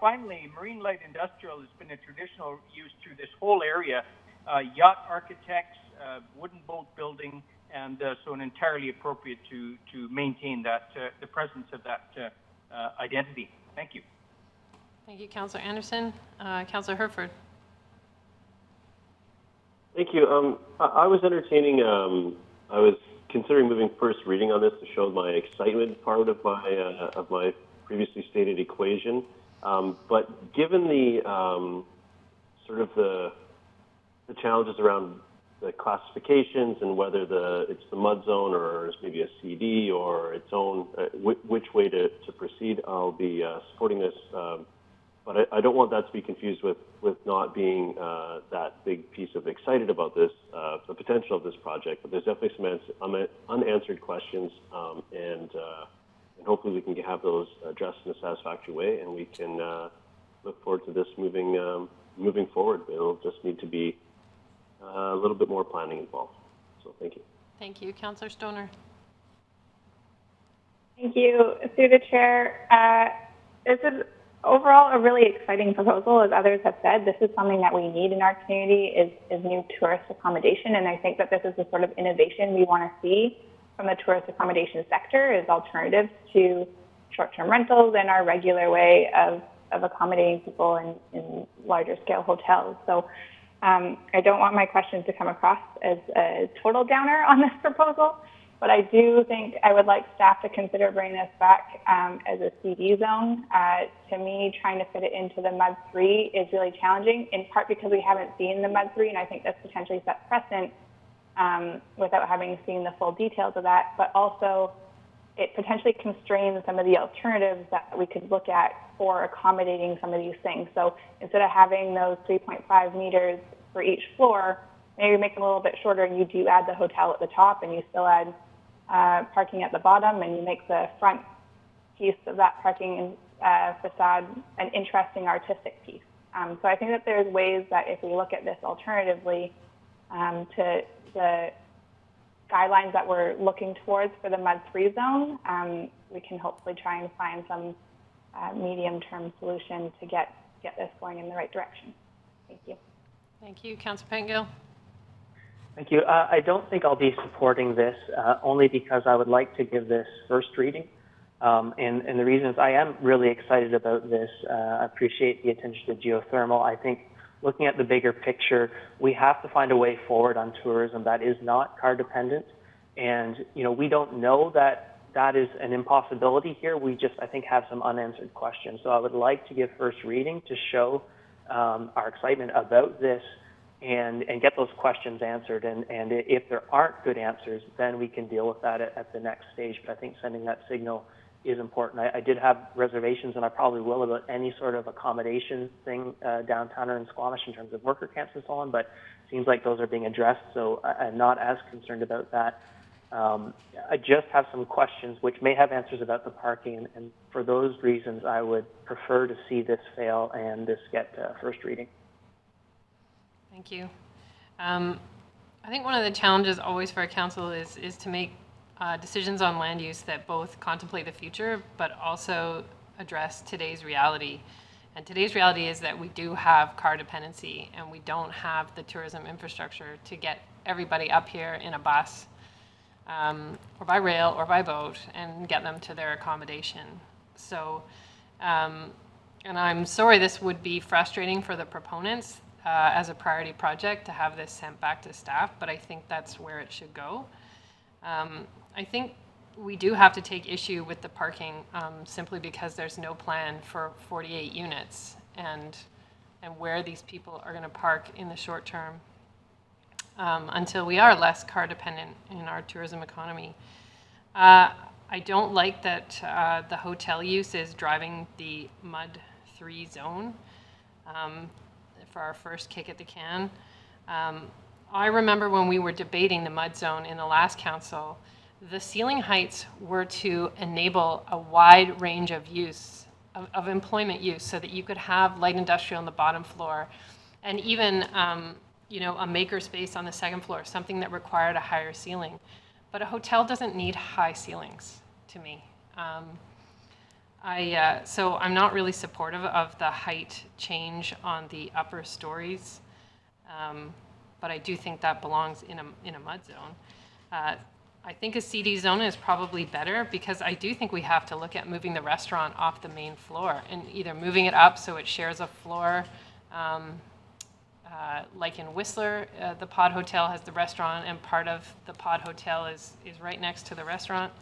Finally, marine light industrial has been a traditional use through this whole area. Yacht architects, wooden boat building, and so entirely appropriate to maintain that the presence of that identity. Thank you. Thank you, Councillor Anderson. Councillor Herford. Thank you. I was entertaining. I was considering moving first reading on this to show my excitement part of my previously stated equation. But given the sort of the challenges around the classifications and whether it's the mud zone or it's maybe a CD or its own, which way to proceed, I'll be supporting this. But I don't want that to be confused with not being that big piece of excited about this, the potential of this project. But there's definitely some unanswered questions, and hopefully we can have those addressed in a satisfactory way, and we can look forward to this moving forward. It'll just need to be a little bit more planning involved. So thank you. Thank you. Councillor Stoner. Thank you. Through the chair, this is overall a really exciting proposal. As others have said, this is something that we need in our community is new tourist accommodation. And I think that this is the sort of innovation we want to see from the tourist accommodation sector is alternatives to short-term rentals and our regular way of accommodating people in larger scale hotels. So I don't want my questions to come across as a total downer on this proposal, but I do think I would like staff to consider bringing this back as a CD zone. To me, trying to fit it into the MUD 3 is really challenging, in part because we haven't seen the MUD 3, and I think this potentially sets precedent without having seen the full details of that, but also it potentially constrains some of the alternatives that we could look at for accommodating some of these things. So instead of having those 3.5 meters for each floor, maybe make them a little bit shorter and you do add the hotel at the top and you still add parking at the bottom and you make the front piece of that parking facade an interesting artistic piece. So I think that there's ways that if we look at this alternatively to the guidelines that we're looking towards for the MUD 3 zone, we can hopefully try and find some medium-term solution to get this going in the right direction. Thank you. Thank you. Councillor Pettengill. Thank you. I don't think I'll be supporting this only because I would like to give this first reading. And the reason is I am really excited about this. I appreciate the attention to geothermal. I think looking at the bigger picture, we have to find a way forward on tourism that is not car dependent. And, we don't know that that is an impossibility here. We just, I think, have some unanswered questions. So I would like to give first reading to show our excitement about this and get those questions answered. And if there aren't good answers, then we can deal with that at the next stage. But I think sending that signal is important. I did have reservations, and I probably will, about any sort of accommodation thing downtown or in Squamish in terms of worker camps and so on, but it seems like those are being addressed, so I'm not as concerned about that. I just have some questions which may have answers about the parking, and for those reasons, I would prefer to see this fail and this get first reading. Thank you. I think one of the challenges always for a council is to make decisions on land use that both contemplate the future but also address today's reality. And today's reality is that we do have car dependency and we don't have the tourism infrastructure to get everybody up here in a bus or by rail or by boat and get them to their accommodation. So, and I'm sorry this would be frustrating for the proponents as a priority project to have this sent back to staff, but I think that's where it should go. I think we do have to take issue with the parking simply because there's no plan for 48 units and where these people are going to park in the short term until we are less car dependent in our tourism economy. I don't like that the hotel use is driving the MUD 3 zone for our first kick at the can. I remember when we were debating the MUD zone in the last council, the ceiling heights were to enable a wide range of use, of employment use, so that you could have light industrial on the bottom floor and even a maker space on the second floor, something that required a higher ceiling. But a hotel doesn't need high ceilings, to me. So I'm not really supportive of the height change on the upper stories, but I do think that belongs in a MUD zone. I think a CD zone is probably better because I do think we have to look at moving the restaurant off the main floor and either moving it up so it shares a floor, like in Whistler, the Pod Hotel has the restaurant and part of the Pod Hotel is right next to the restaurant,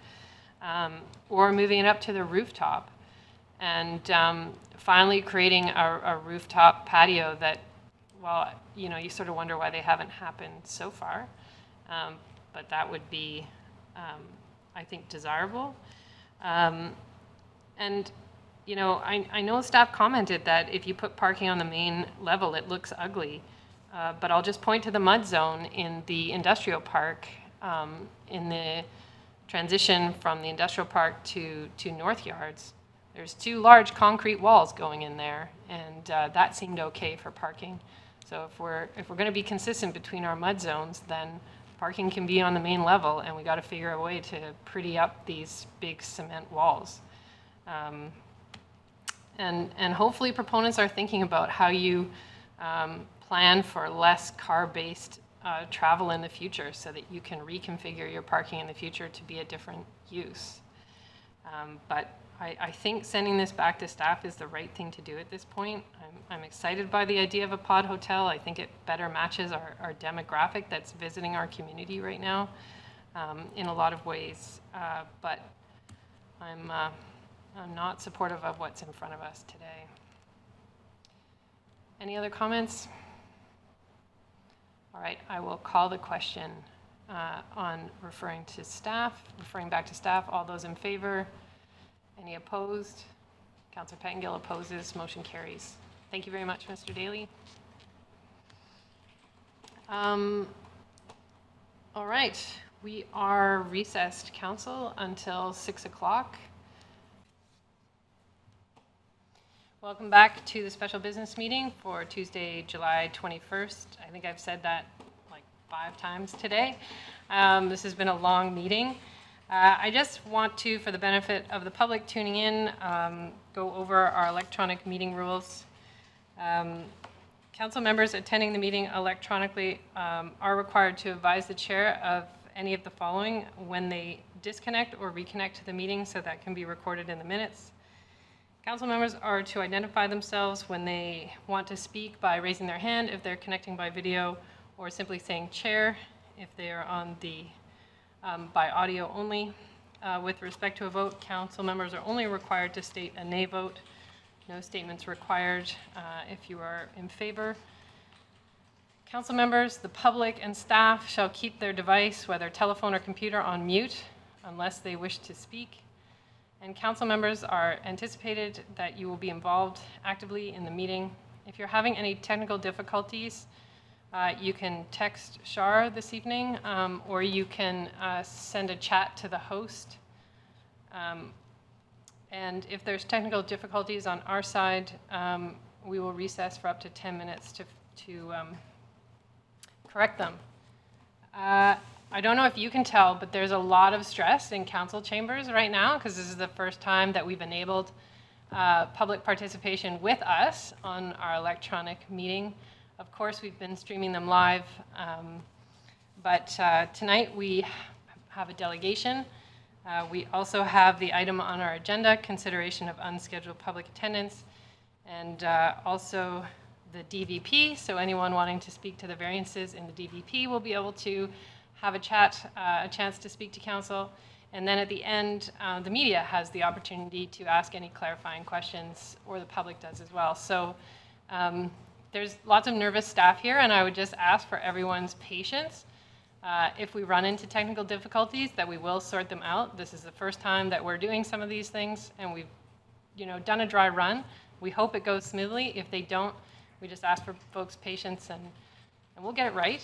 or moving it up to the rooftop and finally creating a rooftop patio that, well, you sort of wonder why they haven't happened so far. But that would be, I think, desirable. And, I know staff commented that if you put parking on the main level, it looks ugly. But I'll just point to the MUD zone in the industrial park, in the transition from the industrial park to North Yards. There's 2 large concrete walls going in there, and that seemed okay for parking. So if we're going to be consistent between our MUD zones, then parking can be on the main level, and we got to figure a way to pretty up these big cement walls. And hopefully proponents are thinking about how you plan for less car-based travel in the future so that you can reconfigure your parking in the future to be a different use. But I think sending this back to staff is the right thing to do at this point. I'm excited by the idea of a pod hotel. I think it better matches our demographic that's visiting our community right now in a lot of ways. But I'm not supportive of what's in front of us today. Any other comments? All right, I will call the question on referring back to staff. All those in favor? Any opposed? Councillor Pettengill opposes. Motion carries. Thank you very much, Mr. Daly. All right, we are recessed, Council, until 6 o'clock. Welcome back to the special business meeting for Tuesday, July 21st. I think I've said that like 5 times today. This has been a long meeting. I just want to, for the benefit of the public tuning in, go over our electronic meeting rules. Council members attending the meeting electronically are required to advise the chair of any of the following when they disconnect or reconnect to the meeting, so that can be recorded in the minutes. Council members are to identify themselves when they want to speak by raising their hand if they're connecting by video, or simply saying chair if they are on the by audio only. With respect to a vote, council members are only required to state a nay vote. No statements required if you are in favor. Council members, the public, and staff shall keep their device, whether telephone or computer, on mute unless they wish to speak. And council members are anticipated that you will be involved actively in the meeting. If you're having any technical difficulties, you can text Shar this evening, or you can send a chat to the host. And if there's technical difficulties on our side, we will recess for up to 10 minutes to correct them. I don't know if you can tell, but there's a lot of stress in council chambers right now, because this is the first time that we've enabled public participation with us on our electronic meeting. Of course, we've been streaming them live, but tonight we have a delegation. We also have the item on our agenda, consideration of unscheduled public attendance, and also the DVP. So anyone wanting to speak to the variances in the DVP will be able to have a chance to speak to council. And then at the end, the media has the opportunity to ask any clarifying questions, or the public does as well. So there's lots of nervous staff here, and I would just ask for everyone's patience. If we run into technical difficulties, that we will sort them out. This is the first time that we're doing some of these things, and we've done a dry run. We hope it goes smoothly. If they don't, we just ask for folks' patience, and we'll get it right.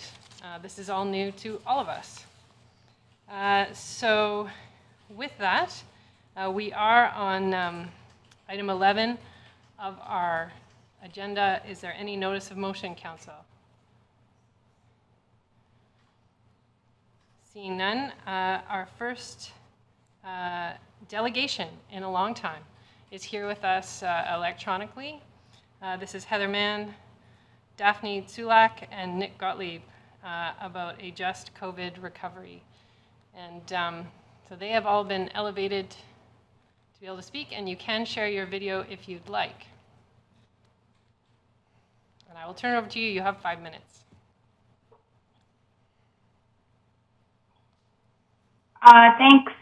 This is all new to all of us. So with that, we are on item 11 of our agenda. Is there any notice of motion, council? Seeing none, our first delegation in a long time is here with us electronically. This is Heather Mann, Daphne Zulak, and Nick Gottlieb about a just COVID recovery. And so they have all been elevated to be able to speak, and you can share your video if you'd like. And I will turn it over to you. You have 5 minutes. Thanks,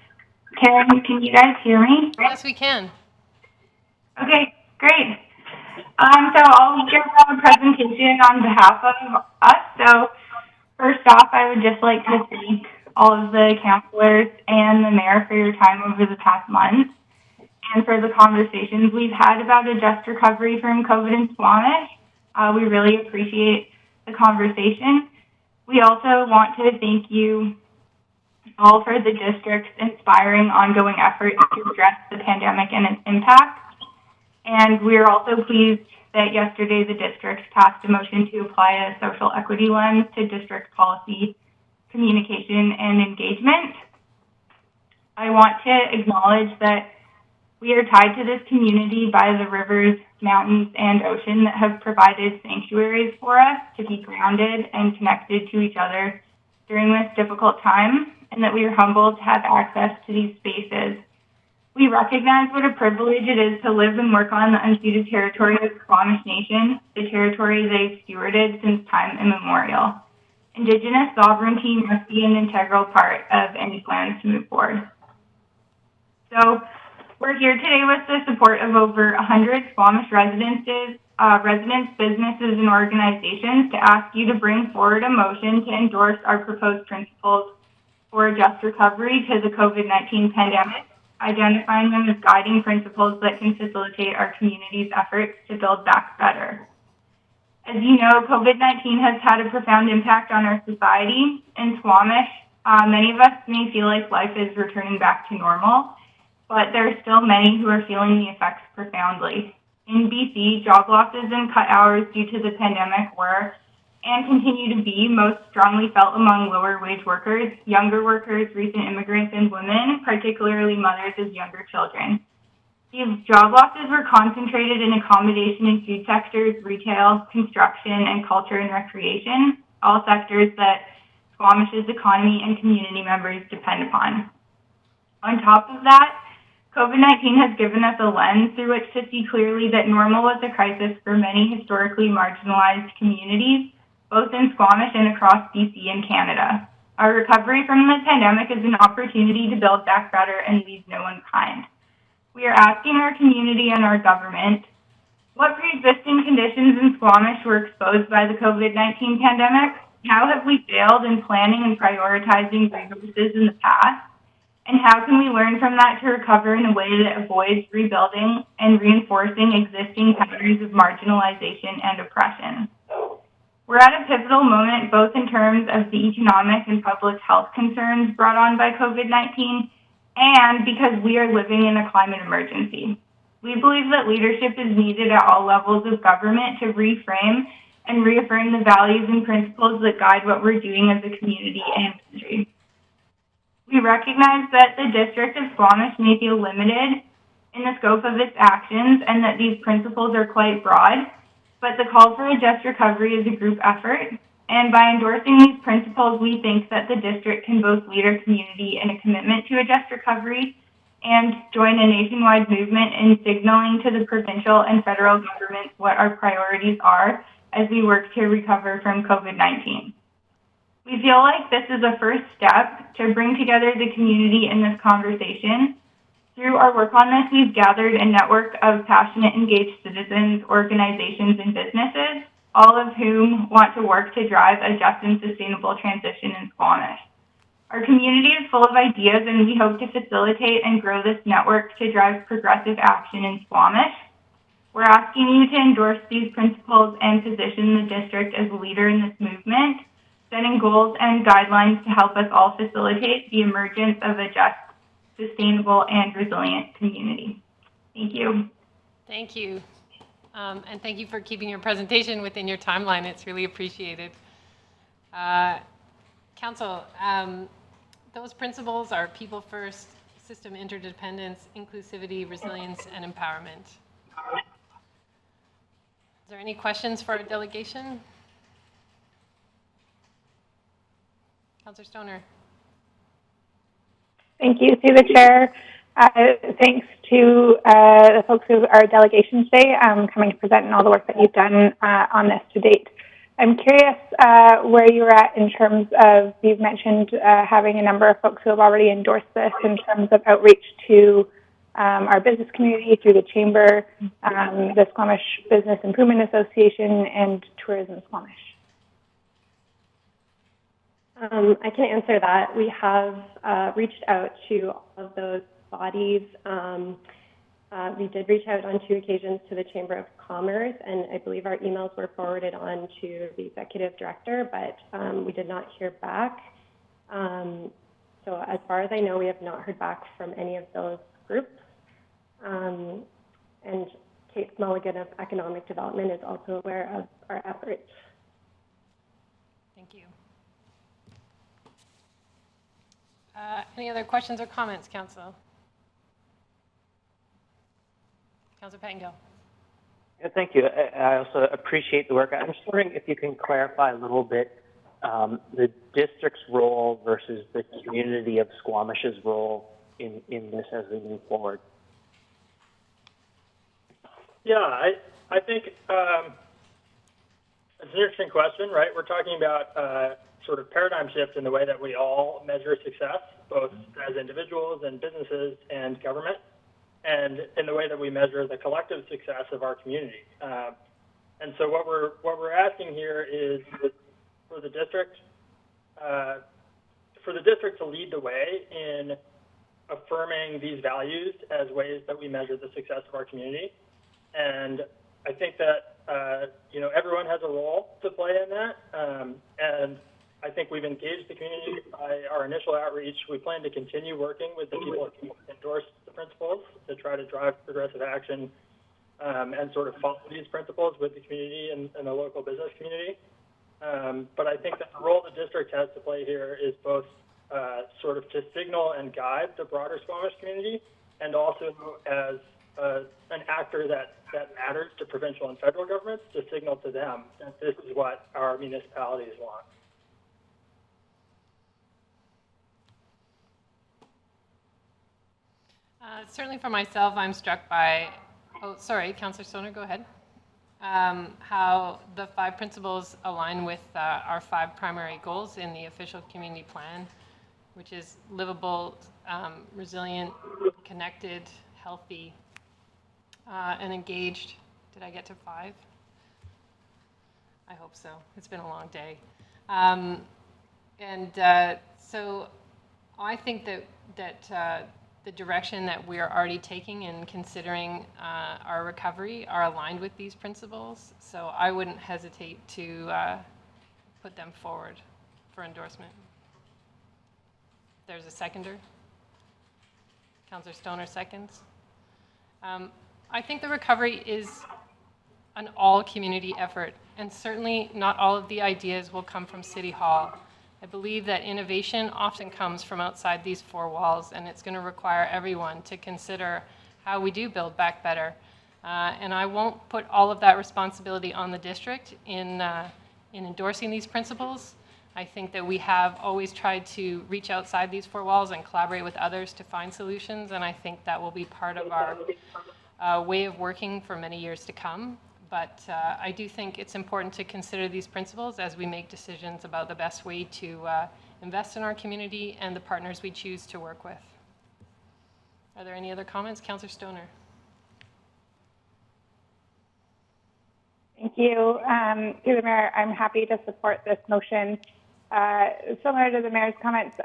Karen. Can you guys hear me? Yes, we can. Okay, great. So I'll give a presentation on behalf of us. So first off, I would just like to thank all of the councilors and the mayor for your time over the past month, and for the conversations we've had about a just recovery from COVID in Squamish. We really appreciate the conversation. We also want to thank you all for the district's inspiring ongoing efforts to address the pandemic and its impact. And we are also pleased that yesterday the district passed a motion to apply a social equity lens to district policy communication and engagement. I want to acknowledge that we are tied to this community by the rivers, mountains, and ocean that have provided sanctuaries for us to be grounded and connected to each other during this difficult time, and that we are humbled to have access to these spaces. We recognize what a privilege it is to live and work on the unceded territory of the Squamish Nation, the territory they've stewarded since time immemorial. Indigenous sovereignty must be an integral part of any plans to move forward. So we're here today with the support of over 100 Squamish residents, businesses, and organizations to ask you to bring forward a motion to endorse our proposed principles for a just recovery to the COVID-19 pandemic, identifying them as guiding principles that can facilitate our community's efforts to build back better. As you know, COVID-19 has had a profound impact on our society. In Squamish, many of us may feel like life is returning back to normal, but there are still many who are feeling the effects profoundly. In BC, job losses and cut hours due to the pandemic were, and continue to be, most strongly felt among lower wage workers, younger workers, recent immigrants, and women, particularly mothers of younger children. These job losses were concentrated in accommodation and food sectors, retail, construction, and culture and recreation, all sectors that Squamish's economy and community members depend upon. On top of that, COVID-19 has given us a lens through which to see clearly that normal was a crisis for many historically marginalized communities, both in Squamish and across BC and Canada. Our recovery from the pandemic is an opportunity to build back better and leave no one behind. We are asking our community and our government, what pre-existing conditions in Squamish were exposed by the COVID-19 pandemic? How have we failed in planning and prioritizing resources in the past? And how can we learn from that to recover in a way that avoids rebuilding and reinforcing existing patterns of marginalization and oppression? We're at a pivotal moment, both in terms of the economic and public health concerns brought on by COVID-19, and because we are living in a climate emergency. We believe that leadership is needed at all levels of government to reframe and reaffirm the values and principles that guide what we're doing as a community and country. We recognize that the District of Squamish may feel limited in the scope of its actions and that these principles are quite broad, but the call for a just recovery is a group effort, and by endorsing these principles, we think that the district can both lead our community in a commitment to a just recovery and join a nationwide movement in signaling to the provincial and federal governments what our priorities are as we work to recover from COVID-19. We feel like this is a first step to bring together the community in this conversation. Through our work on this, we've gathered a network of passionate, engaged citizens, organizations, and businesses, all of whom want to work to drive a just and sustainable transition in Squamish. Our community is full of ideas, and we hope to facilitate and grow this network to drive progressive action in Squamish. We're asking you to endorse these principles and position the district as a leader in this movement, setting goals and guidelines to help us all facilitate the emergence of a just, sustainable, and resilient community. Thank you. Thank you. And thank you for keeping your presentation within your timeline. It's really appreciated. Council, those principles are people first, system interdependence, inclusivity, resilience, and empowerment. Is there any questions for our delegation? Councillor Stoner. Thank you, through the chair. Thanks to the folks of our delegation today coming to present and all the work that you've done on this to date. I'm curious where you're at in terms of, you've mentioned having a number of folks who have already endorsed this in terms of outreach to our business community through the Chamber, the Squamish Business Improvement Association, and Tourism Squamish. I can answer that. We have reached out to all of those bodies. We did reach out on 2 occasions to the Chamber of Commerce, and I believe our emails were forwarded on to the Executive Director, but we did not hear back. So as far as I know, we have not heard back from any of those groups. And Kate Mulligan of Economic Development is also aware of our efforts. Thank you. Any other questions or comments, Council? Councillor Pettengill. Yeah, thank you. I also appreciate the work. I'm just wondering if you can clarify a little bit the district's role versus the community of Squamish's role in this as we move forward. Yeah, I think it's an interesting question, right? We're talking about sort of paradigm shift in the way that we all measure success, both as individuals and businesses and government, and in the way that we measure the collective success of our community. And so what we're asking here is for the district to lead the way in affirming these values as ways that we measure the success of our community. And I think that everyone has a role to play in that. And I think we've engaged the community by our initial outreach. We plan to continue working with the people who endorse the principles to try to drive progressive action and sort of follow these principles with the community and the local business community. But I think that the role the district has to play here is both sort of to signal and guide the broader Squamish community, and also as an actor that matters to provincial and federal governments, to signal to them that this is what our municipalities want. Certainly for myself, I'm struck by, Councillor Stoner, go ahead. How the 5 principles align with our 5 primary goals in the official community plan, which is livable, resilient, connected, healthy, and engaged. Did I get to 5? I hope so. It's been a long day. So I think that the direction that we are already taking in considering our recovery are aligned with these principles. So I wouldn't hesitate to put them forward for endorsement. There's a seconder. Councillor Stoner seconds. I think the recovery is an all-community effort, and certainly not all of the ideas will come from City Hall. I believe that innovation often comes from outside these 4 walls, and it's going to require everyone to consider how we do build back better. And I won't put all of that responsibility on the district in endorsing these principles. I think that we have always tried to reach outside these 4 walls and collaborate with others to find solutions, and I think that will be part of our way of working for many years to come. But I do think it's important to consider these principles as we make decisions about the best way to invest in our community and the partners we choose to work with. Are there any other comments? Councillor Stoner. Thank you. Through the Mayor, I'm happy to support this motion. Similar to the Mayor's comments,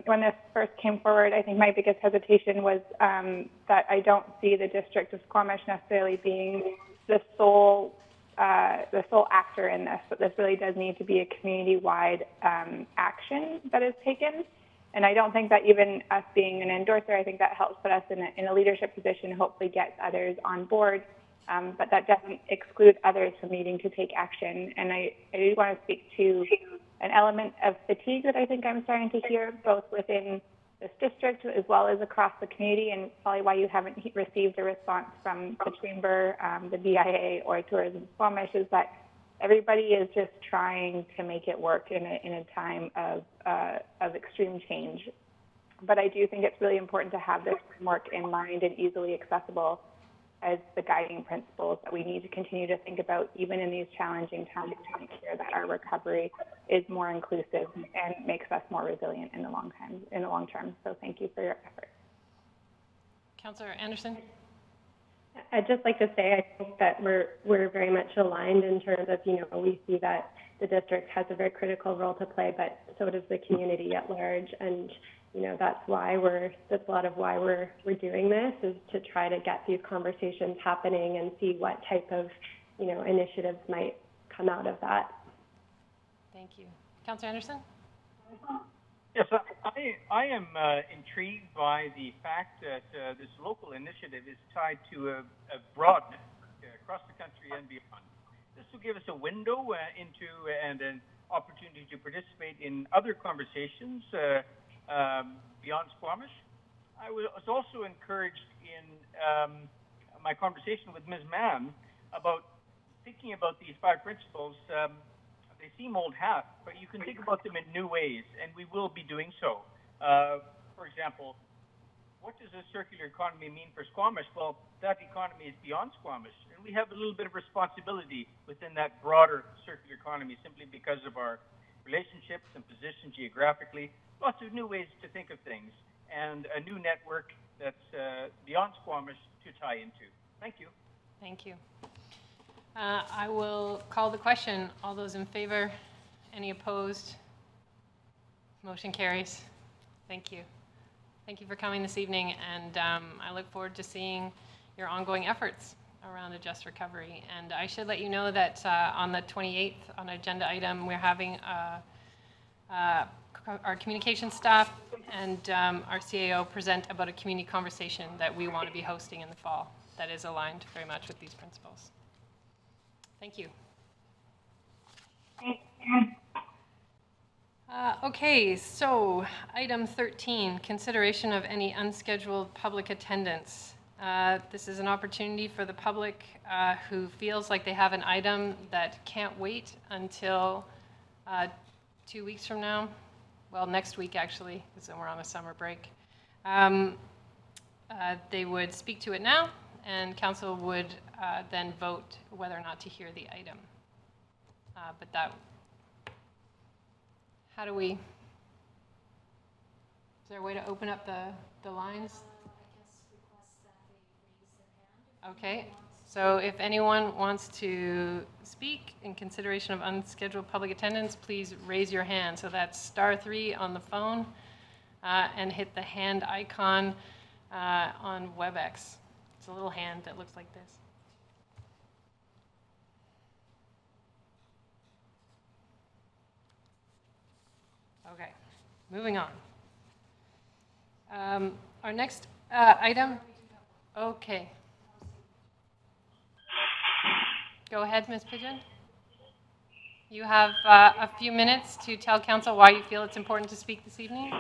when this first came forward, I think my biggest hesitation was that I don't see the District of Squamish necessarily being the sole actor in this. But this really does need to be a community-wide action that is taken. And I don't think that even us being an endorser, I think that helps put us in a leadership position, hopefully gets others on board. But that doesn't exclude others from needing to take action. And I do want to speak to an element of fatigue that I think I'm starting to hear, both within this district as well as across the community, and probably why you haven't received a response from the Chamber, the BIA, or Tourism Squamish, is that everybody is just trying to make it work in a time of extreme change. But I do think it's really important to have this framework in mind and easily accessible as the guiding principles that we need to continue to think about even in these challenging times, to make sure that our recovery is more inclusive and makes us more resilient in the long term. So thank you for your effort. Councillor Anderson. I'd just like to say I think that we're very much aligned in terms of, we see that the district has a very critical role to play, but so does the community at large. And that's a lot of why we're doing this, is to try to get these conversations happening and see what type of, initiatives might come out of that. Thank you. Councillor Anderson? Yes, I am intrigued by the fact that this local initiative is tied to a broad network across the country and beyond. This will give us a window into and an opportunity to participate in other conversations beyond Squamish. I was also encouraged in my conversation with Ms. Mann about thinking about these 5 principles. They seem old hat, but you can think about them in new ways, and we will be doing so. For example, what does a circular economy mean for Squamish? Well, that economy is beyond Squamish, and we have a little bit of responsibility within that broader circular economy simply because of our relationships and position geographically. Lots of new ways to think of things, and a new network that's beyond Squamish to tie into. Thank you. Thank you. I will call the question. All those in favor? Any opposed? Motion carries. Thank you. Thank you for coming this evening, and I look forward to seeing your ongoing efforts around a just recovery. And I should let you know that on the 28th, on agenda item, we're having our communication staff and our CAO present about a community conversation that we want to be hosting in the fall that is aligned very much with these principles. Thank you. Okay, so item 13, consideration of any unscheduled public attendance. This is an opportunity for the public who feels like they have an item that can't wait until 2 weeks from now. Well, next week actually, because we're on a summer break. They would speak to it now, and council would then vote whether or not to hear the item. But that, how do we, is there a way to open up the lines? Okay, so if anyone wants to speak in consideration of unscheduled public attendance, please raise your hand. So that's *3 on the phone and hit the hand icon on WebEx. It's a little hand that looks like this. Okay, moving on. Our next item, okay. Go ahead, Ms. Pigeon. You have a few minutes to tell council why you feel it's important to speak this evening.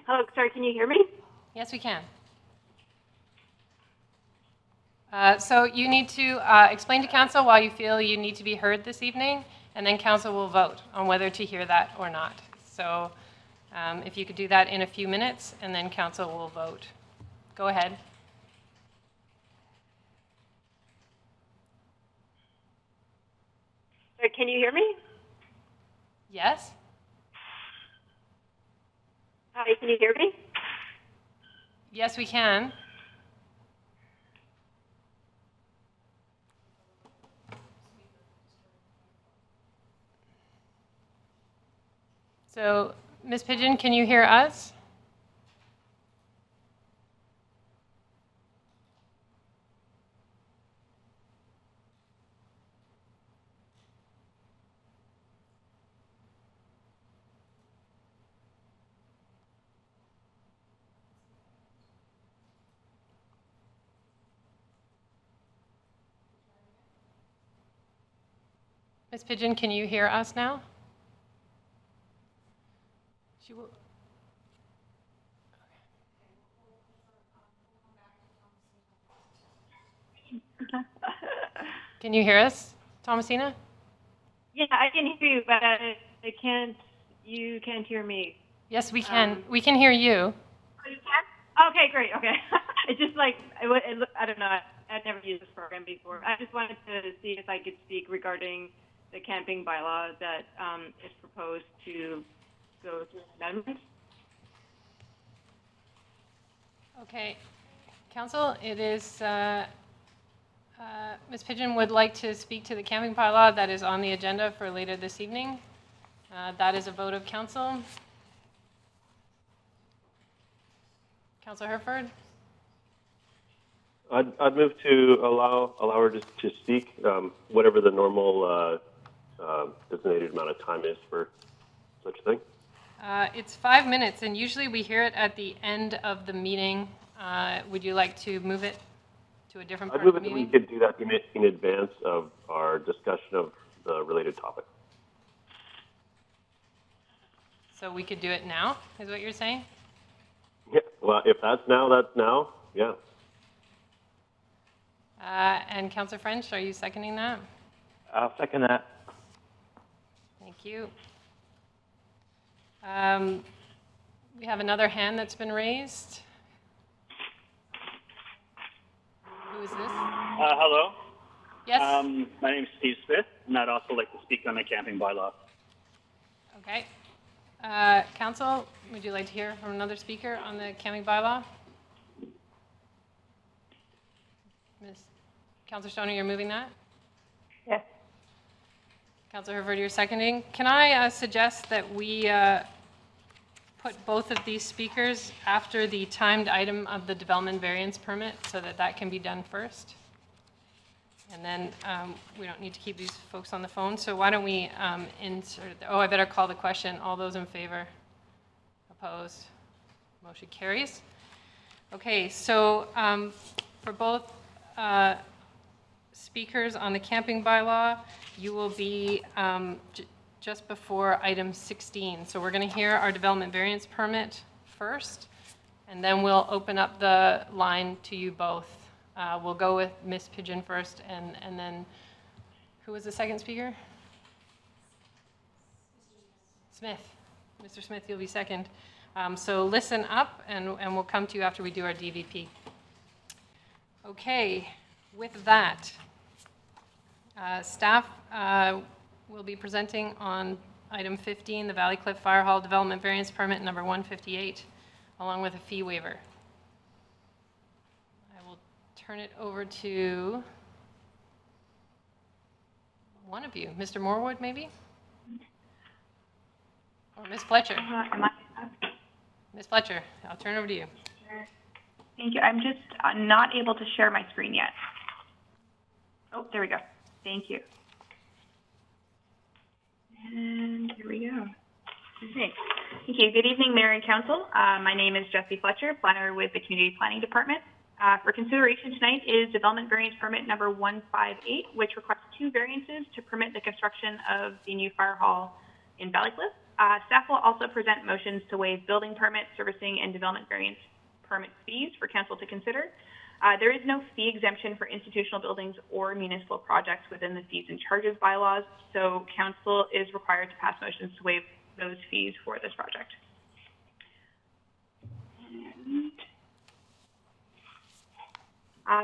Hello, sorry, can you hear me? Yes, we can. So you need to explain to council why you feel you need to be heard this evening, and then council will vote on whether to hear that or not. So if you could do that in a few minutes, and then council will vote. Go ahead. So can you hear me? Yes. Hi, can you hear me? Yes, we can. So, Ms. Pigeon, can you hear us? Ms. Pigeon, can you hear us now? She will. Can you hear us, Thomasina? Yeah, I can hear you, but you can't hear me. Yes, we can. We can hear you. Oh, you can? Okay, great, okay. It's just like, I don't know, I've never used this program before. I just wanted to see if I could speak regarding the camping bylaw that is proposed to go through amendment. Okay. Council, it is, Ms. Pigeon would like to speak to the camping bylaw that is on the agenda for later this evening. That is a vote of council. Councilor Herford? I'd move to allow her to speak, whatever the normal designated amount of time is for such a thing. It's 5 minutes, and usually we hear it at the end of the meeting. Would you like to move it to a different I'd part of move the it that we meeting? could do that in advance of our discussion of the related topic. So we could do it now, is what you're saying? Yeah, well, if that's now, yeah. And Councillor French, are you seconding that? I'll second that. Thank you. We have another hand that's been raised. Who is this? Hello. Yes. My name is Steve Smith, and I'd also like to speak on the camping bylaw. Okay. Council, would you like to hear from another speaker on the camping bylaw? Ms. Councillor Stoner, you're moving that? Yes. Councillor Herverd, you're seconding. Can I suggest that we put both of these speakers after the timed item of the development variance permit so that that can be done first? And then we don't need to keep these folks on the phone. So why don't we insert, I better call the question. All those in favor? Opposed? Motion carries. Okay, so for both speakers on the camping bylaw, you will be just before item 16. So we're going to hear our development variance permit first, and then we'll open up the line to you both. We'll go with Ms. Pigeon first, and then, who was the second speaker? Smith. Mr. Smith, you'll be second. So listen up, and we'll come to you after we do our DVP. Okay, with that, staff will be presenting on item 15, the Valley Cliff Fire Hall Development Variance Permit number 158, along with a fee waiver. I will turn it over to one of you, Mr. Morwood, maybe? Or Ms. Fletcher? Ms. Fletcher, I'll turn it over to you. Thank you. I'm just not able to share my screen yet. Oh, there we go. Thank you. And here we go. Okay. Thank you. Good evening, Mayor and Council. My name is Jessie Fletcher, planner with the Community Planning Department. For consideration tonight is Development Variance Permit number 158, which requests 2 variances to permit the construction of the new fire hall in Valley Cliff. Staff will also present motions to waive building permit, servicing, and development variance permit fees for Council to consider. There is no fee exemption for institutional buildings or municipal projects within the fees and charges bylaws, so Council is required to pass motions to waive those fees for this project.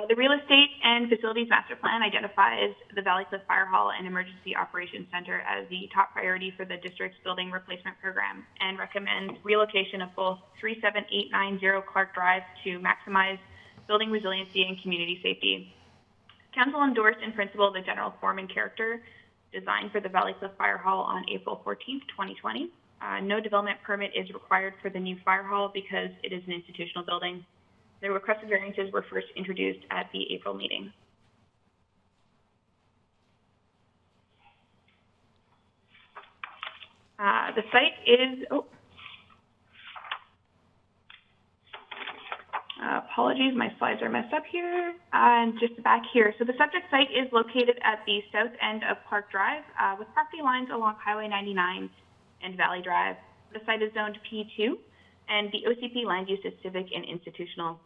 The Real Estate and Facilities Master Plan identifies the Valley Cliff Fire Hall and Emergency Operations Center as the top priority for the district's building replacement program and recommends relocation of both 37890 Clark Drive to maximize building resiliency and community safety. Council endorsed in principle the general form and character design for the Valley Cliff Fire Hall on April 14th, 2020. No development permit is required for the new fire hall because it is an institutional building. The requested variances were first introduced at the April meeting. The site is, apologies, my slides are messed up here. And just back here. So the subject site is located at the south end of Clark Drive with property lines along Highway 99 and Valley Drive. The site is zoned P2 and the OCP land use is civic and institutional.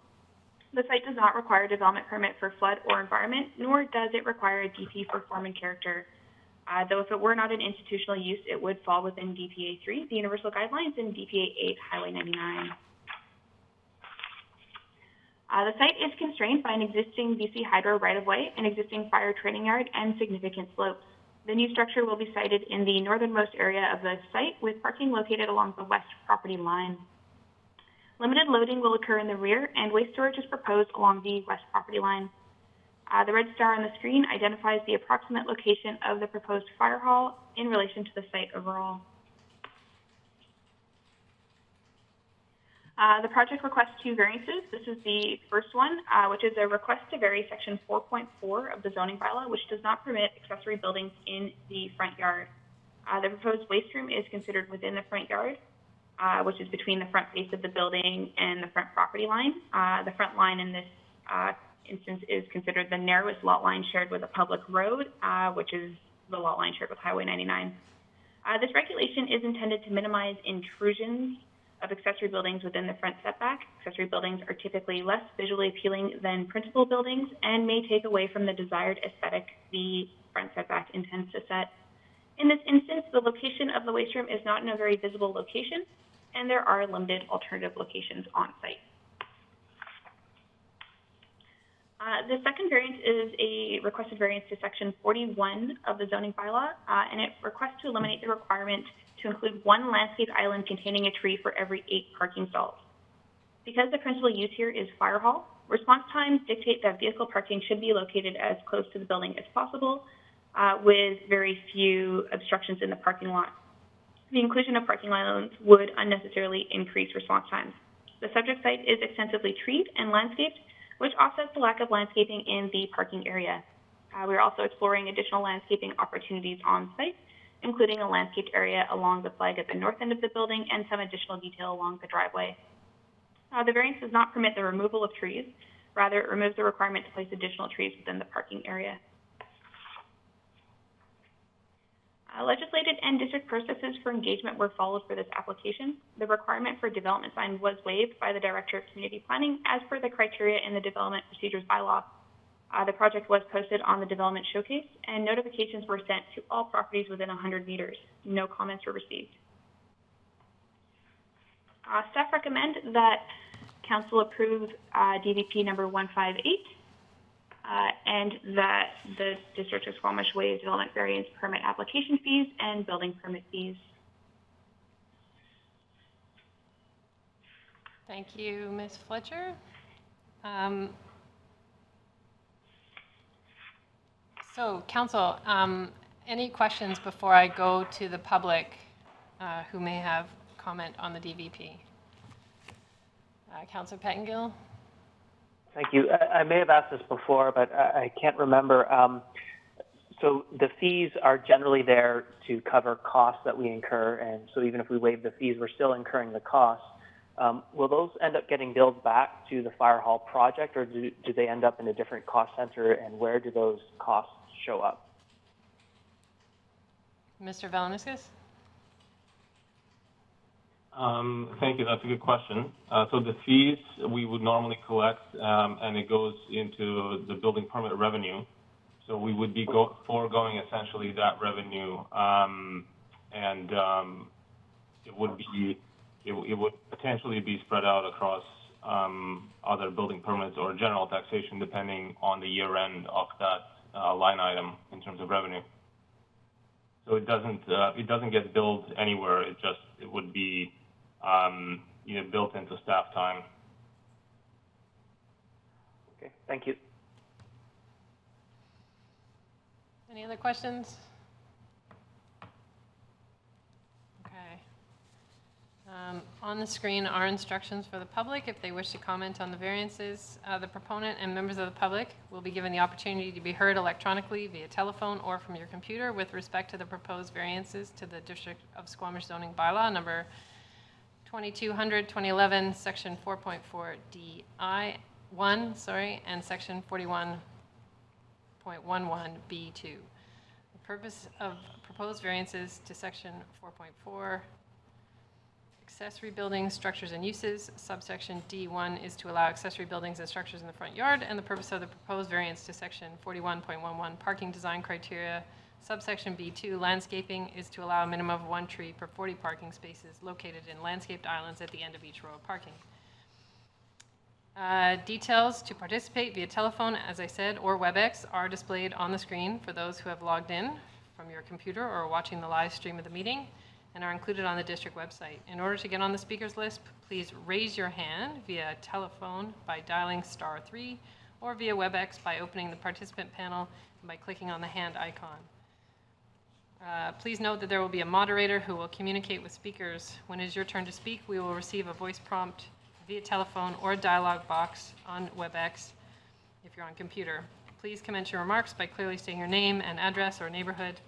The site does not require a development permit for flood or environment, nor does it require a DP for form and character. Though if it were not an institutional use, it would fall within DPA 3, the Universal Guidelines, and DPA 8, Highway 99. The site is constrained by an existing BC Hydro right-of-way, an existing fire training yard, and significant slopes. The new structure will be sited in the northernmost area of the site, with parking located along the west property line. Limited loading will occur in the rear, and waste storage is proposed along the west property line. The red star on the screen identifies the approximate location of the proposed fire hall in relation to the site overall. The project requests 2 variances. This is the first one, which is a request to vary section 4.4 of the zoning bylaw, which does not permit accessory buildings in the front yard. The proposed waste room is considered within the front yard, which is between the front face of the building and the front property line. The front line in this instance is considered the narrowest lot line shared with a public road, which is the lot line shared with Highway 99. This regulation is intended to minimize intrusions of accessory buildings within the front setback. Accessory buildings are typically less visually appealing than principal buildings and may take away from the desired aesthetic the front setback intends to set. In this instance, the location of the waste room is not in a very visible location, and there are limited alternative locations on site. The second variance is a requested variance to section 41 of the zoning bylaw, and it requests to eliminate the requirement to include one landscape island containing a tree for every 8 parking stalls. Because the principal use here is fire hall, response times dictate that vehicle parking should be located as close to the building as possible, with very few obstructions in the parking lot. The inclusion of parking islands would unnecessarily increase response times. The subject site is extensively treed and landscaped, which offsets the lack of landscaping in the parking area. We're also exploring additional landscaping opportunities on site, including a landscaped area along the flag at the north end of the building and some additional detail along the driveway. The variance does not permit the removal of trees. Rather, it removes the requirement to place additional trees within the parking area. Legislative and district processes for engagement were followed for this application. The requirement for a development sign was waived by the Director of Community Planning as per the criteria in the Development Procedures Bylaw. The project was posted on the Development Showcase, and notifications were sent to all properties within 100 meters. No comments were received. Staff recommend that Council approve DVP number 158, and that the District of Squamish waive development variance permit application fees and building permit fees. Thank you, Ms. Fletcher. So, Council, any questions before I go to the public who may have comment on the DVP? Councillor Pettengill? Thank you. I may have asked this before, but I can't remember. So the fees are generally there to cover costs that we incur, and so even if we waive the fees, we're still incurring the costs. Will those end up getting billed back to the fire hall project, or do they end up in a different cost center, and where do those costs show up? Mr. Valeniskis? Thank you. That's a good question. So the fees we would normally collect, and it goes into the building permit revenue. So we would be foregoing essentially that revenue, and it would potentially be spread out across other building permits or general taxation, depending on the year end of that line item in terms of revenue. So it doesn't get billed anywhere. It would be built into staff time. Okay, thank you. Any other questions? Okay. On the screen are instructions for the public if they wish to comment on the variances. The proponent and members of the public will be given the opportunity to be heard electronically via telephone or from your computer with respect to the proposed variances to the District of Squamish zoning bylaw number 2200-2011, section 4.4 DI1, and section 41.11 B2. The purpose of proposed variances to section 4.4 accessory buildings, structures, and uses, subsection D1 is to allow accessory buildings and structures in the front yard, and the purpose of the proposed variance to section 41.11 parking design criteria, subsection B2 landscaping, is to allow a minimum of 1 tree per 40 parking spaces located in landscaped islands at the end of each row of parking. Details to participate via telephone, as I said, or WebEx are displayed on the screen for those who have logged in from your computer or watching the live stream of the meeting, and are included on the district website. In order to get on the speakers list, please raise your hand via telephone by dialing *3, or via WebEx by opening the participant panel and by clicking on the hand icon. Please note that there will be a moderator who will communicate with speakers. When it is your turn to speak, we will receive a voice prompt via telephone or a dialog box on WebEx if you're on computer. Please commence your remarks by clearly stating your name and address or neighborhood.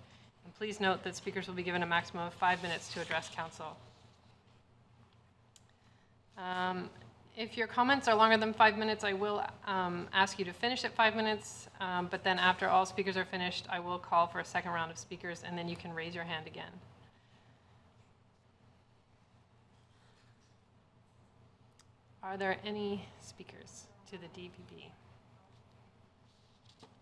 And please note that speakers will be given a maximum of 5 minutes to address council. If your comments are longer than 5 minutes, I will ask you to finish at 5 minutes, but then after all speakers are finished, I will call for a second round of speakers, and then you can raise your hand again. Are there any speakers to the DPP?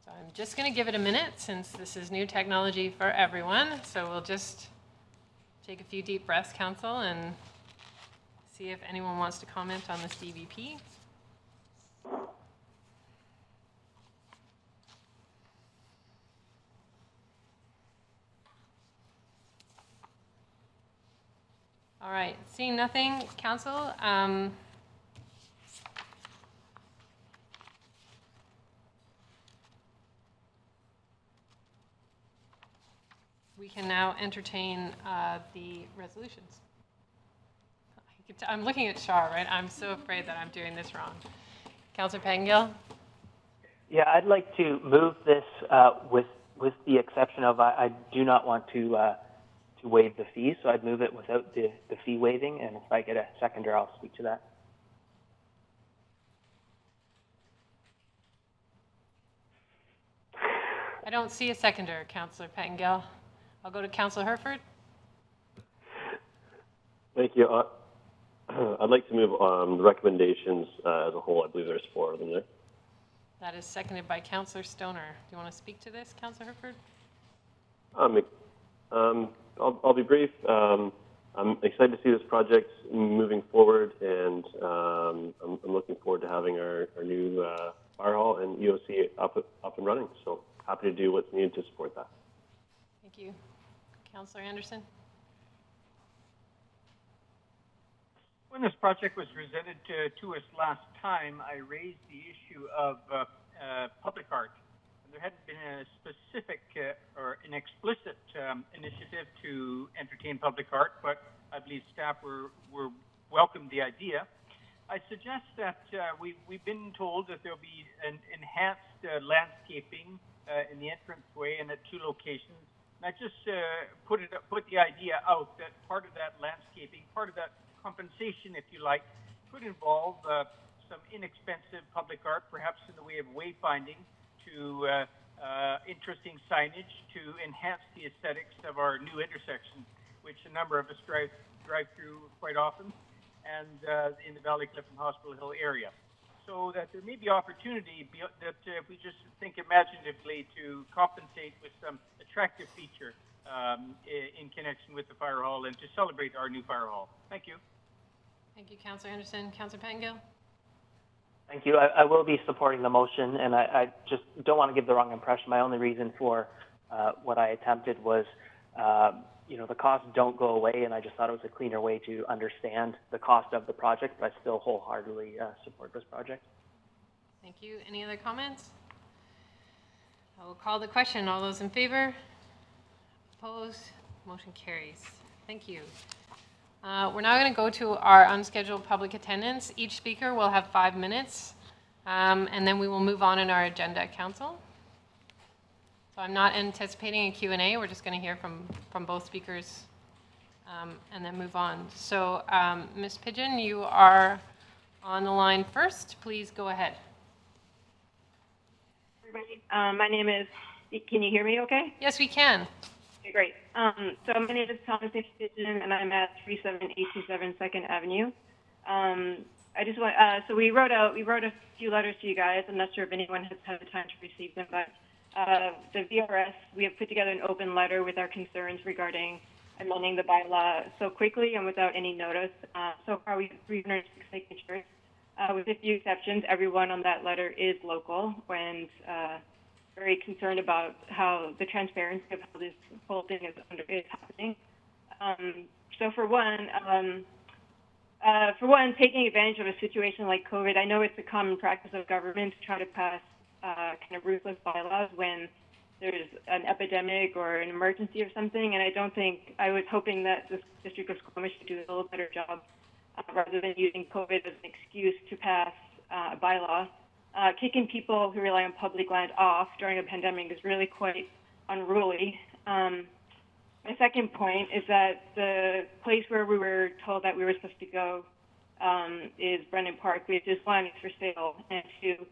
So I'm just going to give it a minute since this is new technology for everyone. So we'll just take a few deep breaths, Council, and see if anyone wants to comment on this DVP. All right, seeing nothing, Council. We can now entertain the resolutions. I'm looking at Shar, right? I'm so afraid that I'm doing this wrong. Councillor Pangill? Yeah, I'd like to move this with the exception of I do not want to waive the fee, so I'd move it without the fee waiving, and if I get a seconder, I'll speak to that. I don't see a seconder, Councillor Pangill. I'll go to Councillor Herford. Thank you. I'd like to move the recommendations as a whole. I believe there's 4 of them there. That is seconded by Councillor Stoner. Do you want to speak to this, Councillor Herford? I'll be brief. I'm excited to see this project moving forward, and I'm looking forward to having our new fire hall and EOC up and running. So happy to do what's needed to support that. Thank you. Councillor Anderson? When this project was presented to us last time, I raised the issue of public art. And there hadn't been a specific or an explicit initiative to entertain public art, but I believe staff were welcomed the idea. I suggest that we've been told that there'll be an enhanced landscaping in the entranceway and at 2 locations. And I just put the idea out that part of that landscaping, part of that compensation, if you like, could involve some inexpensive public art, perhaps in the way of wayfinding, to interesting signage to enhance the aesthetics of our new intersection, which a number of us drive through quite often, and in the Valley Cliff and Hospital Hill area. So that there may be opportunity that if we just think imaginatively to compensate with some attractive feature in connection with the fire hall and to celebrate our new fire hall. Thank you. Thank you, Councillor Anderson. Councillor Pangill? Thank you. I will be supporting the motion, and I just don't want to give the wrong impression. My only reason for what I attempted was, the costs don't go away, and I just thought it was a cleaner way to understand the cost of the project, but I still wholeheartedly support this project. Thank you. Any other comments? I will call the question. All those in favor? Opposed? Motion carries. Thank you. We're now going to go to our unscheduled public attendance. Each speaker will have 5 minutes, and then we will move on in our agenda, Council. So I'm not anticipating a Q&A. We're just going to hear from both speakers and then move on. So Ms. Pigeon, you are on the line first. Please go ahead. Everybody, my name is, can you hear me okay? Yes, we can. Okay, great. So my name is Thomas Pigeon, and I'm at 37827 2nd Avenue. I just want, so we wrote a few letters to you guys. I'm not sure if anyone has had the time to receive them, but the VRS, we have put together an open letter with our concerns regarding amending the bylaw so quickly and without any notice. So far, we have 306 signatures. With a few exceptions, everyone on that letter is local and very concerned about how the transparency of how this whole thing is happening. So for one, taking advantage of a situation like COVID, I know it's a common practice of government to try to pass kind of ruthless bylaws when there's an epidemic or an emergency or something, and I was hoping that the District of Squamish would do a little better job rather than using COVID as an excuse to pass a bylaw. Kicking people who rely on public land off during a pandemic is really quite unruly. My second point is that the place where we were told that we were supposed to go is Brennan Park, which is one, it's for sale, and two,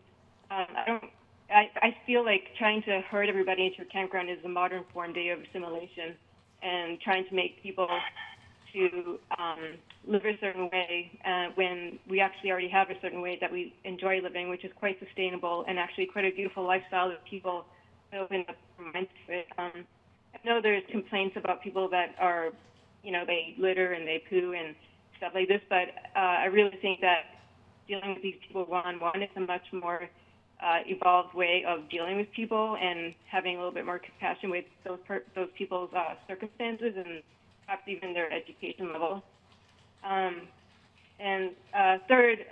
I feel like trying to herd everybody into a campground is a modern form day of assimilation, and trying to make people to live a certain way when we actually already have a certain way that we enjoy living, which is quite sustainable and actually quite a beautiful lifestyle that people open up their minds to it. I know there's complaints about people that are, they litter and they poo and stuff like this, but I really think that dealing with these people one-on-one is a much more evolved way of dealing with people and having a little bit more compassion with those people's circumstances and perhaps even their education level. And third,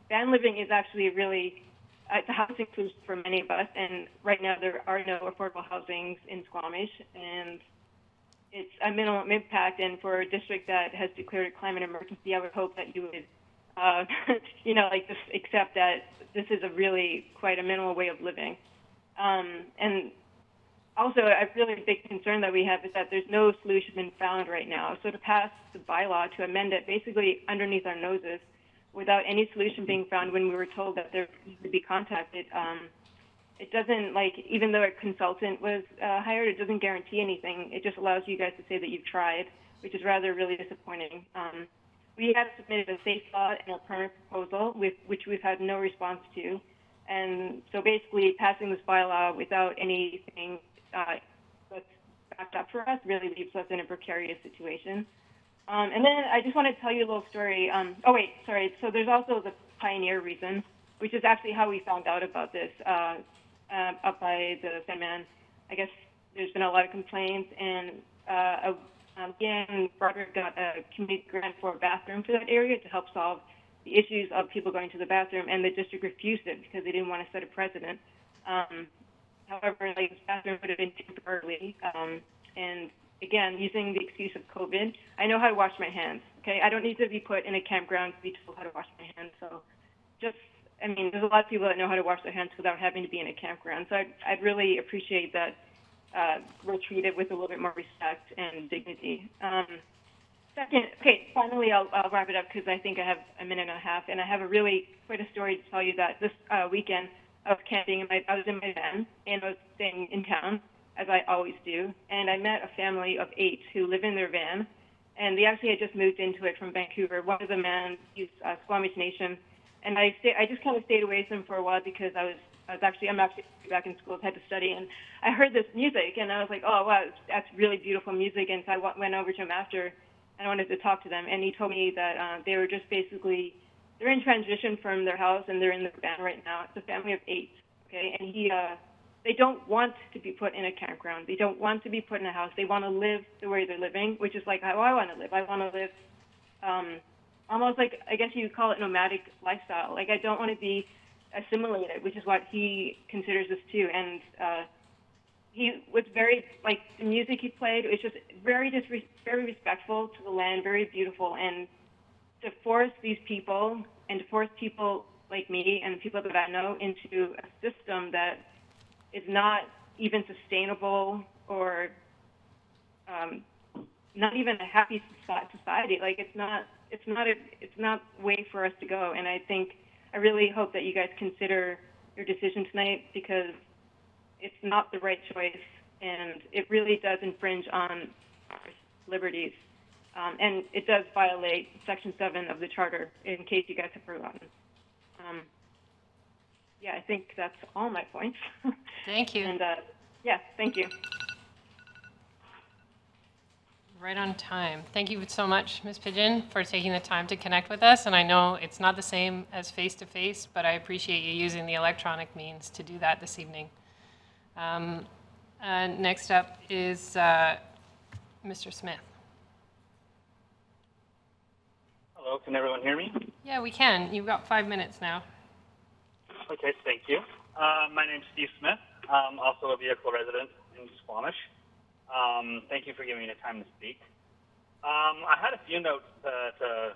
van living is actually really, it's a housing solution for many of us, and right now there are no affordable housings in Squamish, and it's a minimum impact, and for a district that has declared a climate emergency, I would hope that you would, just accept that this is a really quite a minimal way of living. And also, a really big concern that we have is that there's no solution been found right now. So to pass the bylaw, to amend it basically underneath our noses, without any solution being found when we were told that there would be contacted, it doesn't, even though a consultant was hired, it doesn't guarantee anything. It just allows you guys to say that you've tried, which is rather really disappointing. We have submitted a safe law and a permit proposal, which we've had no response to. And so basically passing this bylaw without anything that's backed up for us really leaves us in a precarious situation. And then I just want to tell you a little story. So there's also the Pioneer reason, which is actually how we found out about this up by the Sandman. I guess there's been a lot of complaints, and again, Broderick got a community grant for a bathroom for that area to help solve the issues of people going to the bathroom, and the district refused it because they didn't want to set a precedent. However, this bathroom would have been temporarily, and again, using the excuse of COVID, I know how to wash my hands, okay? I don't need to be put in a campground to be told how to wash my hands, so there's a lot of people that know how to wash their hands without having to be in a campground, so I'd really appreciate that we're treated with a little bit more respect and dignity. Finally, I'll wrap it up because I think I have a minute and a half, and I have quite a story to tell you that this weekend I was camping, I was in my van, and I was staying in town, as I always do, and I met a family of 8 who live in their van, and they actually had just moved into it from Vancouver. One of the men is Squamish Nation, and I just kind of stayed away from them for a while because I'm actually back in school, had to study, and I heard this music, and I was like, oh, wow, that's really beautiful music, and so I went over to him after, and I wanted to talk to them, and he told me that they were just basically, they're in transition from their house, and they're in their van right now. It's a family of 8, okay, and they don't want to be put in a campground. They don't want to be put in a house. They want to live the way they're living, which is like how I want to live. I want to live almost like, I guess you call it nomadic lifestyle. Like, I don't want to be assimilated, which is what he considers this too. And he was very, the music he played, was just very respectful to the land, very beautiful. And to force these people, and to force people like me and people that I know into a system that is not even sustainable or not even a happy society. It's not a way for us to go. And I really hope that you guys consider your decision tonight, because it's not the right choice, and it really does infringe on our liberties. And it does violate Section 7 of the Charter, in case you guys have forgotten. I think that's all my points. Thank you. And thank you. Right on time. Thank you so much, Ms. Pigeon, for taking the time to connect with us. And I know it's not the same as face-to-face, but I appreciate you using the electronic means to do that this evening. Next up is Mr. Smith. Hello, can everyone hear me? Yeah, we can. You've got 5 minutes now. Okay, thank you. My name's Steve Smith. I'm also a vehicle resident in Squamish. Thank you for giving me the time to speak. I had a few notes to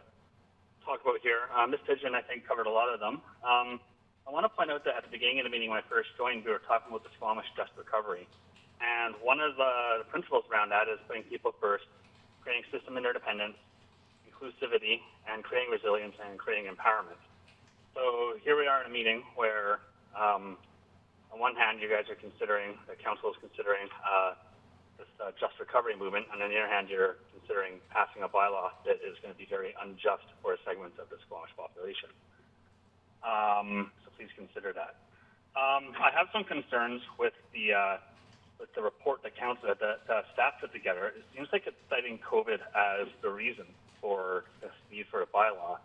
talk about here. Ms. Pigeon, I think, covered a lot of them. I want to point out that at the beginning of the meeting when I first joined, we were talking about the Squamish Just Recovery. And one of the principles around that is putting people first, creating system interdependence, inclusivity and creating resilience and creating empowerment. So here we are in a meeting where, on one hand, you guys are considering, the council is considering this just recovery movement, and on the other hand, you're considering passing a bylaw that is going to be very unjust for a segment of the Squamish population. So please consider that. I have some concerns with the report that council, that staff put together. It seems like it's citing COVID as the reason for this need for a bylaw.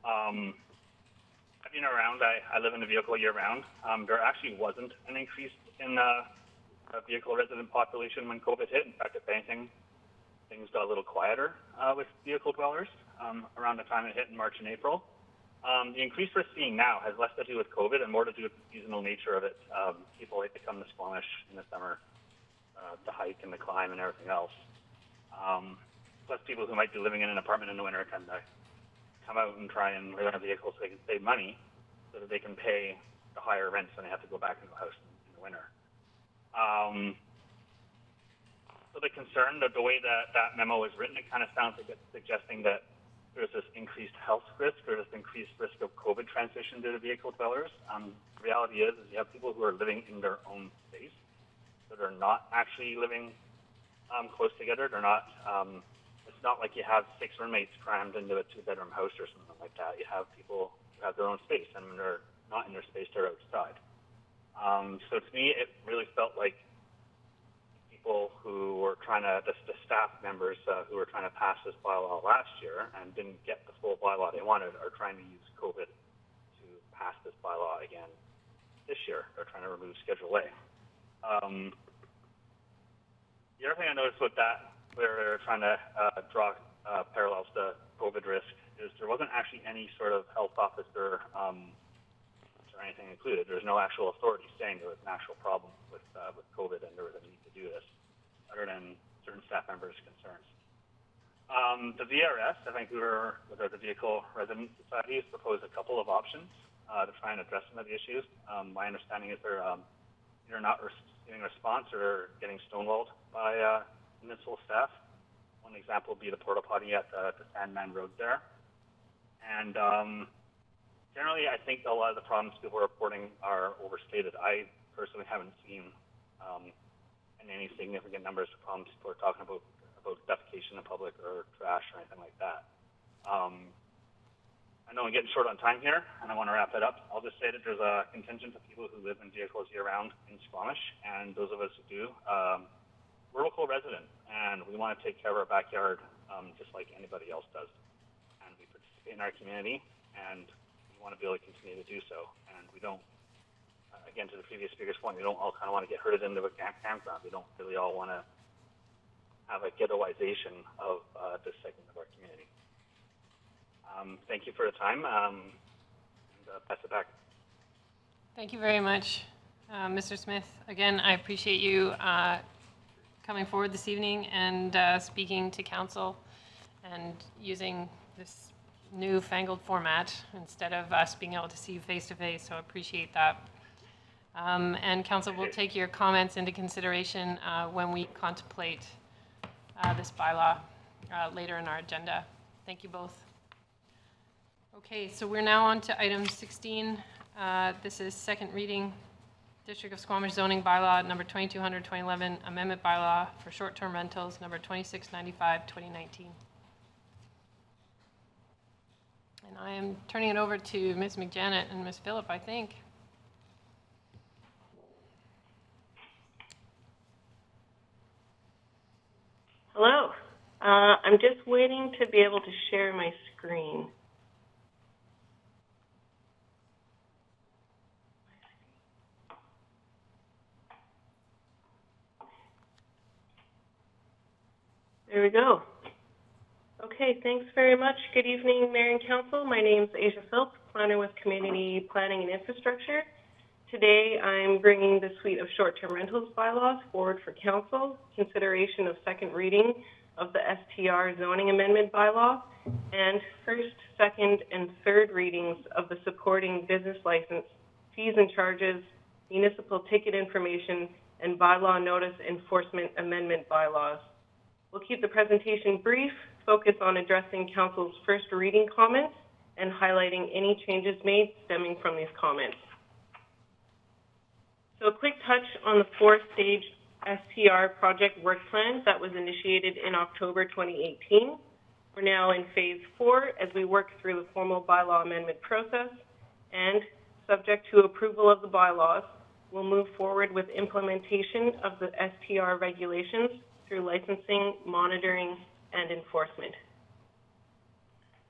I've been around, I live in a vehicle year round. There actually wasn't an increase in vehicle resident population when COVID hit. In fact, if anything, things got a little quieter with vehicle dwellers around the time it hit in March and April. The increase we're seeing now has less to do with COVID and more to do with the seasonal nature of it. People like to come to Squamish in the summer to hike and to climb and everything else. Plus people who might be living in an apartment in the winter tend to come out and try and live in a vehicle so they can save money so that they can pay the higher rents when they have to go back into the house in the winter. So the concern, the way that memo is written, it kind of sounds like it's suggesting that there's this increased health risk or this increased risk of COVID transmission to the vehicle dwellers. The reality is you have people who are living in their own space, so they're not actually living close together. They're not. It's not like you have 6 roommates crammed into a 2-bedroom house or something like that. You have people who have their own space, and when they're not in their space, they're outside. So to me, it really felt like people who were trying to, the staff members who were trying to pass this bylaw last year and didn't get the full bylaw they wanted are trying to use COVID to pass this bylaw again this year. They're trying to remove Schedule A. The other thing I noticed with that, where they're trying to draw parallels to COVID risk, is there wasn't actually any sort of health officer or anything included. There's no actual authority saying there was an actual problem with COVID and there was a need to do this, other than certain staff members' concerns. The VRS, I think the Vehicle Resident Society, has proposed a couple of options to try and address some of the issues. My understanding is they're either not receiving a response or getting stonewalled by municipal staff. One example would be the porta potty at the Sandman Road there. And generally, I think a lot of the problems people are reporting are overstated. I personally haven't seen in any significant numbers of problems people are talking about defecation in public or trash or anything like that. I know I'm getting short on time here, and I want to wrap it up. I'll just say that there's a contingent of people who live in vehicles year-round in Squamish, and those of us who do, we're local residents, and we want to take care of our backyard just like anybody else does. And we participate in our community, and we want to be able to continue to do so. And we don't, again, to the previous speaker's point, we don't all kind of want to get herded into a campground. We don't really all want to have a ghettoization of this segment of our community. Thank you for the time, and pass it back. Thank you very much, Mr. Smith. Again, I appreciate you coming forward this evening and speaking to council and using this newfangled format instead of us being able to see you face to face, so I appreciate that. And council will take your comments into consideration when we contemplate this bylaw later in our agenda. Thank you both. Okay, so we're now on to item 16. This is second reading, District of Squamish zoning bylaw number 2200-2011, amendment bylaw for short-term rentals number 2695-2019. And I am turning it over to Ms. McJanet and Ms. Phillip, I think. Hello. I'm just waiting to be able to share my screen. There we go. Okay, thanks very much. Good evening, Mayor and Council. My name is Asia Phillips, planner with Community Planning and Infrastructure. Today, I'm bringing the suite of short-term rentals bylaws forward for Council, consideration of second reading of the STR zoning amendment bylaw, and first, second, and third readings of the supporting business license, fees and charges, municipal ticket information, and bylaw notice enforcement amendment bylaws. We'll keep the presentation brief, focus on addressing Council's first reading comments and highlighting any changes made stemming from these comments. So a quick touch on the 4-stage STR project work plan that was initiated in October 2018. We're now in phase 4 as we work through the formal bylaw amendment process, and subject to approval of the bylaws, we'll move forward with implementation of the STR regulations through licensing, monitoring, and enforcement.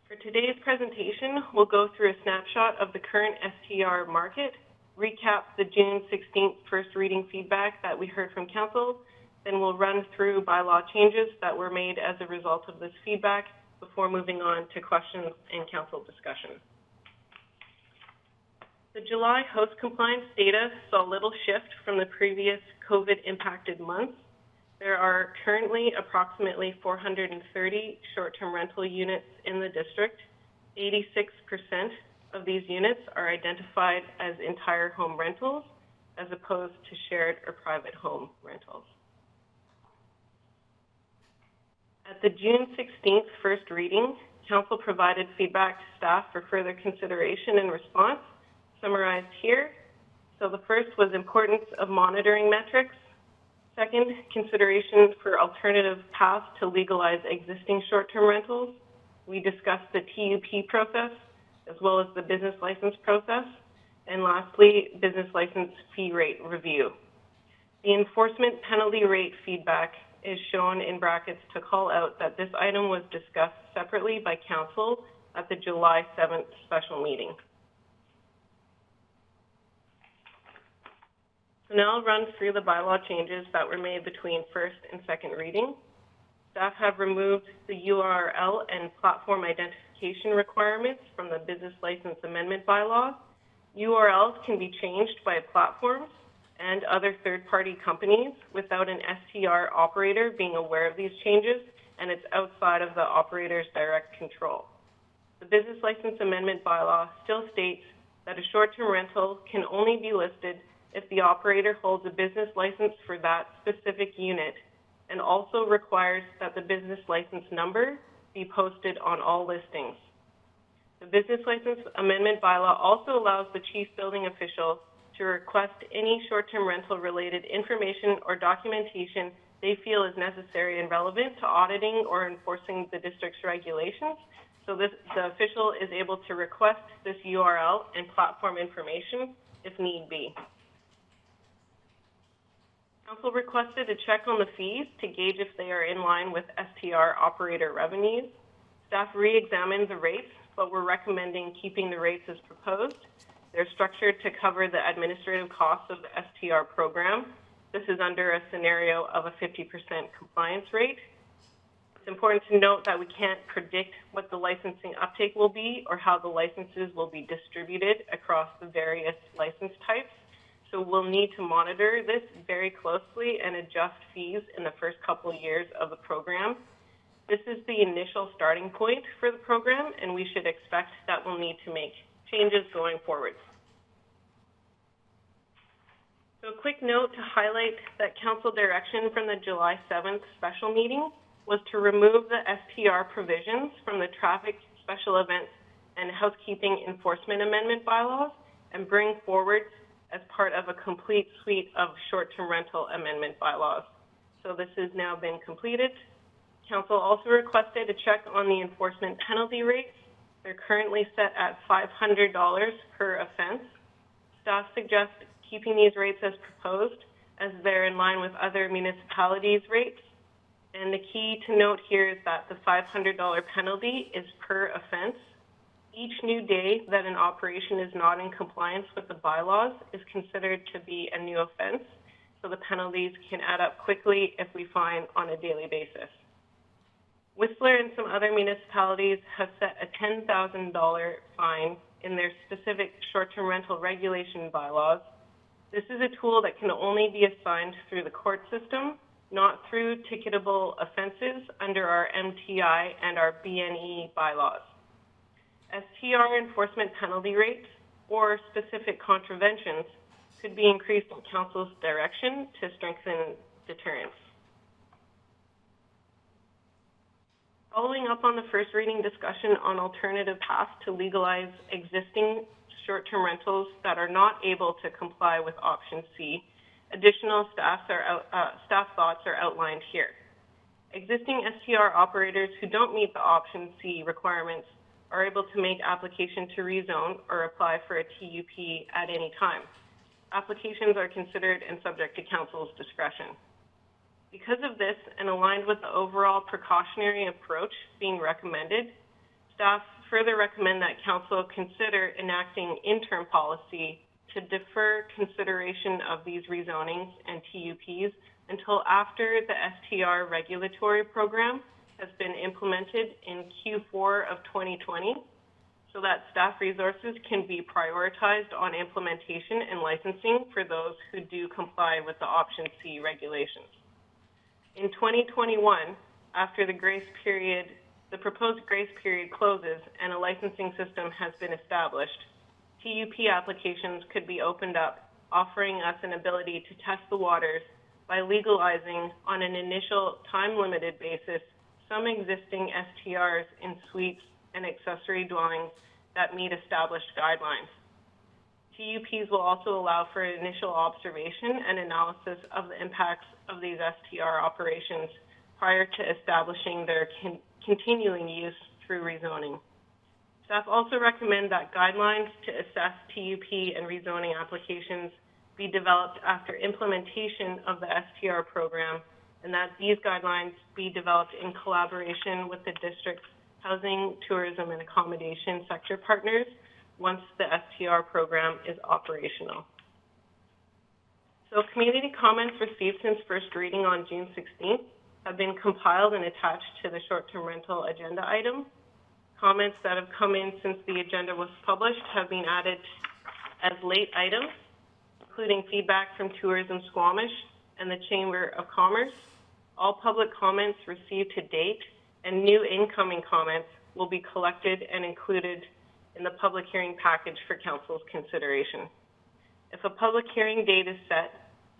For today's presentation, we'll go through a snapshot of the current STR market, recap the June 16th first reading feedback that we heard from Council, then we'll run through bylaw changes that were made as a result of this feedback before moving on to questions and Council discussion. The July host compliance data saw little shift from the previous COVID-impacted months. There are currently approximately 430 short-term rental units in the district. 86% of these units are identified as entire home rentals, as opposed to shared or private home rentals. At the June 16th first reading, Council provided feedback to staff for further consideration and response, summarized here. So the first was importance of monitoring metrics. Second, consideration for alternative paths to legalize existing short-term rentals. We discussed the TUP process, as well as the business license process. And lastly, business license fee rate review. The enforcement penalty rate feedback is shown in brackets to call out that this item was discussed separately by Council at the July 7th special meeting. So now I'll run through the bylaw changes that were made between first and second reading. Staff have removed the URL and platform identification requirements from the business license amendment bylaw. URLs can be changed by platforms and other third-party companies without an STR operator being aware of these changes, and it's outside of the operator's direct control. The business license amendment bylaw still states that a short-term rental can only be listed if the operator holds a business license for that specific unit, and also requires that the business license number be posted on all listings. The business license amendment bylaw also allows the chief building official to request any short-term rental related information or documentation they feel is necessary and relevant to auditing or enforcing the district's regulations. So the official is able to request this URL and platform information if need be. Council requested a check on the fees to gauge if they are in line with STR operator revenues. Staff re-examined the rates, but we're recommending keeping the rates as proposed. They're structured to cover the administrative costs of the STR program. This is under a scenario of a 50% compliance rate. It's important to note that we can't predict what the licensing uptake will be or how the licenses will be distributed across the various license types. So we'll need to monitor this very closely and adjust fees in the first couple of years of the program. This is the initial starting point for the program, and we should expect that we'll need to make changes going forward. So a quick note to highlight that Council direction from the July 7th special meeting was to remove the STR provisions from the traffic, special events, and housekeeping enforcement amendment bylaws and bring forward as part of a complete suite of short-term rental amendment bylaws. So this has now been completed. Council also requested a check on the enforcement penalty rates. They're currently set at $500 per offense. Staff suggests keeping these rates as proposed, as they're in line with other municipalities' rates. And the key to note here is that the $500 penalty is per offense. Each new day that an operation is not in compliance with the bylaws is considered to be a new offense, so the penalties can add up quickly if we find on a daily basis. Whistler and some other municipalities have set a $10,000 fine in their specific short-term rental regulation bylaws. This is a tool that can only be assigned through the court system, not through ticketable offenses under our MTI and our BNE bylaws. STR enforcement penalty rates or specific contraventions could be increased in Council's direction to strengthen deterrence. Following up on the first reading discussion on alternative paths to legalize existing short-term rentals that are not able to comply with option C, additional staff thoughts are outlined here. Existing STR operators who don't meet the option C requirements are able to make application to rezone or apply for a TUP at any time. Applications are considered and subject to council's discretion. Because of this, and aligned with the overall precautionary approach being recommended, staff further recommend that council consider enacting interim policy to defer consideration of these rezonings and TUPs until after the STR regulatory program has been implemented in Q4 of 2020, so that staff resources can be prioritized on implementation and licensing for those who do comply with the option C regulations. In 2021, after the proposed grace period closes and a licensing system has been established, TUP applications could be opened up, offering us an ability to test the waters by legalizing on an initial time-limited basis some existing STRs in suites and accessory dwellings that meet established guidelines. TUPs will also allow for initial observation and analysis of the impacts of these STR operations prior to establishing their continuing use through rezoning. Staff also recommend that guidelines to assess TUP and rezoning applications be developed after implementation of the STR program, and that these guidelines be developed in collaboration with the district's housing, tourism, and accommodation sector partners once the STR program is operational. So community comments received since first reading on June 16th have been compiled and attached to the short-term rental agenda item. Comments that have come in since the agenda was published have been added as late items, including feedback from Tourism Squamish and the Chamber of Commerce. All public comments received to date and new incoming comments will be collected and included in the public hearing package for council's consideration. If a public hearing date is set,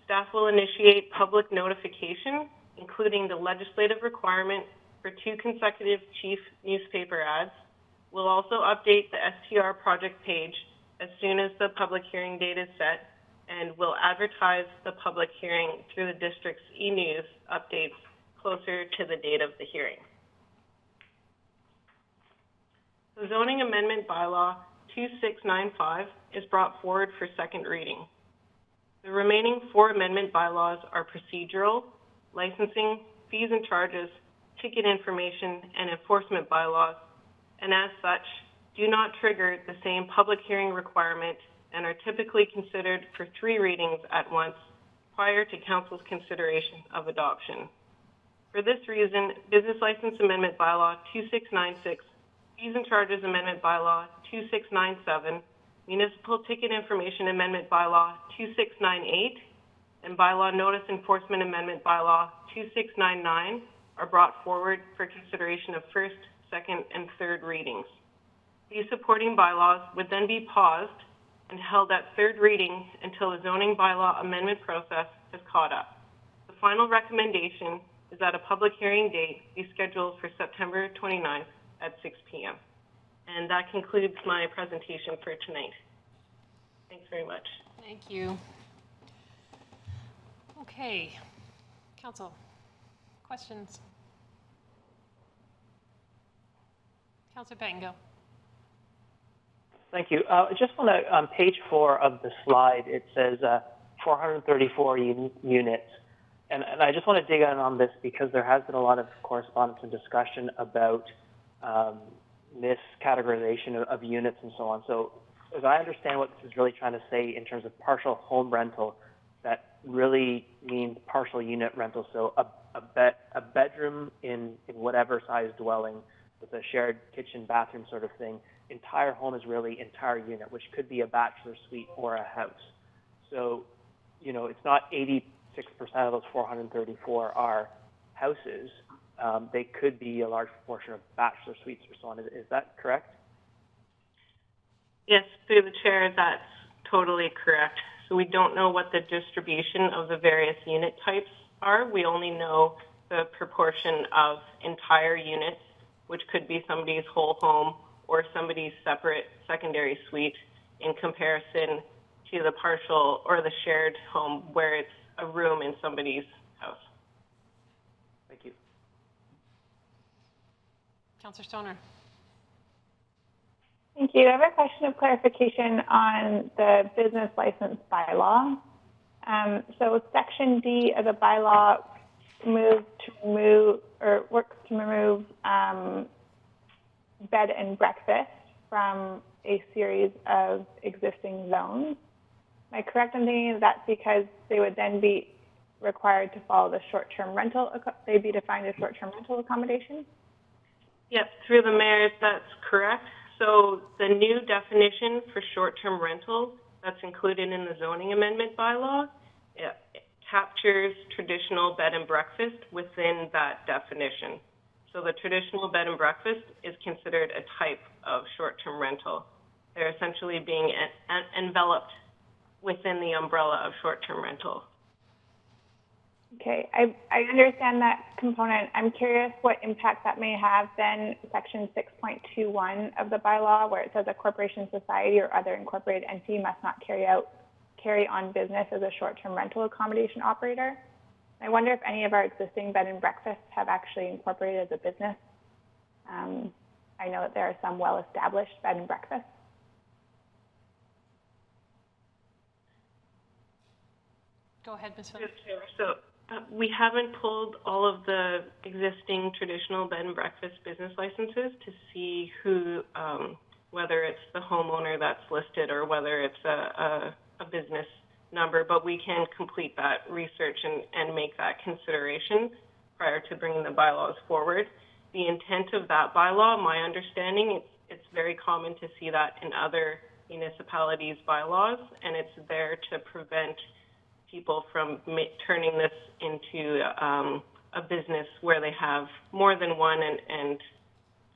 staff will initiate public notification, including the legislative requirement for 2 consecutive chief newspaper ads. We'll also update the STR project page as soon as the public hearing date is set, and we'll advertise the public hearing through the district's e-news updates closer to the date of the hearing. The zoning amendment bylaw 2695 is brought forward for second reading. The remaining 4 amendment bylaws are procedural, licensing, fees and charges, ticket information, and enforcement bylaws, and as such, do not trigger the same public hearing requirement and are typically considered for 3 readings at once prior to council's consideration of adoption. For this reason, Business License Amendment Bylaw 2696, Fees and Charges Amendment Bylaw 2697, Municipal Ticket Information Amendment Bylaw 2698, and Bylaw Notice Enforcement Amendment Bylaw 2699 are brought forward for consideration of first, second, and third readings. These supporting bylaws would then be paused and held at third reading until the zoning bylaw amendment process is caught up. The final recommendation is that a public hearing date be scheduled for September 29th at 6 p.m. And that concludes my presentation for tonight. Thanks very much. Thank you. Okay, council, questions? Councilor Pettingill. Thank you. I just want to, on page 4 of the slide, it says 434 units. And I just want to dig in on this because there has been a lot of correspondence and discussion about miscategorization of units and so on. So as I understand what this is really trying to say in terms of partial home rental, that really means partial unit rental. So a bedroom in whatever size dwelling with a shared kitchen, bathroom sort of thing. Entire home is really entire unit, which could be a bachelor suite or a house. So, you know, it's not 86% of those 434 are houses. They could be a large proportion of bachelor suites or so on. Is that correct? Yes, through the chair, that's totally correct. So we don't know what the distribution of the various unit types are. We only know the proportion of entire units which could be somebody's whole home or somebody's separate secondary suite, in comparison to the partial or the shared home where it's a room in somebody's house. Thank you. Councillor Stoner. Thank you. I have a question of clarification on the business license bylaw. So Section D of the bylaw works to remove bed and breakfast from a series of existing zones. Am I correct in thinking that's because they would then be required to follow the short-term rental, they'd be defined as short-term rental accommodation? Yep, through the mayor, that's correct. So the new definition for short-term rental that's included in the zoning amendment bylaw, it captures traditional bed and breakfast within that definition. So the traditional bed and breakfast is considered a type of short-term rental. They're essentially being enveloped within the umbrella of short-term rental. Okay, I understand that component. I'm curious what impact that may have then Section 6.21 of the bylaw, where it says a corporation, society, or other incorporated entity must not carry on business as a short-term rental accommodation operator. I wonder if any of our existing bed and breakfasts have actually incorporated as a business. I know that there are some well-established bed and breakfasts. Go ahead, Ms. Phillips. So we haven't pulled all of the existing traditional bed and breakfast business licenses to see who, whether it's the homeowner that's listed or whether it's a business number, but we can complete that research and make that consideration prior to bringing the bylaws forward. The intent of that bylaw, my understanding, it's very common to see that in other municipalities' bylaws, and it's there to prevent people from turning this into a business where they have more than one and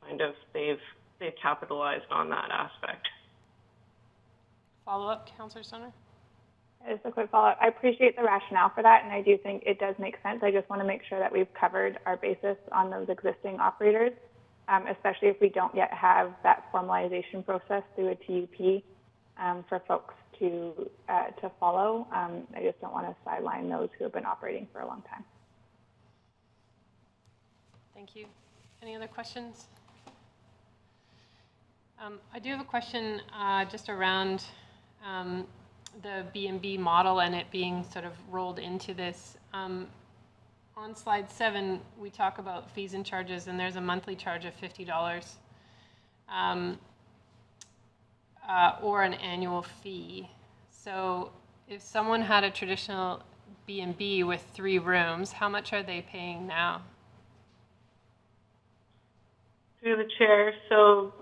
kind of they've capitalized on that aspect. Follow-up, Councillor Stoner? Just a quick follow-up. I appreciate the rationale for that, and I do think it does make sense. I just want to make sure that we've covered our basis on those existing operators, especially if we don't yet have that formalization process through a TUP for folks to follow. I just don't want to sideline those who have been operating for a long time. Thank you. Any other questions? I do have a question just around the B&B model and it being sort of rolled into this. On slide 7, we talk about fees and charges, and there's a monthly charge of $50 or an annual fee. So if someone had a traditional B&B with 3 rooms, how much are they paying now? Through the chair, so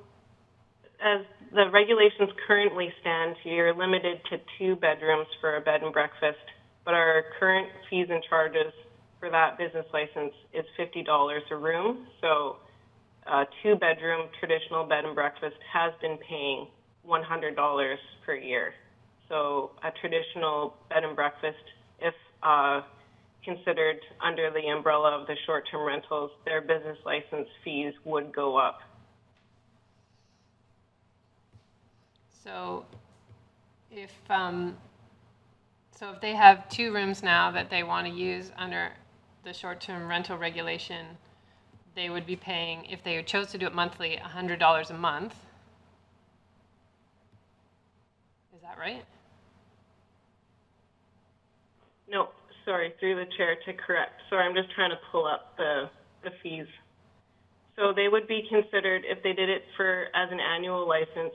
as the regulations currently stand, you're limited to 2 bedrooms for a bed and breakfast, but our current fees and charges for that business license is $50 a room. So a 2-bedroom traditional bed and breakfast has been paying $100 per year. So a traditional bed and breakfast, if considered under the umbrella of the short-term rentals, their business license fees would go up. So if they have 2 rooms now that they want to use under the short-term rental regulation, they would be paying, if they chose to do it monthly, $100 a month. Is that right? No, sorry, through the chair to correct. Sorry, I'm just trying to pull up the fees. So they would be considered, if they did it as an annual license,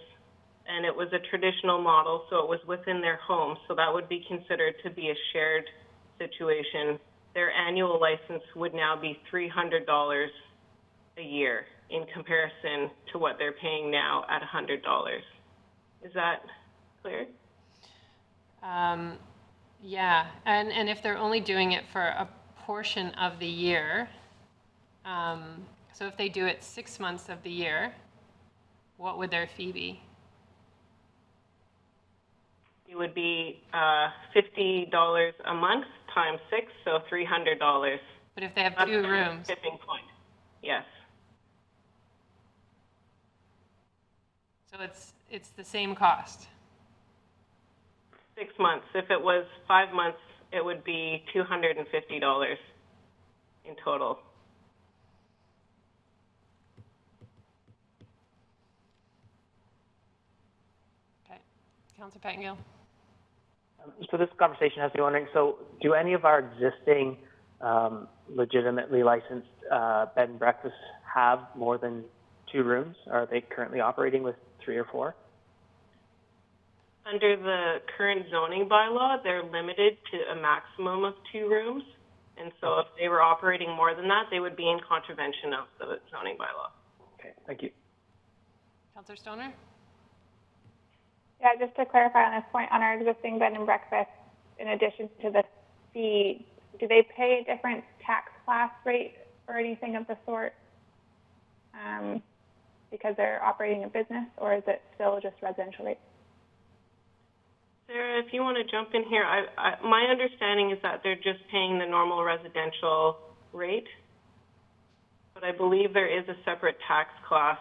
and it was a traditional model, so it was within their home, so that would be considered to be a shared situation. Their annual license would now be $300 a year in comparison to what they're paying now at $100. Is that clear? Yeah, and if they're only doing it for a portion of the year, so if they do it 6 months of the year, what would their fee be? It would be $50 a month times 6, so $300. But if they have 2 rooms? Tipping point, yes. So it's the same cost. 6 months. If it was 5 months, it would be $250 in total. Okay. Councillor Pettengill. So this conversation has me wondering, so do any of our existing legitimately licensed bed and breakfasts have more than 2 rooms? Are they currently operating with 3 or 4? Under the current zoning bylaw, they're limited to a maximum of 2 rooms. And so if they were operating more than that, they would be in contravention of the zoning bylaw. Okay, thank you. Councillor Stoner? Yeah, just to clarify on this point, on our existing bed and breakfast, in addition to the fee, do they pay a different tax class rate or anything of the sort because they're operating a business, or is it still just residential rate? Sarah, if you want to jump in here, my understanding is that they're just paying the normal residential rate, but I believe there is a separate tax class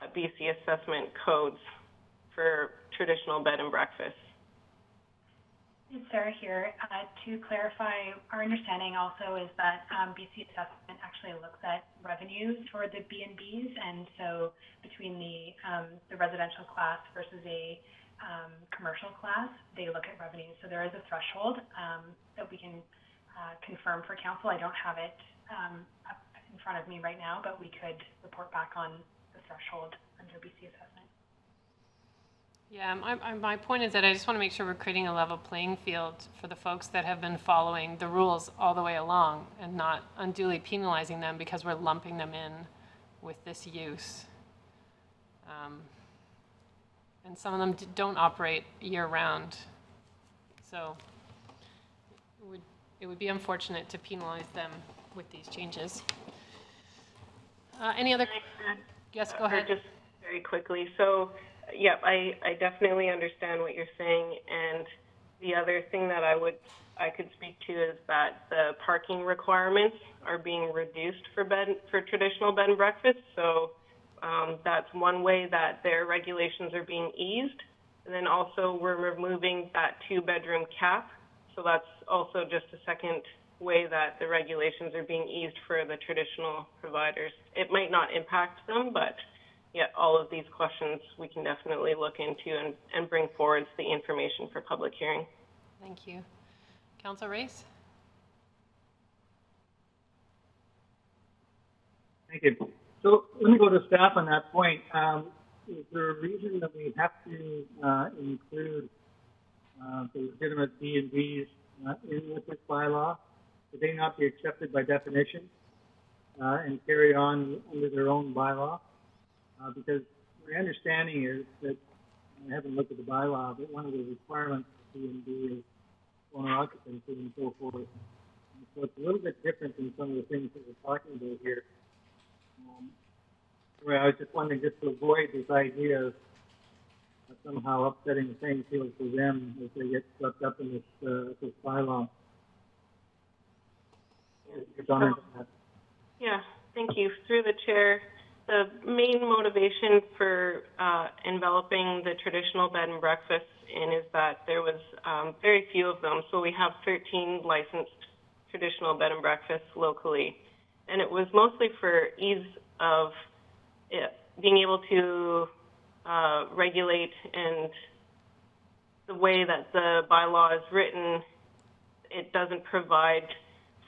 at BC assessment codes for traditional bed and breakfast. It's Sarah here. To clarify, our understanding also is that BC assessment actually looks at revenues for the B&Bs, and so between the residential class versus a commercial class, they look at revenues. So there is a threshold that we can confirm for council. I don't have it up in front of me right now, but we could report back on the threshold under BC assessment. Yeah, my point is that I just want to make sure we're creating a level playing field for the folks that have been following the rules all the way along and not unduly penalizing them because we're lumping them in with this use. And some of them don't operate year-round. So it would be unfortunate to penalize them with these changes. Any other? Yes, go ahead. Just very quickly. So, yeah, I definitely understand what you're saying. And the other thing that I could speak to is that the parking requirements are being reduced for traditional bed and breakfast. So that's one way that their regulations are being eased. And then also we're removing that 2-bedroom cap. So that's also just a second way that the regulations are being eased for the traditional providers. It might not impact them, but yeah, all of these questions we can definitely look into and bring forward the information for public hearing. Thank you. Councillor Race? Thank you. So let me go to staff on that point. Is there a reason that we have to include the legitimate B&Bs in with this bylaw? Could they not be accepted by definition and carry on under their own bylaw? Because my understanding is that, I haven't looked at the bylaw, but one of the requirements of B&B is owner occupancy and so forth. And so it's a little bit different than some of the things that we're talking about here. Where I was just wondering, just to avoid this idea of somehow upsetting the playing field for them as they get swept up in this bylaw. Yeah, thank you. Through the chair, the main motivation for enveloping the traditional bed and breakfasts is that there was very few of them. So we have 13 licensed traditional bed and breakfasts locally. And it was mostly for ease of being able to regulate, and the way that the bylaw is written, it doesn't provide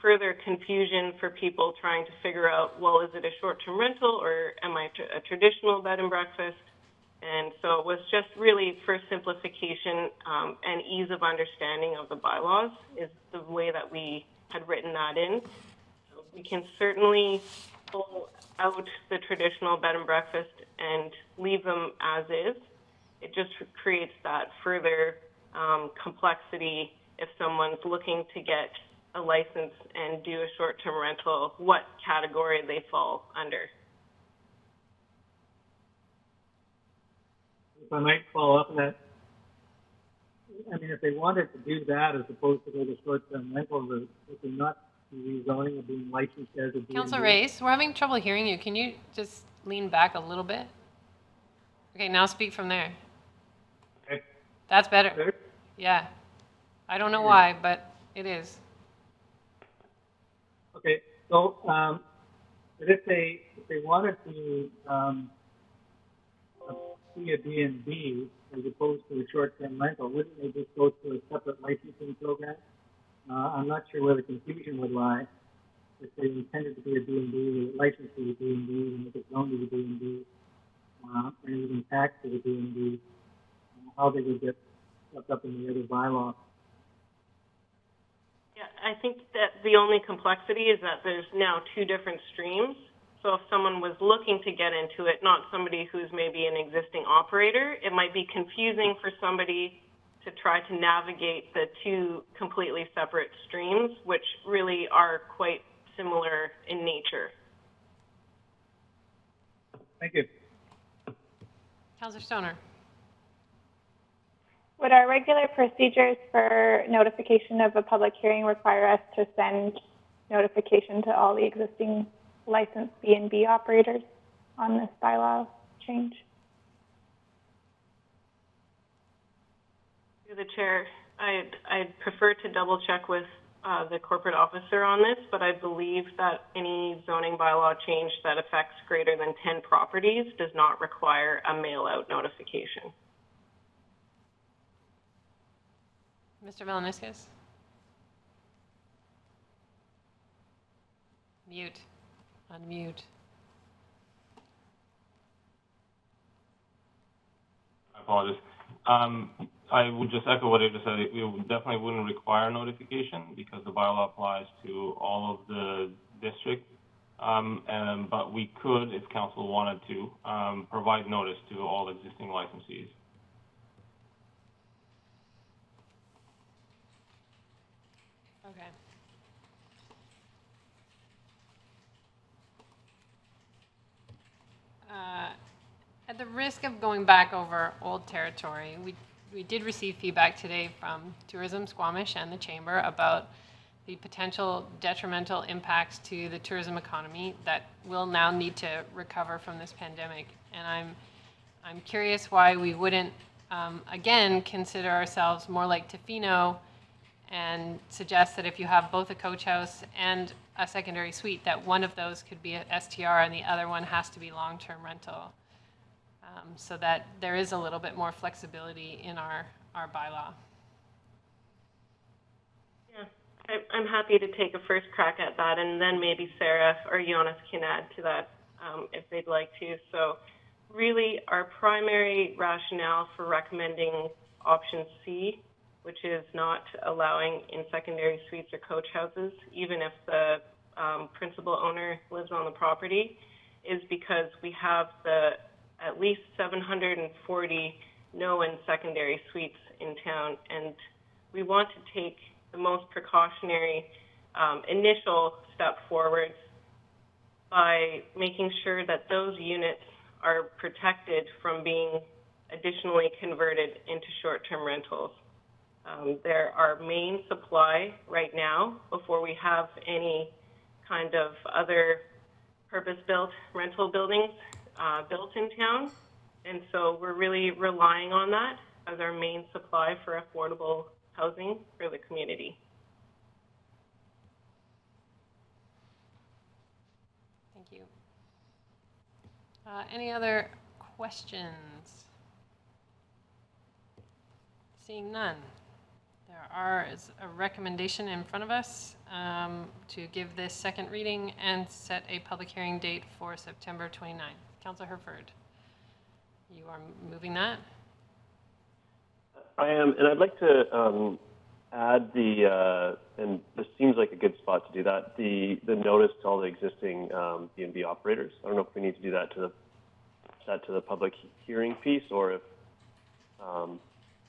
further confusion for people trying to figure out, well, is it a short-term rental or am I a traditional bed and breakfast? And so it was just really for simplification and ease of understanding of the bylaws is the way that we had written that in. So we can certainly pull out the traditional bed and breakfast and leave them as is. It just creates that further complexity if someone's looking to get a license and do a short-term rental, what category they fall under. If I might follow up on that, I mean, if they wanted to do that as opposed to go to short-term rental route, would they not be rezoning or being licensed as a B&B? Councillor Race, we're having trouble hearing you. Can you just lean back a little bit? Okay, now speak from there. Okay. That's better. Better? Yeah. I don't know why, but it is. Okay, so, but if they wanted to, be a B&B as opposed to a short-term rental, wouldn't they just go through a separate licensing program? I'm not sure where the confusion would lie. If they intended to be a B&B, they licensed as a B&B, and if it's owned as a B&B, and even taxed as a B&B, how they would get swept up in the other bylaw. Yeah, I think that the only complexity is that there's now two different streams. So if someone was looking to get into it, not somebody who's maybe an existing operator, it might be confusing for somebody to try to navigate the two completely separate streams, which really are quite similar in nature. Thank you. Councillor Stoner. Would our regular procedures for notification of a public hearing require us to send notification to all the existing licensed B&B operators on this bylaw change? Through the chair, I'd prefer to double check with the corporate officer on this, but I believe that any zoning bylaw change that affects greater than 10 properties does not require a mail-out notification. Mr. Valeniscus? Mute. Unmute. I apologize. I would just echo what I just said. It definitely wouldn't require notification because the bylaw applies to all of the district. But we could, if council wanted to, provide notice to all existing licensees. Okay. At the risk of going back over old territory, we did receive feedback today from Tourism Squamish and the Chamber about the potential detrimental impacts to the tourism economy that will now need to recover from this pandemic. And I'm curious why we wouldn't, again, consider ourselves more like Tofino and suggest that if you have both a coach house and a secondary suite, that one of those could be an STR and the other one has to be long-term rental. So that there is a little bit more flexibility in our bylaw. Yeah, I'm happy to take a first crack at that, and then maybe Sarah or Jonas can add to that if they'd like to. So really our primary rationale for recommending option C, which is not allowing in secondary suites or coach houses, even if the principal owner lives on the property, is because we have at least 740 no and secondary suites in town, and we want to take the most precautionary initial step forward by making sure that those units are protected from being additionally converted into short-term rentals. They're our main supply right now before we have any kind of other purpose-built rental buildings built in town. And so we're really relying on that as our main supply for affordable housing for the community. Thank you. Any other questions? Seeing none. There is a recommendation in front of us to give this second reading and set a public hearing date for September 29th. Councillor Herford, you are moving that? I am, and I'd like to add and this seems like a good spot to do that, the notice to all the existing B&B operators. I don't know if we need to do that to the public hearing piece, or if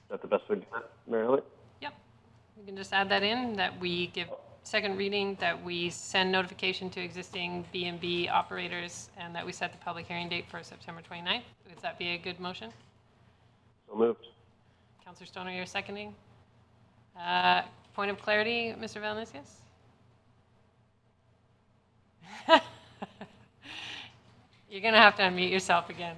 that's the best way to do that, Mary Elliott? Yep. We can just add that in, that we give second reading, that we send notification to existing B&B operators, and that we set the public hearing date for September 29th. Would that be a good motion? So moved. Councillor Stoner, you're seconding. Point of clarity, Mr. Valeniscus? You're going to have to unmute yourself again.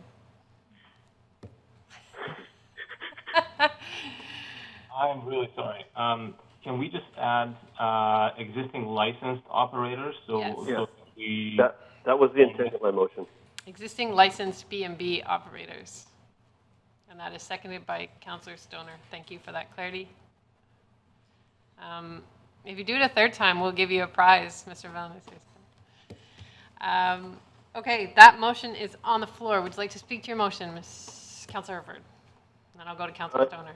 I'm really sorry. Can we just add existing licensed operators? So, Yes. so we. That was the intent of my motion. Existing licensed B&B operators. And that is seconded by Councillor Stoner. Thank you for that clarity. If you do it a third time, we'll give you a prize, Mr. Valenius. Okay, that motion is on the floor. Would you like to speak to your motion, Councillor Herford? And then I'll go to Councillor Stoner.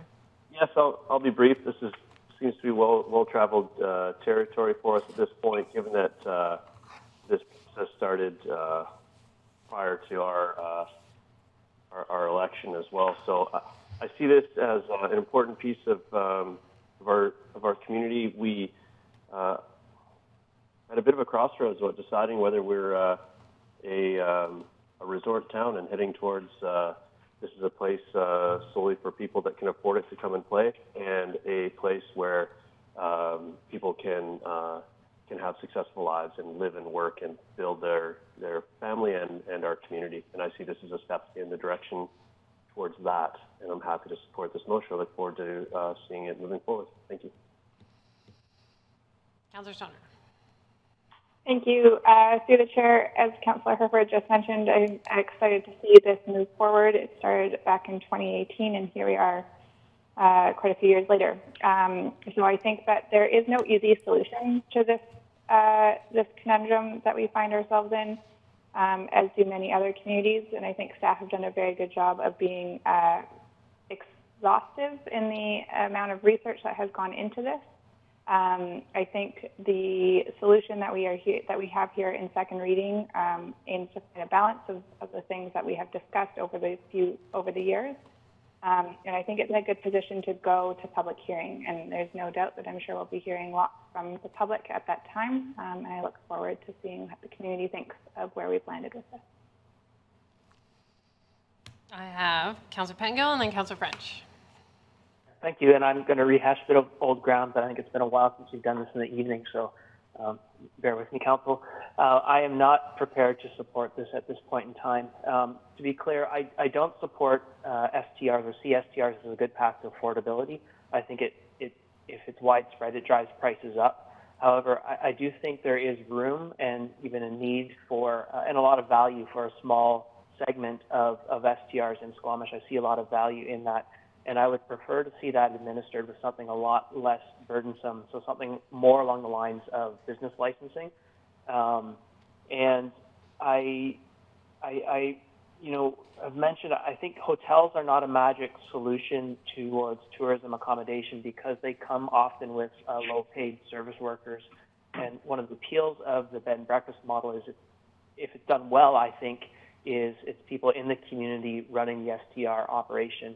Yes, I'll be brief. This seems to be well-traveled territory for us at this point, given that this process started prior to our election as well. So I see this as an important piece of our community. We at a bit of a crossroads about deciding whether we're a resort town and heading towards this is a place solely for people that can afford it to come and play, and a place where people can have successful lives and live and work and build their family and our community. And I see this as a step in the direction towards that, and I'm happy to support this motion. I look forward to seeing it moving forward. Thank you. Councillor Stoner. Thank you. Through the chair, as Councillor Herford just mentioned, I'm excited to see this move forward. It started back in 2018, and here we are quite a few years later. So I think that there is no easy solution to this conundrum that we find ourselves in, as do many other communities. And I think staff have done a very good job of being exhaustive in the amount of research that has gone into this. I think the solution that we have here in second reading aims to find a balance of the things that we have discussed over the years. And I think it's in a good position to go to public hearing. And there's no doubt that I'm sure we'll be hearing lots from the public at that time. And I look forward to seeing what the community thinks of where we've landed with this. I have Councillor Pengill and then Councillor French. Thank you, and I'm going to rehash a bit of old ground, but I think it's been a while since we've done this in the evening, so bear with me, Council. I am not prepared to support this at this point in time. To be clear, I don't support STRs or CSTRs as a good path to affordability. I think if it's widespread, it drives prices up. However, I do think there is room and even a need for, and a lot of value for a small segment of STRs in Squamish. I see a lot of value in that. And I would prefer to see that administered with something a lot less burdensome, so something more along the lines of business licensing. And I have mentioned, I think hotels are not a magic solution towards tourism accommodation because they come often with low-paid service workers. And one of the appeals of the bed and breakfast model is, if it's done well, I think, is it's people in the community running the STR operation.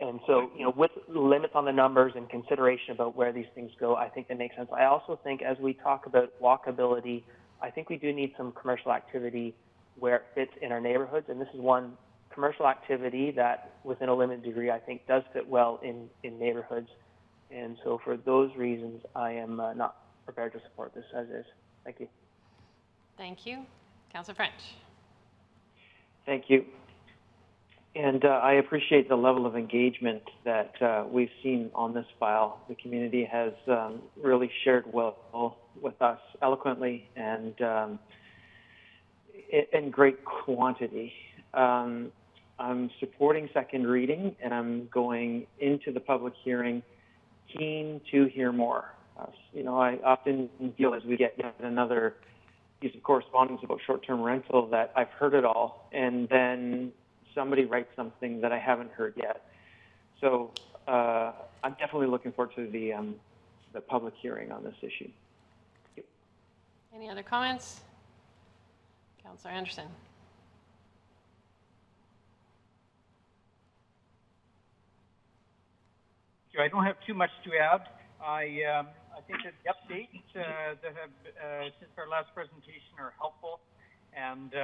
And so, with limits on the numbers and consideration about where these things go, I think that makes sense. I also think as we talk about walkability, I think we do need some commercial activity where it fits in our neighborhoods. And this is one commercial activity that, within a limited degree, I think does fit well in neighborhoods. And so for those reasons, I am not prepared to support this as is. Thank you. Thank you. Councillor French. Thank you. And I appreciate the level of engagement that we've seen on this file. The community has really shared well with us eloquently and in great quantity. I'm supporting second reading, and I'm going into the public hearing keen to hear more. I often feel as we get yet another piece of correspondence about short-term rental that I've heard it all, and then somebody writes something that I haven't heard yet. So I'm definitely looking forward to the public hearing on this issue. Any other comments? Councillor Anderson. I don't have too much to add. I think that the updates that have since our last presentation are helpful, and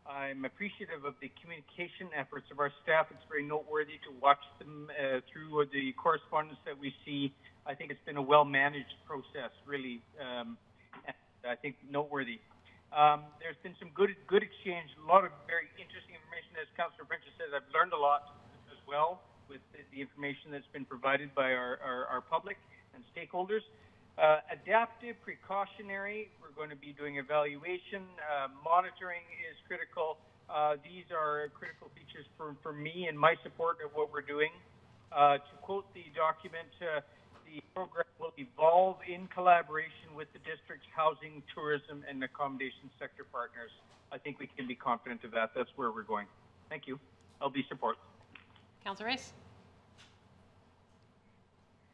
I'm appreciative of the communication efforts of our staff. It's very noteworthy to watch them through the correspondence that we see. I think it's been a well-managed process, really, and I think noteworthy. There's been some good exchange, a lot of very interesting information. As Councillor French says, I've learned a lot as well. with the information that's been provided by our public and stakeholders. Adaptive, precautionary, we're going to be doing evaluation. Monitoring is critical. These are critical features for me and my support of what we're doing. To quote the document, the program will evolve in collaboration with the district's housing, tourism, and accommodation sector partners. I think we can be confident of that. That's where we're going. Thank you. I'll be support. Councillor Race?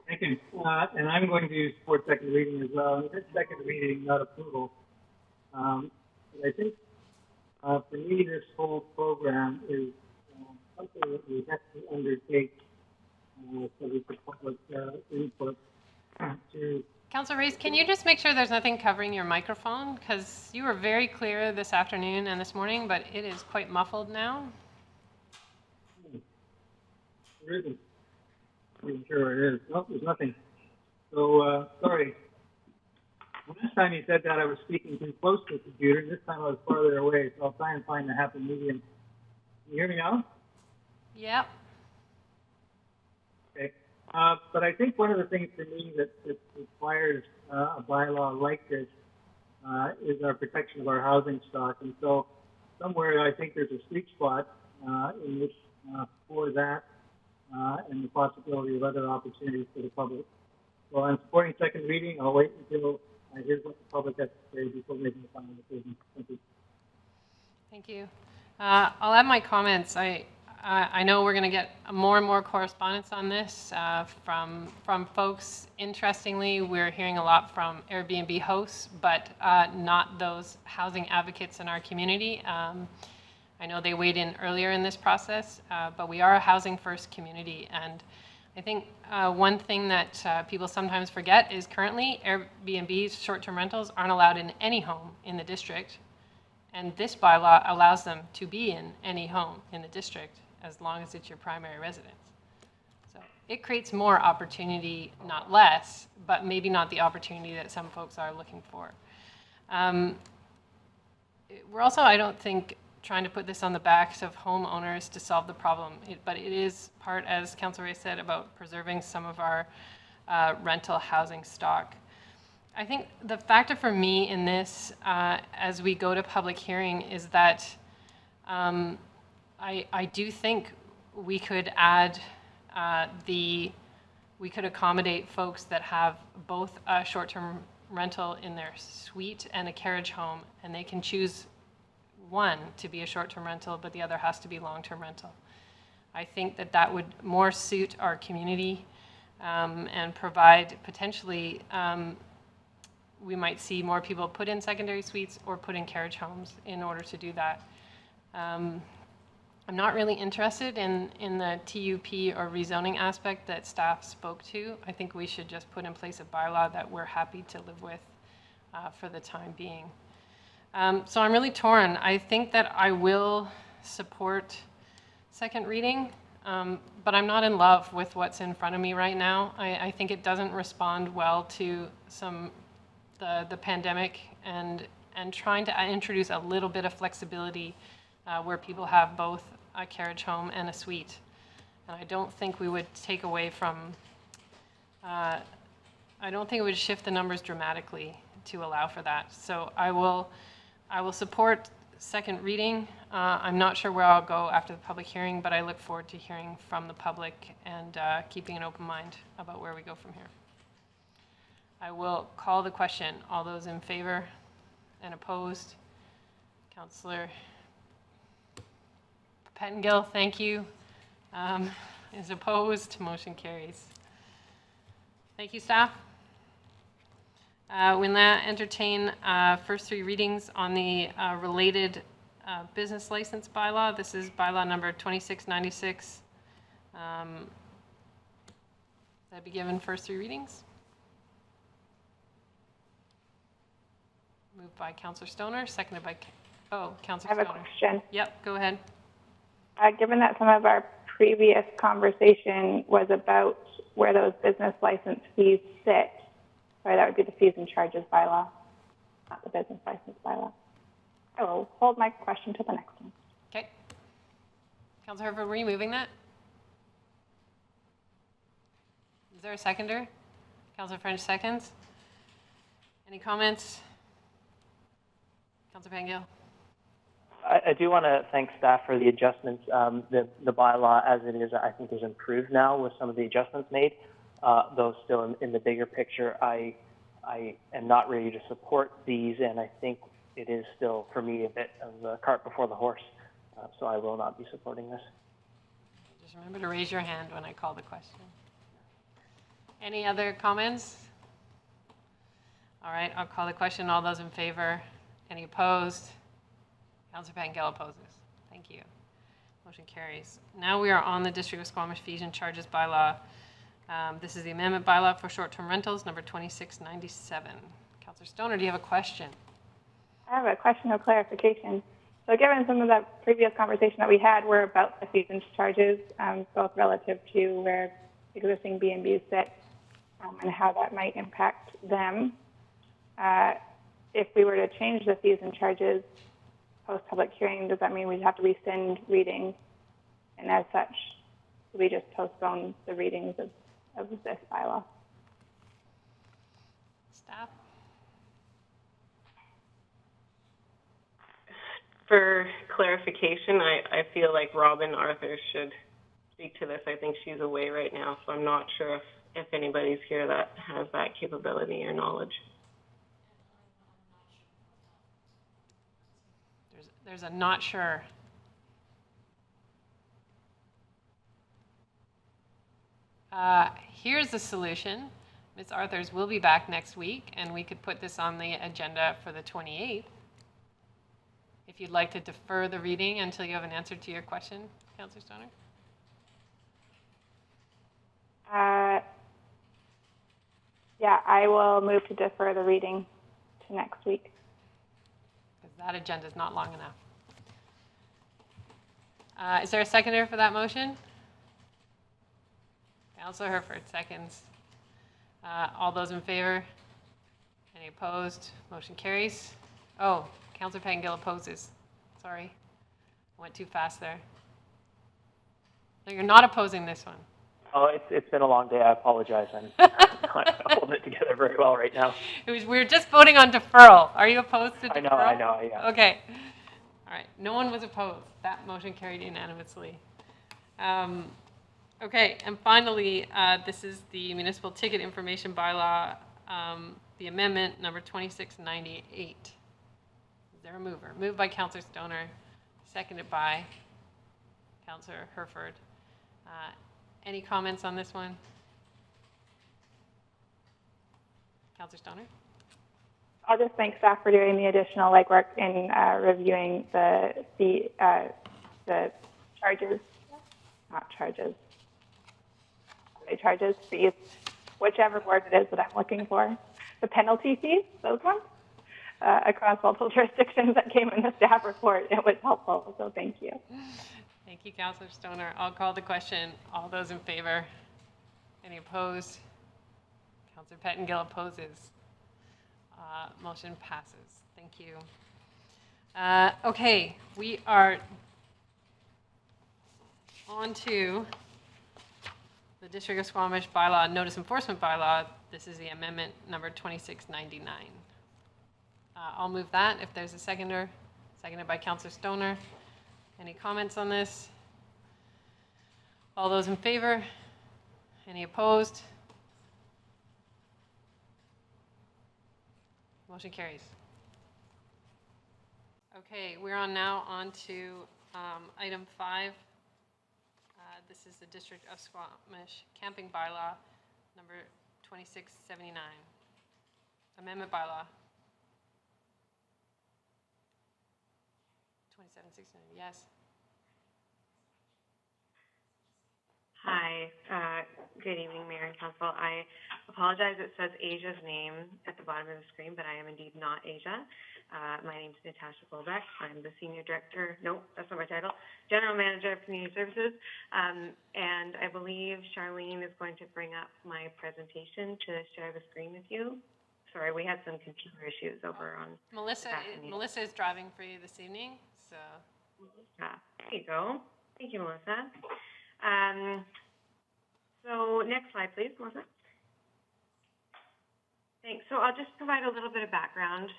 Thank you. And I'm going to support second reading as well. And it's second reading, not approval. I think for me, this whole program is something that we have to undertake so we can public input to. Councillor Race, can you just make sure there's nothing covering your microphone? Because you were very clear this afternoon and this morning, but it is quite muffled now. There isn't. I'm sure it is. No, there's nothing. So, sorry. Last time you said that I was speaking too close to the computer. This time I was farther away, so I'll try and find the happy medium. Can you hear me now? Yep. Okay. But I think one of the things for me that requires a bylaw like this is our protection of our housing stock. And so somewhere I think there's a sweet spot in which for that and the possibility of other opportunities for the public. So I'm supporting second reading. I'll wait until I hear what the public has to say before making the final decision. Thank you. Thank you. I'll add my comments. I know we're going to get more and more correspondence on this from folks. Interestingly, we're hearing a lot from Airbnb hosts, but not those housing advocates in our community. I know they weighed in earlier in this process, but we are a housing first community. And I think one thing that people sometimes forget is currently Airbnb's short-term rentals aren't allowed in any home in the district. And this bylaw allows them to be in any home in the district as long as it's your primary residence. So it creates more opportunity, not less, but maybe not the opportunity that some folks are looking for. We're also, I don't think, trying to put this on the backs of homeowners to solve the problem, but it is part, as Councillor Ray said, about preserving some of our rental housing stock. I think the factor for me in this, as we go to public hearing, is that I do think we could add we could accommodate folks that have both a short-term rental in their suite and a carriage home, and they can choose one to be a short-term rental, but the other has to be long-term rental. I think that would more suit our community and provide potentially, we might see more people put in secondary suites or put in carriage homes in order to do that. I'm not really interested in the TUP or rezoning aspect that staff spoke to. I think we should just put in place a bylaw that we're happy to live with for the time being. So I'm really torn. I think that I will support second reading, but I'm not in love with what's in front of me right now. I think it doesn't respond well to the pandemic and trying to introduce a little bit of flexibility where people have both a carriage home and a suite. And I don't think we would take away from, I don't think it would shift the numbers dramatically to allow for that. So I will support second reading. I'm not sure where I'll go after the public hearing, but I look forward to hearing from the public and keeping an open mind about where we go from here. I will call the question. All those in favor and opposed? Councillor Pettengill, thank you. Is opposed? Motion carries. Thank you, staff. We'll now entertain first three readings on the related business license bylaw. This is bylaw number 2696. That be given first three readings. Moved by Councillor Stoner, seconded by, Councillor Stoner. I have a question. Yep, go ahead. Given that some of our previous conversation was about where those business license fees sit, sorry, that would be the fees and charges bylaw, not the business license bylaw. I will hold my question to the next one. Okay. Councillor Herford, were you moving that? there a seconder? Councillor French seconds. Any comments? Councillor Pangill? I do want to thank staff for the adjustments. The bylaw as it is, I think, is improved now with some of the adjustments made. Though still in the bigger picture, I am not ready to support these, and I think it is still, for me, a bit of the cart before the horse. So I will not be supporting this. Just remember to raise your hand when I call the question. Any other comments? All right, I'll call the question. All those in favor? Any opposed? Councillor Pangill opposes. Thank you. Motion carries. Now we are on the District of Squamish Fees and Charges bylaw. This is the amendment bylaw for short-term rentals, number 2697. Councillor Stoner, do you have a question? I have a question of clarification. So given some of the previous conversation that we had were about the fees and charges, both relative to where existing B&Bs sit and how that might impact them, if we were to change the fees and charges post-public hearing, does that mean we'd have to rescind reading? And as such, we just postpone the readings of this bylaw? Staff? For clarification, I feel like Robin Arthur should speak to this. I think she's away right now, so I'm not sure if anybody's here that has that capability or knowledge. There's a not sure. Here's the solution. Ms. Arthurs will be back next week, and we could put this on the agenda for the 28th. If you'd like to defer the reading until you have an answer to your question, Councillor Stoner? Yeah, I will move to defer the reading to next week. Because that agenda is not long enough. Is there a seconder for that motion? Councillor Herford, seconds. All those in favor? Any opposed? Motion carries. Oh, Councillor Pangill opposes. Sorry. I went too fast there. No, you're not opposing this one. Oh, it's been a long day. I apologize. I'm not holding it together very well right now. We were just voting on deferral. Are you opposed to deferral? I know, yeah. Okay. All right. No one was opposed. That motion carried unanimously. Okay, and finally, this is the Municipal Ticket Information Bylaw, the amendment number 2698. Is there a mover? Moved by Councillor Stoner, seconded by Councillor Herford. Any comments on this one? Councillor Stoner? I'll just thank staff for doing the additional legwork in reviewing the charges, not charges, fees, whichever word it is that I'm looking for. The penalty fees, those ones, across multiple jurisdictions that came in the staff report. It was helpful, so thank you. Thank you, Councillor Stoner. I'll call the question. All those in favor? Any opposed? Councillor Pettengill opposes. Motion passes. Thank you. Okay, we are on to the District of Squamish Bylaw, Notice Enforcement Bylaw. This is the amendment number 2699. I'll move that if there's a seconder. Seconded by Councillor Stoner. Any comments on this? All those in favor? Any opposed? Motion carries. Okay, we're now on to item 5. This is the District of Squamish Camping Bylaw, number 2679. Amendment Bylaw. 2769, yes. Hi, good evening, Mayor and Council. I apologize, it says Asia's name at the bottom of the screen, but I am indeed not Asia. My name is Natasha Golbeck. I'm the Senior Director, nope, that's not my title, General Manager of Community Services. And I believe Charlene is going to bring up my presentation to share the screen with you. Sorry, we had some computer issues over on Melissa is driving for you this evening, so. There you go. Thank you, Melissa. So next slide, please, Melissa. Thanks. So I'll just provide a little bit of background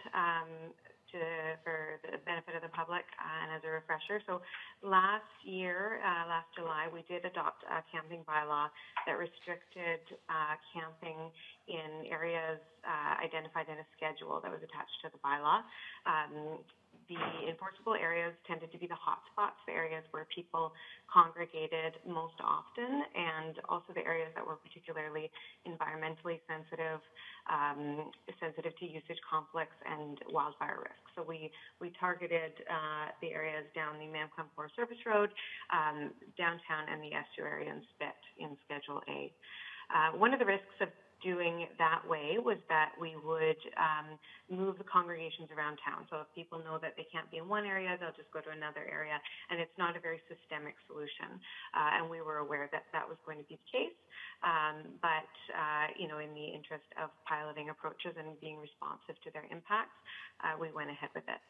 for the benefit of the public and as a refresher. So last year, last July, we did adopt a camping bylaw that restricted camping in areas identified in a schedule that was attached to the bylaw. The enforceable areas tended to be the hotspots, the areas where people congregated most often, and also the areas that were particularly environmentally sensitive, sensitive to usage conflicts and wildfire risk. So we targeted the areas down the Mamcombe Service Road, downtown, and the estuary and Spit in Schedule A. One of the risks of doing that way was that we would move the congregations around town. So if people know that they can't be in one area, they'll just go to another area, and it's not a very systemic solution. And we were aware that that was going to be the case. But in the interest of piloting approaches and being responsive to their impacts, we went ahead with it.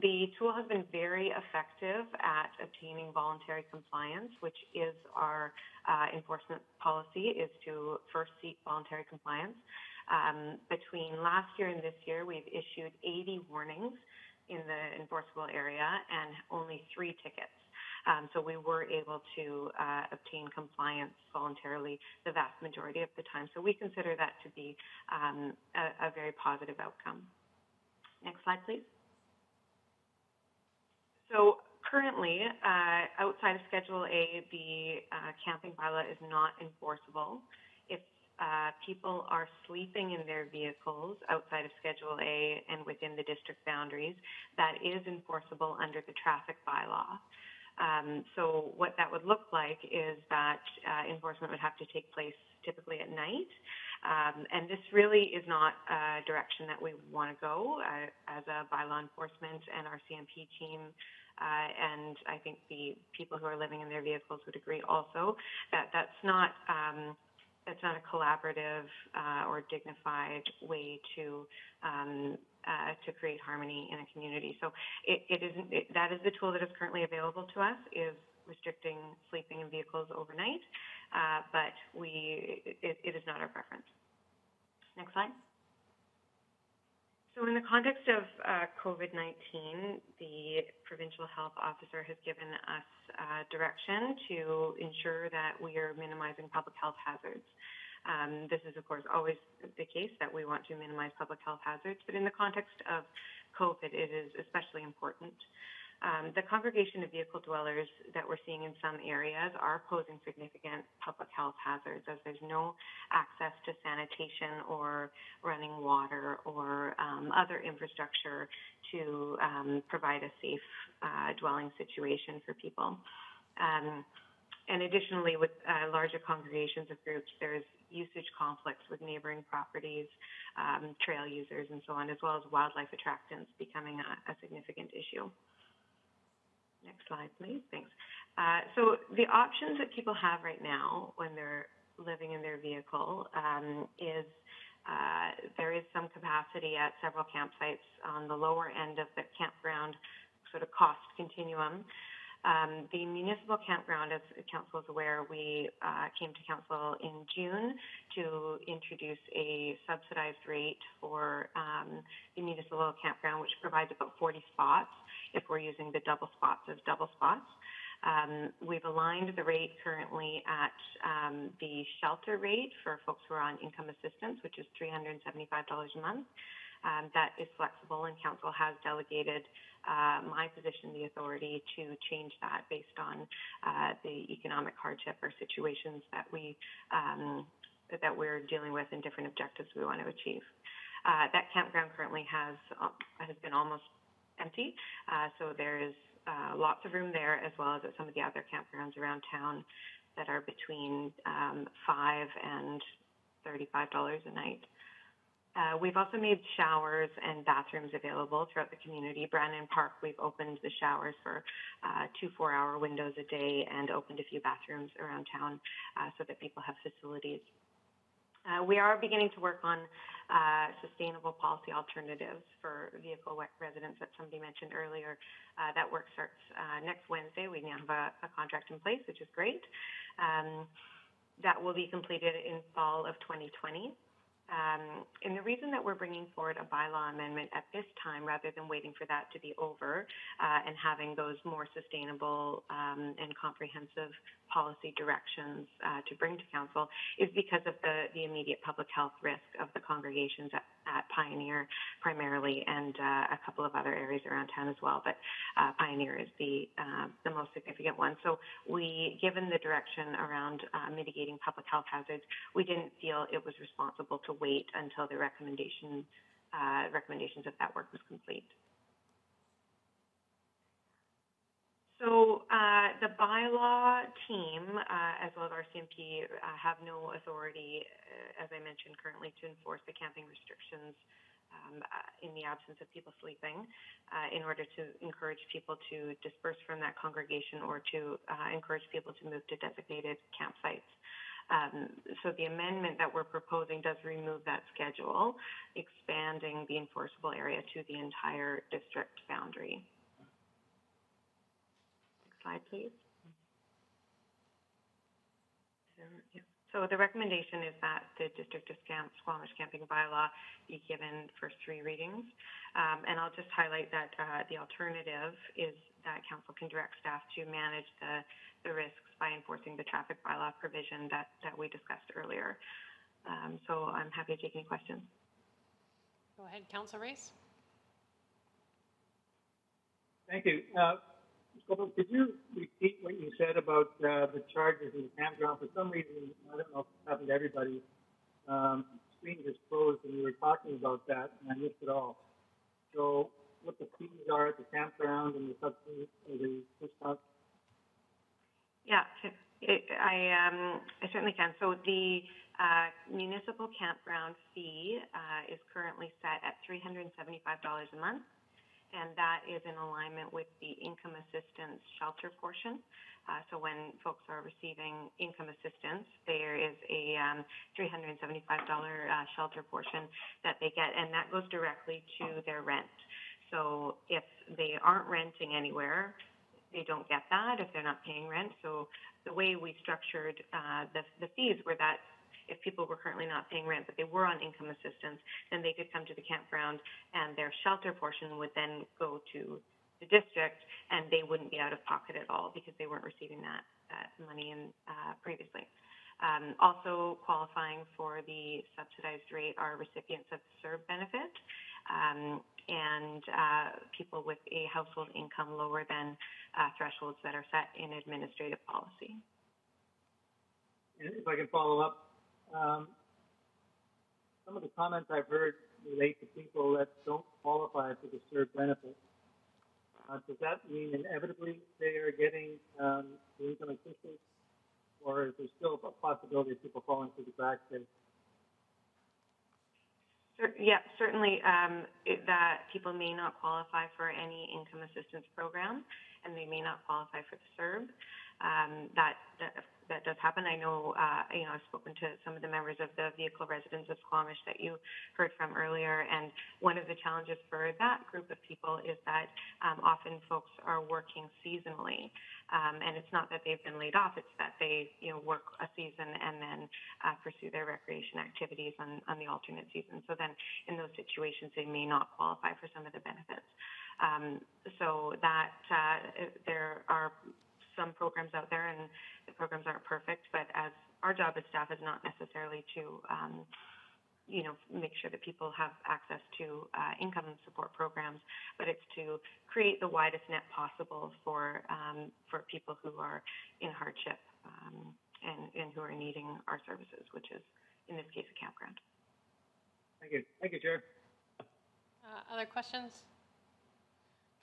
The tool has been very effective at obtaining voluntary compliance, which is our enforcement policy, is to first seek voluntary compliance. Between last year and this year, we've issued 80 warnings in the enforceable area and only 3 tickets. So we were able to obtain compliance voluntarily the vast majority of the time. So we consider that to be a very positive outcome. Next slide, please. So currently, outside of Schedule A, the camping bylaw is not enforceable. If people are sleeping in their vehicles outside of Schedule A and within the district boundaries, that is enforceable under the traffic bylaw. So what that would look like is that enforcement would have to take place typically at night. And this really is not a direction that we want to go as a bylaw enforcement and our CMP team. And I think the people who are living in their vehicles would agree also that that's not a collaborative or dignified way to create harmony in a community. So that is the tool that is currently available to us, is restricting sleeping in vehicles overnight, but it is not our preference. Next slide. So in the context of COVID-19, the provincial health officer has given us direction to ensure that we are minimizing public health hazards. This is, of course, always the case that we want to minimize public health hazards, but in the context of COVID, it is especially important. The congregation of vehicle dwellers that we're seeing in some areas are posing significant public health hazards, as there's no access to sanitation or running water or other infrastructure to provide a safe dwelling situation for people. And additionally, with larger congregations of groups, there's usage conflicts with neighboring properties, trail users, and so on, as well as wildlife attractants becoming a significant issue. Next slide, please. Thanks. So the options that people have right now when they're living in their vehicle is there is some capacity at several campsites on the lower end of the campground sort of cost continuum. The municipal campground, as council is aware, we came to council in June to introduce a subsidized rate for the municipal campground, which provides about 40 spots if we're using the double spots as double spots. We've aligned the rate currently at the shelter rate for folks who are on income assistance, which is $375 a month. That is flexible, and council has delegated my position the authority to change that based on the economic hardship or situations that we're dealing with and different objectives we want to achieve. That campground currently has been almost empty, so there is lots of room there, as well as at some of the other campgrounds around town that are between $5 and $35 a night. We've also made showers and bathrooms available throughout the community. Brandon Park, we've opened the showers for 2 4-hour windows a day and opened a few bathrooms around town so that people have facilities. We are beginning to work on sustainable policy alternatives for vehicle residents that somebody mentioned earlier. That work starts next Wednesday. We now have a contract in place, which is great. that will be completed in fall of 2020. And the reason that we're bringing forward a bylaw amendment at this time, rather than waiting for that to be over and having those more sustainable and comprehensive policy directions to bring to council, is because of the immediate public health risk of the congregations at Pioneer primarily, and a couple of other areas around town as well. But Pioneer is the most significant one. So given the direction around mitigating public health hazards, we didn't feel it was responsible to wait until the recommendations of that work was complete. So the bylaw team, as well as our CMP, have no authority, as I mentioned, currently to enforce the camping restrictions in the absence of people sleeping, in order to encourage people to disperse from that congregation or to encourage people to move to designated campsites. So the amendment that we're proposing does remove that schedule, expanding the enforceable area to the entire district boundary. Next slide, please. So the recommendation is that the District of Squamish Camping Bylaw be given first 3 readings. And I'll just highlight that the alternative is that Council can direct staff to manage the risks by enforcing the traffic bylaw provision that we discussed earlier. So I'm happy to take any questions. Go ahead, Councillor Race. Thank you. Could you repeat what you said about the charges in the campground? For some reason, I don't know if it's happened to everybody, screen just closed and we were talking about that and I missed it all. So what the fees are at the campground and the subsidy or the discount? Yeah, I certainly can. So the municipal campground fee is currently set at $375 a month, and that is in alignment with the income assistance shelter portion. So when folks are receiving income assistance, there is a $375 shelter portion that they get, and that goes directly to their rent. So if they aren't renting anywhere, they don't get that if they're not paying rent. So the way we structured the fees were that if people were currently not paying rent, but they were on income assistance, then they could come to the campground and their shelter portion would then go to the district and they wouldn't be out of pocket at all because they weren't receiving that money in previously. Also qualifying for the subsidized rate are recipients of the CERB benefit and people with a household income lower than thresholds that are set in administrative policy. And if I can follow up, some of the comments I've heard relate to people that don't qualify for the CERB benefit. Does that mean inevitably they are getting the income assistance, or is there still a possibility of people falling through the cracks there? Yeah, certainly that people may not qualify for any income assistance program, and they may not qualify for the CERB. That does happen. I know, I've spoken to some of the members of the vehicle residents of Squamish that you heard from earlier, and one of the challenges for that group of people is that often folks are working seasonally, and it's not that they've been laid off, it's that they, work a season and then pursue their recreation activities on the alternate season. So then in those situations, they may not qualify for some of the benefits. So that there are some programs out there, and the programs aren't perfect, but as our job as staff is not necessarily to, make sure that people have access to income support programs, but it's to create the widest net possible for people who are in hardship and who are needing our services, which is, in this case, a campground. Thank you. Thank you, Chair. Other questions?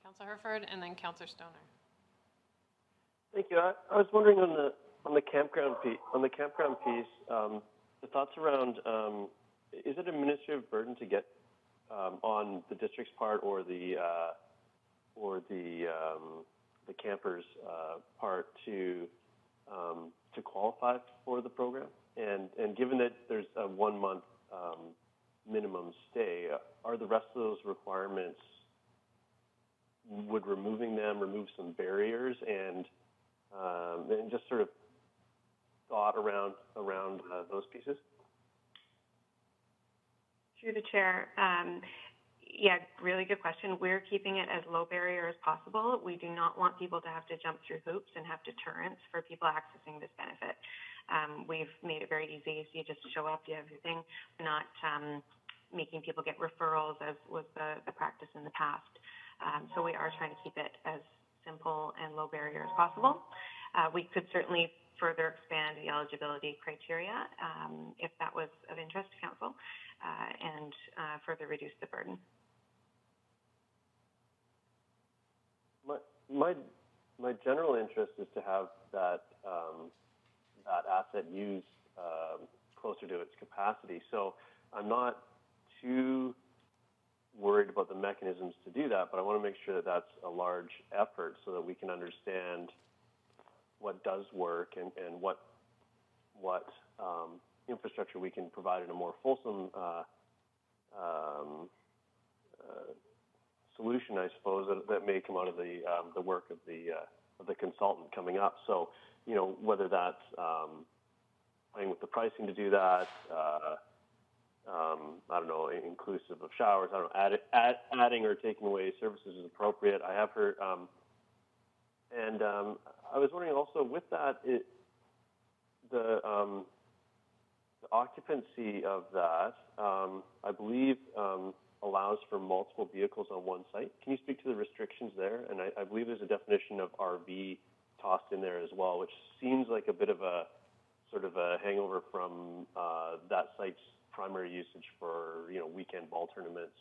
Councillor Herford and then Councillor Stoner. Thank you. I was wondering on the campground piece. The thoughts around is it an administrative burden to get on the district's part or the campers' part to qualify for the program? And given that there's a 1 month minimum stay, are the rest of those requirements, would removing them remove some barriers and just sort of thought around those pieces? Through the chair, yeah, really good question. We're keeping it as low barrier as possible. We do not want people to have to jump through hoops and have deterrents for people accessing this benefit. We've made it very easy. So you just show up, you have your thing. We're not making people get referrals as was the practice in the past. So we are trying to keep it as simple and low barrier as possible. We could certainly further expand the eligibility criteria if that was of interest to council and further reduce the burden. My general interest is to have that that asset used closer to its capacity. So I'm not too worried about the mechanisms to do that, but I want to make sure that that's a large effort so that we can understand what does work and what infrastructure we can provide in a more fulsome solution, I suppose, that may come out of the work of the consultant coming up. So, you know, whether that's playing with the pricing to do that, I don't know, inclusive of showers, I don't know, adding or taking away services is appropriate. I have heard, and I was wondering also with that, the occupancy of that, I believe, allows for multiple vehicles on one site. Can you speak to the restrictions there? And I believe there's a definition of RV tossed in there as well, which seems like a bit of a sort of a hangover from that site's primary usage for, you know, weekend ball tournaments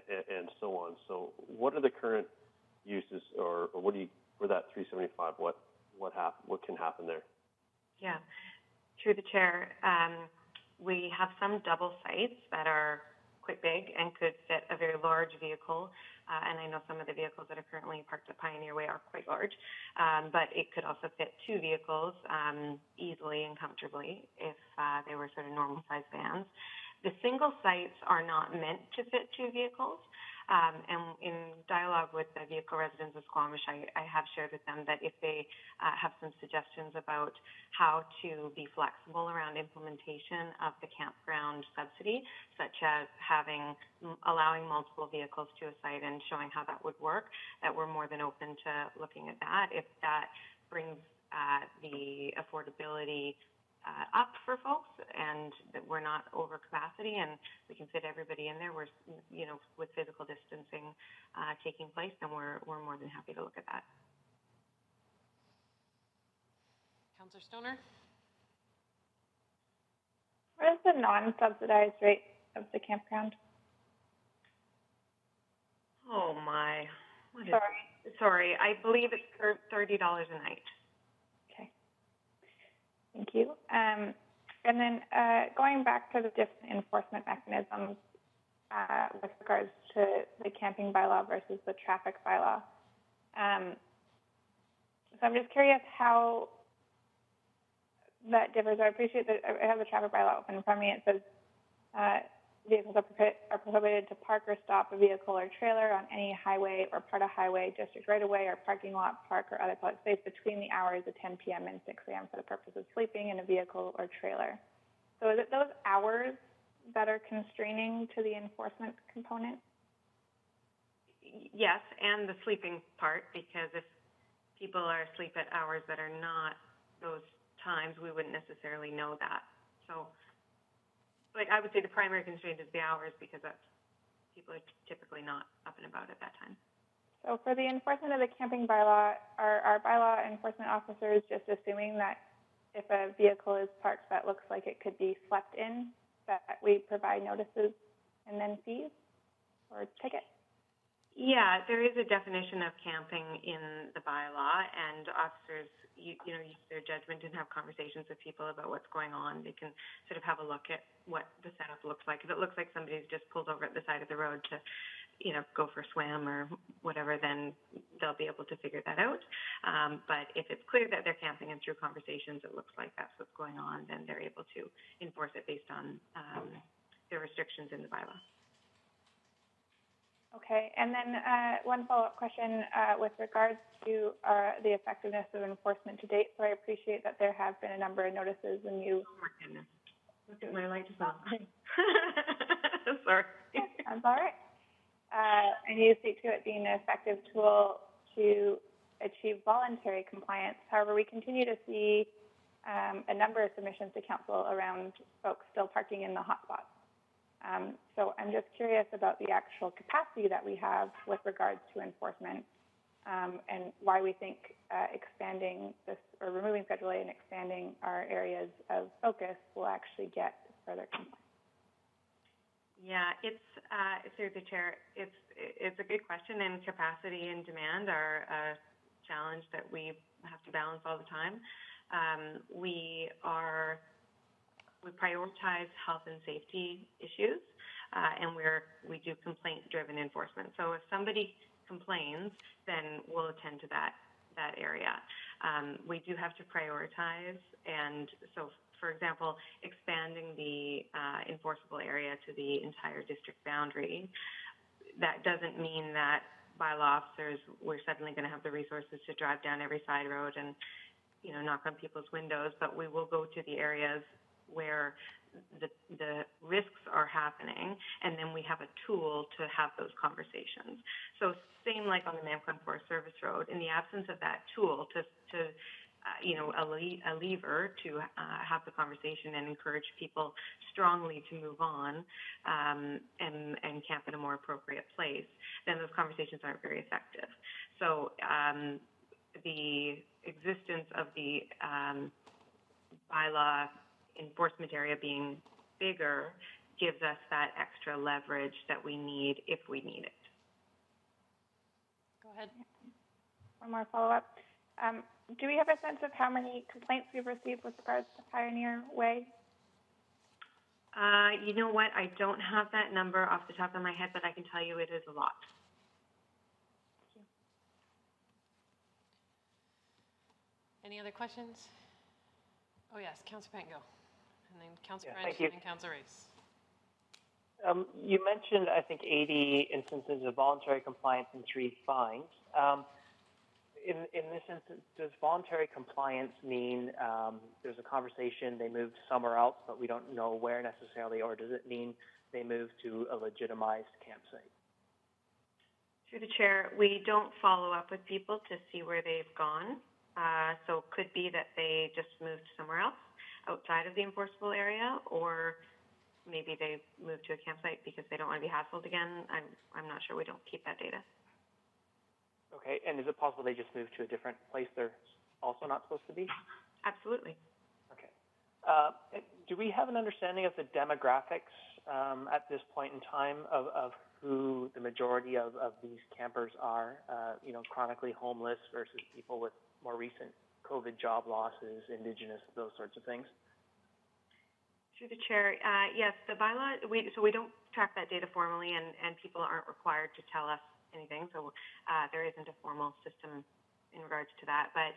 and so on. So what are the current uses, or what do you, for that 375, what can happen there? Yeah, through the chair, we have some double sites that are quite big and could fit a very large vehicle. And I know some of the vehicles that are currently parked at Pioneer Way are quite large, but it could also fit two vehicles easily and comfortably if they were sort of normal size vans. The single sites are not meant to fit two vehicles. And in dialogue with the vehicle residents of Squamish, I have shared with them that if they have some suggestions about how to be flexible around implementation of the campground subsidy, such as allowing multiple vehicles to a site and showing how that would work, that we're more than open to looking at that. If that brings the affordability up for folks and that we're not over capacity and we can fit everybody in there, we're, you know, with physical distancing taking place, then we're more than happy to look at that. Councillor Stoner? What is the non-subsidized rate of the campground? Oh my. Sorry, I believe it's $30 a night. Thank you. And then going back to the different enforcement mechanisms with regards to the camping bylaw versus the traffic bylaw. So I'm just curious how that differs. I appreciate that I have the traffic bylaw open in front of me. It says vehicles are prohibited to park or stop a vehicle or trailer on any highway or part of highway, district right-of-way, or parking lot, park, or other public space between the hours of 10 p.m. and 6 a.m. for the purpose of sleeping in a vehicle or trailer. So is it those hours that are constraining to the enforcement component? Yes, and the sleeping part, because if people are asleep at hours that are not those times, we wouldn't necessarily know that. So, but I would say the primary constraint is the hours because people are typically not up and about at that time. So for the enforcement of the camping bylaw, are our bylaw enforcement officers just assuming that if a vehicle is parked that looks like it could be slept in, that we provide notices and then fees or tickets? Yeah, there is a definition of camping in the bylaw, and officers, you know, use their judgment and have conversations with people about what's going on. They can sort of have a look at what the setup looks like. If it looks like somebody's just pulled over at the side of the road to, you know, go for a swim or whatever, then they'll be able to figure that out. But if it's clear that they're camping and through conversations it looks like that's what's going on, then they're able to enforce it based on the restrictions in the bylaw. Okay, and then one follow-up question with regards to the effectiveness of enforcement to date. So I appreciate that there have been a number of notices, and you. Oh my goodness! Look at my light just went off. Sorry. That's all right. And you speak to it being an effective tool to achieve voluntary compliance. However, we continue to see a number of submissions to council around folks still parking in the hotspots. So I'm just curious about the actual capacity that we have with regards to enforcement, and why we think expanding this or removing Schedule A and expanding our areas of focus will actually get further compliance. Yeah, it's through the chair. It's a good question, and capacity and demand are a challenge that we have to balance all the time. We prioritize health and safety issues, and we do complaint-driven enforcement. So if somebody complains, then we'll attend to that area. We do have to prioritize, and so, for example, expanding the enforceable area to the entire district boundary, that doesn't mean that bylaw officers, we're suddenly going to have the resources to drive down every side road and, knock on people's windows, but we will go to the areas where the risks are happening, and then we have a tool to have those conversations. So same like on the Mamquin Forest Service Road, in the absence of that tool a lever to have the conversation and encourage people strongly to move on and camp in a more appropriate place, then those conversations aren't very effective. So the existence of the bylaw enforcement area being bigger gives us that extra leverage that we need if we need it. Go ahead. One more follow-up. Do we have a sense of how many complaints we've received with regards to Pioneer Way? You know what? I don't have that number off the top of my head, but I can tell you it is a lot. Any other questions? Oh, yes, Councillor Pango. And then Councillor Yeah, French, thank you. and then Councillor Race. You mentioned, I think, 80 instances of voluntary compliance and 3 fines. In this instance, does voluntary compliance mean there's a conversation, they moved somewhere else, but we don't know where necessarily, or does it mean they moved to a legitimized campsite? Through the chair, we don't follow up with people to see where they've gone. So it could be that they just moved somewhere else outside of the enforceable area, or maybe they moved to a campsite because they don't want to be hassled again. I'm not sure. We don't keep that data. Okay, and is it possible they just moved to a different place they're also not supposed to be? Absolutely. Okay. Do we have an understanding of the demographics at this point in time of who the majority of these campers are, chronically homeless versus people with more recent COVID job losses, Indigenous, those sorts of things? Through the chair, yes, the bylaw, we don't track that data formally, and people aren't required to tell us anything, so there isn't a formal system in regards to that. But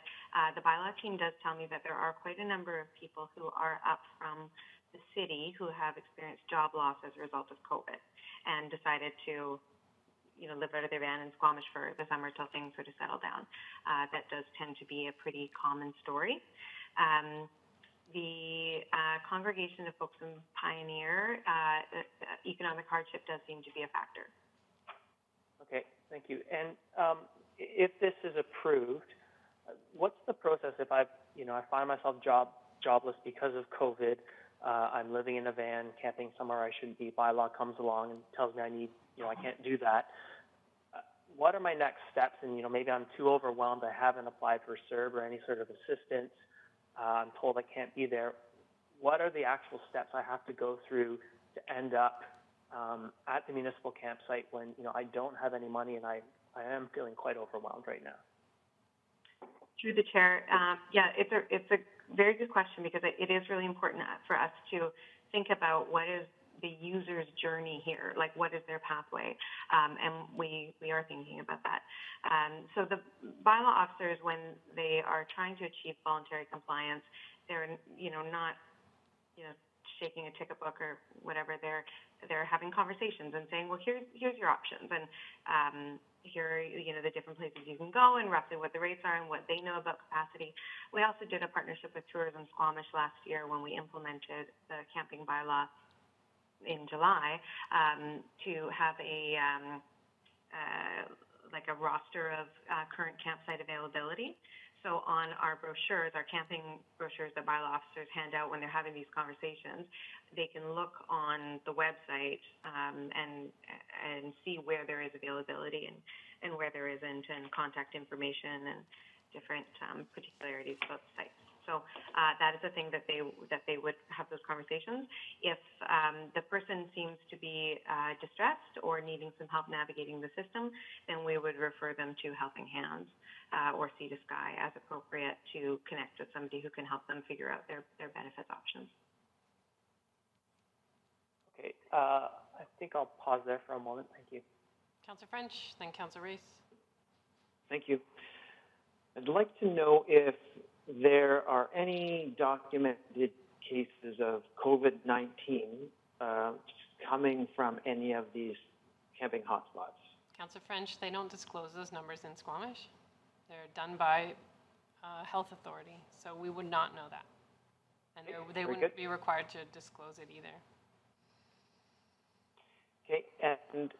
the bylaw team does tell me that there are quite a number of people who are up from the city who have experienced job loss as a result of COVID and decided to live out of their van in Squamish for the summer till things sort of settle down. That does tend to be a pretty common story. The congregation of folks in Pioneer, economic hardship does seem to be a factor. Okay, thank you. And if this is approved, what's the process if I find myself jobless because of COVID, I'm living in a van, camping somewhere I shouldn't be, bylaw comes along and tells me I can't do that. What are my next steps? And, maybe I'm too overwhelmed, I haven't applied for CERB or any sort of assistance, I'm told I can't be there. What are the actual steps I have to go through to end up at the municipal campsite when, I don't have any money and I am feeling quite overwhelmed right now? Through the chair, it's a very good question, because it is really important for us to think about what is the user's journey here, like what is their pathway, and we are thinking about that. So the bylaw officers, when they are trying to achieve voluntary compliance, they're not shaking a ticket book or whatever. They're having conversations and saying, well, here's your options, and here are, the different places you can go and roughly what the rates are and what they know about capacity. We also did a partnership with Tourism Squamish last year when we implemented the camping bylaw in July, to have like a roster of current campsite availability. So on our brochures, our camping brochures that bylaw officers hand out when they're having these conversations, they can look on the website and see where there is availability and where there isn't, and contact information and different particularities about the site. So that is a thing that they would have those conversations. If the person seems to be distressed or needing some help navigating the system, then we would refer them to Helping Hands or Sea to Sky as appropriate to connect with somebody who can help them figure out their benefits options. Okay, I think I'll pause there for a moment. Thank you. Councillor French, then Councillor Race. Thank you. I'd like to know if there are any documented cases of COVID-19 coming from any of these camping hotspots. Councillor French, they don't disclose those numbers in Squamish. They're done by health authority, so we would not know that. And they wouldn't be required to disclose it either. Okay, and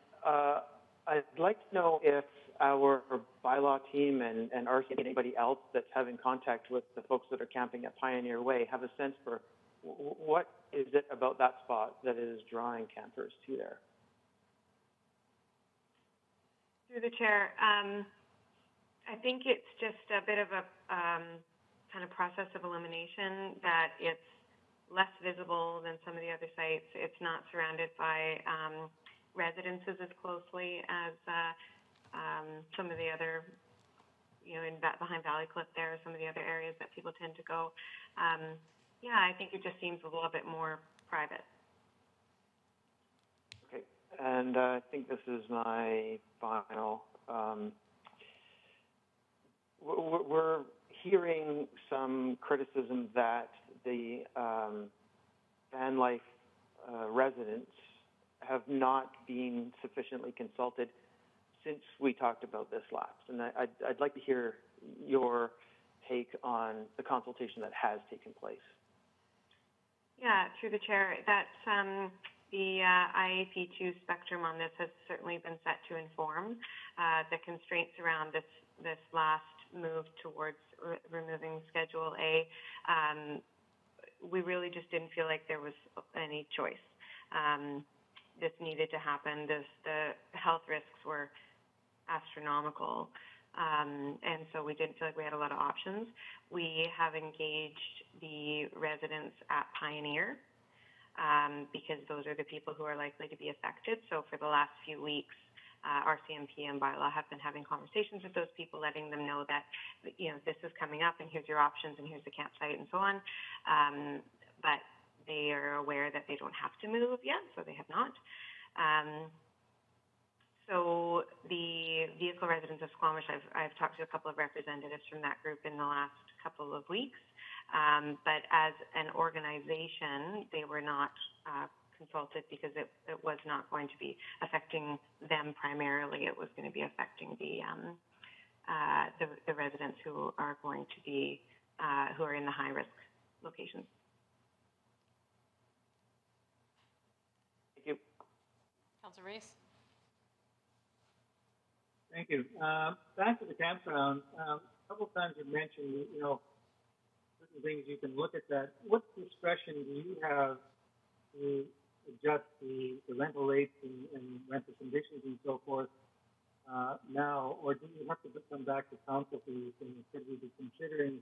I'd like to know if our bylaw team and RC, anybody else that's having contact with the folks that are camping at Pioneer Way, have a sense for what is it about that spot that is drawing campers to there? Through the chair, I think it's just a bit of a kind of process of elimination, that it's less visible than some of the other sites. It's not surrounded by residences as closely as some of the other, in behind Valley Cliff there, some of the other areas that people tend to go. Yeah, I think it just seems a little bit more private. Okay, and I think this is my final. We're hearing some criticism that the van life residents have not been sufficiently consulted since we talked about this last. And I'd like to hear your take on the consultation that has taken place. Yeah, through the chair, that's the IAP2 spectrum on this has certainly been set to inform the constraints around this last move towards removing Schedule A. We really just didn't feel like there was any choice. This needed to happen. The health risks were astronomical, and so we didn't feel like we had a lot of options. We have engaged the residents at Pioneer because those are the people who are likely to be affected. So for the last few weeks, RCMP and bylaw have been having conversations with those people, letting them know that, this is coming up and here's your options and here's the campsite and so on. But they are aware that they don't have to move yet, so they have not. So the vehicle residents of Squamish, I've talked to a couple of representatives from that group in the last couple of weeks. But as an organization, they were not consulted because it was not going to be affecting them primarily. It was going to be affecting the residents who are going to be who are in the high risk locations. Thank you. Councillor Race. Thank you. Back to the campground. A couple of times you mentioned, certain things you can look at that. What discretion do you have to adjust the rental rates and rental conditions and so forth now, or do you have to come back to council for these things? Could we be considering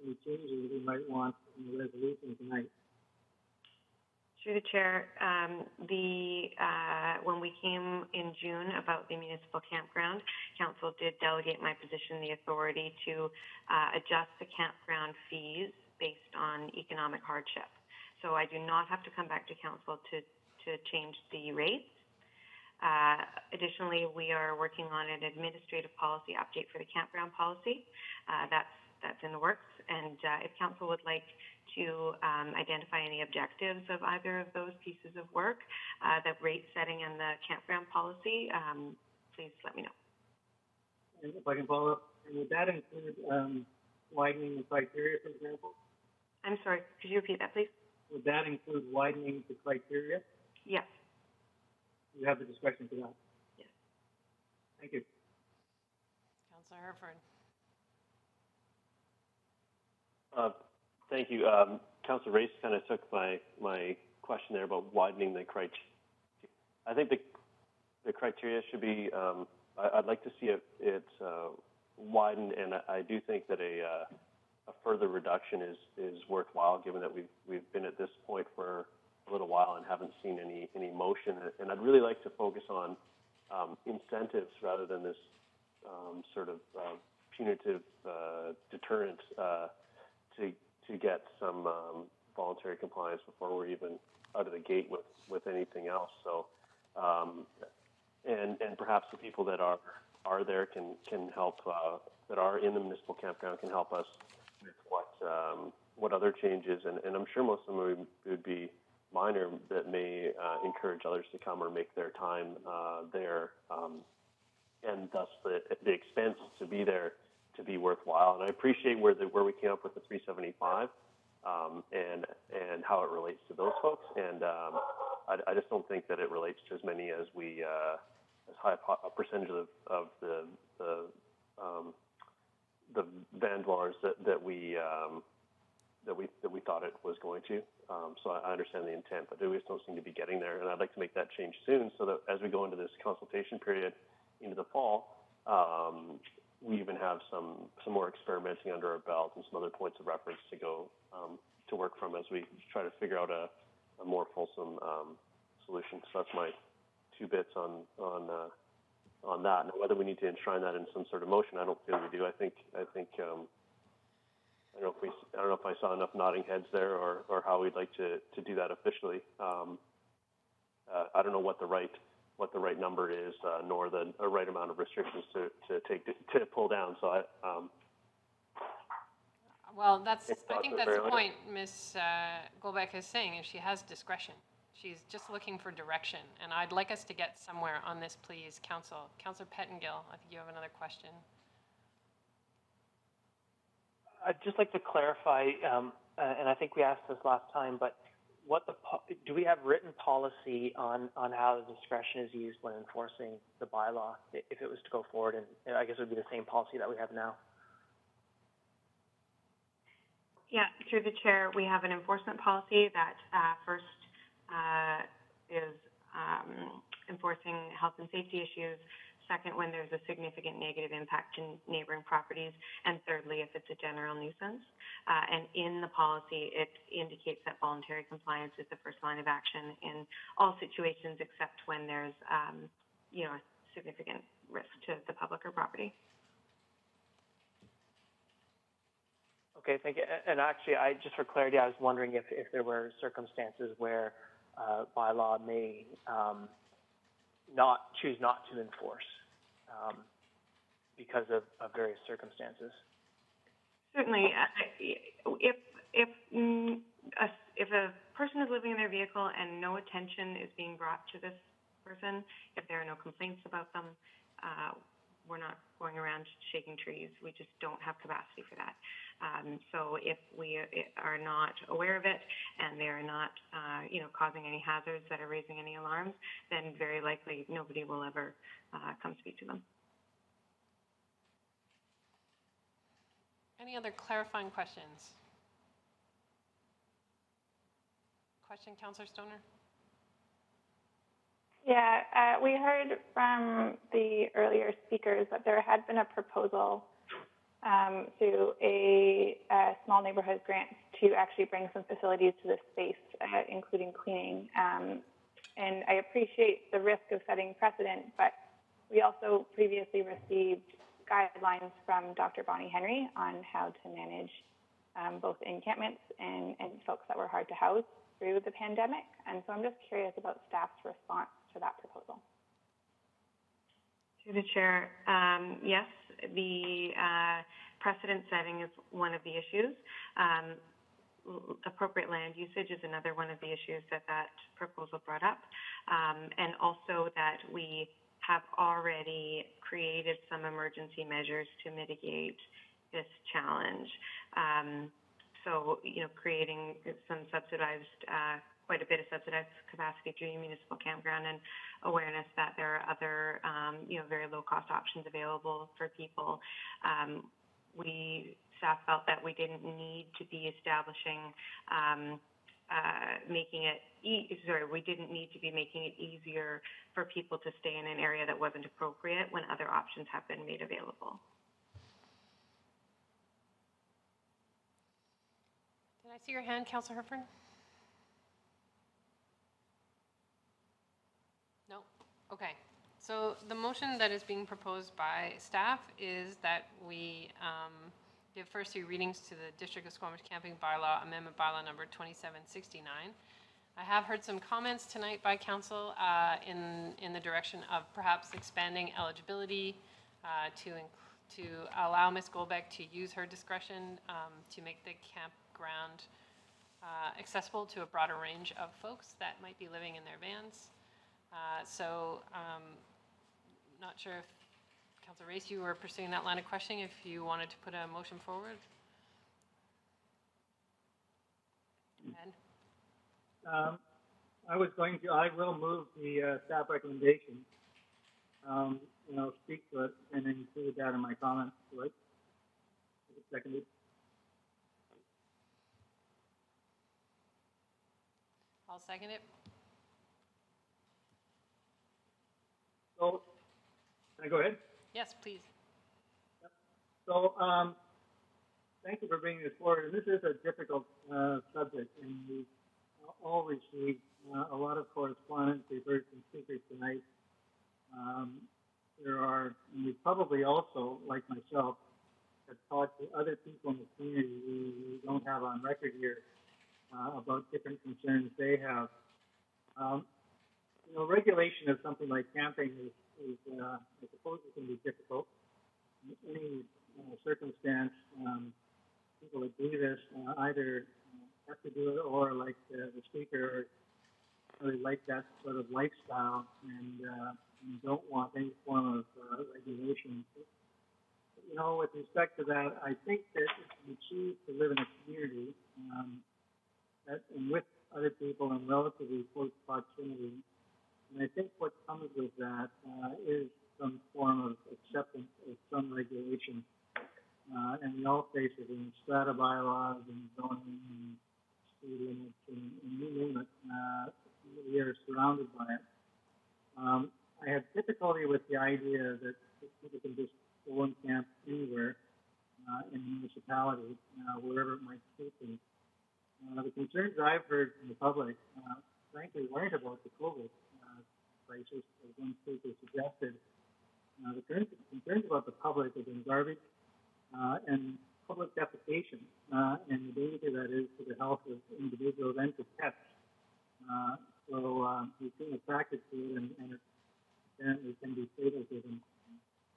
any changes we might want in the resolution tonight? Through the chair, when we came in June about the municipal campground, council did delegate my position the authority to adjust the campground fees based on economic hardship. So I do not have to come back to council to change the rates. Additionally, we are working on an administrative policy update for the campground policy. That's that's in the works. And if council would like to identify any objectives of either of those pieces of work, the rate setting and the campground policy, please let me know. And if I can follow up, would that include widening the criteria, for example? I'm sorry, could you repeat that, please? Would that include widening the criteria? Yes. You have the discretion for that? Yes. Thank you. Councillor Herford. Thank you. Councillor Race kind of took my question there about widening the criteria. I think the criteria should be, I'd like to see it widened, and I do think that a further reduction is worthwhile, given that we've been at this point for a little while and haven't seen any motion. And I'd really like to focus on incentives rather than this sort of punitive deterrent to get some voluntary compliance before we're even out of the gate with anything else. So, and perhaps the people that are there can help, that are in the municipal campground can help us with what other changes, and I'm sure most of them would be minor, that may encourage others to come or make their time there, and thus the expense to be there to be worthwhile. And I appreciate where we came up with the 375 and how it relates to those folks. And I just don't think that it relates to as many as as high a percentage of the van dwellers that we thought it was going to. So I understand the intent, but we just don't seem to be getting there. And I'd like to make that change soon, so that as we go into this consultation period into the fall, we even have some more experimenting under our belt and some other points of reference to go to work from as we try to figure out a more fulsome solution. So that's my 2 bits on that. Now, whether we need to enshrine that in some sort of motion, I don't feel we do. I think I don't know if I saw enough nodding heads there, or how we'd like to do that officially. I don't know what the right number is, nor the right amount of restrictions to pull down. So Well, I think that's the point Ms. Golbeck is saying, is she has discretion. She's just looking for direction, and I'd like us to get somewhere on this, please, Council. Councillor Pettengill, I think you have another question. I'd just like to clarify, and I think we asked this last time, but do we have written policy on how the discretion is used when enforcing the bylaw, if it was to go forward? And I guess it would be the same policy that we have now. Yeah, through the chair, we have an enforcement policy that first is enforcing health and safety issues. Second, when there's a significant negative impact to neighboring properties, and thirdly, if it's a general nuisance. And in the policy, it indicates that voluntary compliance is the first line of action in all situations, except when there's, a significant risk to the public or property. Okay, thank you. And actually, just for clarity, I was wondering if there were circumstances where bylaw may choose not to enforce because of various circumstances. Certainly, if a person is living in their vehicle and no attention is being brought to this person, if there are no complaints about them, we're not going around shaking trees. We just don't have capacity for that. So if we are not aware of it and they are not, causing any hazards that are raising any alarms, then very likely nobody will ever come speak to them. Any other clarifying questions? Question, Councillor Stoner? Yeah, we heard from the earlier speakers that there had been a proposal through a small neighborhood grant to actually bring some facilities to the space, including cleaning. And I appreciate the risk of setting precedent, but we also previously received guidelines from Dr. Bonnie Henry on how to manage both encampments and folks that were hard to house through the pandemic. And so I'm just curious about staff's response to that proposal. Through the chair, yes, the precedent setting is one of the issues. Appropriate land usage is another one of the issues that proposal brought up, and also that we have already created some emergency measures to mitigate this challenge. So, creating some subsidized, quite a bit of subsidized capacity through the municipal campground, and awareness that there are other, very low-cost options available for people. Staff felt that we didn't need to be establishing, we didn't need to be making it easier for people to stay in an area that wasn't appropriate when other options have been made available. Did I see your hand, Councillor Herford? No? Okay. So the motion that is being proposed by staff is that we give first 3 readings to the District of Squamish Camping Bylaw, Amendment Bylaw number 2769. I have heard some comments tonight by Council in the direction of perhaps expanding eligibility to allow Ms. Goldbeck to use her discretion to make the campground accessible to a broader range of folks that might be living in their vans. Not sure if Councillor Race, you were pursuing that line of questioning, if you wanted to put a motion forward. Ed? I will move the staff recommendation, speak to it and include that in my comments to it. Is it seconded? I'll second it. So, can I go ahead? Yes, please. So, thank you for bringing this forward. And this is a difficult subject, and we've all received a lot of correspondence. We've heard from speakers tonight. And we probably also, like myself, have talked to other people in the community we don't have on record here about different concerns they have. Regulation of something like camping is I suppose it can be difficult. In any circumstance, people that do this either have to do it or, like the speaker, really like that sort of lifestyle and don't want any form of regulation. But, with respect to that, I think that if you choose to live in a community and with other people in relatively close proximity, and I think what comes with that is some form of acceptance of some regulation. And we all face it in strata bylaws and zoning and speed limits and you name it. We are surrounded by it. I have difficulty with the idea that people can just go and camp anywhere in the municipality, wherever it might suit them. The concerns I've heard from the public, frankly, weren't about the COVID crisis, as one speaker suggested. The concerns about the public have been garbage and public defecation and the danger that is to the health of individuals and to pets. We've seen attracted to it and it can be fatal to them.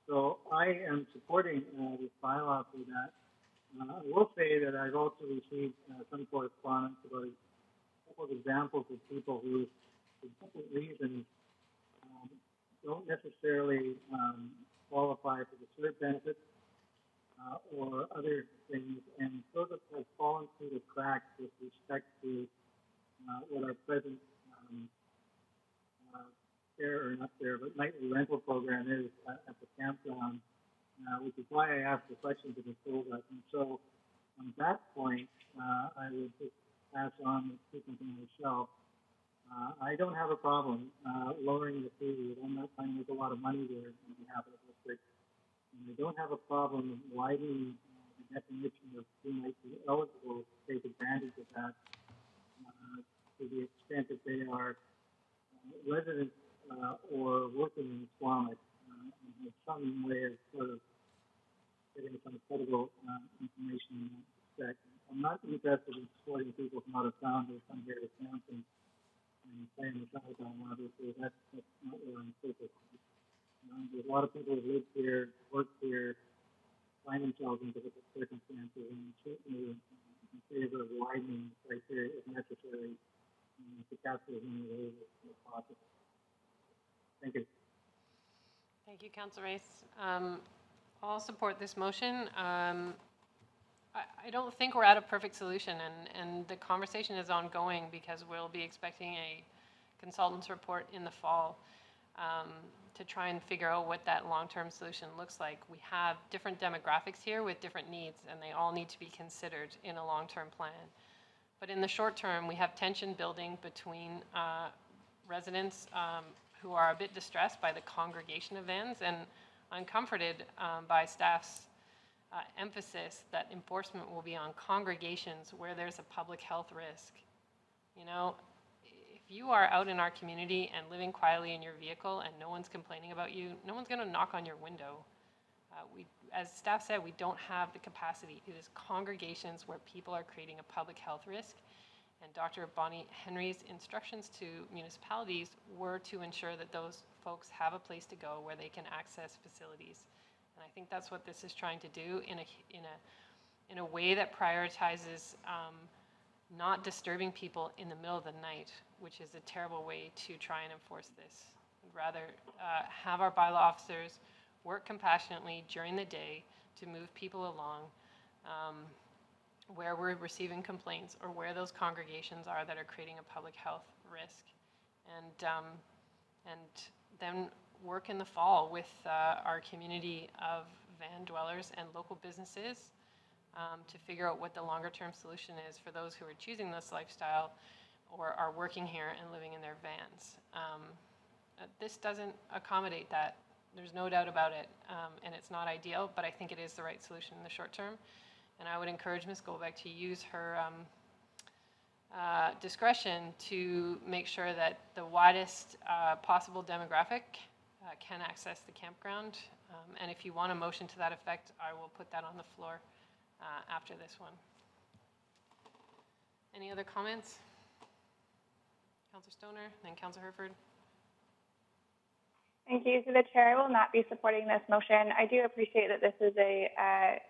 So I am supporting this bylaw for that. I will say that I've also received some correspondence about a couple of examples of people who, for different reasons, don't necessarily qualify for the CERB benefits or other things, and those have fallen through the cracks with respect to what our present nightly rental program is at the campground, which is why I asked the question to Ms. Goldbeck. And so, on that point, I would just pass on speaking to myself. I don't have a problem lowering the fee. I'm not finding there's a lot of money there on behalf of the district. And I don't have a problem widening the definition of who might be eligible to take advantage of that to the extent that they are residents or working in Squamish and have some way of sort of getting some credible information in that respect. I'm not interested in supporting people from out of town who come here to camp and play in the summertime, obviously. That's not where I'm focused. There's a lot of people who live here, work here, find themselves in difficult certainly in favor of widening the criteria if necessary to capture as many of those as possible. Thank you. Thank you, Councillor Race. I'll support this motion. I don't think we're at a perfect solution, and the conversation is ongoing because we'll be expecting a consultant's report in the fall to try and figure out what that long-term solution looks like. We have different demographics here with different needs, and they all need to be considered in a long-term plan. But in the short term, we have tension building between residents who are a bit distressed by the congregation of vans and uncomforted by staff's emphasis that enforcement will be on congregations where there's a public health risk. You know, if you are out in our community and living quietly in your vehicle and no one's complaining about you, no one's going to knock on your window. As staff said, we don't have the capacity. It is congregations where people are creating a public health risk. And Dr. Bonnie Henry's instructions to municipalities were to ensure that those folks have a place to go where they can access facilities. And I think that's what this is trying to do in a way that prioritizes not disturbing people in the middle of the night, which is a terrible way to try and enforce this. I'd rather have our bylaw officers work compassionately during the day to move people along where we're receiving complaints or where those congregations are that are creating a public health risk. And then work in the fall with our community of van dwellers and local businesses to figure out what the longer term solution is for those who are choosing this lifestyle or are working here and living in their vans. This doesn't accommodate that. There's no doubt about it, and it's not ideal, but I think it is the right solution in the short term. And I would encourage Ms. Goldbeck to use her discretion to make sure that the widest possible demographic can access the campground. And if you want a motion to that effect, I will put that on the floor after this one. Any other comments? Councillor Stoner, then Councillor Herford. Thank you. So the chair will not be supporting this motion. I do appreciate that this is a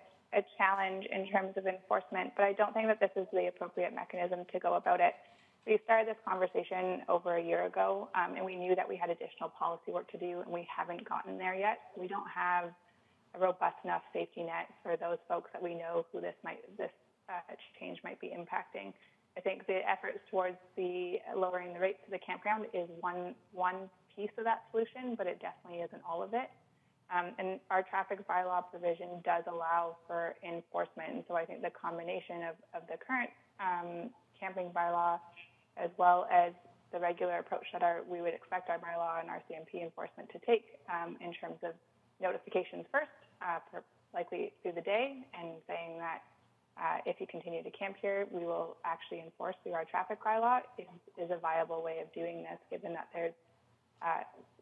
challenge in terms of enforcement, but I don't think that this is the appropriate mechanism to go about it. We started this conversation over a year ago, and we knew that we had additional policy work to do, and we haven't gotten there yet. We don't have a robust enough safety net for those folks that we know who this change might be impacting. I think the efforts towards the lowering the rates to the campground is one piece of that solution, but it definitely isn't all of it. And our traffic bylaw provision does allow for enforcement, and so I think the combination of the current camping bylaw as well as the regular approach that we would expect our bylaw and our CMP enforcement to take in terms of notifications first, likely through the day, and saying that if you continue to camp here, we will actually enforce through our traffic bylaw is a viable way of doing this, given that there's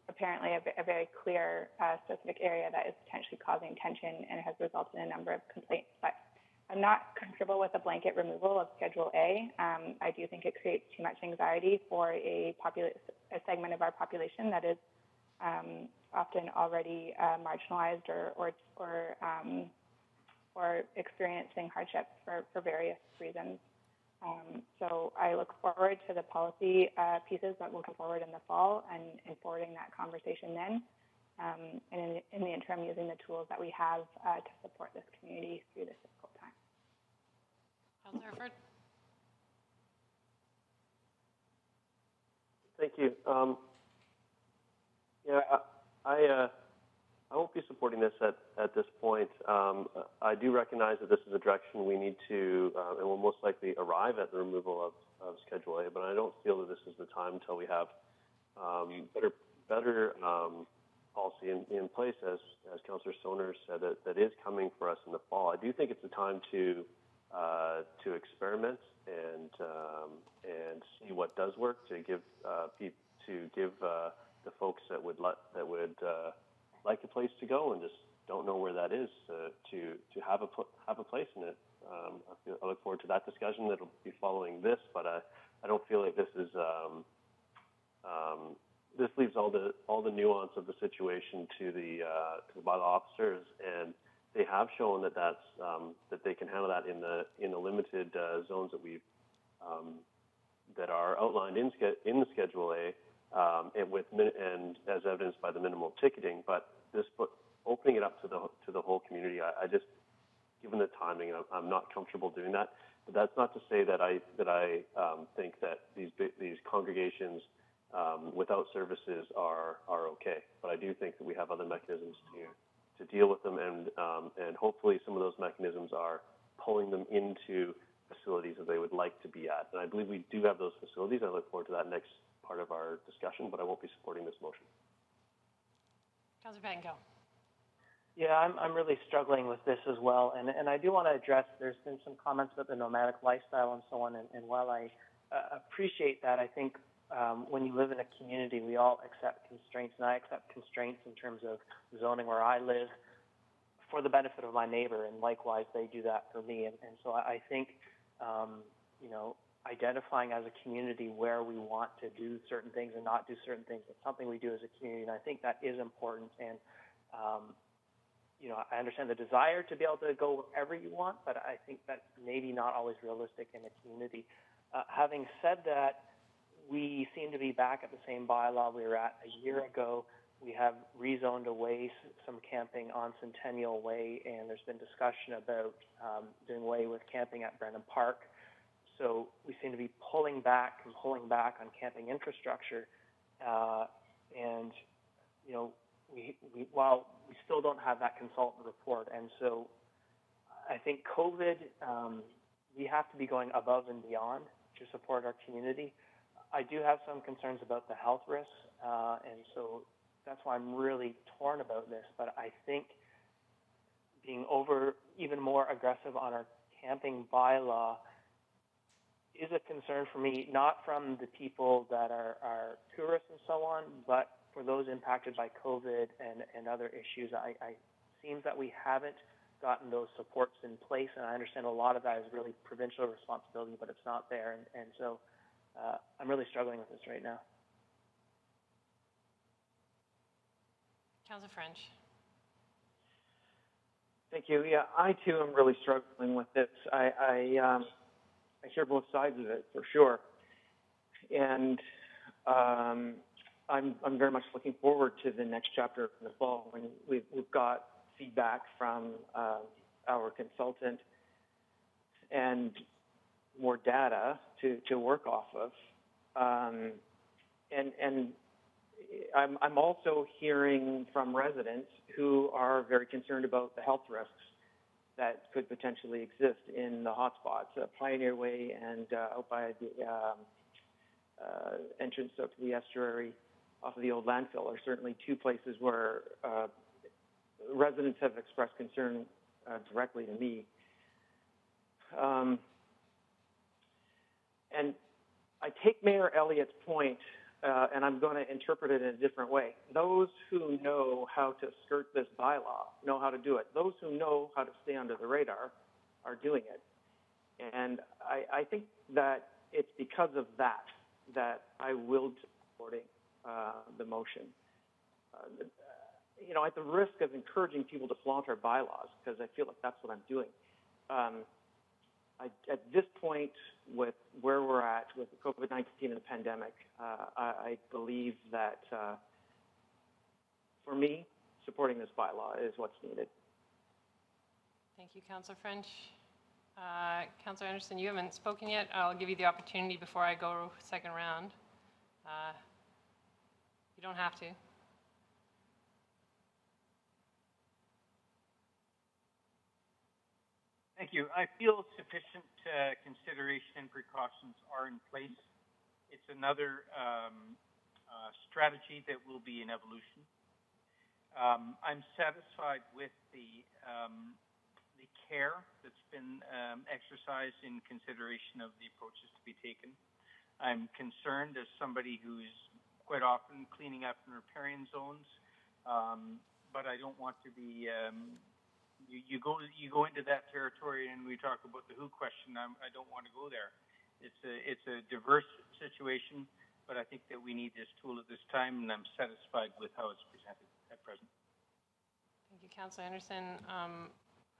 apparently a very clear specific area that is potentially causing tension and has resulted in a number of complaints. But I'm not comfortable with a blanket removal of Schedule A. I do think it creates too much anxiety for a segment of our population that is often already marginalized or experiencing hardships for various reasons. So I look forward to the policy pieces that will come forward in the fall and forwarding that conversation then. And in the interim, using the tools that we have to support this community through this difficult time. Councillor Herford. Thank you. I won't be supporting this at this point. I do recognize that this is a direction we need to, and will most likely arrive at the removal of Schedule A, but I don't feel that this is the time until we have better policy in place, as Councillor Stoner said, that is coming for us in the fall. I do think it's a time to experiment and see what does work, to give the folks that would like a place to go and just don't know where that is to have a place in it. I look forward to that discussion that'll be following this, but I don't feel like this is this leaves all the nuance of the situation to the bylaw officers, and they have shown that that they can handle that in the limited zones that we've that are outlined in the Schedule A, and as evidenced by the minimal ticketing. But opening it up to the whole community, I just, given the timing, I'm not comfortable doing that. But that's not to say that I think that these congregations without services are okay. But I do think that we have other mechanisms to deal with them, and hopefully some of those mechanisms are pulling them into facilities that they would like to be at. And I believe we do have those facilities. I look forward to that next part of our discussion, but I won't be supporting this motion. Councillor Patton. Yeah, I'm really struggling with this as well, and I do want to address, there's been some comments about the nomadic lifestyle and so on, and while I appreciate that, I think when you live in a community, we all accept constraints, and I accept constraints in terms of zoning where I live for the benefit of my neighbor, and likewise they do that for me, and so I think, identifying as a community where we want to do certain things and not do certain things, it's something we do as a community, and I think that is important, and I understand the desire to be able to go wherever you want, but I think that's maybe not always realistic in a community. Having said that, we seem to be back at the same bylaw we were at a year ago. We have rezoned away some camping on Centennial Way, and there's been discussion about doing away with camping at Brennan Park. So we seem to be pulling back on camping infrastructure, while we still don't have that consultant report. And so I think COVID, we have to be going above and beyond to support our community. I do have some concerns about the health risks, and so that's why I'm really torn about this. But I think being even more aggressive on our camping bylaw is a concern for me, not from the people that are tourists and so on, but for those impacted by COVID and other issues. I seems that we haven't gotten those supports in place, and I understand a lot of that is really provincial responsibility, but it's not there, and so I'm really struggling with this right now. Councillor French. Thank you. Yeah, I too am really struggling with this. I hear both sides of it for sure, and I'm very much looking forward to the next chapter in the fall when we've got feedback from our consultant and more data to work off of, and I'm also hearing from residents who are very concerned about the health risks that could potentially exist in the hotspots, Pioneer Way and out by the entrance up to the estuary off of the old landfill are certainly two places where residents have expressed concern directly to me. And I take Mayor Elliott's point, and I'm going to interpret it in a different way. Those who know how to skirt this bylaw know how to do it. Those who know how to stay under the radar are doing it. And I think that it's because of that I will be supporting the motion. At the risk of encouraging people to flaunt our bylaws, because I feel like that's what I'm doing, at this point, with where we're at with the COVID-19 and the pandemic, I believe that, for me, supporting this bylaw is what's needed. Thank you, Councillor French. Councillor Anderson, you haven't spoken yet. I'll give you the opportunity before I go second round. You don't have to. Thank you. I feel sufficient consideration and precautions are in place. It's another strategy that will be in evolution. I'm satisfied with the care that's been exercised in consideration of the approaches to be taken. I'm concerned as somebody who's quite often cleaning up and repairing zones, but I don't want to be. You go into that territory and we talk about the who question. I don't want to go there. It's a diverse situation, but I think that we need this tool at this time, and I'm satisfied with how it's presented at present. Thank you, Councillor Anderson.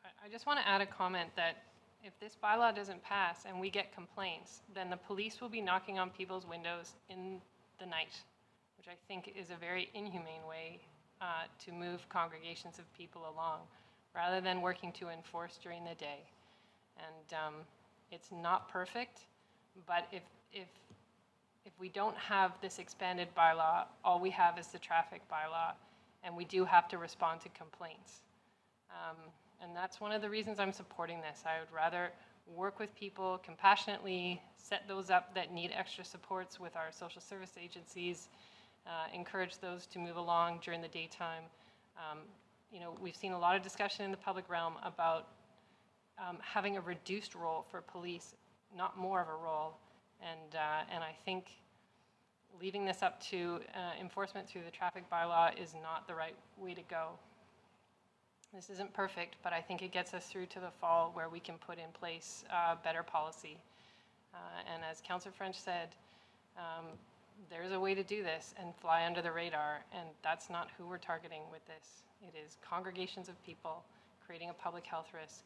I just want to add a comment that if this bylaw doesn't pass and we get complaints, then the police will be knocking on people's windows in the night, which I think is a very inhumane way to move congregations of people along, rather than working to enforce during the day. And it's not perfect, but if we don't have this expanded bylaw, all we have is the traffic bylaw, and we do have to respond to complaints. And that's one of the reasons I'm supporting this. I would rather work with people compassionately, set those up that need extra supports with our social service agencies, encourage those to move along during the daytime. You know, we've seen a lot of discussion in the public realm about having a reduced role for police, not more of a role. And I think leaving this up to enforcement through the traffic bylaw is not the right way to go. This isn't perfect, but I think it gets us through to the fall where we can put in place better policy. And as Councillor French said, there's a way to do this and fly under the radar, and that's not who we're targeting with this. It is congregations of people creating a public health risk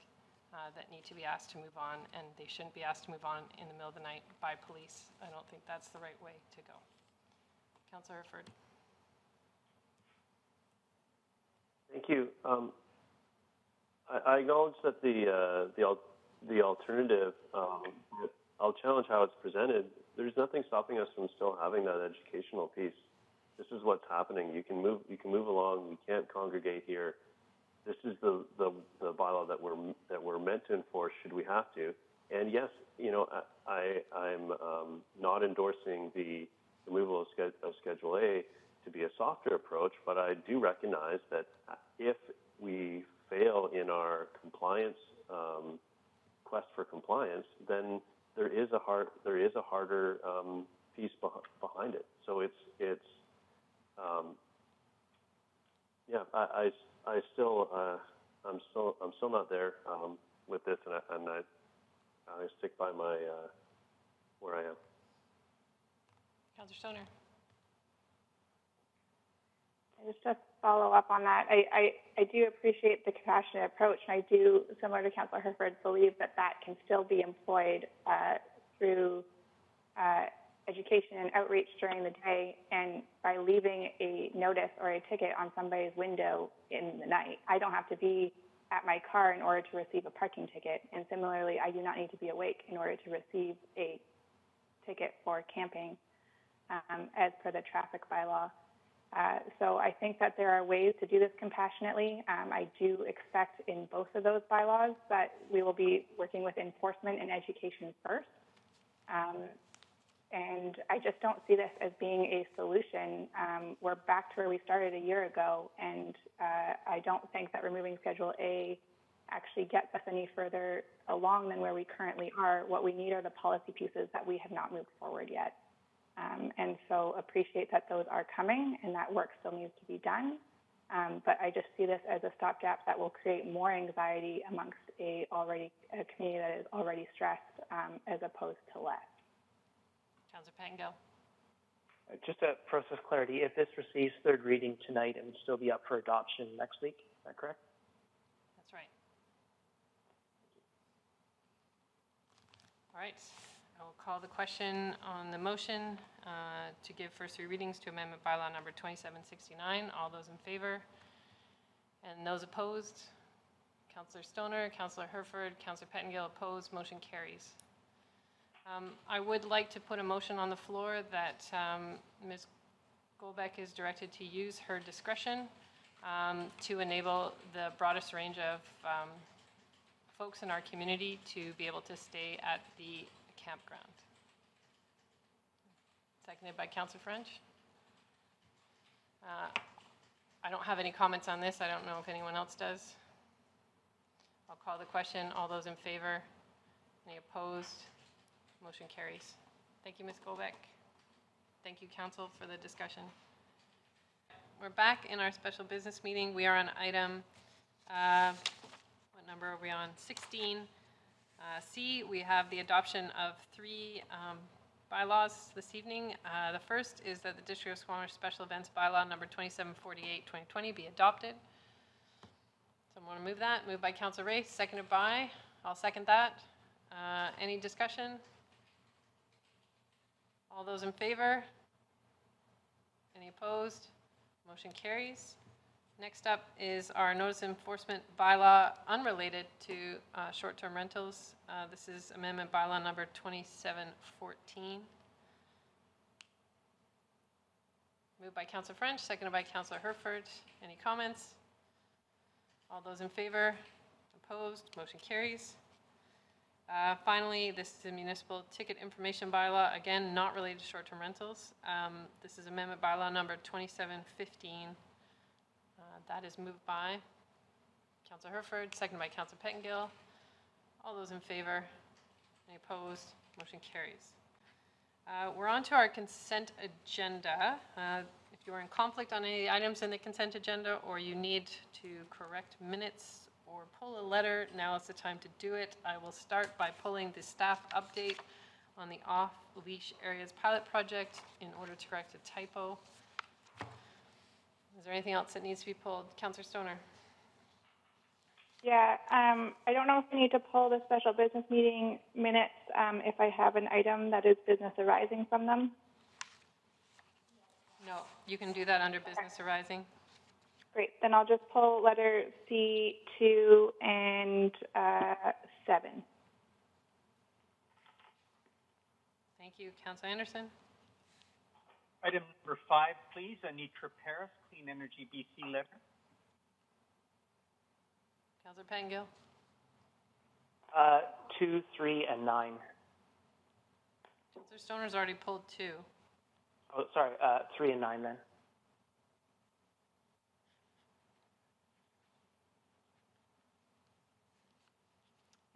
that need to be asked to move on, and they shouldn't be asked to move on in the middle of the night by police. I don't think that's the right way to go. Councillor Herford. Thank you. I acknowledge that the alternative, I'll challenge how it's presented. There's nothing stopping us from still having that educational piece. This is what's happening. You can move along. We can't congregate here. This is the bylaw that we're meant to enforce should we have to. And yes, you know, I'm not endorsing the removal of Schedule A to be a softer approach, but I do recognize that if we fail in our compliance quest for compliance, then there is a harder piece behind it. So it's yeah. I'm still not there with this, and I stick by my where I am. Councillor Stoner. Just to follow up on that, I do appreciate the compassionate approach, and I do, similar to Councillor Herford, believe that can still be employed through education and outreach during the day, and by leaving a notice or a ticket on somebody's window in the night. I don't have to be at my car in order to receive a parking ticket, and similarly, I do not need to be awake in order to receive a ticket for camping as per the traffic bylaw. So I think that there are ways to do this compassionately. I do expect in both of those bylaws that we will be working with enforcement and education first. And I just don't see this as being a solution. We're back to where we started a year ago, and I don't think that removing Schedule A actually gets us any further along than where we currently are. What we need are the policy pieces that we have not moved forward yet. And so appreciate that those are coming and that work still needs to be done. But I just see this as a stopgap that will create more anxiety amongst a community that is already stressed as opposed to less. Councillor Pettengill. Just a process clarity, if this receives third reading tonight, it would still be up for adoption next week, is that correct? That's right. All right. I will call the question on the motion to give first three readings to amendment bylaw number 2769. All those in favor? And those opposed? Councillor Stoner, Councillor Herford, Councillor Pettengill opposed. Motion carries. I would like to put a motion on the floor that Ms. Golbeck is directed to use her discretion to enable the broadest range of folks in our community to be able to stay at the campground. Seconded by Councillor French. I don't have any comments on this. I don't know if anyone else does. I'll call the question. All those in favor? Any opposed? Motion carries. Thank you, Ms. Golbeck. Thank you, Council, for the discussion. We're back in our special business meeting. We are on item, what number are we on? 16. C, we have the adoption of three bylaws this evening. The first is that the District of Squamish Special Events Bylaw number 2748-2020 be adopted. So want to move that? Moved by Councillor Race, seconded by, I'll second that. Any discussion? All those in favor? Any opposed? Motion carries. Next up is our notice enforcement bylaw unrelated to short-term rentals. This is amendment bylaw number 2714. Moved by Councillor French, seconded by Councillor Herford. Any comments? All those in favor? Opposed? Motion carries. Finally, this is a municipal ticket information bylaw, again, not related to short-term rentals. This is amendment bylaw number 2715. That is moved by Councillor Herford, seconded by Councillor Pettengill. All those in favor? Any opposed? Motion carries. We're on to our consent agenda. If you are in conflict on any items in the consent agenda, or you need to correct minutes or pull a letter, now is the time to do it. I will start by pulling the staff update on the off-leash areas pilot project in order to correct a typo. Is there anything else that needs to be pulled? Councillor Stoner. Yeah, I don't know if we need to pull the special business meeting minutes if I have an item that is business arising from them. No, you can do that under business arising. Great, then I'll just pull letter C, 2, and 7. Thank you. Councillor Anderson. Item number 5, please. Anitra Paris, Clean Energy BC letter. Councillor Pettengill. 2, 3, and 9. Councillor Stoner's already pulled 2. Oh, sorry, 3 and 9 then.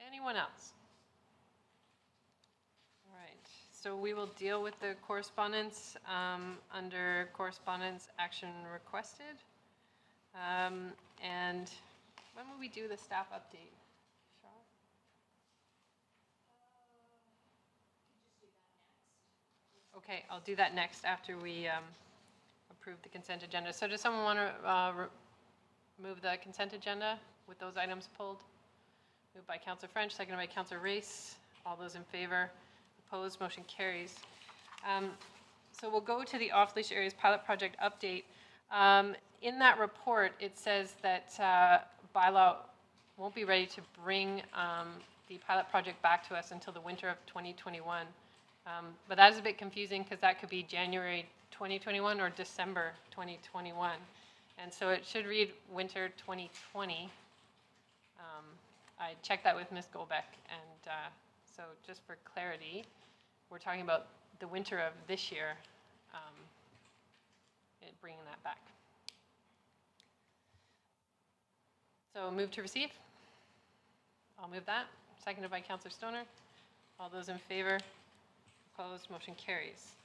Anyone else? All right, so we will deal with the correspondence under correspondence action requested. And when will we do the staff update? Okay, I'll do that next after we approve the consent agenda. So does someone want to move the consent agenda with those items pulled? Moved by Councillor French, seconded by Councillor Race. All those in favor? Opposed? Motion carries. So we'll go to the off-leash areas pilot project update. In that report, it says that bylaw won't be ready to bring the pilot project back to us until the winter of 2021. But that is a bit confusing because that could be January 2021 or December 2021. And so it should read winter 2020. I checked that with Ms. Golbeck, and so just for clarity, we're talking about the winter of this year, bringing that back. So move to receive. I'll move that. Seconded by Councillor Stoner. All those in favor? Opposed? Motion carries.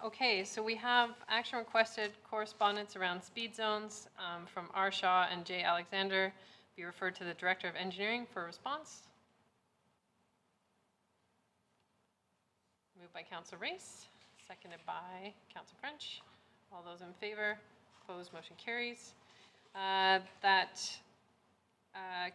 Okay, so we have action requested correspondence around speed zones from R. Shaw and J. Alexander. Be referred to the Director of Engineering for a response. Moved by Councillor Race, seconded by Councillor French. All those in favor? Opposed? Motion carries.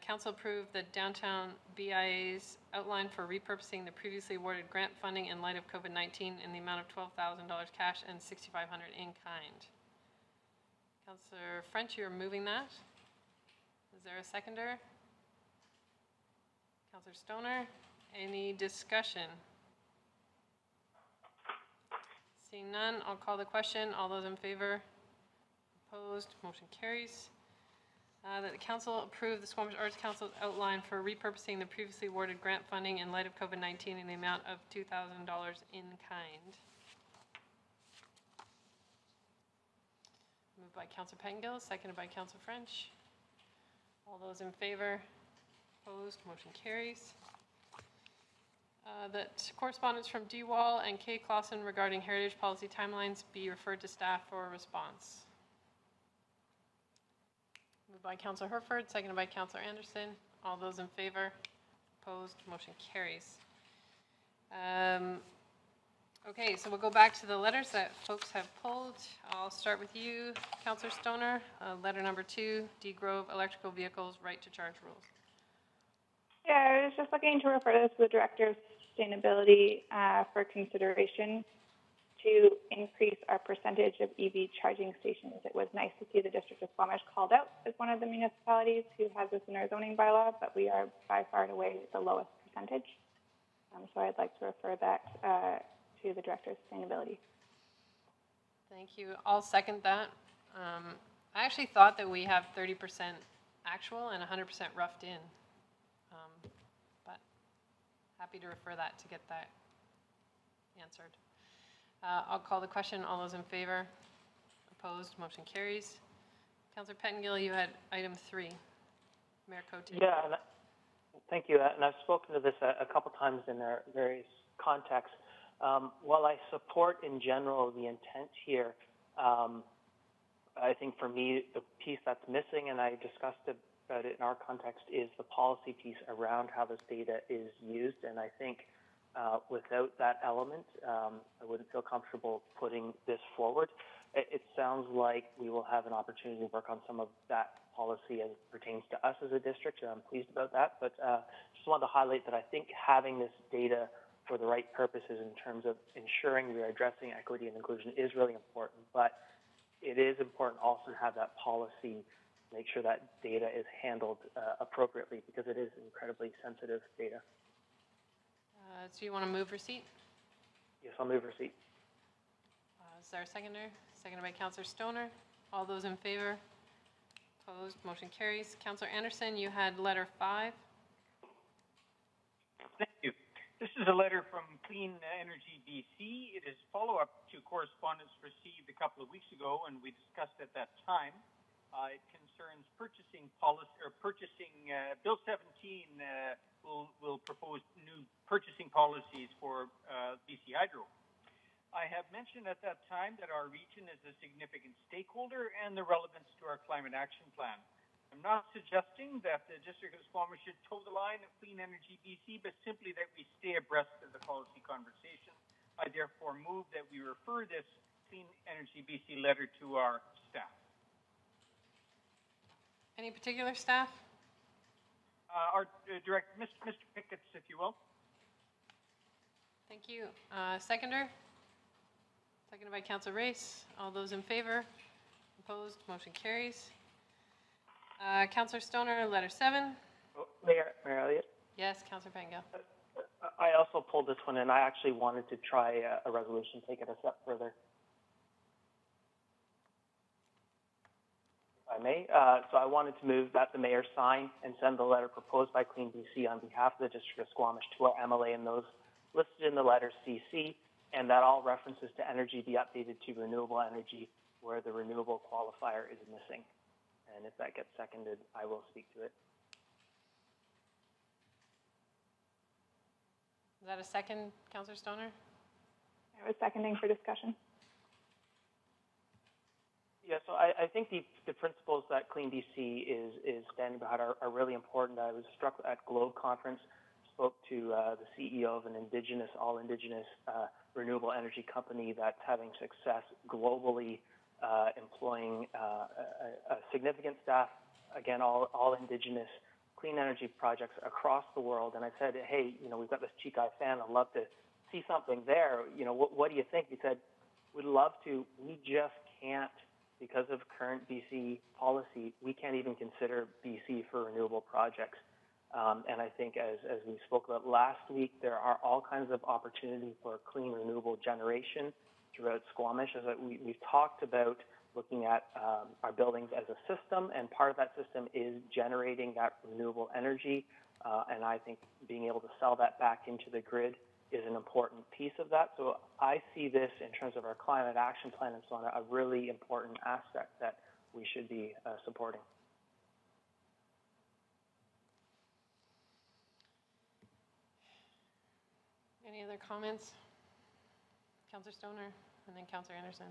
Council approved the downtown BIA's outline for repurposing the previously awarded grant funding in light of COVID-19 in the amount of $12,000 cash and $6,500 in kind. Councillor French, you're moving that. Is there a seconder? Councillor Stoner, any discussion? Seeing none, I'll call the question. All those in favor? Opposed? Motion carries. That the Council approve the Squamish Arts Council's outline for repurposing the previously awarded grant funding in light of COVID-19 in the amount of $2,000 in kind. Moved by Councillor Pettengill, seconded by Councillor French. All those in favor? Opposed? Motion carries. That correspondence from D. Wall and K. Clausen regarding heritage policy timelines be referred to staff for a response. Moved by Councillor Herford, seconded by Councillor Anderson. All those in favor? Opposed? Motion carries. Okay, so we'll go back to the letters that folks have pulled. I'll start with you, Councillor Stoner. Letter number 2, D Grove Electrical Vehicles Right to Charge Rules. Yeah, I was just looking to refer this to the Director of Sustainability for consideration to increase our percentage of EV charging stations. It was nice to see the District of Squamish called out as one of the municipalities who has this in our zoning bylaw, but we are by far and away the lowest percentage. So I'd like to refer that to the Director of Sustainability. Thank you. I'll second that. I actually thought that we have 30% actual and 100% roughed in, but happy to refer that to get that answered. I'll call the question. All those in favor? Opposed? Motion carries. Councillor Pettengill, you had item 3. Mayor Cote. Yeah, thank you. And I've spoken to this a couple times in their various contexts. While I support in general the intent here, I think for me the piece that's missing, and I discussed about it in our context, is the policy piece around how this data is used. And I think without that element, I wouldn't feel comfortable putting this forward. It sounds like we will have an opportunity to work on some of that policy as it pertains to us as a district, and I'm pleased about that. But just wanted to highlight that I think having this data for the right purposes in terms of ensuring we are addressing equity and inclusion is really important. But it is important also to have that policy, make sure that data is handled appropriately, because it is incredibly sensitive data. So you want to move receipt? Yes, I'll move receipt. Is there a seconder? Seconded by Councillor Stoner. All those in favor? Opposed? Motion carries. Councillor Anderson, you had letter 5. Thank you. This is a letter from Clean Energy BC. It is follow-up to correspondence received a couple of weeks ago, and we discussed at that time. It concerns purchasing policy, or purchasing, Bill 17 will propose new purchasing policies for BC Hydro. I have mentioned at that time that our region is a significant stakeholder and the relevance to our climate action plan. I'm not suggesting that the District of Squamish should toe the line of Clean Energy BC, but simply that we stay abreast of the policy conversation. I therefore move that we refer this Clean Energy BC letter to our staff. Any particular staff? Our direct, Mr. Pickett's, if you will. Thank you. Seconder? Seconded by Councillor Race. All those in favor? Opposed? Motion carries. Councillor Stoner, letter 7. Mayor Elliott? Yes, Councillor Pettengill. I also pulled this one, and I actually wanted to try a resolution, take it a step further. If I may. So I wanted to move that the mayor sign and send the letter proposed by Clean BC on behalf of the District of Squamish to our MLA and those listed in the letter CC, and that all references to energy be updated to renewable energy where the renewable qualifier is missing. And if that gets seconded, I will speak to it. Is that a second, Councillor Stoner? I was seconding for discussion. Yeah, so I think the principles that Clean BC is standing behind are really important. I was struck at Globe Conference, spoke to the CEO of an all indigenous renewable energy company that's having success globally, employing a significant staff, again, all indigenous clean energy projects across the world. And I said, hey, we've got this Chikai fan. I'd love to see something there. What do you think? He said, we'd love to. We just can't, because of current BC policy, we can't even consider BC for renewable projects. And I think as we spoke about last week, there are all kinds of opportunities for clean renewable generation throughout Squamish. As we've talked about looking at our buildings as a system, and part of that system is generating that renewable energy. And I think being able to sell that back into the grid is an important piece of that. So I see this in terms of our climate action plan and so on, a really important aspect that we should be supporting. Any other comments? Councillor Stoner and then Councillor Anderson.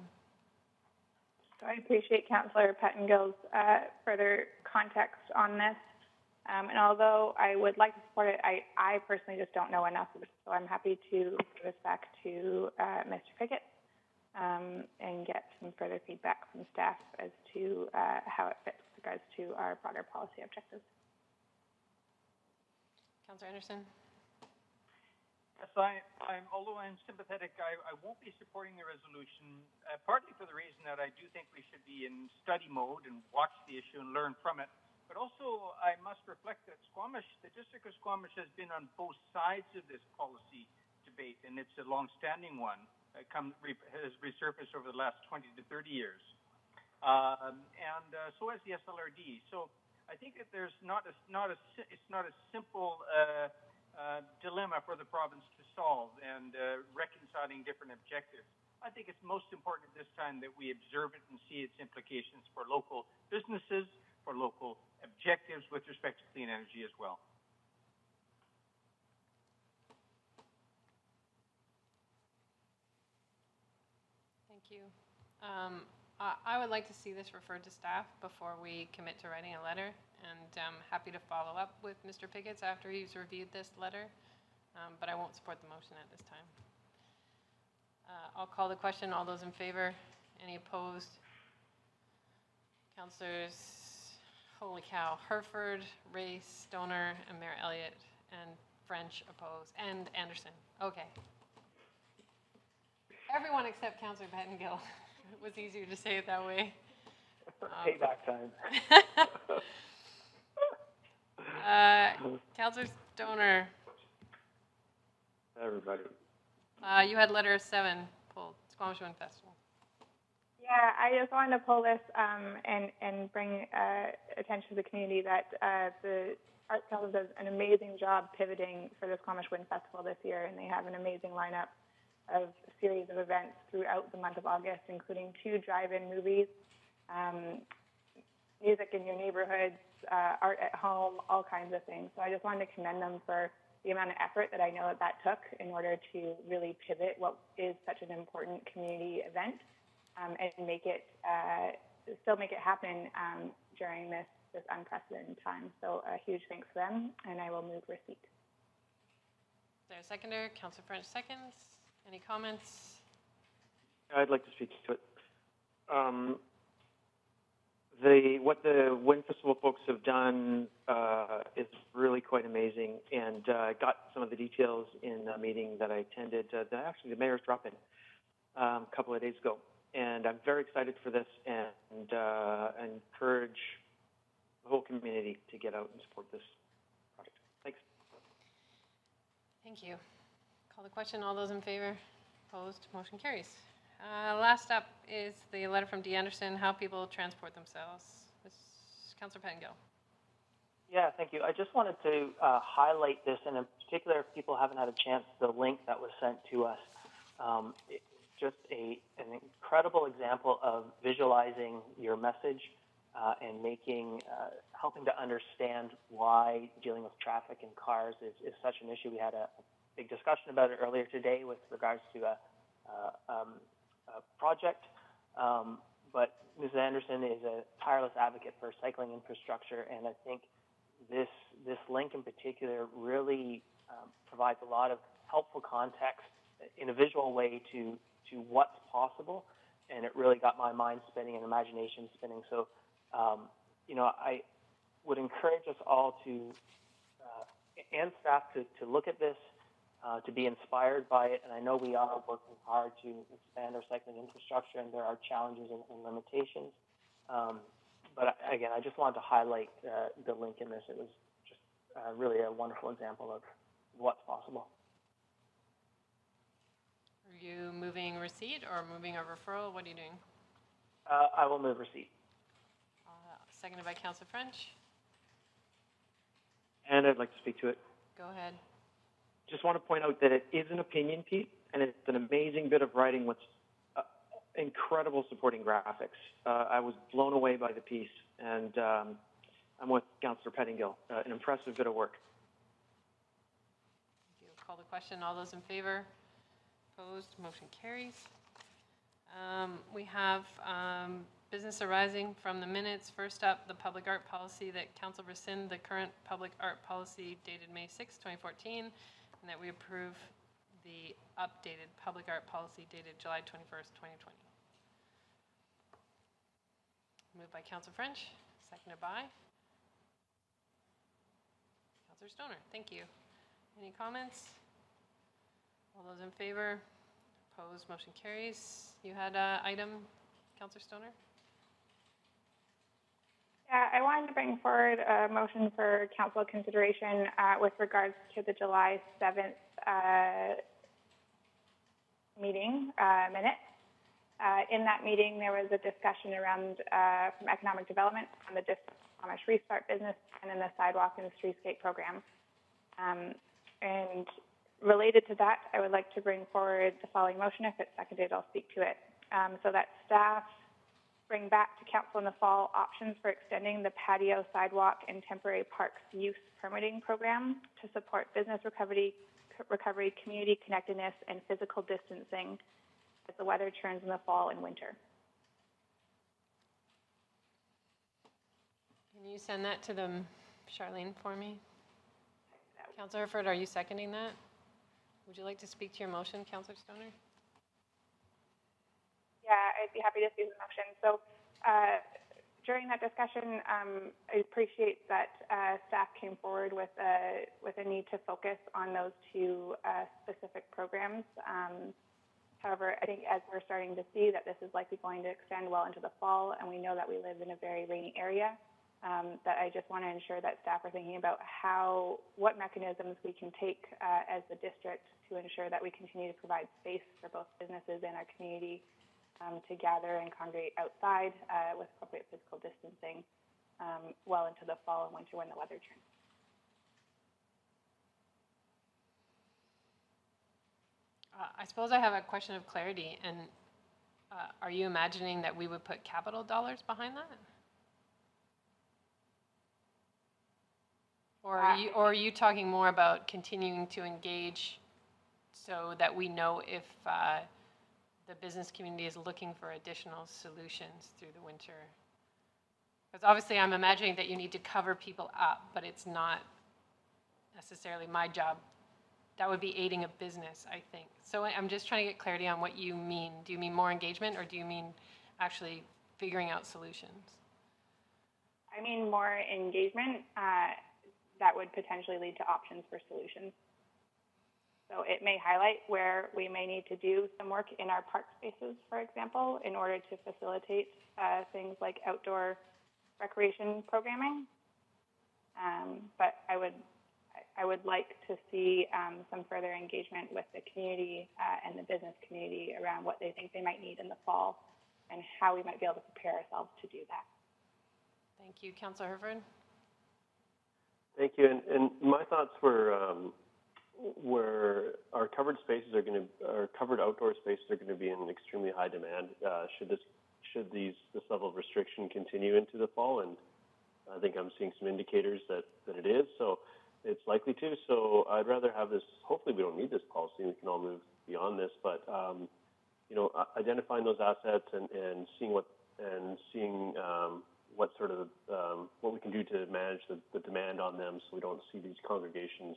So I appreciate Councillor Pettengill's further context on this. And although I would like to support it, I personally just don't know enough. So I'm happy to give this back to Mr. Pickett and get some further feedback from staff as to how it fits with regards to our broader policy objectives. Councillor Anderson? Yes, although I'm sympathetic, I won't be supporting the resolution, partly for the reason that I do think we should be in study mode and watch the issue and learn from it. But also, I must reflect that the District of Squamish has been on both sides of this policy debate, and it's a long-standing one that has resurfaced over the last 20 to 30 years. So has the SLRD. So I think that there's it's not a simple dilemma for the province to solve and reconciling different objectives. I think it's most important at this time that we observe it and see its implications for local businesses, for local objectives with respect to clean energy as well. Thank you. I would like to see this referred to staff before we commit to writing a letter, and I'm happy to follow up with Mr. Pickett after he's reviewed this letter, but I won't support the motion at this time. I'll call the question. All those in favor? Any opposed? Councillors, holy cow, Hereford, Race, Stoner, and Mayor Elliott, and French opposed, and Anderson. Okay. Everyone except Councillor Pettengill. It was easier to say it that way. Payback time. Councillor Stoner. Everybody. You had letter 7 pulled, Squamish Wind Festival. Yeah, I just wanted to pull this and bring attention to the community that the Arts Council does an amazing job pivoting for the Squamish Wind Festival this year, and they have an amazing lineup of a series of events throughout the month of August, including 2 drive-in movies, music in your neighborhoods, art at home, all kinds of things. So I just wanted to commend them for the amount of effort that I know that took in order to really pivot what is such an important community event and still make it happen during this unprecedented time. So a huge thanks to them, and I will move receipt. Is there a seconder? Councillor French seconds. Any comments? I'd like to speak to it. What the Wind Festival folks have done is really quite amazing, and I got some of the details in a meeting that I attended, actually the mayor's drop-in a couple of days ago. And I'm very excited for this and encourage the whole community to get out and support this project. Thanks. Thank you. Call the question. All those in favor? Opposed? Motion carries. Last up is the letter from D. Anderson, how people transport themselves. Councillor Pettengill. Yeah, thank you. I just wanted to highlight this, and in particular, if people haven't had a chance, the link that was sent to us. It's just an incredible example of visualizing your message and helping to understand why dealing with traffic and cars is such an issue. We had a big discussion about it earlier today with regards to a project, but Ms. Anderson is a tireless advocate for cycling infrastructure, and I think this link in particular really provides a lot of helpful context in a visual way to what's possible, and it really got my mind spinning and imagination spinning. So, I would encourage us all to and staff to look at this, to be inspired by it, and I know we are working hard to expand our cycling infrastructure, and there are challenges and limitations. But again, I just wanted to highlight the link in this. It was just really a wonderful example of what's possible. Are you moving receipt or moving a referral? What are you doing? I will move receipt. Seconded by Councillor French. And I'd like to speak to it. Go ahead. Just want to point out that it is an opinion piece, and it's an amazing bit of writing with incredible supporting graphics. I was blown away by the piece, and I'm with Councillor Pettengill. An impressive bit of work. Thank you. Call the question. All those in favor? Opposed? Motion carries. We have business arising from the minutes. First up, the public art policy, that council rescind the current public art policy dated May 6, 2014, and that we approve the updated public art policy dated July 21st, 2020. Moved by Councillor French, seconded by Councillor Stoner. Thank you. Any comments? All those in favor? Opposed? Motion carries. You had an item, Councillor Stoner? Yeah, I wanted to bring forward a motion for council consideration with regards to the July 7th meeting minutes. In that meeting, there was a discussion around from economic development on the Squamish Restart business and in the sidewalk and streetscape program. And related to that, I would like to bring forward the following motion. If it's seconded, I'll speak to it. So that staff bring back to council in the fall options for extending the patio, sidewalk, and temporary parks use permitting program to support business recovery, community connectedness, and physical distancing as the weather turns in the fall and winter. Can you send that to them, Charlene, for me? Councillor Herford, are you seconding that? Would you like to speak to your motion, Councillor Stoner? Yeah, I'd be happy to see the motion. So during that discussion, I appreciate that staff came forward with a need to focus on those two specific programs. However, I think as we're starting to see that this is likely going to extend well into the fall, and we know that we live in a very rainy area, that I just want to ensure that staff are thinking about what mechanisms we can take as the district to ensure that we continue to provide space for both businesses and our community to gather and congregate outside with appropriate physical distancing well into the fall and winter when the weather turns. I suppose I have a question of clarity, and are you imagining that we would put capital dollars behind that? Or are you talking more about continuing to engage so that we know if the business community is looking for additional solutions through the winter? Because obviously I'm imagining that you need to cover people up, but it's not necessarily my job. That would be aiding a business, I think. So I'm just trying to get clarity on what you mean. Do you mean more engagement, or do you mean actually figuring out solutions? I mean more engagement that would potentially lead to options for solutions. So it may highlight where we may need to do some work in our park spaces, for example, in order to facilitate things like outdoor recreation programming. But I would like to see some further engagement with the community and the business community around what they think they might need in the fall and how we might be able to prepare ourselves to do that. Thank you. Councillor Herford? Thank you. And my thoughts were where our covered spaces our covered outdoor spaces are going to be in extremely high demand. Should this level of restriction continue into the fall? And I think I'm seeing some indicators that it is. So it's likely to. So I'd rather have this. Hopefully, we don't need this policy. We can all move beyond this. But identifying those assets and seeing what sort of what we can do to manage the demand on them, so we don't see these congregations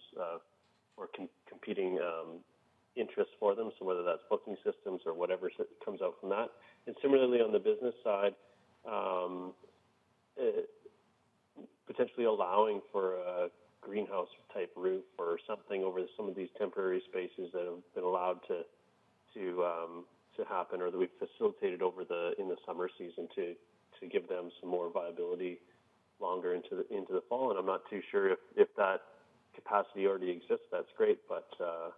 or competing interests for them. So whether that's booking systems or whatever comes out from that. And similarly on the business side, potentially allowing for a greenhouse type roof or something over some of these temporary spaces that have been allowed to happen, or that we've facilitated in the summer season to give them some more viability longer into the fall. And I'm not too sure if that capacity already exists. That's great, but I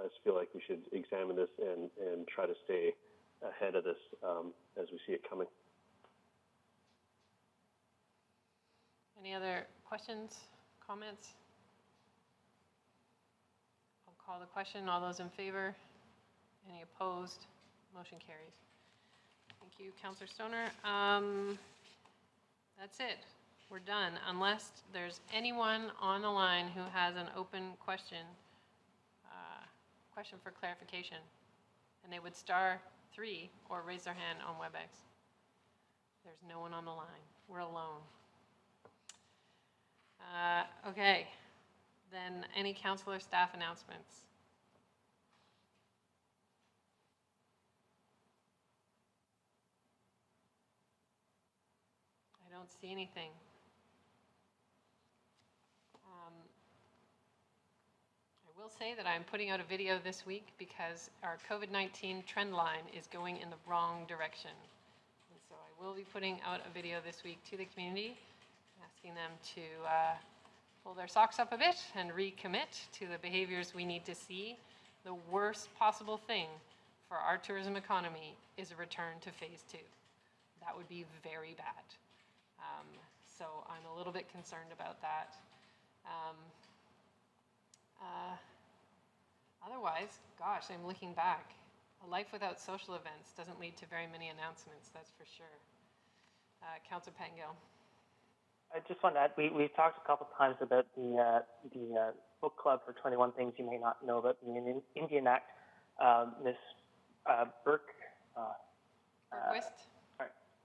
just feel like we should examine this and try to stay ahead of this as we see it coming. Any other questions, comments? I'll call the question. All those in favor? Any opposed? Motion carries. Thank you, Councillor Stoner. That's it. We're done. Unless there's anyone on the line who has an open question for clarification, and they would *3 or raise their hand on WebEx. There's no one on the line. We're alone. Okay. Then any council or staff announcements? I don't see anything. I will say that I'm putting out a video this week because our COVID-19 trend line is going in the wrong direction. And so I will be putting out a video this week to the community, asking them to pull their socks up a bit and recommit to the behaviors we need to see. The worst possible thing for our tourism economy is a return to phase 2. That would be very bad. So I'm a little bit concerned about that. Otherwise, gosh, I'm looking back. A life without social events doesn't lead to very many announcements, that's for sure. Councillor Pettengill. I just want to add, we've talked a couple times about the book club for 21 Things You May Not Know About the Indian Act. Ms.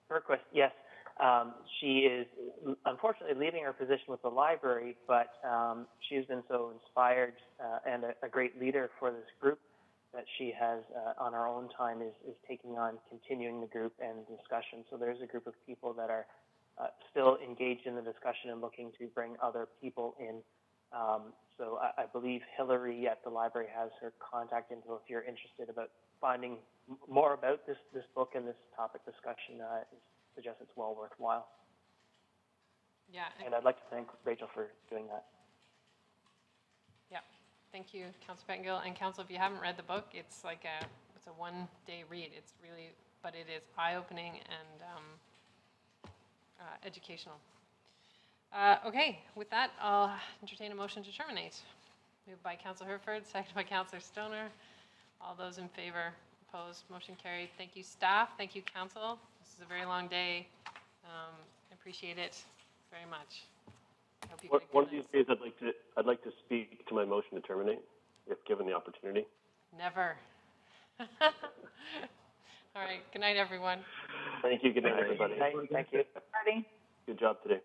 Berquist, yes. She is unfortunately leaving her position with the library, but she's been so inspired and a great leader for this group that she has, on her own time, is taking on continuing the group and discussion. So there's a group of people that are still engaged in the discussion and looking to bring other people in. So I believe Hillary at the library has her contact info if you're interested about finding more about this book and this topic discussion. Suggest it's well worthwhile. Yeah. And I'd like to thank Rachel for doing that. Yeah. Thank you, Councillor Pettengill. And Council, if you haven't read the book, it's like it's a one-day read. It's really, but it is eye-opening and educational. Okay, with that, I'll entertain a motion to terminate. Moved by Councillor Herford, seconded by Councillor Stoner. All those in favor? Opposed? Motion carried. Thank you, staff. Thank you, Council. This is a very long day. I appreciate it very much. I hope you get a good One of these days, I'd like to speak to my motion to terminate, if given the opportunity. Never. All right. Good night, everyone. Thank you. Good night, everybody. Thank you. Good job today.